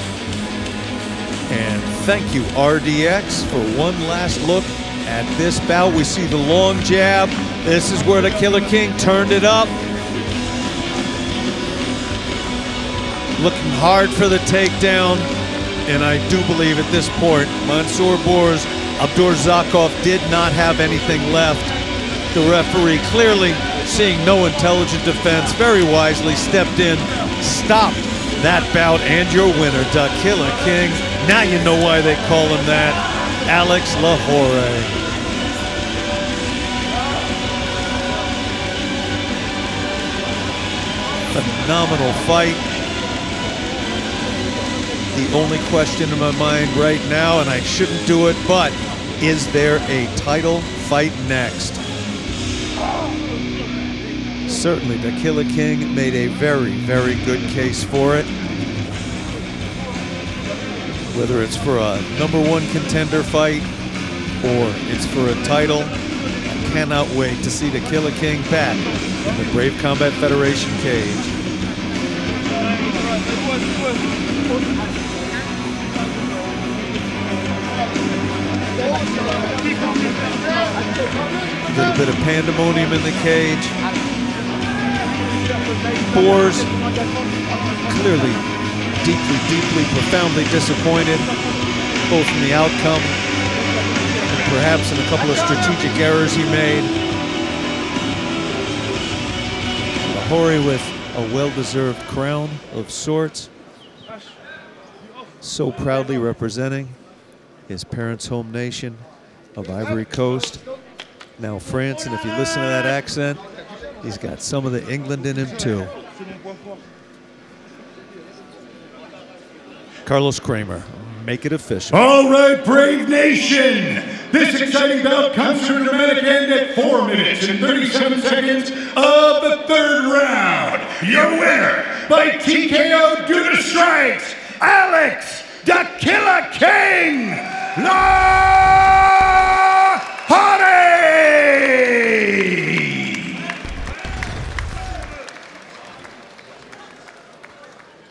And thank you, RDX, for one last look at this bout. We see the long jab. This is where the Killer King turned it up. Looking hard for the takedown. And I do believe at this point, Mansour Bours Abdurzakov did not have anything left. The referee, clearly seeing no intelligent defense, very wisely stepped in, stopped that bout, and your winner, the Killer King. Now you know why they call him that, Alex Lahore. Phenomenal fight. The only question in my mind right now, and I shouldn't do it, but is there a title fight next? Certainly, the Killer King made a very, very good case for it. Whether it's for a #1 contender fight or it's for a title, I cannot wait to see the Killer King back in the Brave Combat Federation cage. A little bit of pandemonium in the cage. Bours clearly deeply, deeply, profoundly disappointed, both in the outcome and perhaps in a couple of strategic errors he made. Lahore with a well-deserved crown of sorts, so proudly representing his parents' home nation of Ivory Coast, now France, and if you listen to that accent, he's got some of the England in him too. Carlos Kramer, make it official. All right, Brave Nation. This exciting bout comes to a dramatic end at 4 minutes and 37 seconds of the 3rd round. Your winner by TKO due to strikes, Alex the Killer King Lahore!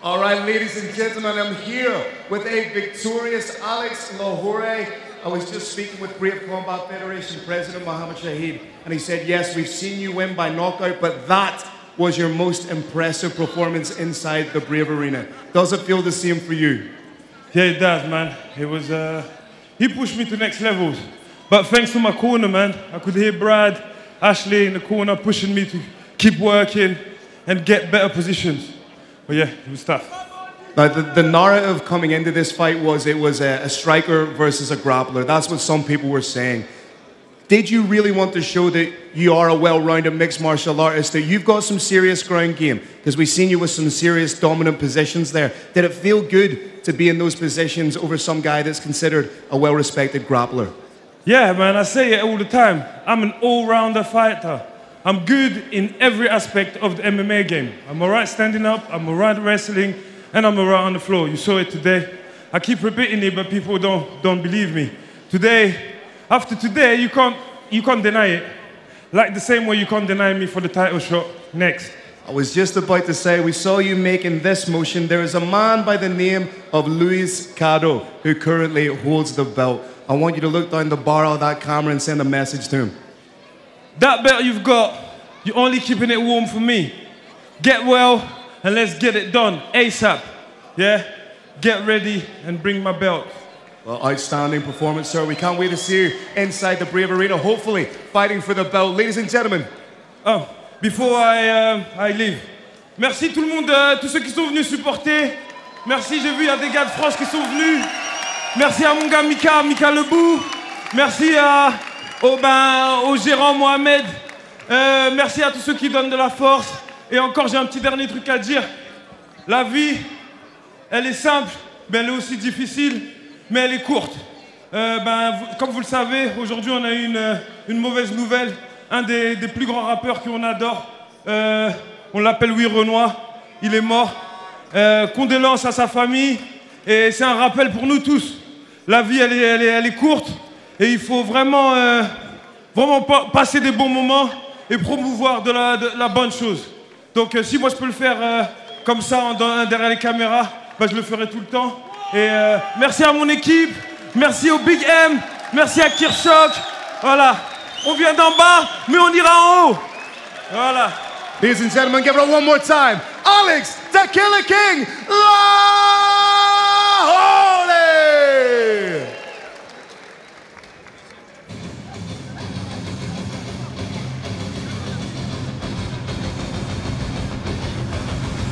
All right, ladies and gentlemen, I'm here with a victorious Alex Lahore. I was just speaking with Brave Combat Federation President Mohammed Shahid, and he said, yes, we've seen you win by knockout, but that was your most impressive performance inside the Brave Arena. Does it feel the same for you? Yeah, it does, man. It was, he pushed me to next levels. But thanks to my corner, man, I could hear Brad, Ashley in the corner pushing me to keep working and get better positions. But yeah, it was tough. Now, the narrative coming into this fight was it was a striker versus a grappler. That's what some people were saying. Did you really want to show that you are a well-rounded mixed martial artist, that you've got some serious ground game? Because we've seen you with some serious dominant positions there. Did it feel good to be in those positions over some guy that's considered a well-respected grappler? Yeah, man, I say it all the time. I'm an all-rounder fighter. I'm good in every aspect of the MMA game. I'm all right standing up, I'm all right wrestling, and I'm all right on the floor. You saw it today. I keep repeating it, but people don't believe me. Today, after today, you can't deny it. Like the same way you can't deny me for the title shot next. I was just about to say, we saw you making this motion. There is a man by the name of Luis Caro who currently holds the belt. I want you to look down the barrel of that camera and send a message to him. That belt you've got, you're only keeping it warm for me. Get well and let's get it done ASAP. Yeah? Get ready and bring my belt. Well, outstanding performance, sir. We can't wait to see you inside the Brave Arena, hopefully fighting for the belt. Ladies and gentlemen. Oh, before I leave. Merci tout le monde, tous ceux qui sont venus supporter. Merci, j'ai vu, il y a des gars de France qui sont venus. Merci à mon gars Mika Lebou. Merci au gérant Mohamed. Merci à tous ceux qui donnent de la force. Et encore, j'ai un petit dernier truc à dire. La vie, elle est simple, mais elle est aussi difficile, mais elle est courte. Comme vous le savez, aujourd'hui, on a eu une mauvaise nouvelle. Un des plus grands rappeurs qu'on adore, on l'appelle Louis Renoir. Il est mort. Condoléances à sa famille. Et c'est un rappel pour nous tous. La vie, elle est courte. Et il faut vraiment passer des bons moments et promouvoir de la bonne chose. Donc si moi je peux le faire comme ça derrière les caméras, je le ferai tout le temps. Et merci à mon équipe, merci au Big M, merci à Kirchhoff. Voilà, on vient d'en bas, mais on ira en haut. Voilà. Ladies and gentlemen, give it up one more time. Alex, the Killer King, La Holy!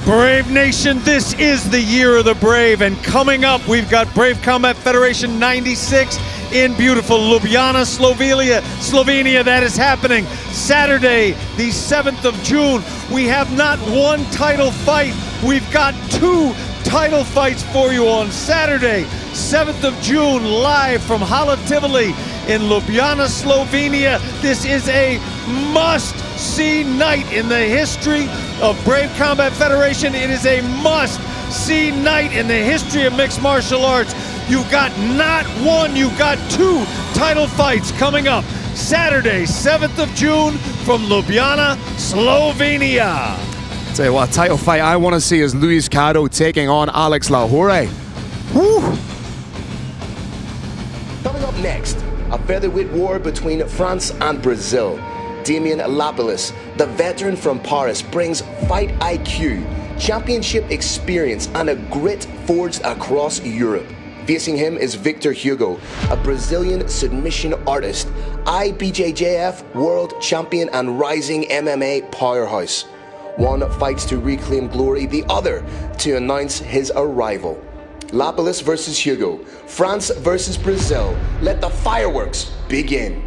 Brave Nation, this is the year of the Brave, and coming up we've got Brave Combat Federation 96 in beautiful Ljubljana, Slovenia. That is happening Saturday, the 7th of June. We have not one title fight, we've got 2 title fights for you on Saturday, 7th of June, live from Hala Tivoli in Ljubljana, Slovenia. This is a must-see night in the history of Brave Combat Federation. It is a must-see night in the history of mixed martial arts. You've got not one, you've got 2 title fights coming up Saturday, 7th of June from Ljubljana, Slovenia. Tell you what, title fight I want to see is Luis Caro taking on Alex Lahore. Woo! Coming up next, a featherweight war between France and Brazil. Damien Lapalus, the veteran from Paris, brings fight IQ, championship experience, and a grit forged across Europe. Facing him is Victor Hugo, a Brazilian submission artist, IBJJF world champion and rising MMA powerhouse. One fights to reclaim glory, the other to announce his arrival. Lapalus versus Hugo, France versus Brazil. Let the fireworks begin.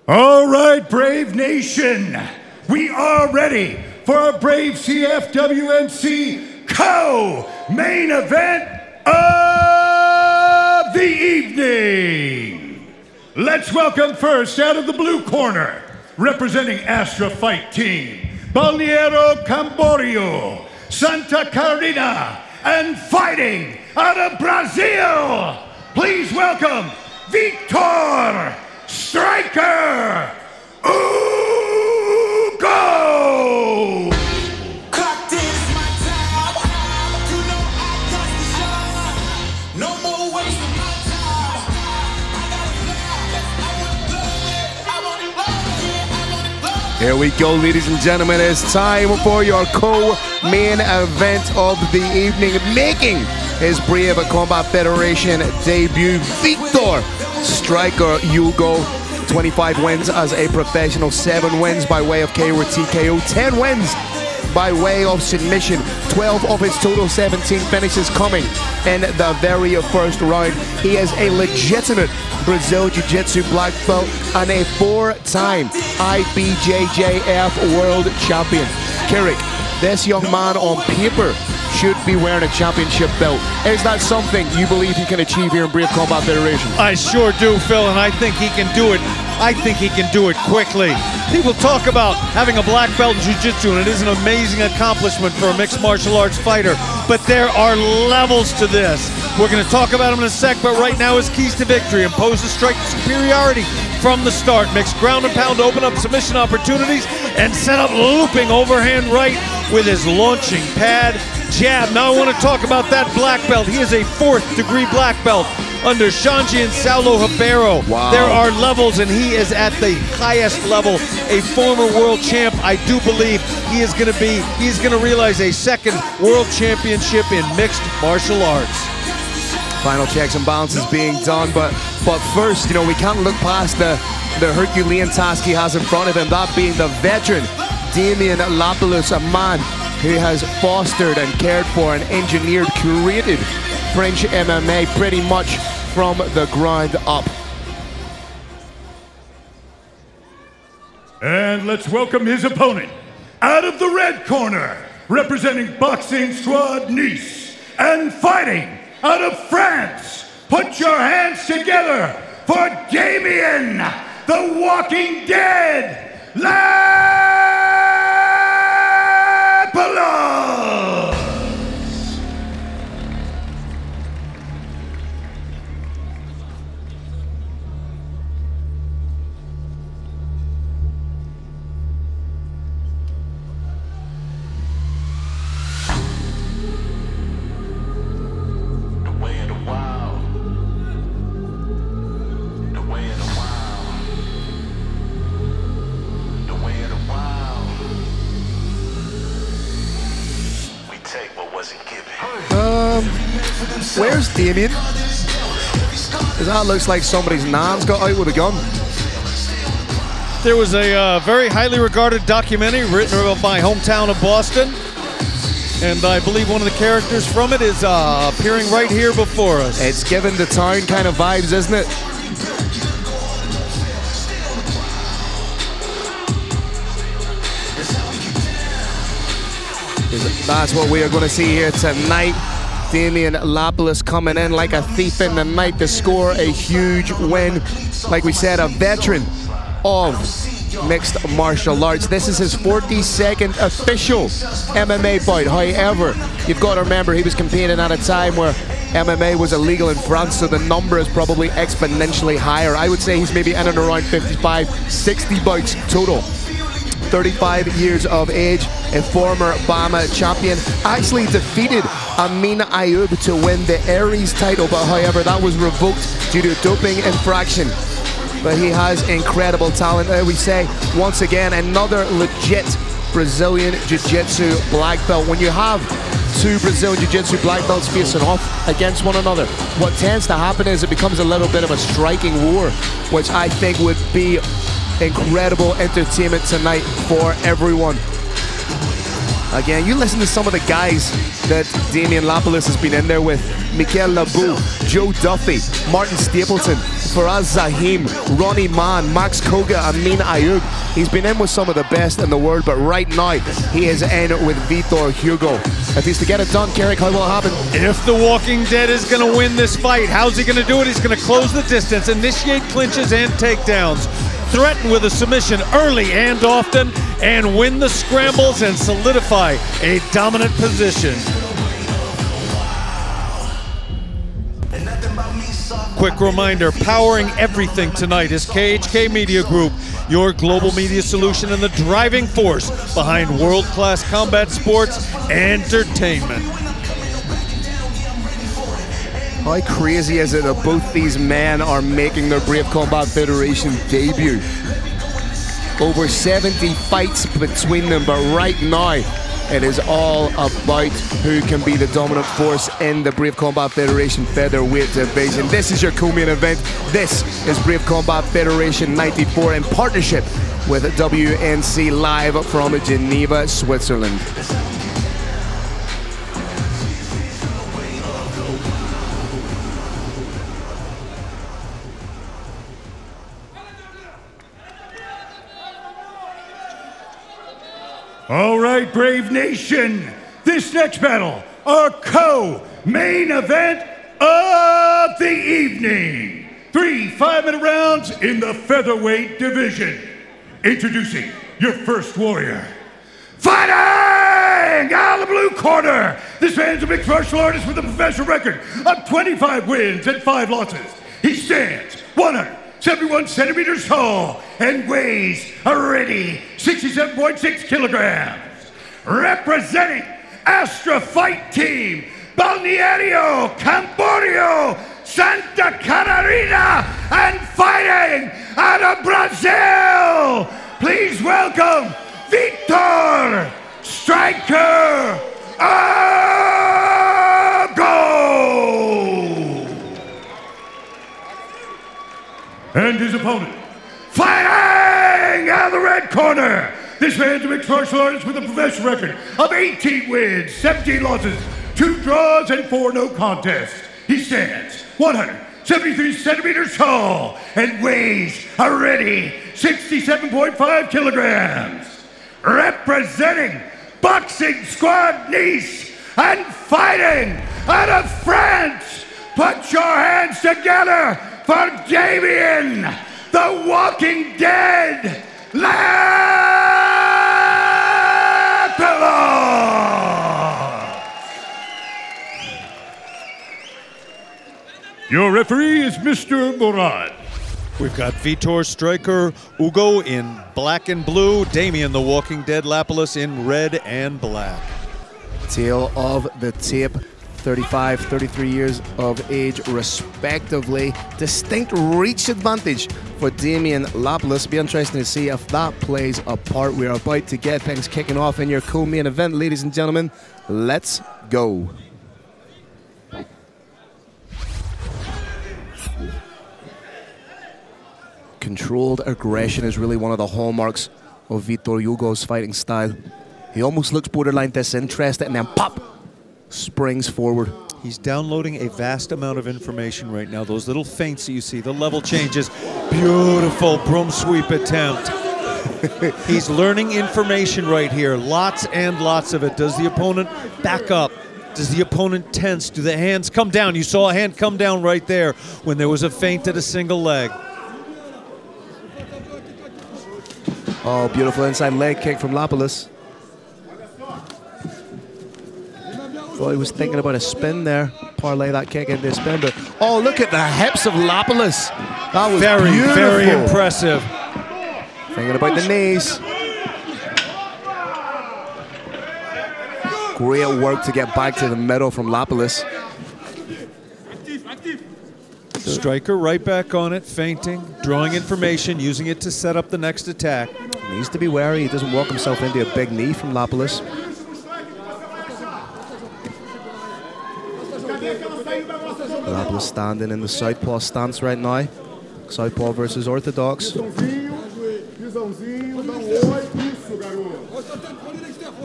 All right, Brave Nation, we are ready for our Brave CF WNC co-main event of the evening. Let's welcome first out of the blue corner, representing Astra Fight Team, Balneario Camboriú, Santa Catarina, and fighting out of Brazil, please welcome Victor Striker Hugo! Here we go, ladies and gentlemen. It's time for your co-main event of the evening. Making his Brave Combat Federation debut, Victor Striker Hugo. 25 wins as a professional, 7 wins by way of KO or TKO, 10 wins by way of submission, 12 of his total 17 finishes coming in the very first round. He is a legitimate Brazil Jiu-Jitsu black belt and a 4-time IBJJF world champion. Kirik, this young man on paper should be wearing a championship belt. Is that something you believe he can achieve here in Brave Combat Federation? I sure do, Phil, and I think he can do it. I think he can do it quickly. People talk about having a black belt in jiu-jitsu, and it is an amazing accomplishment for a mixed martial arts fighter, but there are levels to this. We're going to talk about him in a sec, but right now his keys to victory: impose a strike superiority from the start, mix ground and pound to open up submission opportunities, and set up looping overhand right with his launching pad jab. Now I want to talk about that black belt. He is a 4th degree black belt under Xande and Saulo Ribeiro. Wow. There are levels, and he is at the highest level. A former world champ. I do believe he's going to realize a 2nd world championship in mixed martial arts. Final checks and balances being done, but first, you know, we can't look past the Herculean task he has in front of him, that being the veteran Damien Lapalus, a man who has fostered and cared for and engineered, curated French MMA pretty much from the ground up. And let's welcome his opponent, out of the red corner, representing Boxing Squad Nice, and fighting out of France. Put your hands together for Damien, the Walking Dead, Lapalus! Where's Damien? Because that looks like somebody's nan's got out with a gun. There was a very highly regarded documentary written about my hometown of Boston, and I believe one of the characters from it is appearing right here before us. It's given the town kind of vibes, isn't it? That's what we are going to see here tonight. Damien Lapalus coming in like a thief in the night to score a huge win. Like we said, a veteran of mixed martial arts. This is his 42nd official MMA bout. However, you've got to remember he was competing at a time where MMA was illegal in France, so the number is probably exponentially higher. I would say he's maybe in and around 55, 60 bouts total. 35 years of age, a former BAMA champion, actually defeated Amin Ayoub to win the Aries title, but however that was revoked due to a doping infraction. But he has incredible talent. We say once again another legit Brazilian Jiu-Jitsu black belt. When you have two Brazilian Jiu-Jitsu black belts facing off against one another, what tends to happen is it becomes a little bit of a striking war, which I think would be incredible entertainment tonight for everyone. Again, you listen to some of the guys that Damien Lapalus has been in there with. Mikel Labou, Joe Duffy, Martin Stapleton, Faraz Zahim, Ronnie Mann, Max Koga, Amin Ayoub. He's been in with some of the best in the world, but right now he is in with Vitor Hugo. If he's to get it done, Carrick, how will it happen? If the Walking Dead is going to win this fight, how's he going to do it? He's going to close the distance, initiate clinches and takedowns, threaten with a submission early and often, and win the scrambles and solidify a dominant position. Quick reminder, powering everything tonight is KHK Media Group, your global media solution and the driving force behind world-class combat sports entertainment. How crazy is it that both these men are making their Brave Combat Federation debut? Over 70 fights between them, but right now it is all about who can be the dominant force in the Brave Combat Federation featherweight division. This is your co-main event. This is Brave Combat Federation 94 in partnership with WNC live from Geneva, Switzerland. All right, Brave Nation, this next battle, our co-main event of the evening. 3 5-minute rounds in the featherweight division. Introducing your first warrior. Fighting out of the blue corner. This man's a mixed martial artist with a professional record of 25 wins and 5 losses. He stands 171 centimeters tall and weighs a ready 67.6 kilograms. Representing Astra Fight Team, Balneario Camboriú, Santa Catarina, and fighting out of Brazil, please welcome Vitor Striker Hugo. And his opponent, fighting out of the red corner. This man's a mixed martial artist with a professional record of 18 wins, 17 losses, 2 draws, and 4 no contests. He stands 173 centimeters tall and weighs a ready 67.5 kilograms. Representing Boxing Squad Nice and fighting out of France, put your hands together for Damien, the Walking Dead, Your referee is Mr. Murad. We've got Vitor striker Ugo in black and blue, Damien the Walking Dead Lapalus in red and black. Tail of the tape, 35, 33 years of age respectively. Distinct reach advantage for Damien Lapalus. Be interesting to see if that plays a part. We are about to get things kicking off in your co-main event, ladies and gentlemen. Let's go. Controlled aggression is really one of the hallmarks of Vitor Hugo's fighting style. He almost looks borderline disinterested and then pop, springs forward. He's downloading a vast amount of information right now. Those little feints that you see, the level changes. Beautiful broom sweep attempt. He's learning information right here. Lots and lots of it. Does the opponent back up? Does the opponent tense? Do the hands come down? You saw a hand come down right there when there was a feint at a single leg. Oh, beautiful inside leg kick from Lapalus. Thought he was thinking about a spin there. Parlay that kick into a spin, but oh, look at the hips of Lapalus. That was very, beautiful. Very impressive. Thinking about the knees. Great work to get back to the middle from Lapalus. Striker right back on it, feinting, drawing information, using it to set up the next attack. He needs to be wary he doesn't walk himself into a big knee from Lapalus. Lapalus standing in the southpaw stance right now. Southpaw versus orthodox.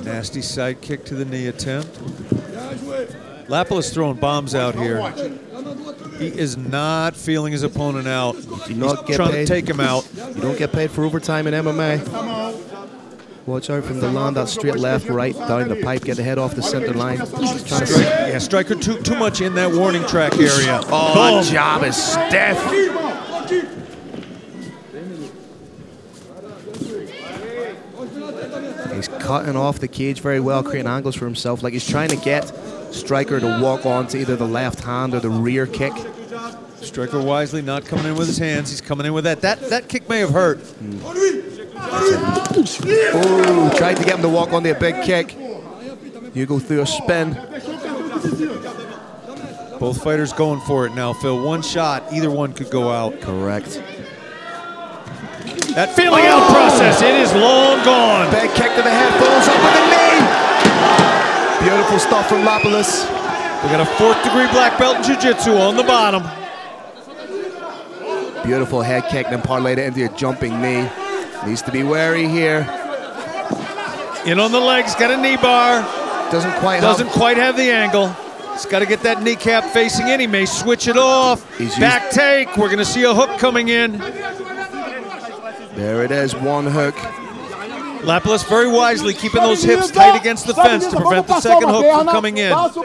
Nasty side kick to the knee attempt. Lapalus throwing bombs out here. He is not feeling his opponent out. He's trying to take him out. You don't get paid for overtime in MMA. Watch out from the land, that straight left, right, down the pipe, get the head off the center line. Yeah, striker too much in that warning track area. Oh, that jab is stiff. He's cutting off the cage very well, creating angles for himself. Like he's trying to get Striker to walk on to either the left hand or the rear kick. Striker wisely not coming in with his hands. He's coming in with that. That kick may have hurt. Oh, tried to get him to walk on to a big kick. Hugo through a spin. Both fighters going for it now, Phil. One shot, either one could go out. Correct. That feeling out process, it is long gone. Big kick to the head, follows up with a knee. Beautiful stuff from Lapalus. We got a 4th degree black belt in jiu-jitsu on the bottom. Beautiful head kick, then parlayed it into a jumping knee. Needs to be wary here. In on the legs, got a knee bar. Doesn't quite have the angle. He's got to get that kneecap facing in. He may switch it off. Back take. We're going to see a hook coming in. There it is, one hook. Lapalus very wisely keeping those hips tight against the fence to prevent the second hook from coming in. If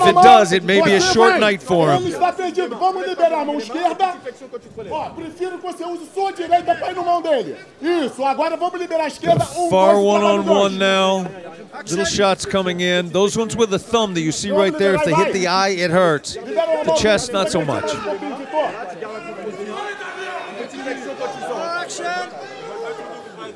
it does, it may be a short night for him. 'Far one-on-one now. Little shots coming in. Those ones with the thumb that you see right there, if they hit the eye, it hurts. The chest, not so much.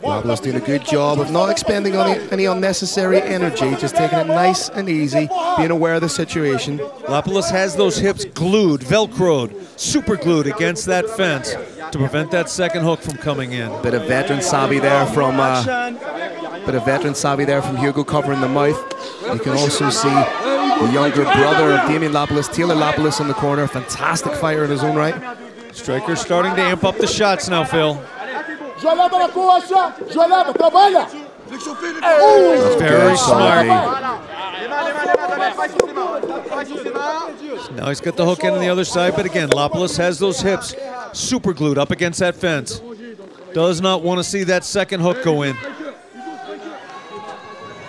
Lapalus doing a good job of not expending any unnecessary energy, just taking it nice and easy, being aware of the situation. Lapalus has those hips glued, velcroed, super glued against that fence to prevent that second hook from coming in. Bit of veteran savvy there from Hugo covering the mouth. You can also see the younger brother of Damien Lapalus, Taylor Lapalus, in the corner. Fantastic fighter in his own right. Striker's starting to amp up the shots now, Phil. Very smart. Now he's got the hook in on the other side, but again, Lapalus has those hips super glued up against that fence. Does not want to see that second hook go in.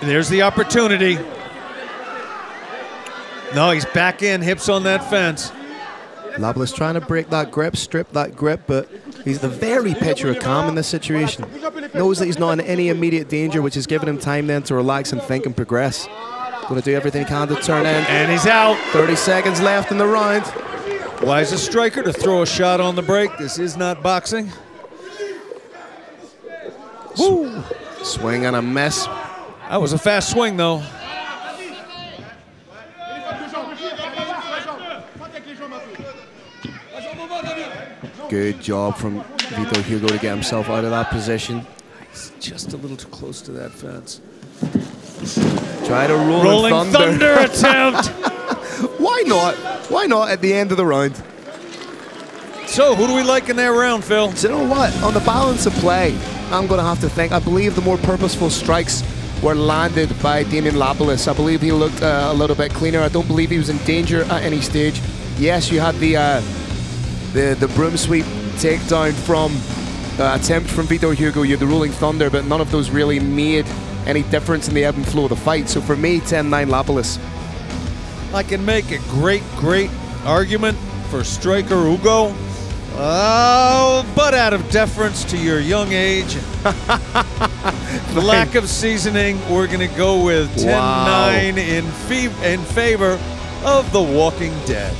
And there's the opportunity. No, he's back in, hips on that fence. Lapalus trying to break that grip, strip that grip, but he's the very picture of calm in this situation. Knows that he's not in any immediate danger, which is giving him time then to relax and think and progress. Going to do everything he can to turn in. And he's out. 30 seconds left in the round. Wise a striker to throw a shot on the break. This is not boxing. Woo! Swing and a miss. That was a fast swing, though. Good job from Vitor Hugo to get himself out of that position. He's just a little too close to that fence. Try to rolling thunder attempt. Why not? Why not at the end of the round? So, who do we like in that round, Phil? Do you know what? On the balance of play, I'm going to have to think. I believe the more purposeful strikes were landed by Damien Lapalus. I believe he looked a little bit cleaner. I don't believe he was in danger at any stage. Yes, you had the broom sweep takedown from attempt from Vitor Hugo. You had the rolling thunder, but none of those really made any difference in the ebb and flow of the fight. So for me, 10-9 Lapalus. I can make a great argument for striker Hugo. But out of deference to your young age, the lack of seasoning, we're going to go with 10-9 in favor of The Walking Dead.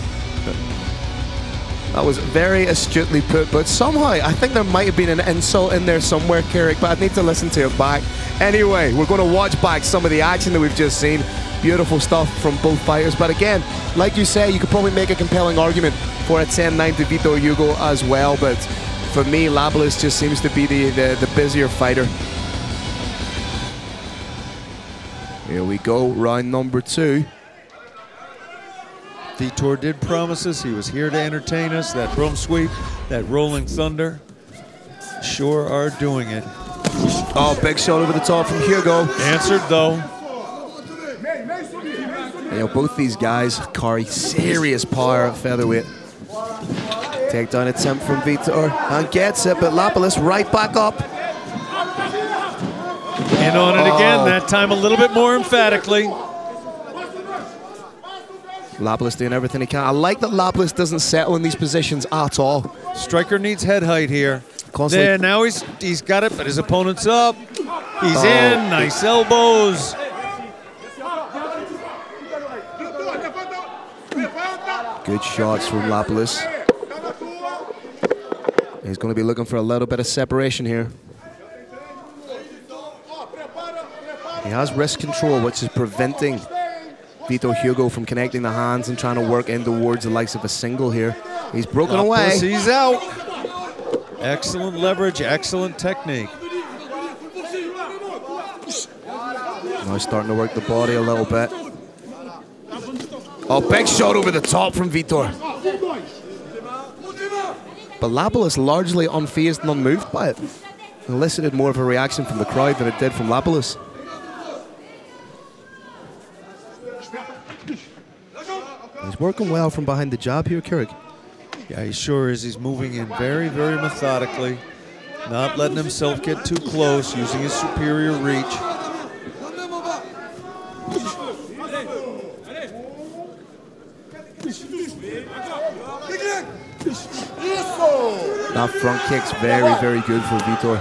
That was very astutely put, but somehow I think there might have been an insult in there somewhere, Carrick, but I'd need to listen to it back. Anyway, we're going to watch back some of the action that we've just seen. Beautiful stuff from both fighters, but again, like you say, you could probably make a compelling argument for a 10-9 to Vitor Hugo as well, but for me, Lapalus just seems to be the busier fighter. Here we go, round number 2. Vitor did promise us he was here to entertain us. That broom sweep, that rolling thunder, sure are doing it. Oh, big shot over the top from Hugo. Answered though. You know, both these guys carry serious power at featherweight. Takedown attempt from Vitor and gets it, but Lapalus right back up. In on it again, that time a little bit more emphatically. Lapalus doing everything he can. I like that Lapalus doesn't settle in these positions at all. Striker needs head height here. There, now he's got it, but his opponent's up. He's in, nice elbows. Good shots from Lapalus. He's going to be looking for a little bit of separation here. He has wrist control, which is preventing Vitor Hugo from connecting the hands and trying to work in towards the likes of a single here. He's broken away. He's out. Excellent leverage, excellent technique. Now starting to work the body a little bit. Oh, big shot over the top from Vitor. But Lapalus largely unfazed and unmoved by it. Elicited more of a reaction from the crowd than it did from Lapalus. He's working well from behind the jab here, Carrick. Yeah, he sure is. He's moving in very, very methodically. Not letting himself get too close, using his superior reach. That front kick's very, very good for Vitor.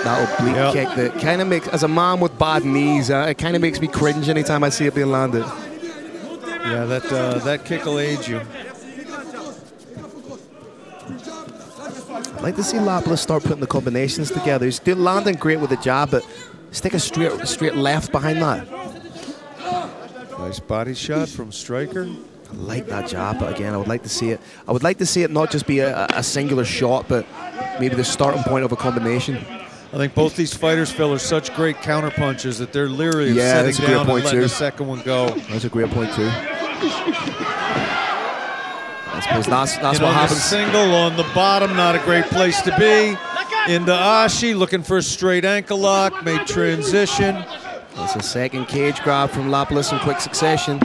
That oblique kick that kind of makes, as a man with bad knees, it kind of makes me cringe anytime I see it being landed. Yeah, that kick will age you. I'd like to see Lapalus start putting the combinations together. He's still landing great with the jab, but stick a straight left behind that. Nice body shot from striker. I like that jab, but again, I would like to see it. I would like to see it not just be a singular shot, but maybe the starting point of a combination. I think both these fighters, Phil, are such great counterpunchers that they're literally sitting down and letting the second one go. That's a great point too. That's Because that's what happens. Single on the bottom, not a great place to be. Into Ashi, looking for a straight ankle lock, made transition. It's a second cage grab from Lapalus in quick succession.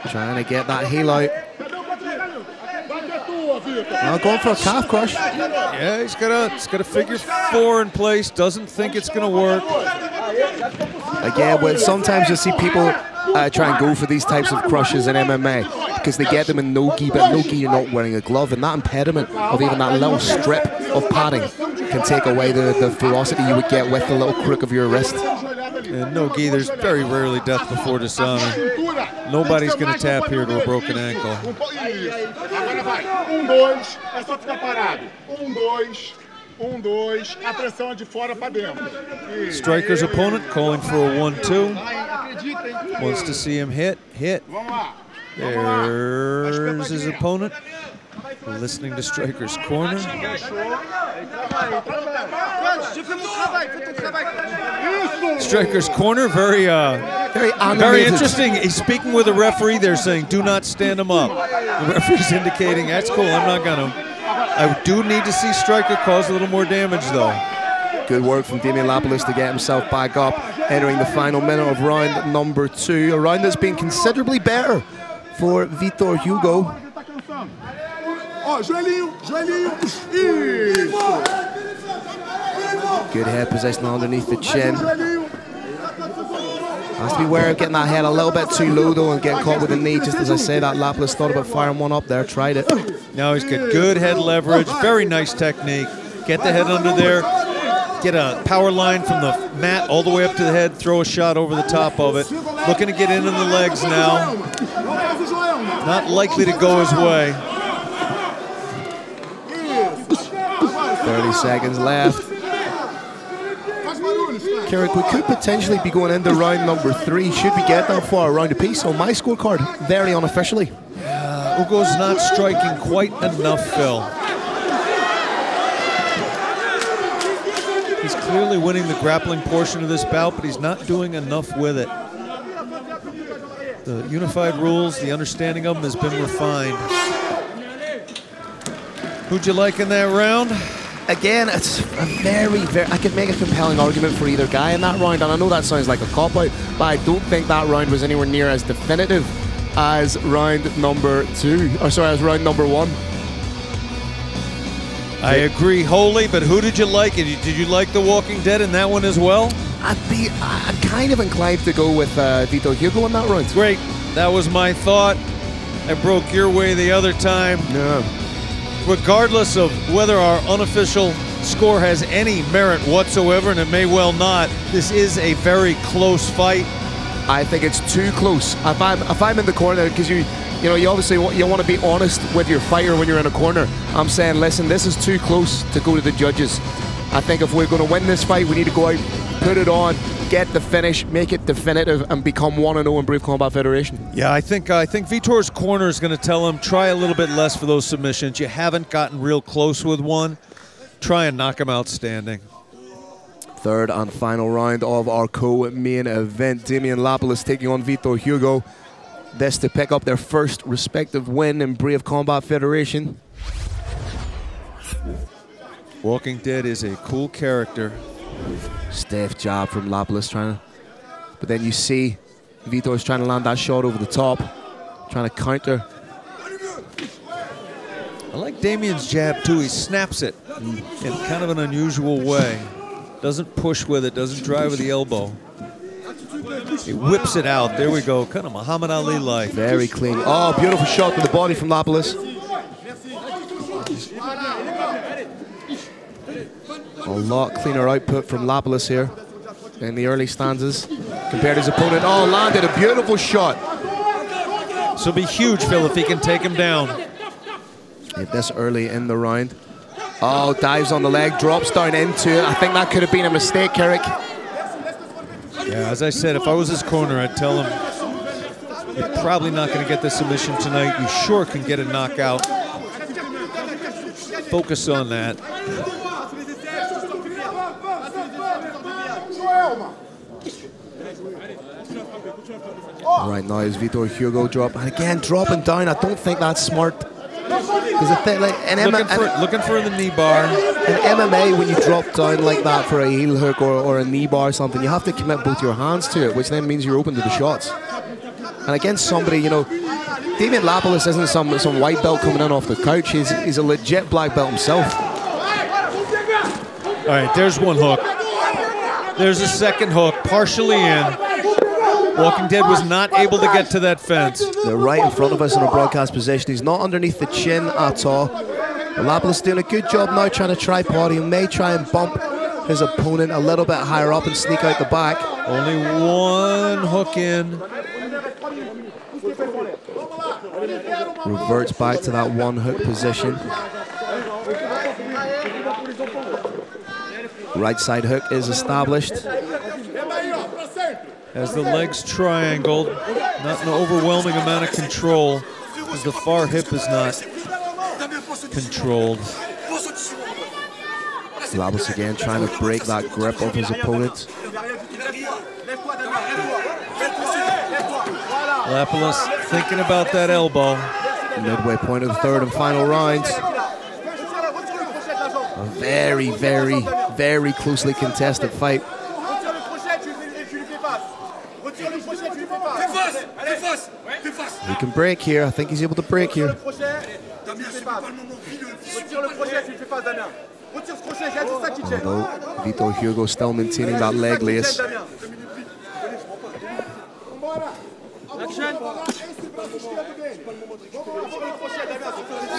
Trying to get that heel out. Now going for a calf crush. Yeah, he's got a figure 4 in place. Doesn't think it's going to work. Again, well, sometimes you see people try and go for these types of crushes in MMA because they get them in no-gi, but no-gi you're not wearing a glove, and that impediment of even that little strip of padding can take away the ferocity you would get with the little crook of your wrist. In no-gi, there's very rarely death before dishonor. Nobody's going to tap here to a broken ankle. Agora vai. 1, 2, é só ficar parado. 1, 2, 1, 2. A pressão é de fora para dentro. Striker's opponent calling for a 1-2. Wants to see him hit. There's his opponent. Listening to Striker's corner. Striker's corner, very interesting. He's speaking with a referee there saying, do not stand him up. The referee's indicating, that's cool, I'm not gonna. I do need to see Striker cause a little more damage though. Good work from Damien Lapalus to get himself back up, entering the final minute of round number 2. A round that's been considerably better for Vitor Hugo. Ó, joelhinho, joelhinho. Isso. Good head position underneath the chin. Has to be aware of getting that head a little bit too low though and getting caught with a knee. Just as I say, that Lapalus thought about firing one up there, tried it. Now he's got good head leverage, very nice technique. Get the head under there, get a power line from the mat all the way up to the head, throw a shot over the top of it. Looking to get into the legs now. Not likely to go his way. 30 seconds left. Carrick, we could potentially be going into round number 3. Should we get that far, a round apiece on my scorecard, very unofficially. Hugo's not striking quite enough, Phil. He's clearly winning the grappling portion of this bout, but he's not doing enough with it. The unified rules, the understanding of them has been refined. Who'd you like in that round? Again, it's a very, I could make a compelling argument for either guy in that round, and I know that sounds like a cop-out, but I don't think that round was anywhere near as definitive as round number 2, or sorry, as round number 1. I agree wholly, but who did you like? Did you like The Walking Dead in that one as well? I'm kind of inclined to go with Vitor Hugo in that round. Great, that was my thought. I broke your way the other time. No. Regardless of whether our unofficial score has any merit whatsoever, and it may well not, this is a very close fight. I think it's too close. If I'm in the corner, because you obviously you want to be honest with your fighter when you're in a corner. I'm saying, listen, this is too close to go to the judges. I think if we're going to win this fight, we need to go out, put it on, get the finish, make it definitive, and become 1-0 in Brave Combat Federation. Yeah, I think Vitor's corner is going to tell him, try a little bit less for those submissions. You haven't gotten real close with one. Try and knock him out standing. Third and final round of our co-main event. Damien Lapalus taking on Vitor Hugo. This to pick up their first respective win in Brave Combat Federation. Walking Dead is a cool character. Stiff jab from Lapalus but then you see Vitor's trying to land that shot over the top, trying to counter. I like Damien's jab too. He snaps it in kind of an unusual way. Doesn't push with it, doesn't drive with the elbow. He whips it out. There we go. Kind of Muhammad Ali-like. Very clean. Oh, beautiful shot to the body from Lapalus. A lot cleaner output from Lapalus here in the early stanzas compared to his opponent. Oh, landed a beautiful shot. This will be huge, Phil, if he can take him down. This early in the round. Oh, dives on the leg, drops down into it. I think that could have been a mistake, Carrick. Yeah, as I said, if I was his corner, I'd tell him, you're probably not going to get the submission tonight. You sure can get a knockout. Focus on that. Right now is Vitor Hugo drop, and again dropping down. I don't think that's smart. Because like looking for the knee bar. In MMA, when you drop down like that for a heel hook or a knee bar or something, you have to commit both your hands to it, which then means you're open to the shots. And against somebody, you know, Damian Lapalus isn't some white belt coming in off the couch. He's a legit black belt himself. All right, there's one hook. There's a second hook, partially in. Walking Dead was not able to get to that fence. They're right in front of us in a broadcast position. He's not underneath the chin at all. Lapalus doing a good job now trying to tripod. He may try and bump his opponent a little bit higher up and sneak out the back. Only one hook in. Reverts back to that one hook position. Right side hook is established. As the legs triangled, not an overwhelming amount of control, as the far hip is not controlled. Lapalus again trying to break that grip of his opponent. Lapalus thinking about that elbow. Midway point of the third and final round. A very, very, very closely contested fight. He can break here. I think he's able to break here. Although Vitor Hugo still maintaining that leg lace. This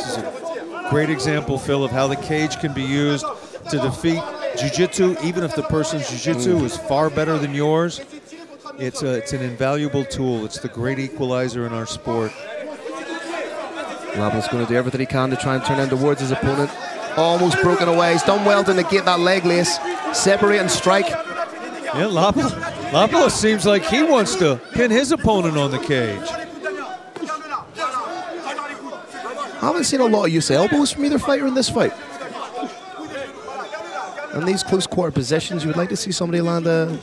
is a great example, Phil, of how the cage can be used to defeat jiu-jitsu, even if the person's jiu-jitsu is far better than yours. It's an invaluable tool. It's the great equalizer in our sport. Lapalus going to do everything he can to try and turn in towards his opponent. Almost broken away. He's done well to negate that leg lace. Separate and strike. Yeah, Lapalus seems like he wants to pin his opponent on the cage. I haven't seen a lot of use of elbows from either fighter in this fight. In these close quarter positions, you would like to see somebody land a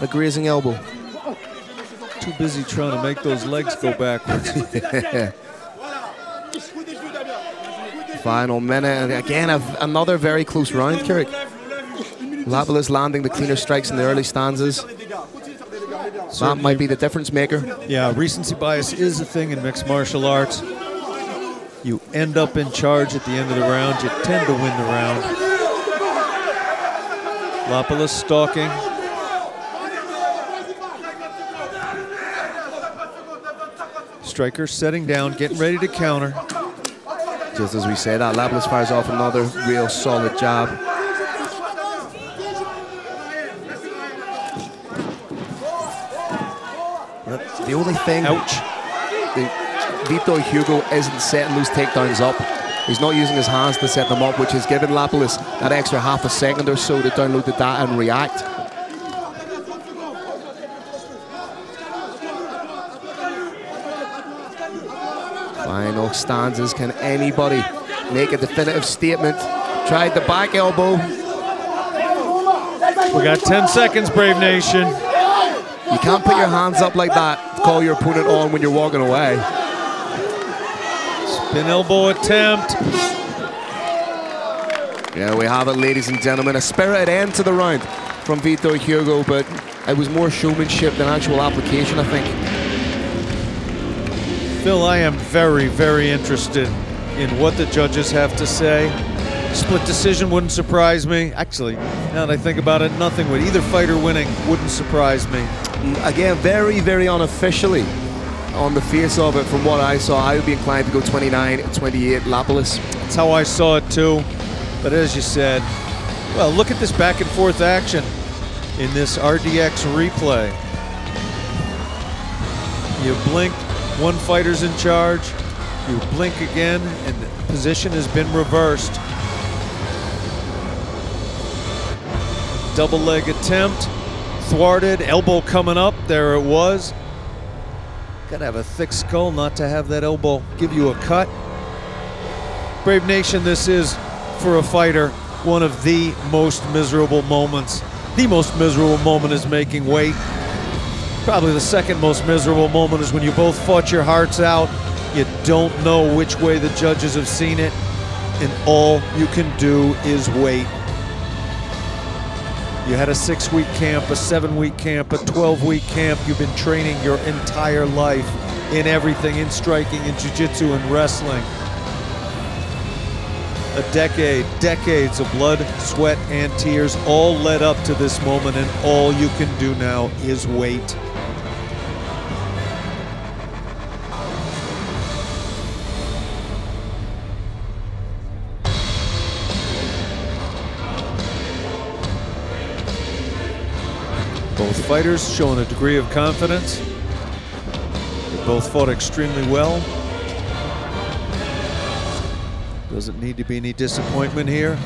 grazing elbow. Too busy trying to make those legs go backwards. Final minute, and again another very close round, Carrick. Lapalus landing the cleaner strikes in the early stanzas. That might be the difference maker. Yeah, recency bias is a thing in mixed martial arts. You end up in charge at the end of the round, you tend to win the round. Lapalus stalking. Striker setting down, getting ready to counter. Just as we say that, Lapalus fires off another real solid jab. The only thing, Vitor Hugo isn't setting those takedowns up. He's not using his hands to set them up, which has given Lapalus that extra half a second or so to download the data and react. Final stanzas. Can anybody make a definitive statement? Tried the back elbow. We got 10 seconds, Brave Nation. You can't put your hands up like that to call your opponent on when you're walking away. Spin elbow attempt. Yeah, we have it, ladies and gentlemen. A spirited end to the round from Vitor Hugo, but it was more showmanship than actual application, I think. Phil, I am very, very interested in what the judges have to say. Split decision wouldn't surprise me. Actually, now that I think about it, nothing would. Either fighter winning wouldn't surprise me. Again, very, very unofficially, on the face of it, from what I saw, I would be inclined to go 29-28 Lapalus. That's how I saw it too. But as you said, well, look at this back and forth action in this RDX replay. You blink, one fighter's in charge. You blink again, and the position has been reversed. Double leg attempt, thwarted, elbow coming up, there it was. Gotta have a thick skull not to have that elbow give you a cut. Brave Nation, this is, for a fighter, one of the most miserable moments. The most miserable moment is making weight. Probably the second most miserable moment is when you both fought your hearts out. You don't know which way the judges have seen it, and all you can do is wait. You had a 6-week camp, a 7-week camp, a 12-week camp. You've been training your entire life in everything, in striking, in jiu-jitsu, and wrestling. A decade, decades of blood, sweat, and tears all led up to this moment, and all you can do now is wait. Both fighters showing a degree of confidence. They both fought extremely well. Doesn't need to be any disappointment here.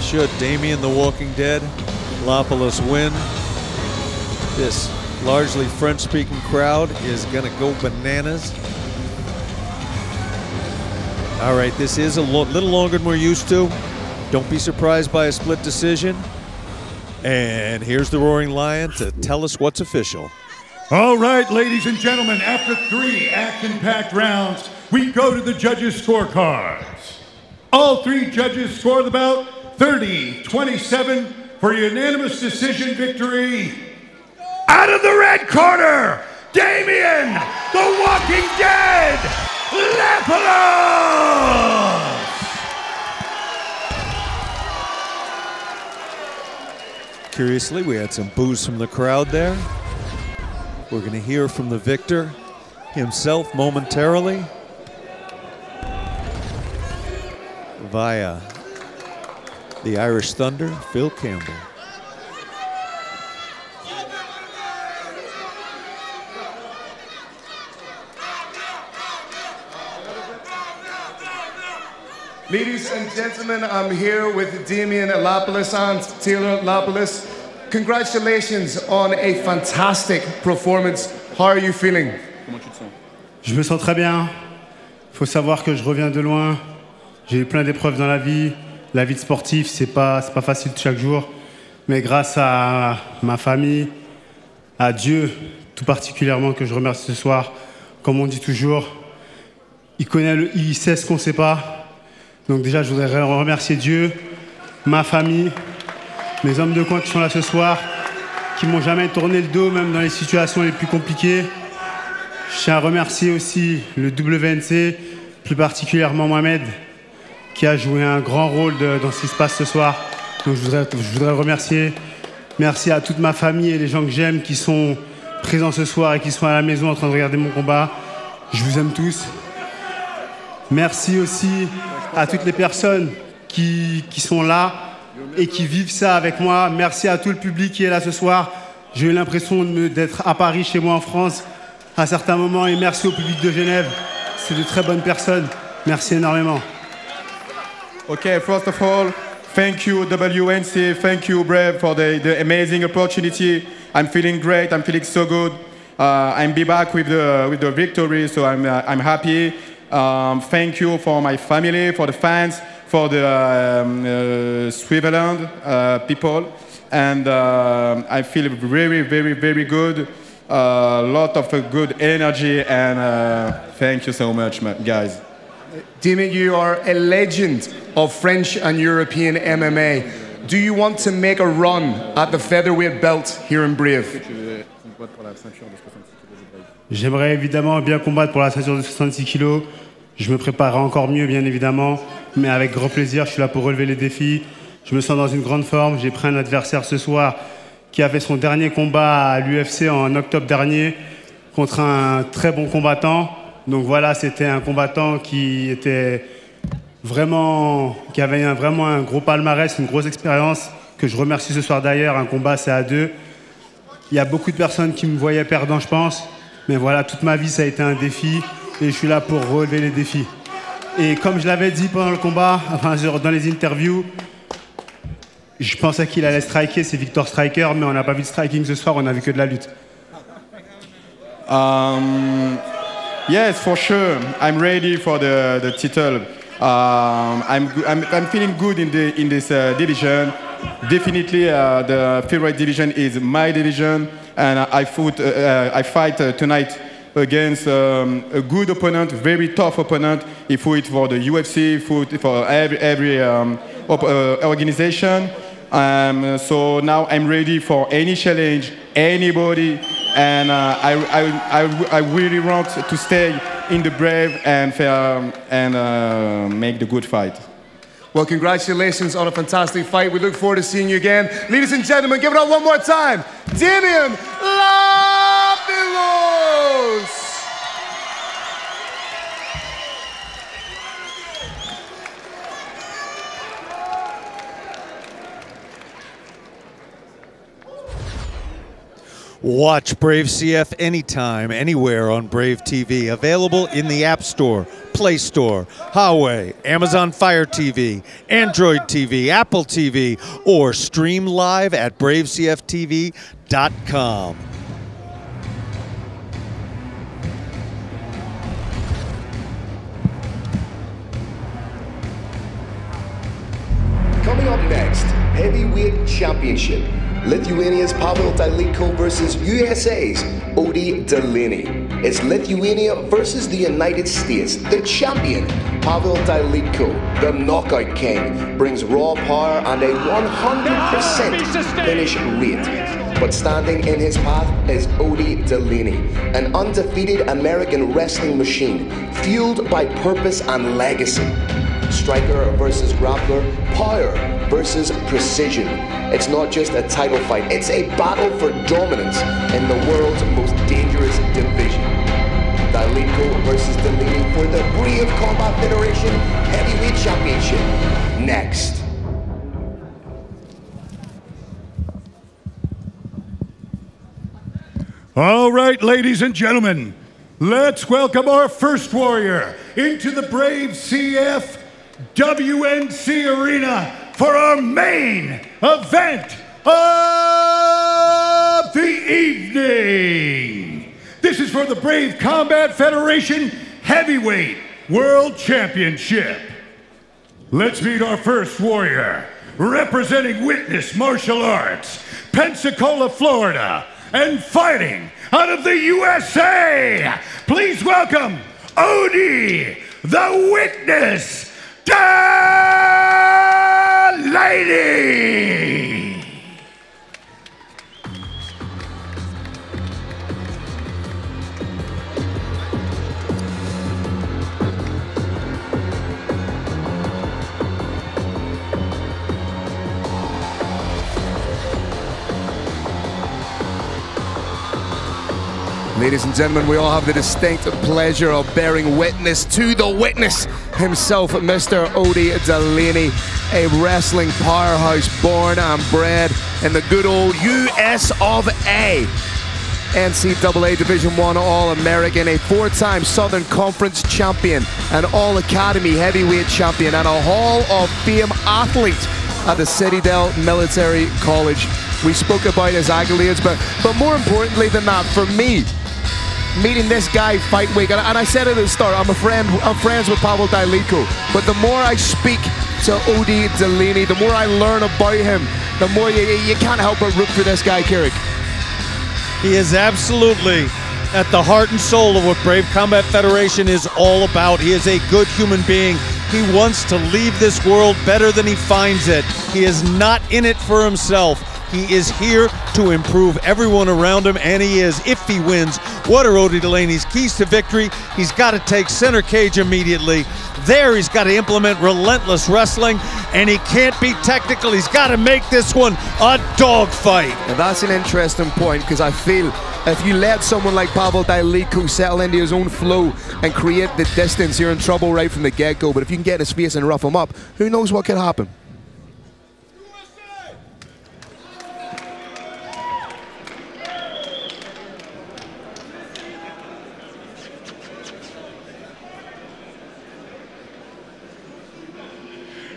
Should Damien the Walking Dead Lapalus win, this largely French-speaking crowd is gonna go bananas. All right, this is a little longer than we're used to. Don't be surprised by a split decision. And here's the Roaring Lion to tell us what's official. All right, ladies and gentlemen, after 3 action-packed rounds, we go to the judges' scorecards. All 3 judges scored about 30-27 for unanimous decision victory. Out of the red corner, Damien, the Walking Dead, Lapalus! Curiously, we had some boos from the crowd there. We're going to hear from the victor himself momentarily via the Irish Thunder, Phil Campbell. Ladies and gentlemen, I'm here with Damien Lapalus and Taylor Lapalus. Congratulations on a fantastic performance. How are you feeling? Je me sens très bien. Il faut savoir que je reviens de loin. J'ai eu plein d'épreuves dans la vie. La vie de sportif, c'est pas facile chaque jour. Mais grâce à ma famille, à Dieu, tout particulièrement, que je remercie ce soir, comme on dit toujours, il sait ce qu'on ne sait pas. Donc déjà, je voudrais remercier Dieu, ma famille, mes hommes de coin qui sont là ce soir, qui m'ont jamais tourné le dos, même dans les situations les plus compliquées. Je tiens à remercier aussi le WNC, plus particulièrement Mohamed, qui a joué un grand rôle dans ce qui se passe ce soir. Donc je voudrais le remercier. Merci à toute ma famille et les gens que j'aime qui sont présents ce soir et qui sont à la maison en train de regarder mon combat. Je vous aime tous. Merci aussi à toutes les personnes qui sont là et qui vivent ça avec moi. Merci à tout le public qui est là ce soir. J'ai eu l'impression d'être à Paris, chez moi en France, à certains moments. Et merci au public de Genève. C'est de très bonnes personnes. Merci énormément. Okay, first of all, thank you WNC, thank you Brave for the amazing opportunity. I'm feeling great. I'm feeling so good. I'm be back with the victory, so I'm happy. Thank you for my family, for the fans, for the Switzerland people, and I feel very, very, very good. A lot of good energy, and thank you so much, guys. Damien, you are a legend of French and European MMA. Do you want to make a run at the featherweight belt here in Brave? J'aimerais évidemment bien combattre pour la ceinture de 66 kilos. Je me préparerai encore mieux, bien évidemment, mais avec grand plaisir. Je suis là pour relever les défis. Je me sens dans une grande forme. J'ai pris un adversaire ce soir qui a fait son dernier combat à l'UFC en octobre dernier contre un très bon combattant. Donc voilà, c'était un combattant qui avait vraiment un gros palmarès, une grosse expérience, que je remercie ce soir d'ailleurs. Un combat, c'est à 2. Il y a beaucoup de personnes qui me voyaient perdant, je pense. Mais voilà, toute ma vie, ça a été un défi. Et je suis là pour relever les défis. Et comme je l'avais dit pendant le combat, enfin dans les interviews, je pensais qu'il allait striker, c'est Victor Striker, mais on n'a pas vu de striking ce soir, on a vu que de la lutte. Yes, for sure. I'm ready for the title. I'm feeling good in this division. definitely the featherweight division is my division, and I fight tonight against a good opponent, very tough opponent. He fought for the UFC, fought for every organization. So now I'm ready for any challenge, anybody, and I really want to stay in the brave and make the good fight. Well, congratulations on a fantastic fight. We look forward to seeing you again. Ladies and gentlemen, give it up one more time. Damien Lapillos! Watch Brave CF anytime, anywhere on Brave TV. Available in the App Store, Play Store, Huawei, Amazon Fire TV, Android TV, Apple TV, or stream live at bravecftv.com. Coming up next, Heavyweight Championship. Lithuania's Pavel Dalyko versus USA's Odi Delaney. It's Lithuania versus the United States. The champion, Pavel Dalyko, the knockout king, brings raw power and a 100% finish rate. But standing in his path is Odi Delaney, an undefeated American wrestling machine, fueled by purpose and legacy. Striker versus grappler, power versus precision. It's not just a title fight, it's a battle for dominance in the world's most dangerous division. Dalyko versus Delaney for the Brave Combat Federation Heavyweight Championship. Next. All right, ladies and gentlemen, let's welcome our first warrior into the Brave CF WNC arena for our main event of the evening. This is for the Brave Combat Federation Heavyweight World Championship. Let's meet our first warrior, representing Witness Martial Arts, Pensacola, Florida, and fighting out of the USA. Please welcome Odi, the Witness Delaney. Ladies and gentlemen, we all have the distinct pleasure of bearing witness to the witness himself, Mr. Odi Delaney, a wrestling powerhouse born and bred in the good old US of A. NCAA Division I All-American, a four-time Southern Conference champion, an All-Academy heavyweight champion, and a Hall of Fame athlete at the Citadel Military College. We spoke about his accolades, but more importantly than that, for me, meeting this guy fight week, and I said it at the start, I'm friends with Pavel Dalyko, but the more I speak to Odi Delaney, the more I learn about him, the more you can't help but root for this guy, Carrick. He is absolutely at the heart and soul of what Brave Combat Federation is all about. He is a good human being. He wants to leave this world better than he finds it. He is not in it for himself. He is here to improve everyone around him, and he is, if he wins. What are Odi Delaney's keys to victory? He's got to take center cage immediately. There, he's got to implement relentless wrestling, and he can't be technical. He's got to make this one a dogfight. And that's an interesting point, because I feel if you let someone like Pavel Dalyko settle into his own flow and create the distance, you're in trouble right from the get-go. But if you can get in his face and rough him up, who knows what could happen?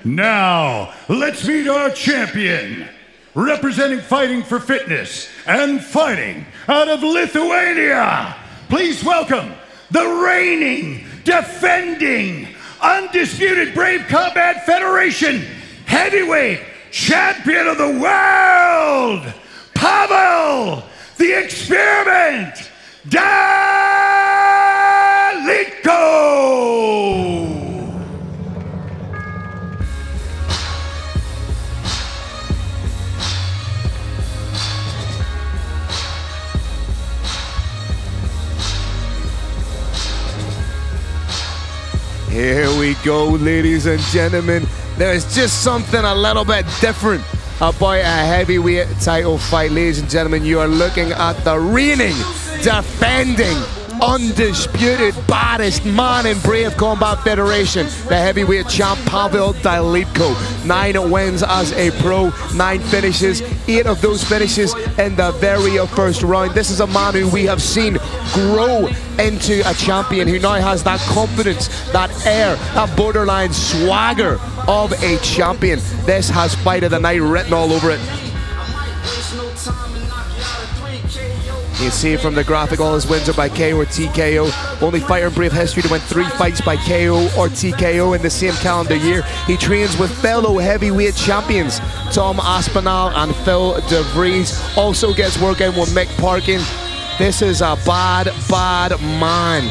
Now, let's meet our champion, representing Fighting for Fitness and fighting out of Lithuania. Please welcome the reigning, defending, undisputed Brave Combat Federation Heavyweight champion of the world, Pavel the Experiment Dalitko. Here we go, ladies and gentlemen. There's just something a little bit different about a heavyweight title fight. Ladies and gentlemen, you are looking at the reigning, defending, undisputed baddest man in Brave Combat Federation, the heavyweight champ Pavel Dalitko. 9 wins as a pro, 9 finishes, 8 of those finishes in the very first round. This is a man who we have seen grow into a champion, who now has that confidence, that air, that borderline swagger of a champion. This has Fight of the Night written all over it. You see from the graphic, all his wins are by KO or TKO. Only fighter in Brave history to win 3 fights by KO or TKO in the same calendar year. He trains with fellow heavyweight champions Tom Aspinall and Phil DeVries. Also gets work in with Mick Parkin. This is a bad, bad man.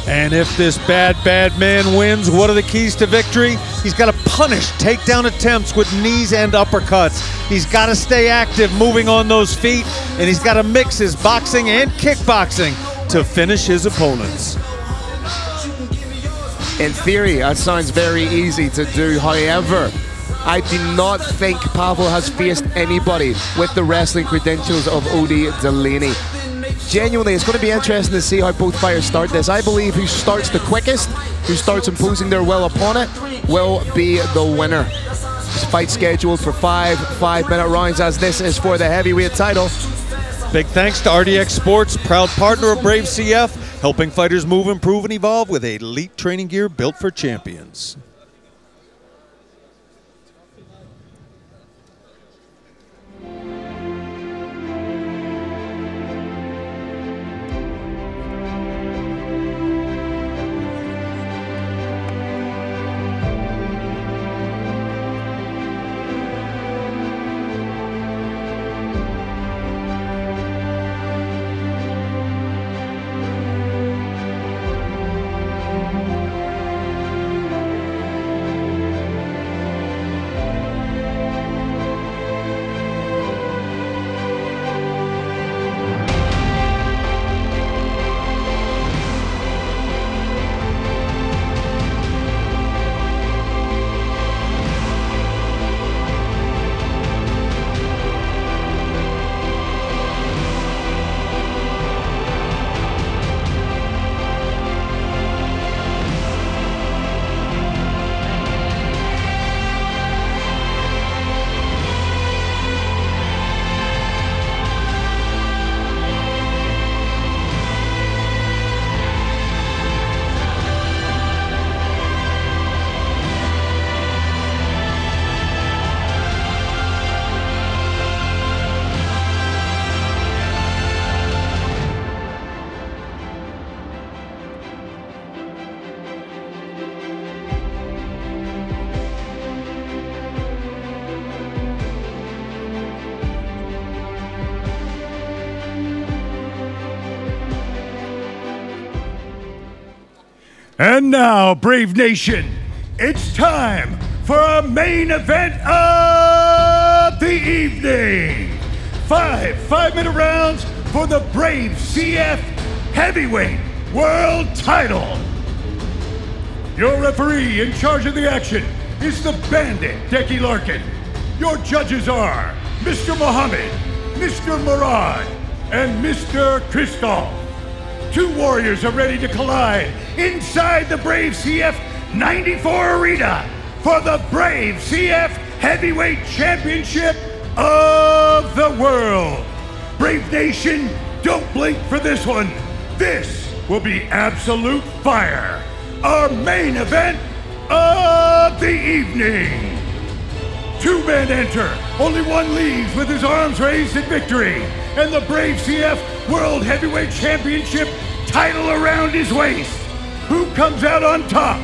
And if this bad, bad man wins, what are the keys to victory? He's got to punish takedown attempts with knees and uppercuts. He's got to stay active, moving on those feet, and he's got to mix his boxing and kickboxing to finish his opponents. In theory, that sounds very easy to do. However, I do not think Pavel has faced anybody with the wrestling credentials of Odie Delaney. Genuinely, it's going to be interesting to see how both fighters start this. I believe who starts the quickest, who starts imposing their will upon it, will be the winner. This fight scheduled for 5 5-minute rounds, as this is for the heavyweight title. Big thanks to RDX Sports, proud partner of Brave CF, helping fighters move, improve, and evolve with elite training gear built for champions. And now, Brave Nation, it's time for our main event of the evening. 5 5-minute rounds for the Brave CF Heavyweight World Title. Your referee in charge of the action is the Bandit, Decky Larkin. Your judges are Mr. Mohammed, Mr. Murad, and Mr. Kristov. 2 warriors are ready to collide inside the Brave CF 94 Arena for the Brave CF Heavyweight Championship of the World. Brave Nation, don't blink for this one. This will be absolute fire. Our main event of the evening. 2 men enter, only 1 leaves with his arms raised in victory, and the Brave CF World Heavyweight Championship title around his waist. Who comes out on top?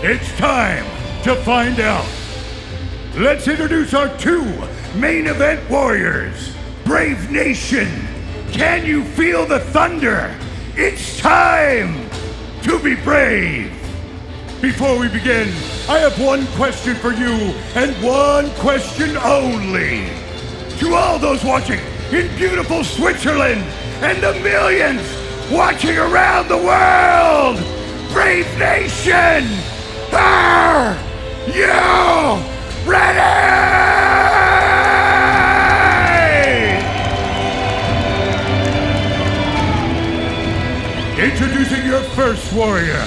It's time to find out. Let's introduce our two main event warriors. Brave Nation, can you feel the thunder? It's time to be brave. Before we begin, I have one question for you and one question only. To all those watching in beautiful Switzerland and the millions watching around the world, Brave Nation, are you ready? Introducing your first warrior.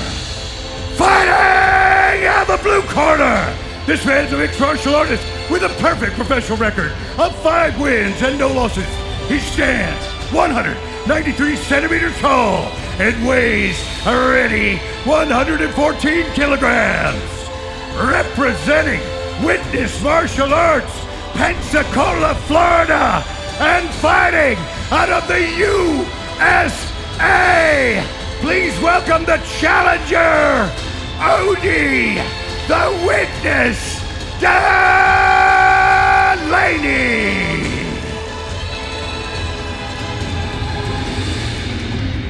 Fighting out of the blue corner. This man's a mixed martial artist with a perfect professional record of 5 wins and no losses. He stands 193 centimeters tall and weighs already 114 kilograms. Representing Witness Martial Arts, Pensacola, Florida, and fighting out of the USA. Please welcome the challenger, Odie, the Witness, Delaney.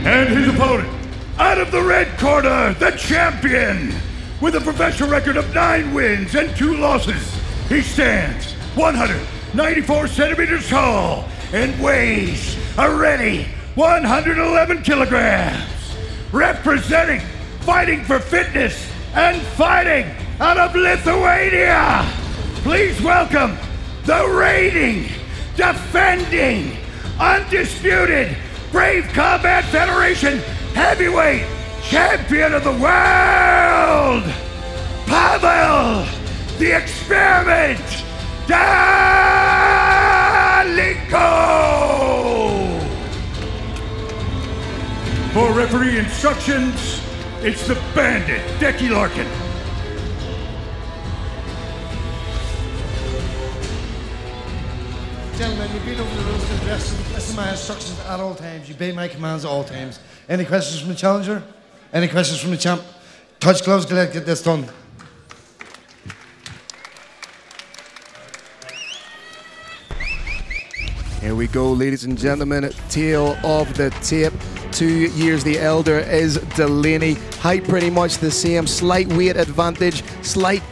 And his opponent, out of the red corner, the champion, with a professional record of 9 wins and 2 losses. He stands 194 centimeters tall and weighs already 111 kilograms. Representing, fighting for fitness, and fighting out of Lithuania. Please welcome the reigning, defending, undisputed Brave Combat Federation heavyweight champion of the world, Pavel the Experiment Daliko. For referee instructions, it's the Bandit, Decky Larkin. Gentlemen, you've been over the rules and listen to my instructions at all times. You obey my commands at all times. Any questions from the challenger? Any questions from the champ? Touch gloves, get this done. Here we go, ladies and gentlemen, tail of the tape. 2 years the elder is Delaney. Height pretty much the same, slight weight advantage, slight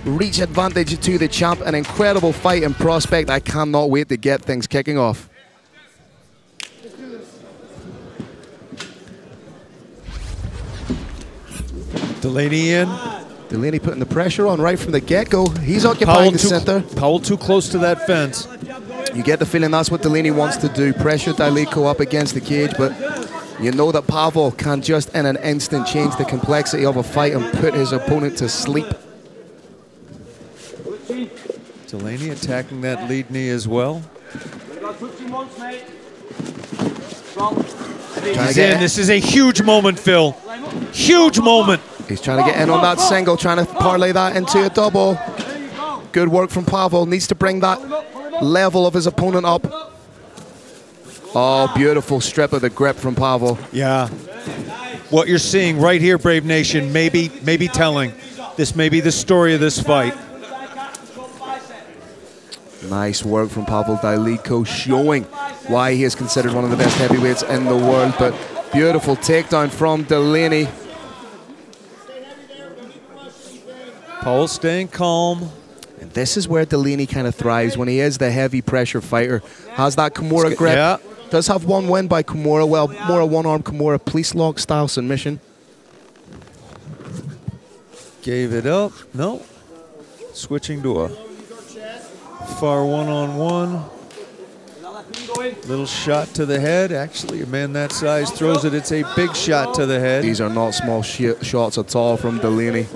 reach advantage to the champ. An incredible fight and prospect. I cannot wait to get things kicking off. Delaney in. Delaney putting the pressure on right from the get-go. He's occupying the center. Powell too close to that fence. You get the feeling that's what Delaney wants to do. Pressure Daliko up against the cage, but you know that Pavel can just in an instant change the complexity of a fight and put his opponent to sleep. Delaney attacking that lead knee as well. He's in. This is a huge moment, Phil. Huge moment. He's trying to get in on that single, trying to parlay that into a double. Good work from Pavel. Needs to bring that level of his opponent up. Oh, beautiful strip of the grip from Pavel. Yeah. What you're seeing right here, Brave Nation, maybe telling. This may be the story of this fight. Nice work from Pavel Daliko, showing why he is considered one of the best heavyweights in the world. But beautiful takedown from Delaney. Paul staying calm. And this is where Delaney kind of thrives, when he is the heavy pressure fighter. Has that Kimura grip. Yeah. Does have one win by Kimura. Well, more a one-arm Kimura police lock style submission. Gave it up. No. Switching to a far one-on-one. Little shot to the head. Actually, a man that size throws it. It's a big shot to the head. These are not small shots at all from Delaney.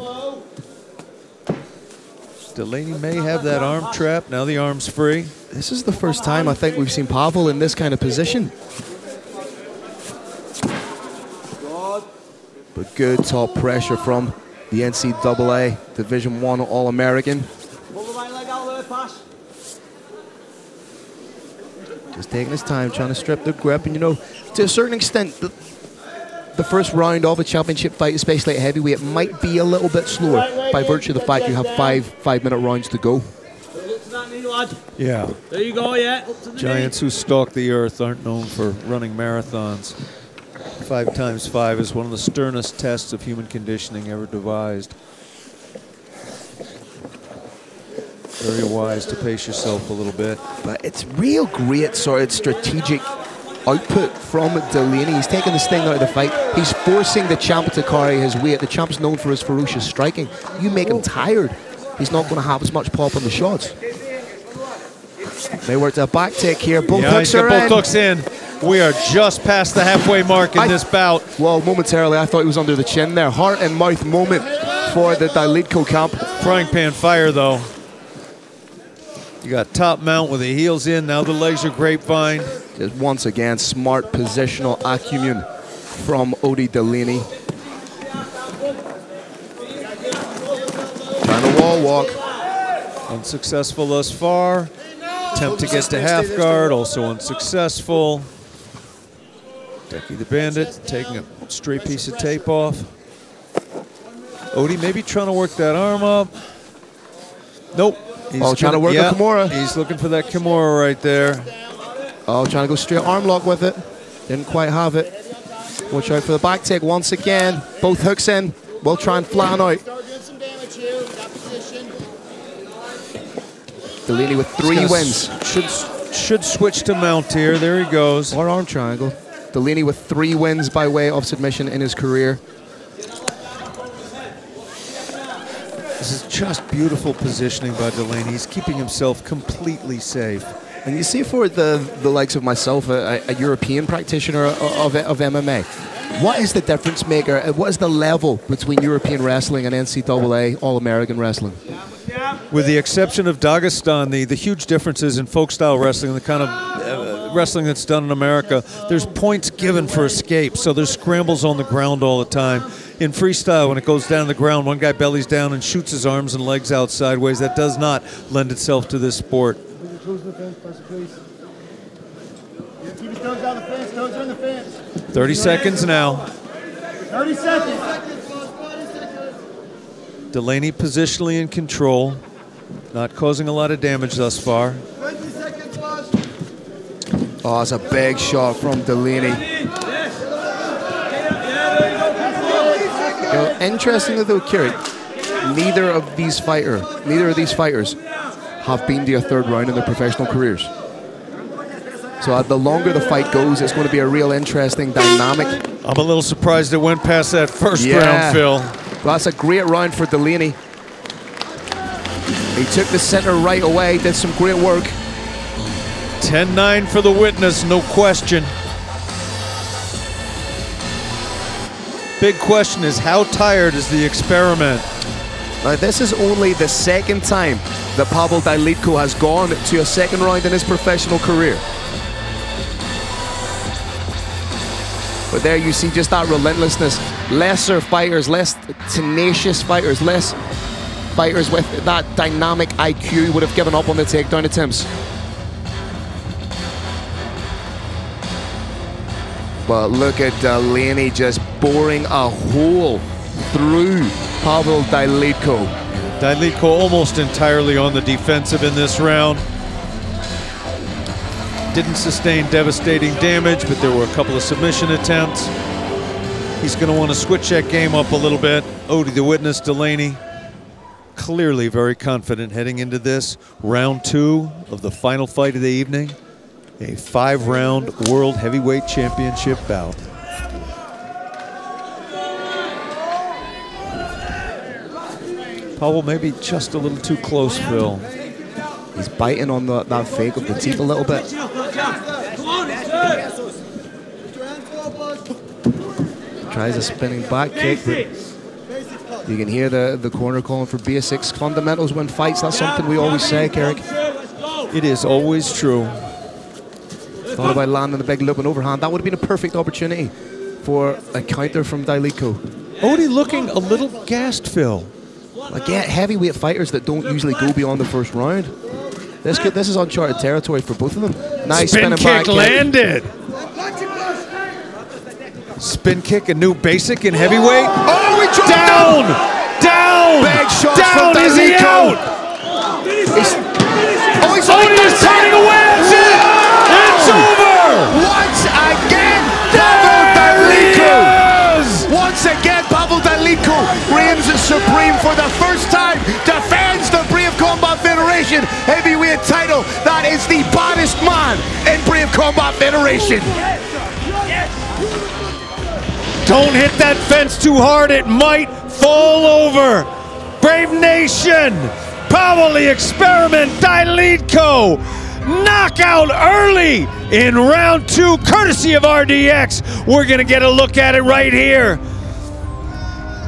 Delaney may have that arm trap. Now the arm's free. This is the first time I think we've seen Pavel in this kind of position. But good top pressure from the NCAA Division I All-American. Just taking his time, trying to strip the grip. And you know, to a certain extent, the first round of a championship fight, especially at heavyweight, might be a little bit slower by virtue of the fact you have five-minute rounds to go. Yeah. There you go, yeah. Giants who stalk the earth aren't known for running marathons. 5 times 5 is one of the sternest tests of human conditioning ever devised. Very wise to pace yourself a little bit. But it's real great sort of strategic output from Delaney. He's taking the sting out of the fight. He's forcing the champ to carry his weight. The champ's known for his ferocious striking. You make him tired, he's not going to have as much pop on the shots. They worked a back take here. Both hooks are both hooks in. We are just past the halfway mark in this bout. Well, momentarily, I thought he was under the chin there. Heart and mouth moment for the Dalitko camp. Frying pan fire, though. You got top mount with the heels in. Now the legs are grapevine. Just once again, smart positional acumen from Odie Delaney. Trying to wall walk. Unsuccessful thus far. Attempt to get to half guard, also unsuccessful. Decky the Bandit taking a straight piece of tape off. Odie maybe trying to work that arm up. Nope. He's trying to work a Kimura. He's looking for that Kimura right there. Oh, trying to go straight arm lock with it. Didn't quite have it. Watch out for the back take once again. Both hooks in. We'll try and flatten out. Delaney with 3 wins. Should switch to mount here. There he goes. Or arm triangle. Delaney with 3 wins by way of submission in his career. This is just beautiful positioning by Delaney. He's keeping himself completely safe. And you see, for the likes of myself, a European practitioner of MMA, what is the difference maker? What is the level between European wrestling and NCAA All-American wrestling? With the exception of Dagestan, the huge differences in folk-style wrestling, the kind of wrestling that's done in America, there's points given for escape, so there's scrambles on the ground all the time. In freestyle, when it goes down to the ground, one guy bellies down and shoots his arms and legs out sideways. That does not lend itself to this sport. 30 seconds now. 30 seconds. Delaney positionally in control, not causing a lot of damage thus far. Oh, it's a big shot from Delaney. You know, interestingly though, Kerry, neither of these fighters have been to a 3rd round in their professional careers. So the longer the fight goes, it's going to be a real interesting dynamic. I'm a little surprised it went past that first round, Phil. Well, that's a great round for Delaney. He took the center right away, did some great work. 10-9 for the witness, no question. Big question is, how tired is the experiment? Now, this is only the 2nd time that Pavel Dalitko has gone to a 2nd round in his professional career. But there you see just that relentlessness. Lesser fighters, less tenacious fighters, less fighters with that dynamic IQ would have given up on the takedown attempts. But look at Delaney just boring a hole through Pavel Dalitko. Dalitko almost entirely on the defensive in this round. Didn't sustain devastating damage, but there were a couple of submission attempts. He's going to want to switch that game up a little bit. Odie the witness, Delaney, clearly very confident heading into this round 2 of the final fight of the evening. A 5-round World Heavyweight Championship bout. Pavel maybe just a little too close, Phil. He's biting on that fake of the teeth a little bit. Tries a spinning back kick, but you can hear the corner calling for basics. Fundamentals win fights. That's something we always say, Carrick. It is always true. Thought about landing the big looping overhand. That would have been a perfect opportunity for a counter from Dalitko. Odie looking a little gassed, Phil. Again, heavyweight fighters that don't usually go beyond the 1st round. This is uncharted territory for both of them. Nice spinning back kick landed. Spin kick, a new basic in heavyweight. Oh, he dropped down! Down! Big shots down! from Is he out? He's turning away! That's it! It's over! Once again, Pavel Dalicko! Once again, Pavel Dalicko reigns supreme for the first time, defends the Brave Combat Federation heavyweight title. That is the baddest man in Brave Combat Federation. Don't hit that fence too hard, it might fall over. Brave Nation, Pavel the Experiment Dalicko, knockout early in round 2, courtesy of RDX. We're gonna get a look at it right here.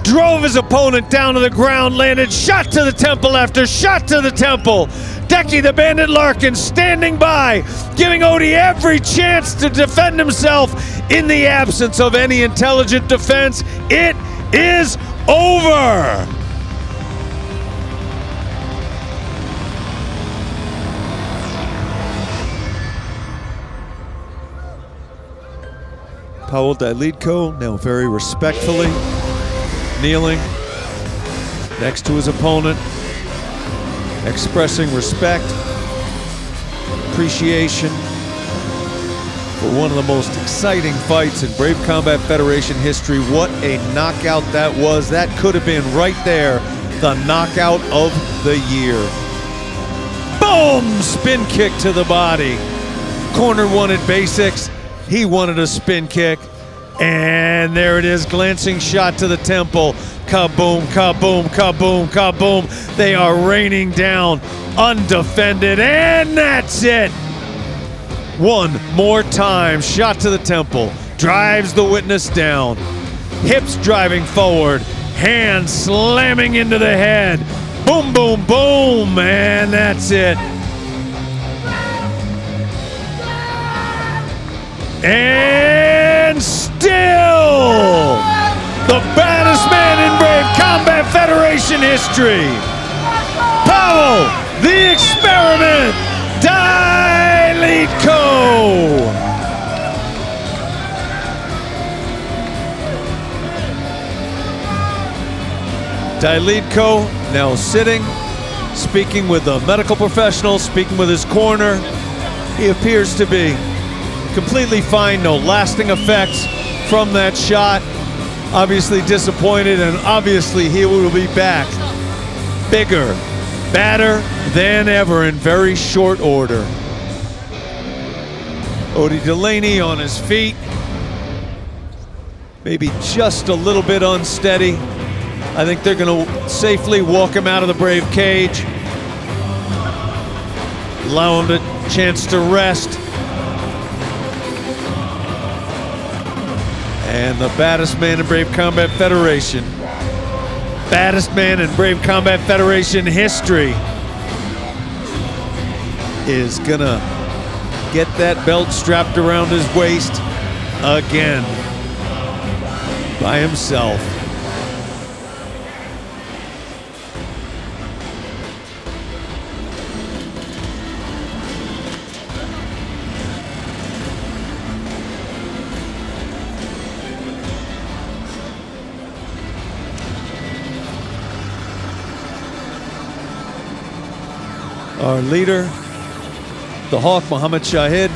Drove his opponent down to the ground, landed shot to the temple after shot to the temple. Decky the Bandit Larkin standing by, giving Odie every chance to defend himself. In the absence of any intelligent defense, it is over. Pavel Dalicko now very respectfully kneeling next to his opponent, expressing respect, appreciation for one of the most exciting fights in Brave Combat Federation history. What a knockout that was. That could have been right there the knockout of the year. Boom! Spin kick to the body. Corner wanted basics. He wanted a spin kick. And there it is, glancing shot to the temple. Kaboom, kaboom, kaboom, kaboom. They are raining down, undefended, and that's it. One more time, shot to the temple. Drives the witness down. Hips driving forward, hands slamming into the head. Boom, boom, boom, and that's it. And still the baddest man in Brave Combat Federation history, Pavel the Experiment Dalicko. Dalicko now sitting, speaking with the medical professional, speaking with his corner. He appears to be completely fine, no lasting effects from that shot. Obviously disappointed, and obviously he will be back bigger, badder than ever in very short order. Odie Delaney on his feet, maybe just a little bit unsteady. I think they're gonna safely walk him out of the Brave cage, allow him a chance to rest. And the baddest man in Brave Combat Federation, baddest man in Brave Combat Federation history, is gonna get that belt strapped around his waist again by himself. Our leader, the Hawk, Muhammad Shahid,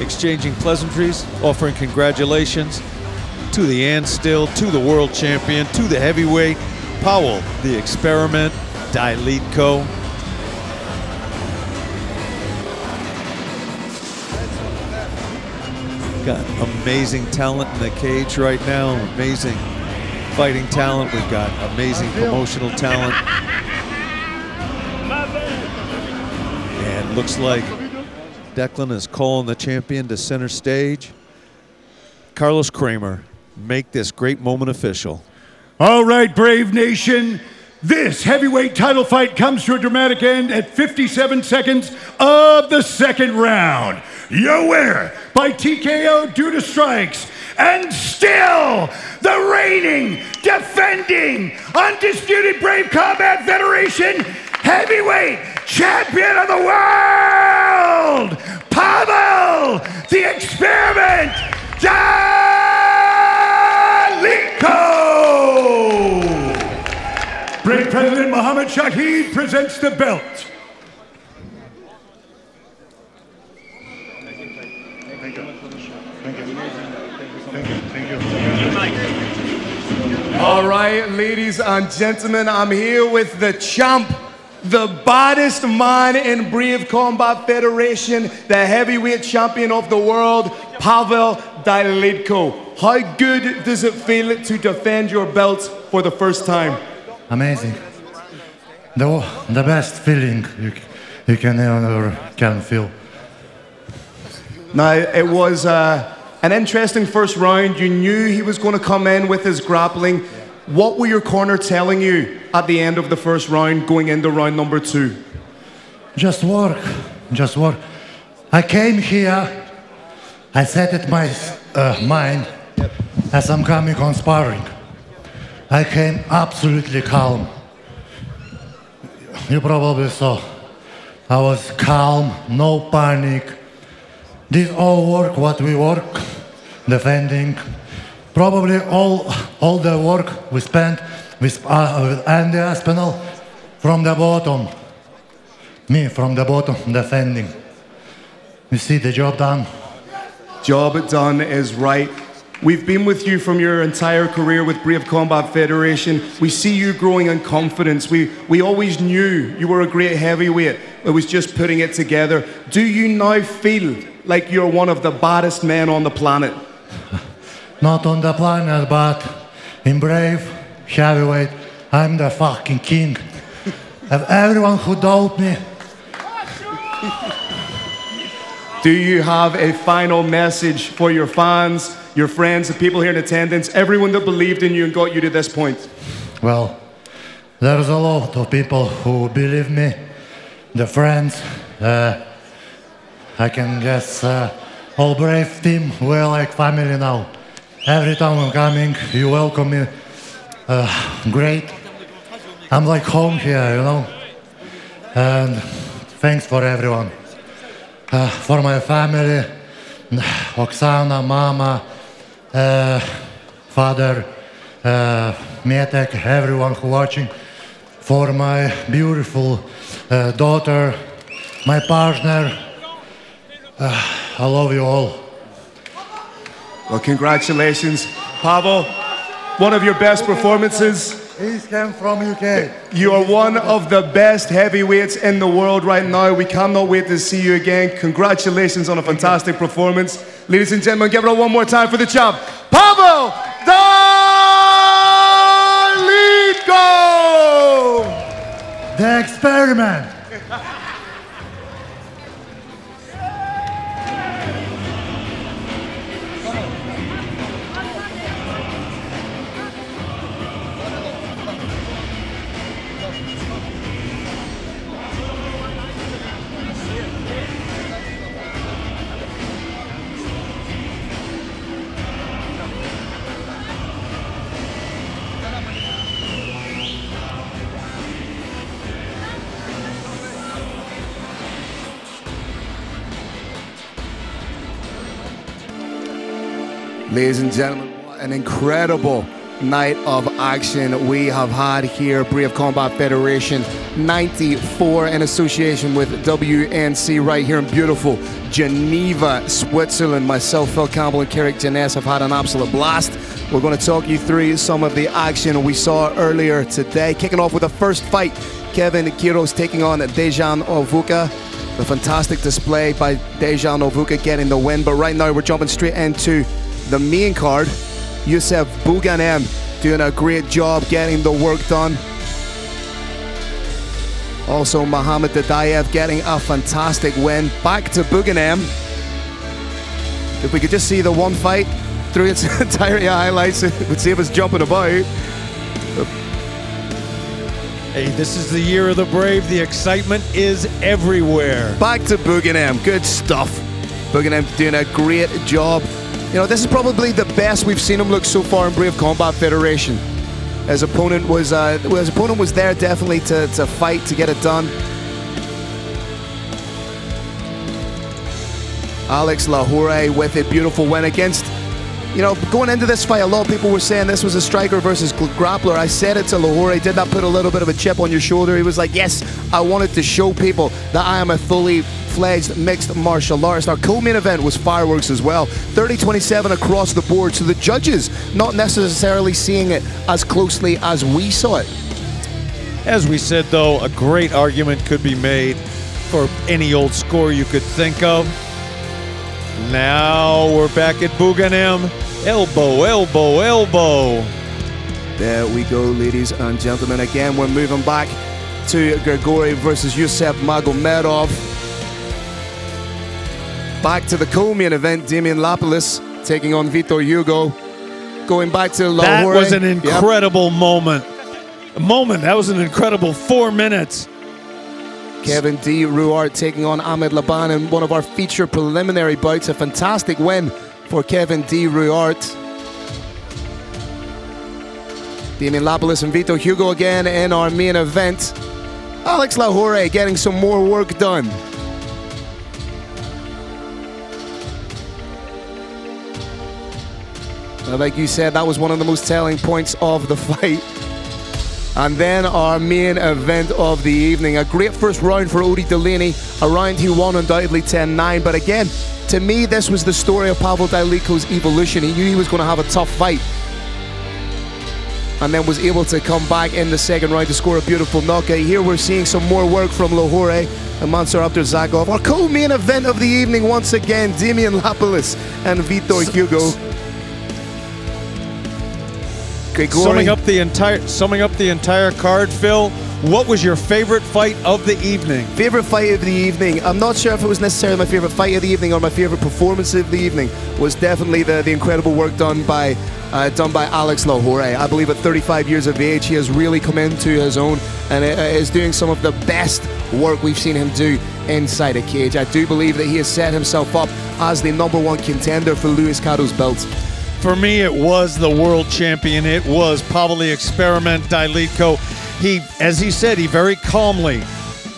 exchanging pleasantries, offering congratulations to the and still, to the world champion, to the heavyweight, Pavel the Experiment Dalicko. Got amazing talent in the cage right now, amazing fighting talent. We've got amazing promotional talent. And looks like Declan is calling the champion to center stage. Carlos Kramer, make this great moment official. All right, Brave Nation. This heavyweight title fight comes to a dramatic end at 57 seconds of the second round. Your winner by TKO due to strikes, and still the reigning, defending, undisputed Brave Combat Federation heavyweight champion of the world, Pavel the Experiment Dalicko! Brave President Mohammed Shahid presents the belt. All right, ladies and gentlemen, I'm here with the champ, the baddest man in Brave Combat Federation, the heavyweight champion of the world, Pavel Dailidko. How good does it feel to defend your belt for the first time? Amazing. The best feeling you can ever feel. Now, it was an interesting first round. You knew he was going to come in with his grappling. What were your corner telling you at the end of the first round, going into round number 2? Just work, just work. I came here, I set it my mind as I'm coming on sparring. I came absolutely calm. You probably saw. I was calm, no panic. Did all work what we work, defending. Probably all the work we spent with Andy Aspinall from the bottom. Me from the bottom, defending. You see the job done? Job done is right. We've been with you from your entire career with Brave Combat Federation. We see you growing in confidence. We always knew you were a great heavyweight. It was just putting it together. Do you now feel like you're one of the baddest men on the planet? Not on the planet, but in Brave heavyweight, I'm the fucking king. And everyone who doubt me. Do you have a final message for your fans, your friends, the people here in attendance, everyone that believed in you and got you to this point? Well, there's a lot of people who believe me, the friends. I can guess all Brave team, we're like family now. Every time I'm coming, you welcome me. Great. I'm like home here, you know. And thanks for everyone. For my family, Oksana, Mama, Father, Mietek, everyone who watching. For my beautiful daughter, my partner, I love you all. Well, congratulations, Pavel. One of your best performances. He's came from UK. You are one of the best heavyweights in the world right now. We cannot wait to see you again. Congratulations on a fantastic performance. Ladies and gentlemen, give it up one more time for the champ, Pavel Dailidko! The experiment. Ladies and gentlemen, what an incredible night of action we have had here. Brave Combat Federation 94 in association with WNC right here in beautiful Geneva, Switzerland. Myself, Phil Campbell and Carrick Janess have had an absolute blast. We're going to talk you through some of the action we saw earlier today. Kicking off with the first fight, Kevin Kiros taking on Dejan Ovuka. A fantastic display by Dejan Ovuka getting the win. But right now we're jumping straight into the main card. Yusuf Buganem doing a great job getting the work done. Also Mohamed Dadayev getting a fantastic win. Back to Buganem. If we could just see the one fight through its entirety of highlights, it would save us jumping about. Hey, this is the year of the Brave. The excitement is everywhere. Back to Buganem. Good stuff. Buganem doing a great job. You know, this is probably the best we've seen him look so far in Brave Combat Federation. His opponent was there definitely to fight, to get it done. Alex Lahore with a beautiful win against You know, going into this fight, a lot of people were saying this was a striker versus grappler. I said it to Lahore. Did that put a little bit of a chip on your shoulder? He was like, yes, I wanted to show people that I am a fully fledged mixed martial artist. Our co-main event was fireworks as well. 30-27 across the board. So the judges not necessarily seeing it as closely as we saw it. As we said, though, a great argument could be made for any old score you could think of. Now we're back at Buganem. Elbow, elbow, elbow. There we go, ladies and gentlemen. Again, we're moving back to Grigori versus Yusuf Magomedov. Back to the co-main event, Damian Lapalus taking on Vitor Hugo. Going back to Lahore. That was an incredible moment. That was an incredible 4 minutes. Kevin D. Ruart taking on Ahmed Laban in one of our feature preliminary bouts. A fantastic win for Kevin D. Ruart. Damian Lapalus and Vitor Hugo again in our main event. Alex Lahore getting some more work done. Like you said, that was one of the most telling points of the fight. And then our main event of the evening. A great first round for Odie Delaney. A round he won undoubtedly 10-9. But again, to me, this was the story of Pavel Dalitko's evolution. He knew he was going to have a tough fight. And then was able to come back in the second round to score a beautiful knockout. Here we're seeing some more work from Lahore and Mansur Abdurzakov. Our co-main event of the evening once again. Damian Lapalus and Vitor Hugo. Summing up the entire card, Phil, what was your favorite fight of the evening? Favorite fight of the evening? I'm not sure if it was necessarily my favorite fight of the evening or my favorite performance of the evening. Was definitely the incredible work done by Alex Lahore. I believe at 35 years of age, he has really come into his own and is doing some of the best work we've seen him do inside a cage. I do believe that he has set himself up as the #1 contender for Luis Caro's belt. For me, it was the world champion. It was Pavel the Experiment Dalitko. He, as he said, he very calmly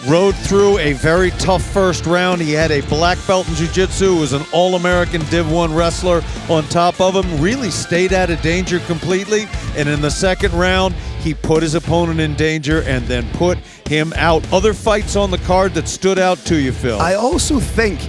rode through a very tough first round. He had a black belt in jiu-jitsu, was an all-American Div 1 wrestler on top of him, really stayed out of danger completely. And in the second round, he put his opponent in danger and then put him out. Other fights on the card that stood out to you, Phil? I also think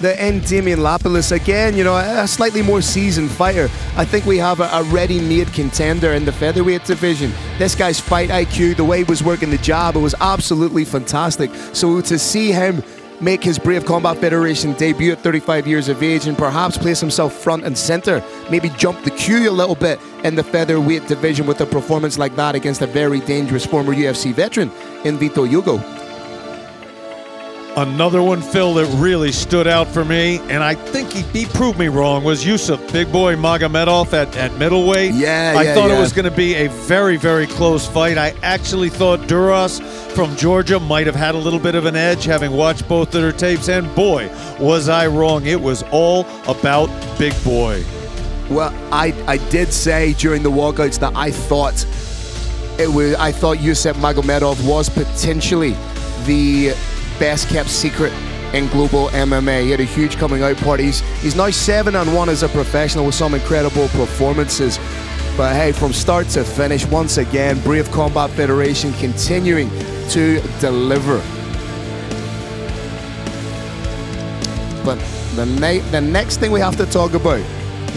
that in Damian Lapalus, again, you know, a slightly more seasoned fighter. I think we have a ready-made contender in the featherweight division. This guy's fight IQ, the way he was working the jab, it was absolutely fantastic. So to see him make his Brave Combat Federation debut at 35 years of age and perhaps place himself front and center, maybe jump the queue a little bit in the featherweight division with a performance like that against a very dangerous former UFC veteran in Vitor Hugo. Another one, Phil, that really stood out for me, and I think he proved me wrong, was Yusuf Big Boy Magomedov at middleweight. I thought it was going to be a very, very close fight. I actually thought Duras from Georgia might have had a little bit of an edge, having watched both of their tapes, and boy, was I wrong. It was all about Big Boy. Well, I did say during the walkouts that I thought Yusuf Magomedov was potentially the best kept secret in global MMA. He had a huge coming out party. He's now 7-1 as a professional with some incredible performances. But hey, from start to finish, once again, Brave Combat Federation continuing to deliver. But the next thing we have to talk about,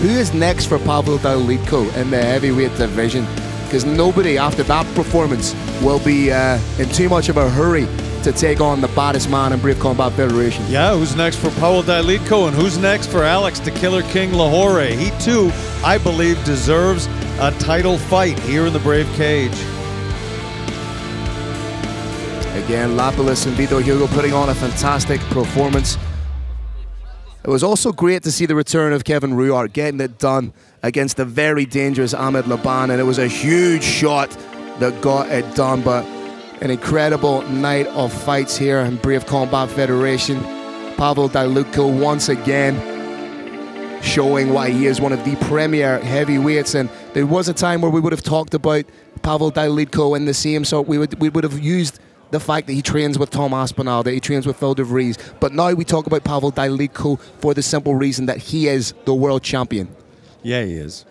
who is next for Pavel Dalitko in the heavyweight division? Because nobody after that performance will be in too much of a hurry to take on the baddest man in Brave Combat Federation. Yeah, who's next for Pavel Dalitko and who's next for Alex the Killer King Lahore? He too, I believe, deserves a title fight here in the Brave Cage. Again, Lapalus and Vitor Hugo putting on a fantastic performance. It was also great to see the return of Kevin Ruart getting it done against the very dangerous Ahmed Laban, and it was a huge shot that got it done. But an incredible night of fights here in Brave Combat Federation. Pavel Dalitko once again showing why he is one of the premier heavyweights. And there was a time where we would have talked about Pavel Dalitko in the same sort. We would have used the fact that he trains with Tom Aspinall, that he trains with Phil De Vries. But now we talk about Pavel Dalitko for the simple reason that he is the world champion. Yeah, he is.